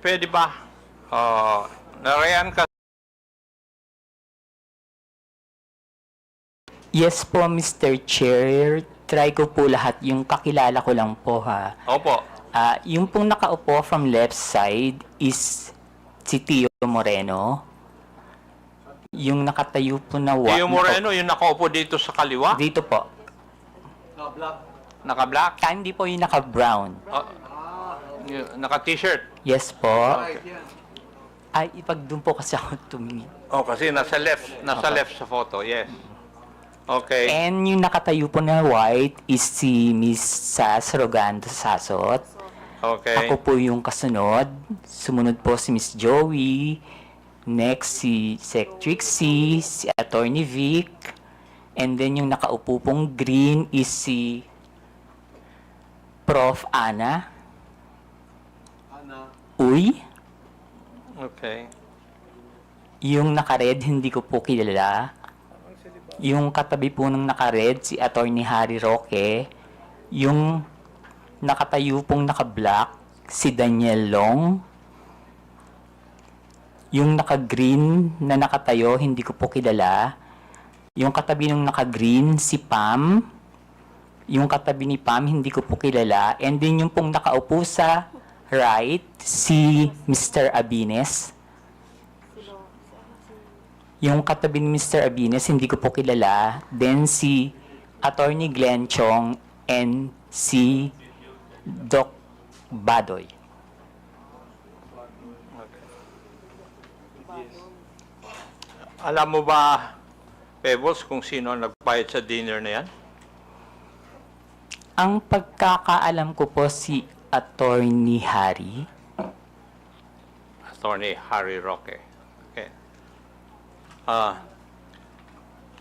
Pwede ba? Narayan ka. Yes po, Mr. Chair. Try ko po lahat. Yung kakilala ko lang po, ha. Opo. Yung pong nakaupo from left side is si Tio Moreno. Yung nakatayo po na Tio Moreno, yung nakaupo dito sa kaliwa? Dito po. Naka-black? Hindi po yung naka-brown. Naka-t-shirt? Yes po. Ay, ipag doon po kasi ako tumingin. Kasi nasa left sa photo, yes. Okay. And yung nakatayo po na white is si Miss Sas Rogando Sasot. Okay. Ako po yung kasunod. Sumunod po si Miss Joey. Next si Sec Trixie, si Attorney Vic. And then yung nakaupo pong green is si Prof. Ana. Uy. Okay. Yung naka-red, hindi ko po kilala. Yung katabi po ng naka-red, si Attorney Harry Roque. Yung nakatayo pong naka-black, si Daniel Long. Yung naka-green na nakatayo, hindi ko po kilala. Yung katabi ng naka-green, si Pam. Yung katabi ni Pam, hindi ko po kilala. And then yung pong nakaupo sa right, si Mr. Abines. Yung katabi ni Mr. Abines, hindi ko po kilala. Then si Attorney Glenn Chong and si Doc Badoy. Alam mo ba, Pebbles, kung sino ang nagbayad sa dinner na yan? Ang pagkakaalam ko po si Attorney Harry. Attorney Harry Roque. Okay.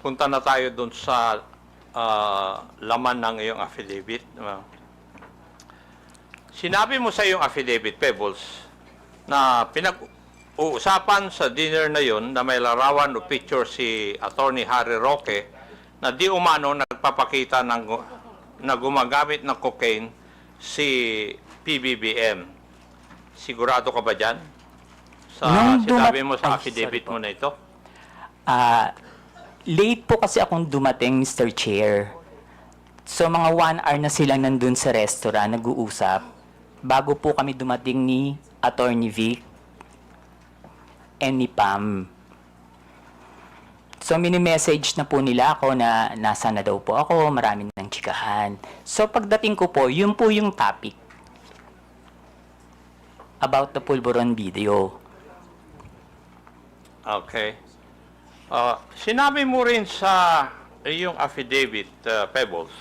Punta na tayo dun sa laman ng iyong affidavit. Sinabi mo sa iyong affidavit, Pebbles, na pinag-uusapan sa dinner na yon na may larawan o picture si Attorney Harry Roque na di umano nagpapakita na gumagamit ng cocaine si PBBM. Sigurado ka ba dyan? Sinabi mo sa affidavit mo na ito? Late po kasi akong dumating, Mr. Chair. So mga 1 hour na silang nandun sa restaurant, nag-uusap. Bago po kami dumating ni Attorney Vic and ni Pam. So mini-message na po nila ako na nasa na daw po ako, marami ng chikahan. So pagdating ko po, yun po yung topic about the Pulburon video. Okay. Sinabi mo rin sa iyong affidavit, Pebbles,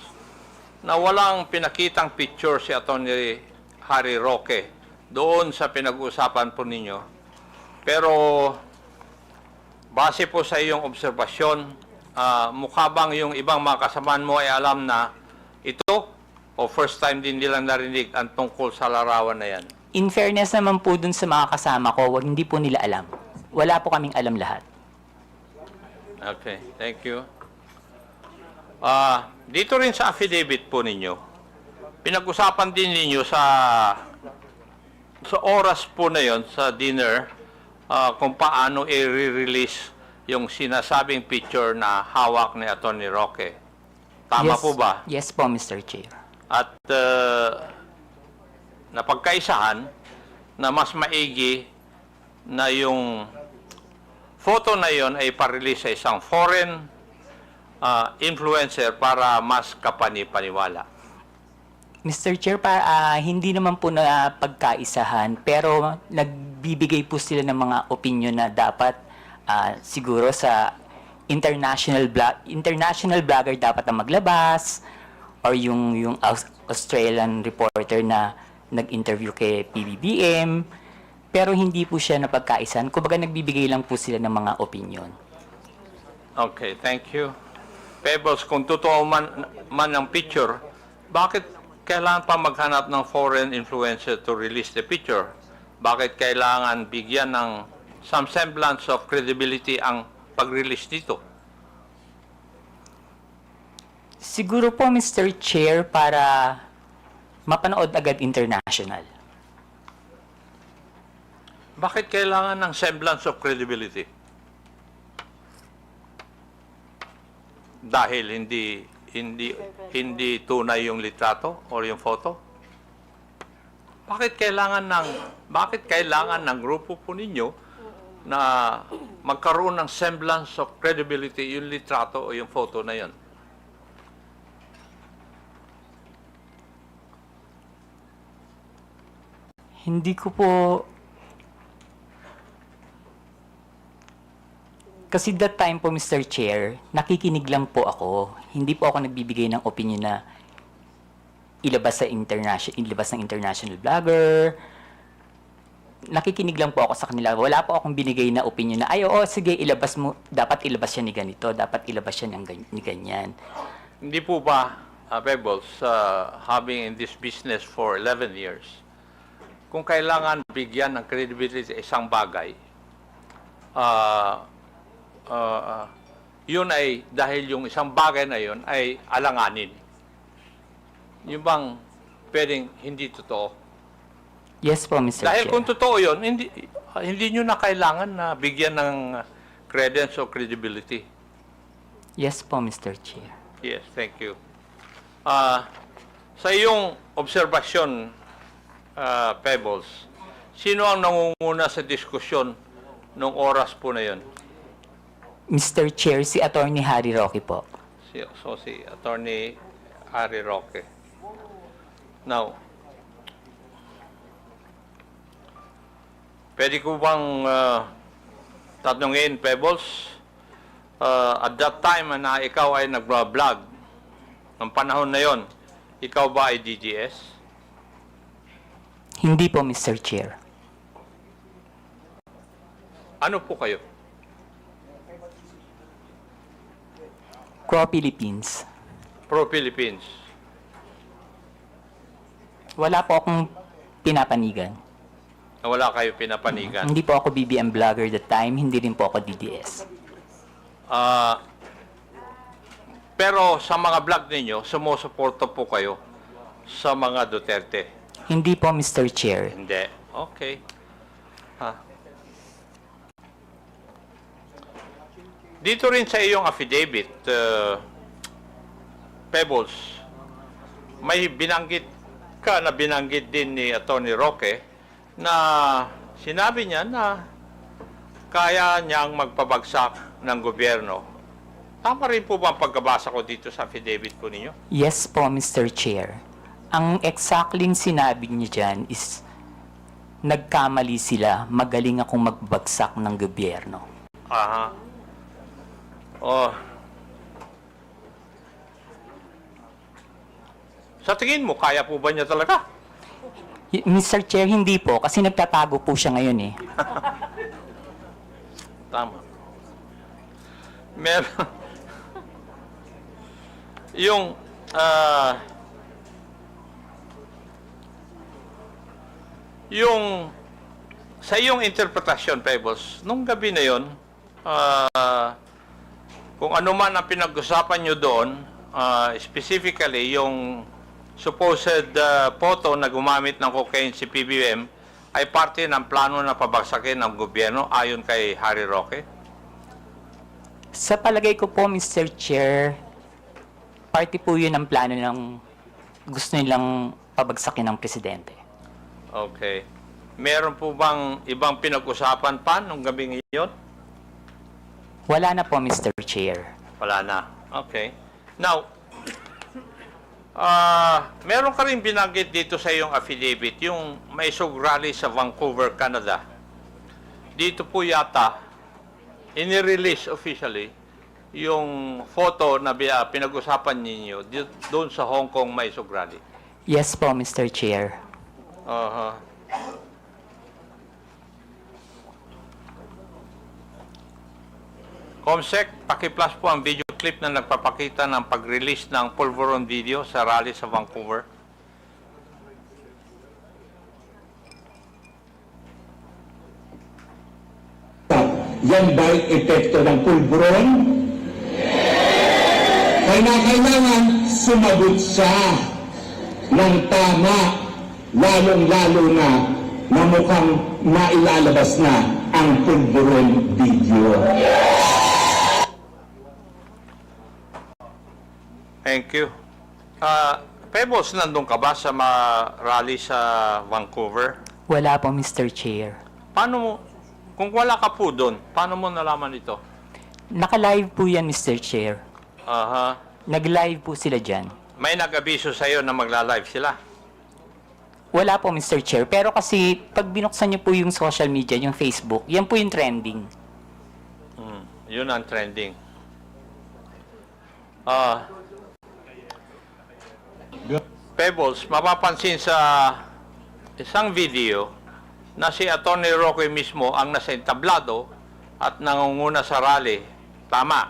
na walang pinakitang picture si Atty. Harry Roque doon sa pinag-uusapan po ninyo. Pero base po sa iyong obserbasyon, mukha bang yung ibang mga kasamaan mo ay alam na ito o first time din nilang narinig ang tungkol sa larawan na yan? In fairness naman po dun sa mga kasama ko, hindi po nila alam. Wala po kaming alam lahat. Okay, thank you. Dito rin sa affidavit po ninyo, pinag-usapan din ninyo sa oras po na yon sa dinner kung paano i-release yung sinasabing picture na hawak ni Atty. Roque. Tama po ba? Yes po, Mr. Chair. At napagkaisahan na mas maigi na yung photo na yon ay parelease sa isang foreign influencer para mas kapani-paniwala. Mr. Chair, hindi naman po na pagkaisahan, pero nagbibigay po sila ng mga opinion na dapat siguro sa international blogger dapat ang maglabas, or yung Australian reporter na nag-interview kay PBBM, pero hindi po siya napagkaisahan. Kumbaga nagbibigay lang po sila ng mga opinion. Okay, thank you. Pebbles, kung totoo man ang picture, bakit kailangan pa maghanap ng foreign influencer to release the picture? Bakit kailangan bigyan ng some semblance of credibility ang pag-release dito? Siguro po, Mr. Chair, para mapanood agad international. Bakit kailangan ng semblance of credibility? Dahil hindi tunay yung litrato o yung photo? Bakit kailangan ng grupo po ninyo na magkaroon ng semblance of credibility yung litrato o yung photo na yon? Hindi ko po... Kasi that time po, Mr. Chair, nakikinig lang po ako. Hindi po ako nagbibigay ng opinion na ilabas ng international blogger. Nakikinig lang po ako sa kanila. Wala po akong binigay na opinion na, ay, oo, sige, ilabas mo. Dapat ilabas siya ni ganito. Dapat ilabas siya ni ganyan. Hindi po ba, Pebbles, having in this business for 11 years, kung kailangan bigyan ng credibility isang bagay, yun ay dahil yung isang bagay na yun ay alanganin. Yung bang pwedeng hindi totoo? Yes po, Mr. Dahil Chair. kung totoo yun, hindi nyo na kailangan na bigyan ng credence o credibility. Yes po, Mr. Chair. Yes, thank you. Sa iyong obserbasyon, Pebbles, sino ang nangunguna sa diskusyon nung oras po na yun? Mr. Chair, si Attorney Harry Roque po. Si Attorney Harry Roque. Now, pwede ko bang tatanungin, Pebbles, at that time na ikaw ay nag-vlog, ng panahon na yon, ikaw ba ay DGS? Hindi po, Mr. Chair. Ano po kayo? Pro-Philippines. Pro-Philippines. Wala po akong pinapanigan. Wala kayo pinapanigan. Hindi po ako BBM vlogger that time, hindi rin po ako DDS. Pero sa mga vlog ninyo, sumusuporta po kayo sa mga Duterte. Hindi po, Mr. Chair. Hindi. Okay. Dito rin sa iyong affidavit, Pebbles, may binanggit din ni Atty. Roque na sinabi niya na kaya niyang magpabagsak ng gobyerno. Tama rin po ba ang pagkabasa ko dito sa affidavit po ninyo? Yes po, Mr. Chair. Ang exactly sinabi niya dyan is nagkamali sila, magaling akong magbagsak ng gobyerno. Aha. Oh. Sa tingin mo, kaya po ba niya talaga? Mr. Chair, hindi po, kasi nagtatago po siya ngayon eh. Tama. Meron. Yung, sa iyong interpretasyon, Pebbles, nung gabi na yon, kung ano man ang pinag-usapan nyo doon, specifically yung supposed photo na gumamit ng cocaine si PBM, ay parte ng plano na pabagsakin ng gobyerno ayon kay Harry Roque? Sa palagay ko po, Mr. Chair, party po yun ang plano ng gusto nilang pabagsakin ng presidente. Okay. Meron po bang ibang pinag-usapan pa nung gabi ngayon? Wala na po, Mr. Chair. Wala na. Okay. Now, meron ka rin binanggit dito sa iyong affidavit, yung may rally sa Vancouver, Canada. Dito po yata, inirelease officially, yung photo na pinag-usapan ninyo doon sa Hong Kong may rally. Yes po, Mr. Chair. Comsec, paki-plus po ang video clip na nagpapakita ng pag-release ng Pulveron video sa rally sa Vancouver. Yan ba'y epekto ng pulburon? Kailangan sumagot siya ng tama, lalong-lalo na mukhang mailalabas na ang pulburon video. Thank you. Pebbles, nandun ka ba sa rally sa Vancouver? Wala po, Mr. Chair. Paano mo, kung wala ka po doon, paano mo nalaman ito? Naka-live po yan, Mr. Chair. Nag-live po sila dyan. May nag-abiso sa'yo na magla-live sila? Wala po, Mr. Chair. Pero kasi, pag binuksan niyo po yung social media, yung Facebook, yan po yung trending. Yun ang trending. Pebbles, mapapansin sa isang video na si Atty. Roque mismo ang nasa entablado at nangunguna sa rally. Tama?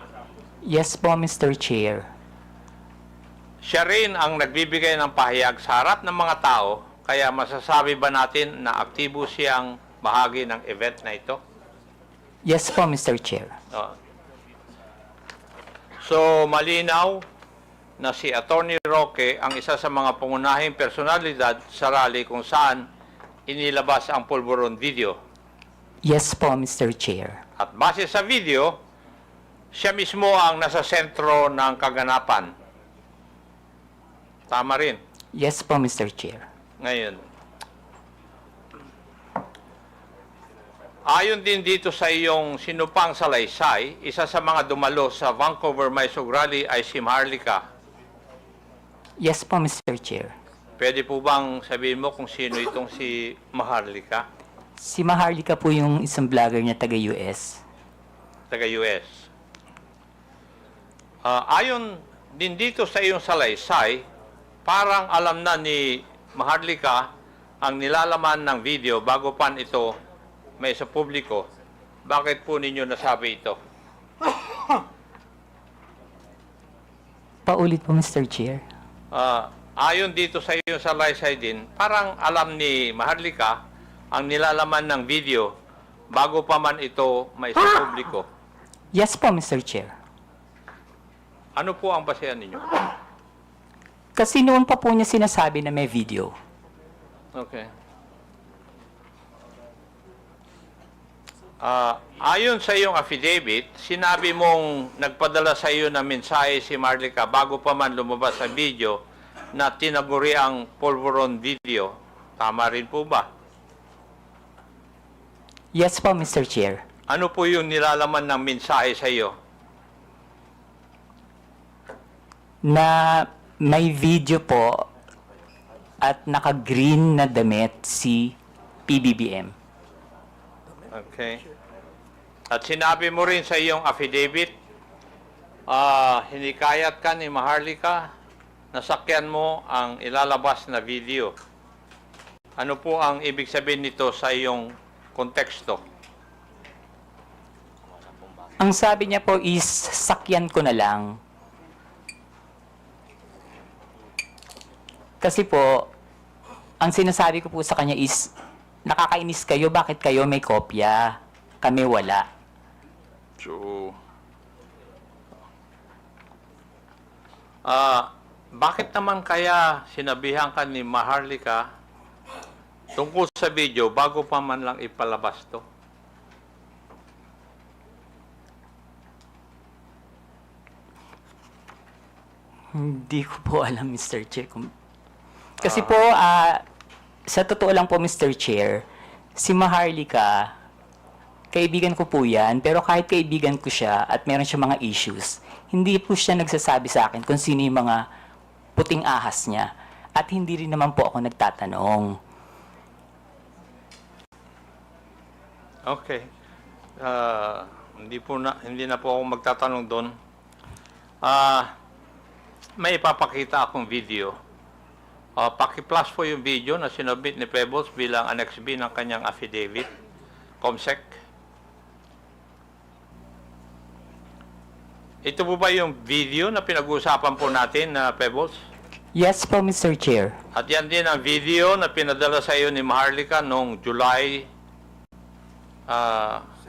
Yes po, Mr. Chair. Siya rin ang nagbibigay ng pahayag sa harap ng mga tao, kaya masasabi ba natin na aktibo siyang bahagi ng event na ito? Yes po, Mr. Chair. So, malinaw na si Atty. Roque ang isa sa mga pangunahing personalidad sa rally kung saan inilabas ang pulburon video. Yes po, Mr. Chair. At base sa video, siya mismo ang nasa sentro ng kaganapan. Tama rin. Yes po, Mr. Chair. Ngayon, ayon din dito sa iyong sinupang salaysay, isa sa mga dumalo sa Vancouver Maisog Rally ay si Maharlika. Yes po, Mr. Chair. Pwede po bang sabihin mo kung sino itong si Maharlika? Si Maharlika po yung isang vlogger niya taga-US. Taga-US. Ayon din dito sa iyong salaysay, parang alam na ni Maharlika ang nilalaman ng video bago pa ito may sa publiko. Bakit po ninyo nasabi ito? Paulit po, Mr. Chair. Ayon dito sa iyong salaysay din, parang alam ni Maharlika ang nilalaman ng video bago pa man ito may sa publiko. Yes po, Mr. Chair. Ano po ang basehan ninyo? Kasi noon pa po niya sinasabi na may video. Okay. Ayon sa iyong affidavit, sinabi mong nagpadala sa iyo ng mensahe si Maharlika bago pa man lumabas sa video na tinaguri ang pulburon video. Tama rin po ba? Yes po, Mr. Chair. Ano po yung nilalaman ng mensahe sa iyo? Na may video po at naka-green na damit si PBBM. Okay. At sinabi mo rin sa iyong affidavit, hinikayat ka ni Maharlika, nasakyan mo ang ilalabas na video. Ano po ang ibig sabihin nito sa iyong konteksto? Ang sabi niya po is, sakyan ko na lang. Kasi po, ang sinasabi ko po sa kanya is, nakakainis kayo, bakit kayo may kopya? Kami wala. So, bakit naman kaya sinabihan ka ni Maharlika tungkol sa video bago pa man lang ipalabas to? Hindi ko po alam, Mr. Chair. Kasi po, sa totoo lang po, Mr. Chair, si Maharlika, kaibigan ko po yan, pero kahit kaibigan ko siya at meron siya mga issues, hindi po siya nagsasabi sa akin kung sino yung mga puting ahas niya. At hindi rin naman po ako nagtatanong. Okay. Hindi na po ako magtatanong doon. May ipapakita akong video. Paki-plus po yung video na sinubmit ni Pebbles bilang Annex B ng kanyang affidavit. COMSEC. Ito po ba yung video na pinag-uusapan po natin na Pebbles? Yes po, Mr. Chair. At yan din ang video na pinadala sa iyo ni Maharlika noong July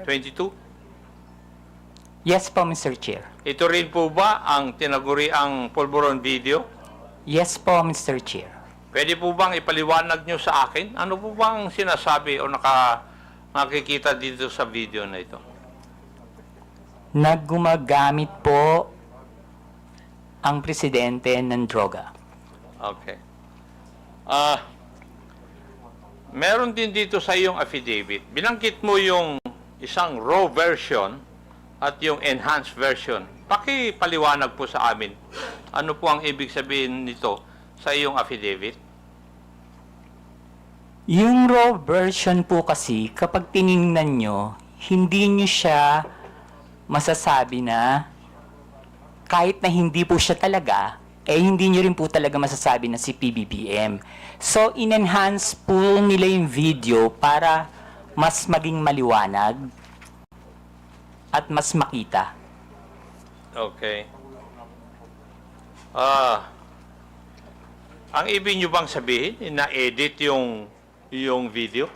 22? Yes po, Mr. Chair. Ito rin po ba ang tinaguriang pulburon video? Yes po, Mr. Chair. Pwede po bang ipaliwanag nyo sa akin? Ano po bang sinasabi o nakikita dito sa video na ito? Naggumagamit po ang presidente ng droga. Okay. Meron din dito sa iyong affidavit. Binanggit mo yung isang raw version at yung enhanced version. Pakipaliwanag po sa amin. Ano po ang ibig sabihin nito sa iyong affidavit? Yung raw version po kasi, kapag tiningnan nyo, hindi nyo siya masasabi na kahit na hindi po siya talaga, hindi nyo rin po talaga masasabi na si PBBM. So, in-enhance po nila yung video para mas maging maliwanag at mas makita. Okay. Ang ibig nyo bang sabihin, na-edit yung video?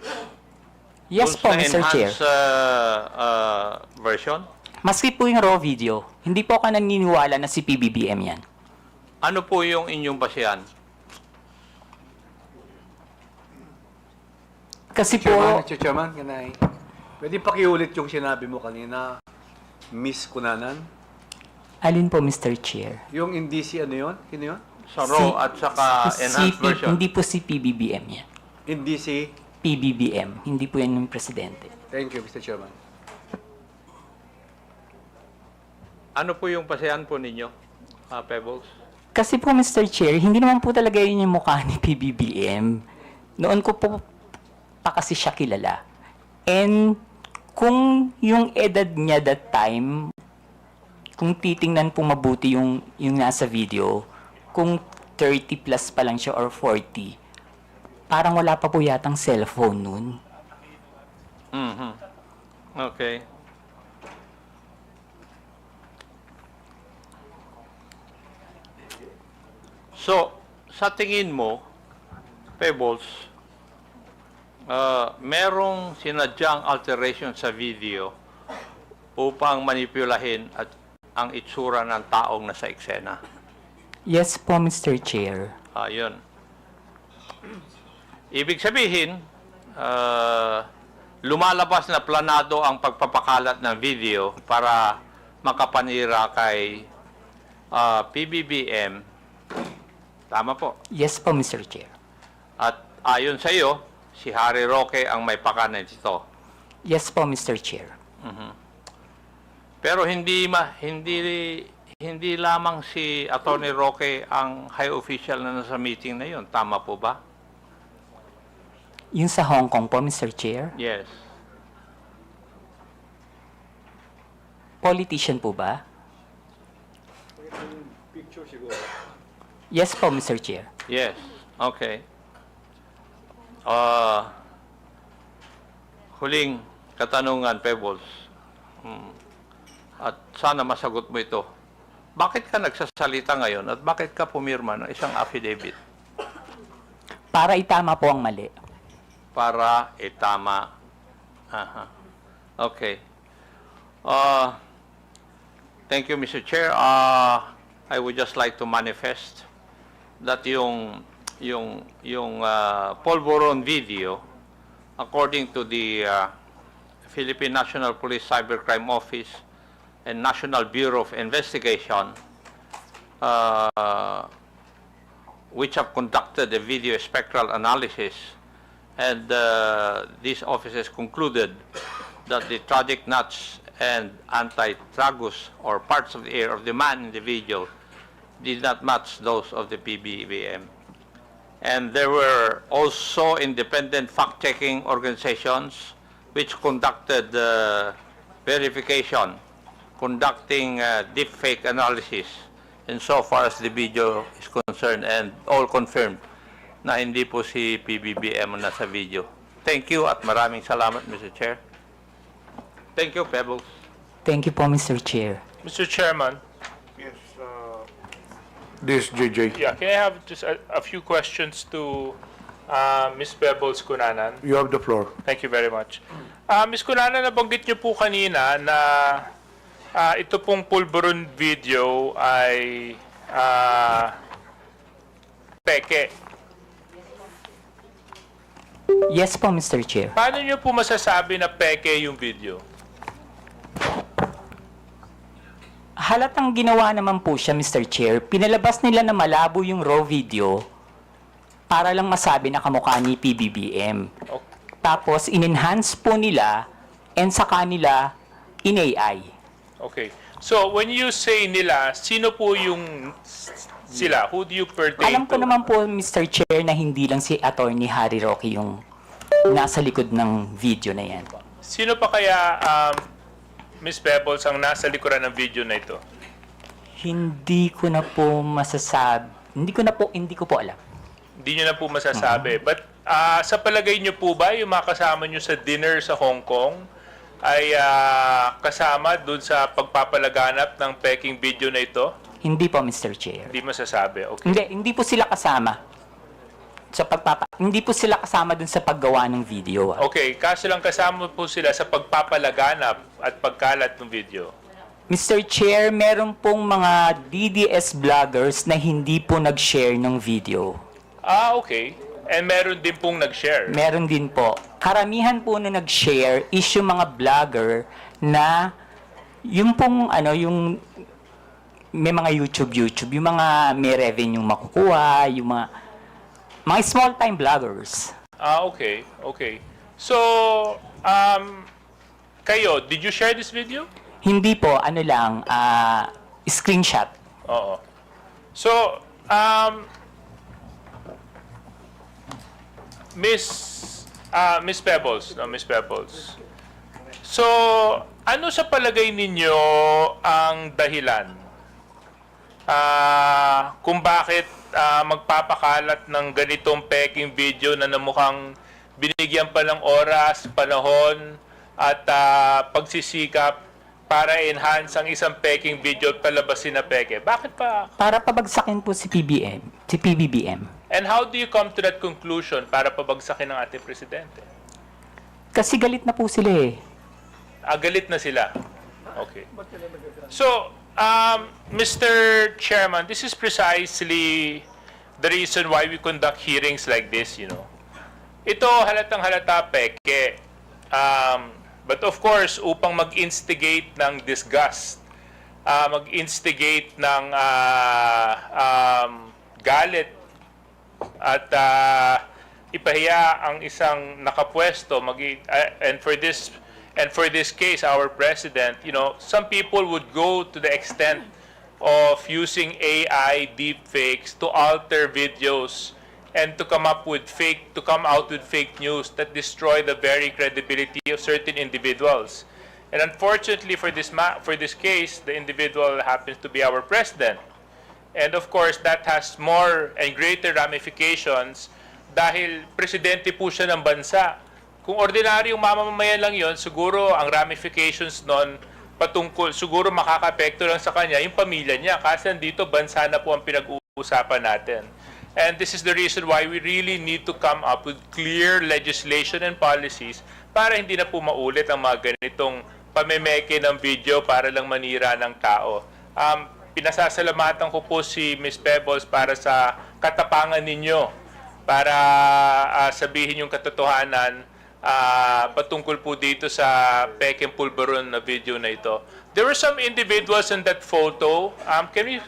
Yes po, Mr. Chair. Enhanced version? Maski po yung raw video, hindi po ako naniniwala na si PBBM yan. Ano po yung inyong basehan? Kasi Chairman, po, Mr. Chairman, can I? Pwede pakiulit yung sinabi mo kanina, Miss Kunanan? alin po, Mr. Chair? Yung indisi, ano yun? Sino yun? Sa raw at saka enhanced version. Hindi po si PBBM yan. Indisi? PBBM, hindi po yan yung presidente. Thank you, Mr. Chairman. Ano po yung pasehan po ninyo, Pebbles? Kasi po, Mr. Chair, hindi naman po talaga yun yung mukha ni PBBM. Noon ko po pa kasi siya kilala. And kung yung edad niya that time, kung titingnan po mabuti yung nasa video, kung 30 plus pa lang siya or 40, parang wala pa po yatang cellphone nun. Mhm. Okay. So, sa tingin mo, Pebbles, merong sinadyang alteration sa video upang manipulahin at ang itsura ng taong nasa eksena. Yes po, Mr. Chair. Ayun. Ibig sabihin, lumalabas na planado ang pagpapakalat ng video para makapanira kay PBBM. Tama po. Yes po, Mr. Chair. At ayon sa iyo, si Harry Roque ang may pakanan dito. Yes po, Mr. Chair. Pero hindi lamang si Attorney Roque ang high official na nasa meeting na yon. Tama po ba? Yung sa Hong Kong po, Mr. Chair. Yes. Politician po ba? Picture siguro. Yes po, Mr. Chair. Yes. Okay. Huling katanungan, Pebbles. At sana masagot mo ito. Bakit ka nagsasalita ngayon at bakit ka pumirma ng isang affidavit? Para itama po ang mali. Para itama. Aha. Okay. Thank you, Mr. Chair. I would just like to manifest that yung Polvoron video, according to the Philippine National Police Cybercrime Office and National Bureau of Investigation, which have conducted a video spectral analysis, and these officers concluded that the tragic nuts and anti-tragus or parts of the ear of the man in the video did not match those of the PBBM. And there were also independent fact-checking organizations which conducted verification, conducting deepfake analysis insofar as the video is concerned, and all confirmed na hindi po si PBBM ang nasa video. Thank you at maraming salamat, Mr. Chair. Thank you, Pebbles. Thank you po, Mr. Chair. Mr. Chairman, This JJ. yeah, can I have just a few questions to Ms. Pebbles Kunanan? You have the floor. Thank you very much. Ms. Kunanan, nabanggit niyo po kanina na ito pong Pulveron video ay peke. Yes po, Mr. Chair. Paano niyo po masasabi na peke yung video? Halatang ginawa naman po siya, Mr. Chair. Pinalabas nila na malabo yung raw video para lang masabi na kamukha ni PBBM. Tapos, in-enhance po nila and sa kanila in-AI. Okay. So, when you say nila, sino po yung sila? Who do you pertain Alam ko to? naman po, Mr. Chair, na hindi lang si Attorney Harry Roque yung nasa likod ng video na yan. Sino pa kaya, Ms. Pebbles, ang nasa likuran ng video na ito? Hindi ko na po masasabi. Hindi ko po alam. Hindi nyo na po masasabi. But sa palagay nyo po ba, yung mga kasama nyo sa dinner sa Hong Kong ay kasama dun sa pagpapalaganap ng peking video na ito? Hindi po, Mr. Chair. Hindi masasabi. Okay. Hindi po sila kasama. Hindi po sila kasama dun sa paggawa ng video. Okay, kaso lang kasama po sila sa pagpapalaganap at pagkalat ng video. Mr. Chair, meron pong mga DDS vloggers na hindi po nag-share ng video. Okay. And meron din pong nag-share. Meron din po. Karamihan po na nag-share is yung mga vlogger na yung pong yung may mga YouTube, yung mga may revenue makukuha, yung mga small-time vloggers. Okay. So, kayo, did you share this video? Hindi po, screenshot. Oo. So, Miss Pebbles. So, ano sa palagay ninyo ang dahilan kung bakit magpapakalat ng ganitong peking video na namukhang binigyan pa ng oras, panahon, at pagsisikap para enhance ang isang peking video at palabasin na peke? Bakit pa? Para pabagsakin po si PBBM. And how do you come to that conclusion para pabagsakin ng ating presidente? Kasi galit na po sila eh. Galit na sila. Okay. So, Mr. Chairman, this is precisely the reason why we conduct hearings like this, Ito halatang halata peke. But of course, upang mag-instigate ng disgust, mag-instigate ng galit, at ipahiya ang isang nakapwesto, and for this case, our president, some people would go to the extent of using AI deepfakes to alter videos and to come out with fake news that destroy the very credibility of certain individuals. And unfortunately for this case, the individual happens to be our president. And of course, that has more and greater ramifications dahil presidente po siya ng bansa. Kung ordinaryong mamamayan lang yon, siguro ang ramifications nun siguro makaka-apekto lang sa kanya yung pamilya niya. Kasi dito, bansa na po ang pinag-uusapan natin. And this is the reason why we really need to come up with clear legislation and policies para hindi na po maulit ang mga ganitong pamemeke ng video para lang manira ng tao. Pinasasalamatan ko po si Ms. Pebbles para sa katapangan ninyo para sabihin yung katotohanan patungkol po dito sa pekeng pulburon na video na ito. There were some individuals in that photo. Can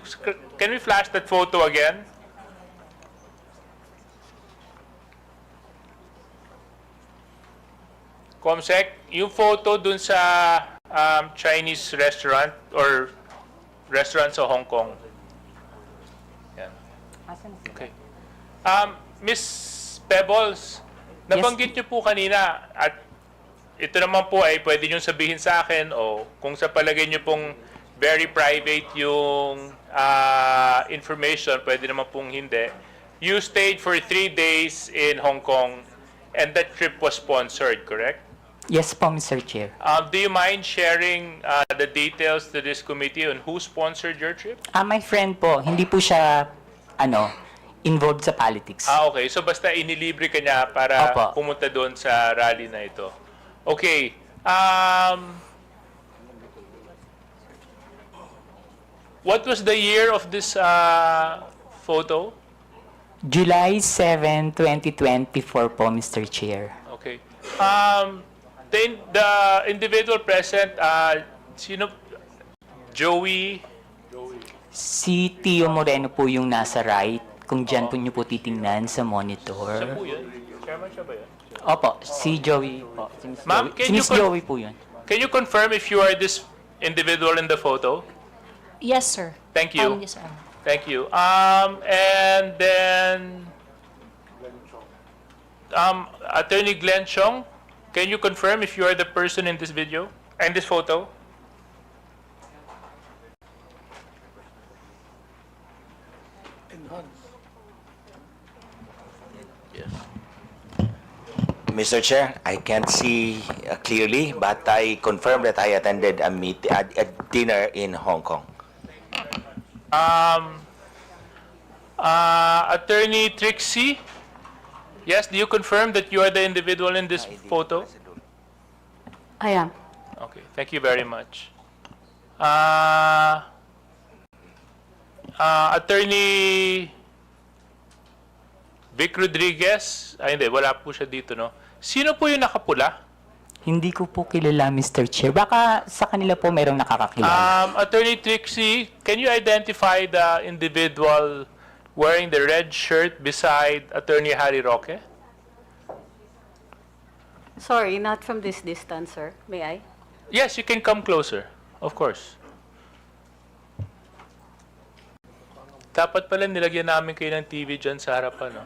we flash that photo again? Comsec, yung photo dun sa Chinese restaurant or restaurant sa Hong Kong. Yan. Okay. Miss Pebbles, nabanggit niyo po kanina at ito naman po ay pwede niyo sabihin sa akin o kung sa palagay niyo pong very private yung information, pwede naman pong hindi. You stayed for 3 days in Hong Kong and that trip was sponsored, correct? Yes po, Mr. Chair. Do you mind sharing the details to this committee on who sponsored your trip? My friend po, hindi po siya, involved sa politics. Okay. So basta inilibre ka niya para Opo. pumunta doon sa rally na ito. Okay. What was the year of this photo? July 7, 2024 po, Mr. Chair. Okay. The individual present, sino? Joey? Si Tio Moreno po yung nasa right. Kung dyan po niyo po titingnan sa monitor. Siya po yun? Chairman siya ba yun? Opo, si Joey po. Si Miss Ma'am, Joey. Si Miss Joey po yun. Can you confirm if you are this individual in the photo? Yes, sir. Thank you. Yes, sir. Thank you. And then, Attorney Glenn Chong, can you confirm if you are the person in this video, in this photo? Mr. Chair, I can't see clearly, but I confirm that I attended a dinner in Hong Kong. Attorney Trixie, yes, do you confirm that you are the individual in this photo? I am. Okay, thank you very much. Attorney Vic Rodriguez, ay hindi, wala po siya dito, no? Sino po yung nakapula? Hindi ko po kilala, Mr. Chair. Baka sa kanila po mayroong nakakakilala. Attorney Trixie, can you identify the individual wearing the red shirt beside Attorney Harry Roque? Sorry, not from this distance, sir. May I? Yes, you can come closer. Of course. Dapat pala nilagyan namin kayo ng TV dyan sa harapan, no?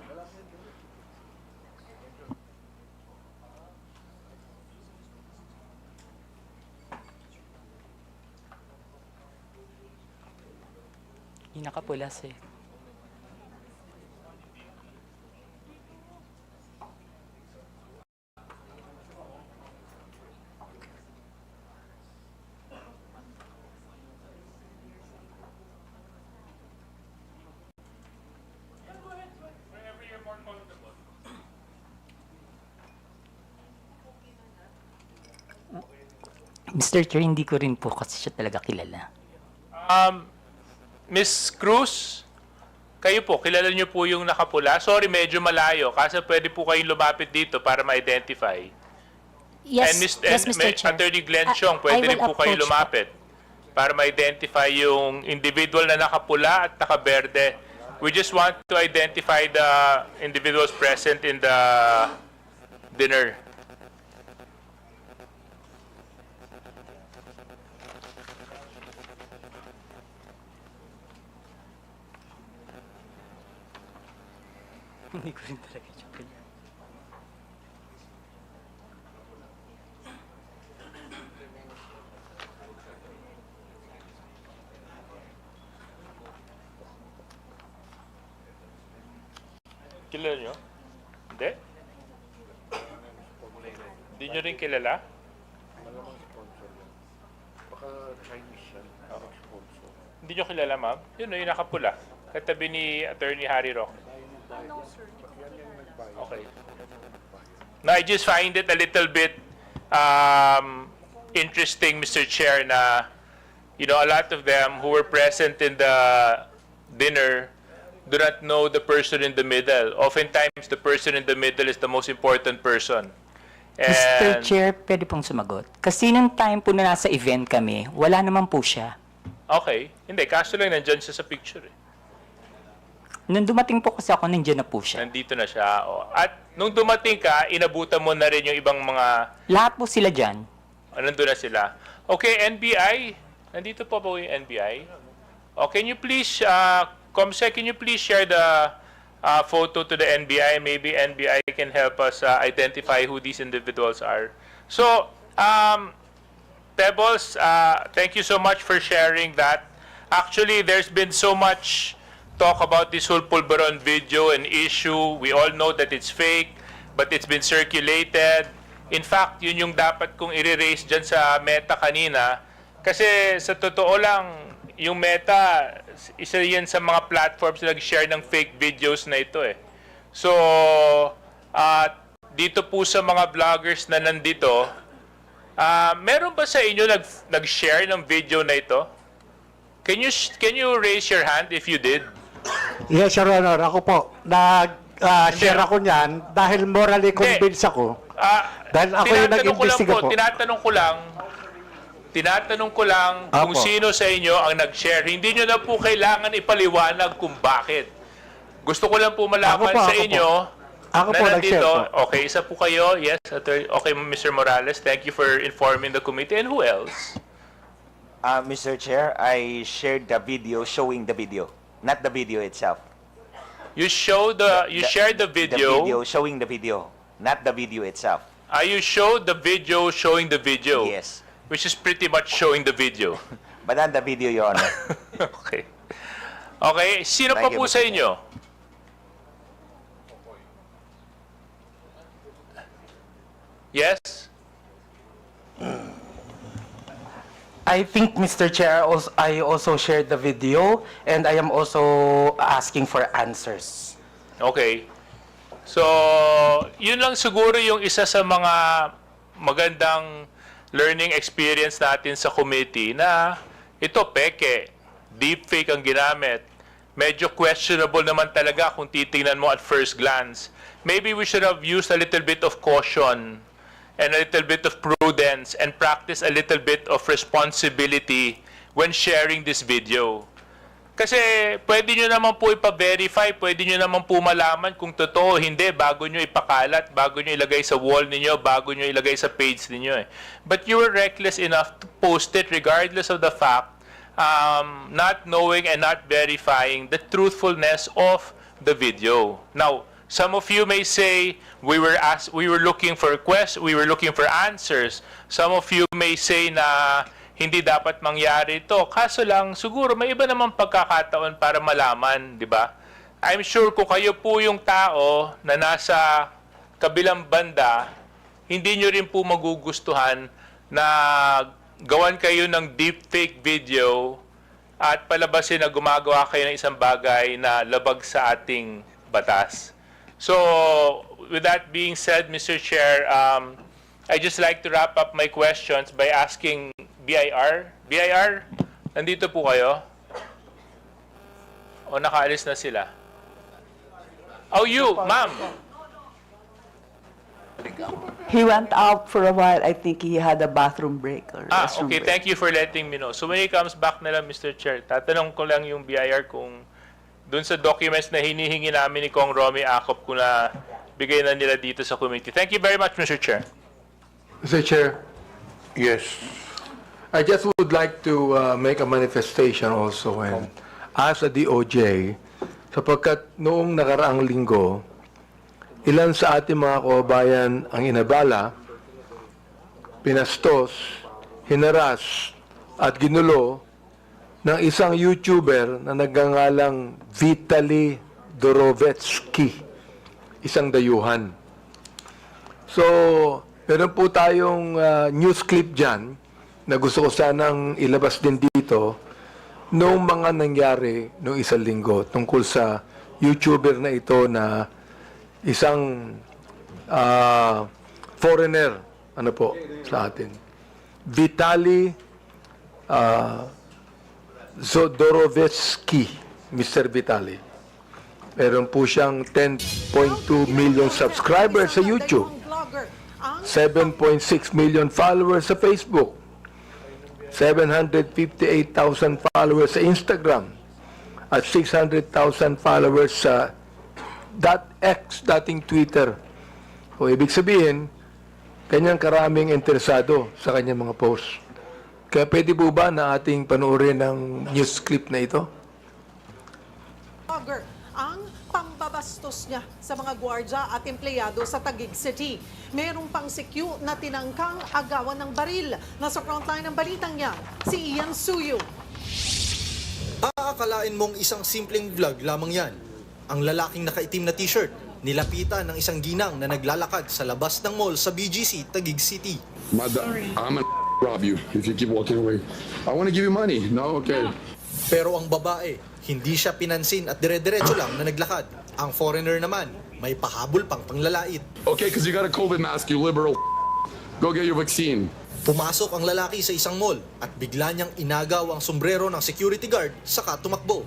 Yung nakapula, sir. Mr. Chair, hindi ko rin po kasi siya talaga kilala. Miss Cruz, kayo po, kilala niyo po yung nakapula? Sorry, medyo malayo. Kasi pwede po kayong lumapit dito para ma-identify. Yes, And yes, Mr. Chair. Attorney Glenn Chong, I pwede rin will po kayo approach lumapit para ma-identify yung individual na nakapula at nakaberde. We just want to identify the individuals present in the dinner. Hindi ko rin talaga siya kilala. Kilala nyo? Hindi? Hindi nyo rin kilala? Baka Chinese yan. Sponsor. Hindi nyo kilala, ma'am? Yun, yung nakapula. Katabi ni Attorney Harry Roque. Okay. Now, I just find it a little bit interesting, Mr. Chair, na, you know, a lot of them who were present in the dinner do not know the person in the middle. Oftentimes, the person in the middle is the most important person. Mr. And, Chair, pwede pong sumagot. Kasi nung time po na nasa event kami, wala naman po siya. okay. Hindi, kaso lang nandyan siya sa picture. Eh. Nung dumating po kasi ako, nandiyan na po siya. Nandito na siya. O. At nung dumating ka, inabutan mo na rin yung ibang mga... Lahat po sila dyan. Nandun na sila. Okay, NBI. Nandito po ba yung NBI? Oh, can you please, Comsec, can you please share the photo to the NBI? Maybe NBI can help us identify who these individuals are. So, Pebbles, thank you so much for sharing that. Actually, there's been so much talk about this whole Pulveron video and issue. We all know that it's fake, but it's been circulated. In fact, yun yung dapat kong i-raise dyan sa Meta kanina. Kasi sa totoo lang, yung Meta, isa yan sa mga platforms na nag-share ng fake videos na ito eh. So, dito po sa mga vloggers na nandito, meron ba sa inyo nag-share ng video na ito? Can you raise your hand if you did? Yes, Your Honor. Ako po, nag-share ako niyan dahil morally convinced ako. Dahil ako yung nag-imbestiga po. Tinatanong ko lang kung sino sa inyo ang nag-share. Hindi nyo na po kailangan ipaliwanag kung bakit. Gusto ko lang po malaman sa inyo Ako na po nandito. nag-share po. Okay, isa po kayo. Yes, okay, Mr. Morales. Thank you for informing the committee. And who else? Mr. Chair, I shared the video showing the video, not the video itself. You shared the video. The video showing the video, not the video itself. You showed the video showing the video. Yes. Which is pretty much showing the video. But not the video, Your Honor. Okay. Okay, sino pa Thank you, po Mr. sa Chair. inyo? Yes? I think, Mr. Chair, I also shared the video and I am also asking for answers. Okay. So, yun lang siguro yung isa sa mga magandang learning experience natin sa committee na ito peke, deepfake ang ginamit. medyo questionable naman talaga kung titingnan mo at first glance. Maybe we should have used a little bit of caution and a little bit of prudence and practice a little bit of responsibility when sharing this video. Kasi pwede nyo naman po ipa-verify, pwede nyo naman po malaman kung totoo o hindi bago nyo ipakalat, bago nyo ilagay sa wall ninyo, bago nyo ilagay sa page ninyo. But you were reckless enough to post it regardless of the fact, not knowing and not verifying the truthfulness of the video. Now, some of you may say we were looking for answers. Some of you may say na hindi dapat mangyari ito. Kaso lang, siguro may iba namang pagkakataon para malaman, di ba? I'm sure kung kayo po yung tao na nasa kabilang banda, hindi nyo rin po magugustuhan na gawan kayo ng deepfake video at palabasin na gumagawa kayo ng isang bagay na labag sa ating batas. So, with that being said, Mr. Chair, I just like to wrap up my questions by asking BIR. BIR, nandito po kayo? O nakaalis na sila? Oh, you, ma'am. He went out for a while. I think he had a bathroom break or restroom Okay, break. thank you for letting me know. So when he comes back na lang, Mr. Chair, tatanong ko lang yung BIR kung dun sa documents na hinihingi namin ni Kong Romy Acop kung na bigay na nila dito sa committee. Thank you very much, Mr. Chair. Mr. Chair, Yes. I just would like to make a manifestation also and ask the DOJ, sapagkat noong nakaraang linggo, ilan sa ating mga kababayan ang inabala, pinastos, hinaras at ginulo ng isang YouTuber na nagngangalang Vitaly Dorovetsky, isang dayuhan. So, meron po tayong news clip dyan na gusto ko sanang ilabas din dito noong mga nangyari noong isang linggo tungkol sa YouTuber na ito na isang foreigner, ano po, sa atin. Vitaly Zodorovetsky, Mr. Vitaly. Meron po siyang 10.2 million subscribers sa YouTube, 7.6 million followers sa Facebook, 758,000 followers sa Instagram, at 600,000 followers sa .x, dating Twitter. O ibig sabihin, kanyang karaming interesado sa kanyang mga posts. Kaya pwede po ba na ating panoorin ng news clip na ito? Ang pambabastos niya sa mga gwardya at empleyado sa Taguig City. Merong pang CQ na tinangkang agawan ng baril. Nasa frontline ng balitang niya, si Ian Suyo. Aakalain mong isang simpleng vlog lamang yan. Ang lalaking nakaitim na t-shirt, nilapitan ng isang ginang na naglalakad sa labas ng mall sa BGC, Taguig City. I'm gonna rob you if you keep walking away. I want to give you money. No, okay. Pero ang babae, hindi siya pinansin at dire-diretso lang na naglakad. Ang foreigner naman, may pahabol pang panglalait. Okay, because you got a COVID mask, you liberal. Go get your vaccine. Pumasok ang lalaki sa isang mall at bigla niyang inagaw ang sombrero ng security guard saka tumakbo.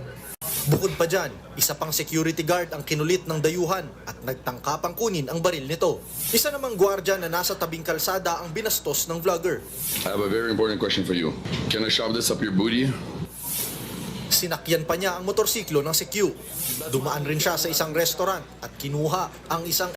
Bukod pa dyan, isa pang security guard ang kinulit ng dayuhan at nagtangkapang kunin ang baril nito. Isa namang gwardya na nasa tabing kalsada ang binastos ng vlogger. I have a very important question for you. Can I shove this up your booty? Sinakyan pa niya ang motorsiklo ng CQ. Dumaan rin siya sa isang restaurant at kinuha ang isang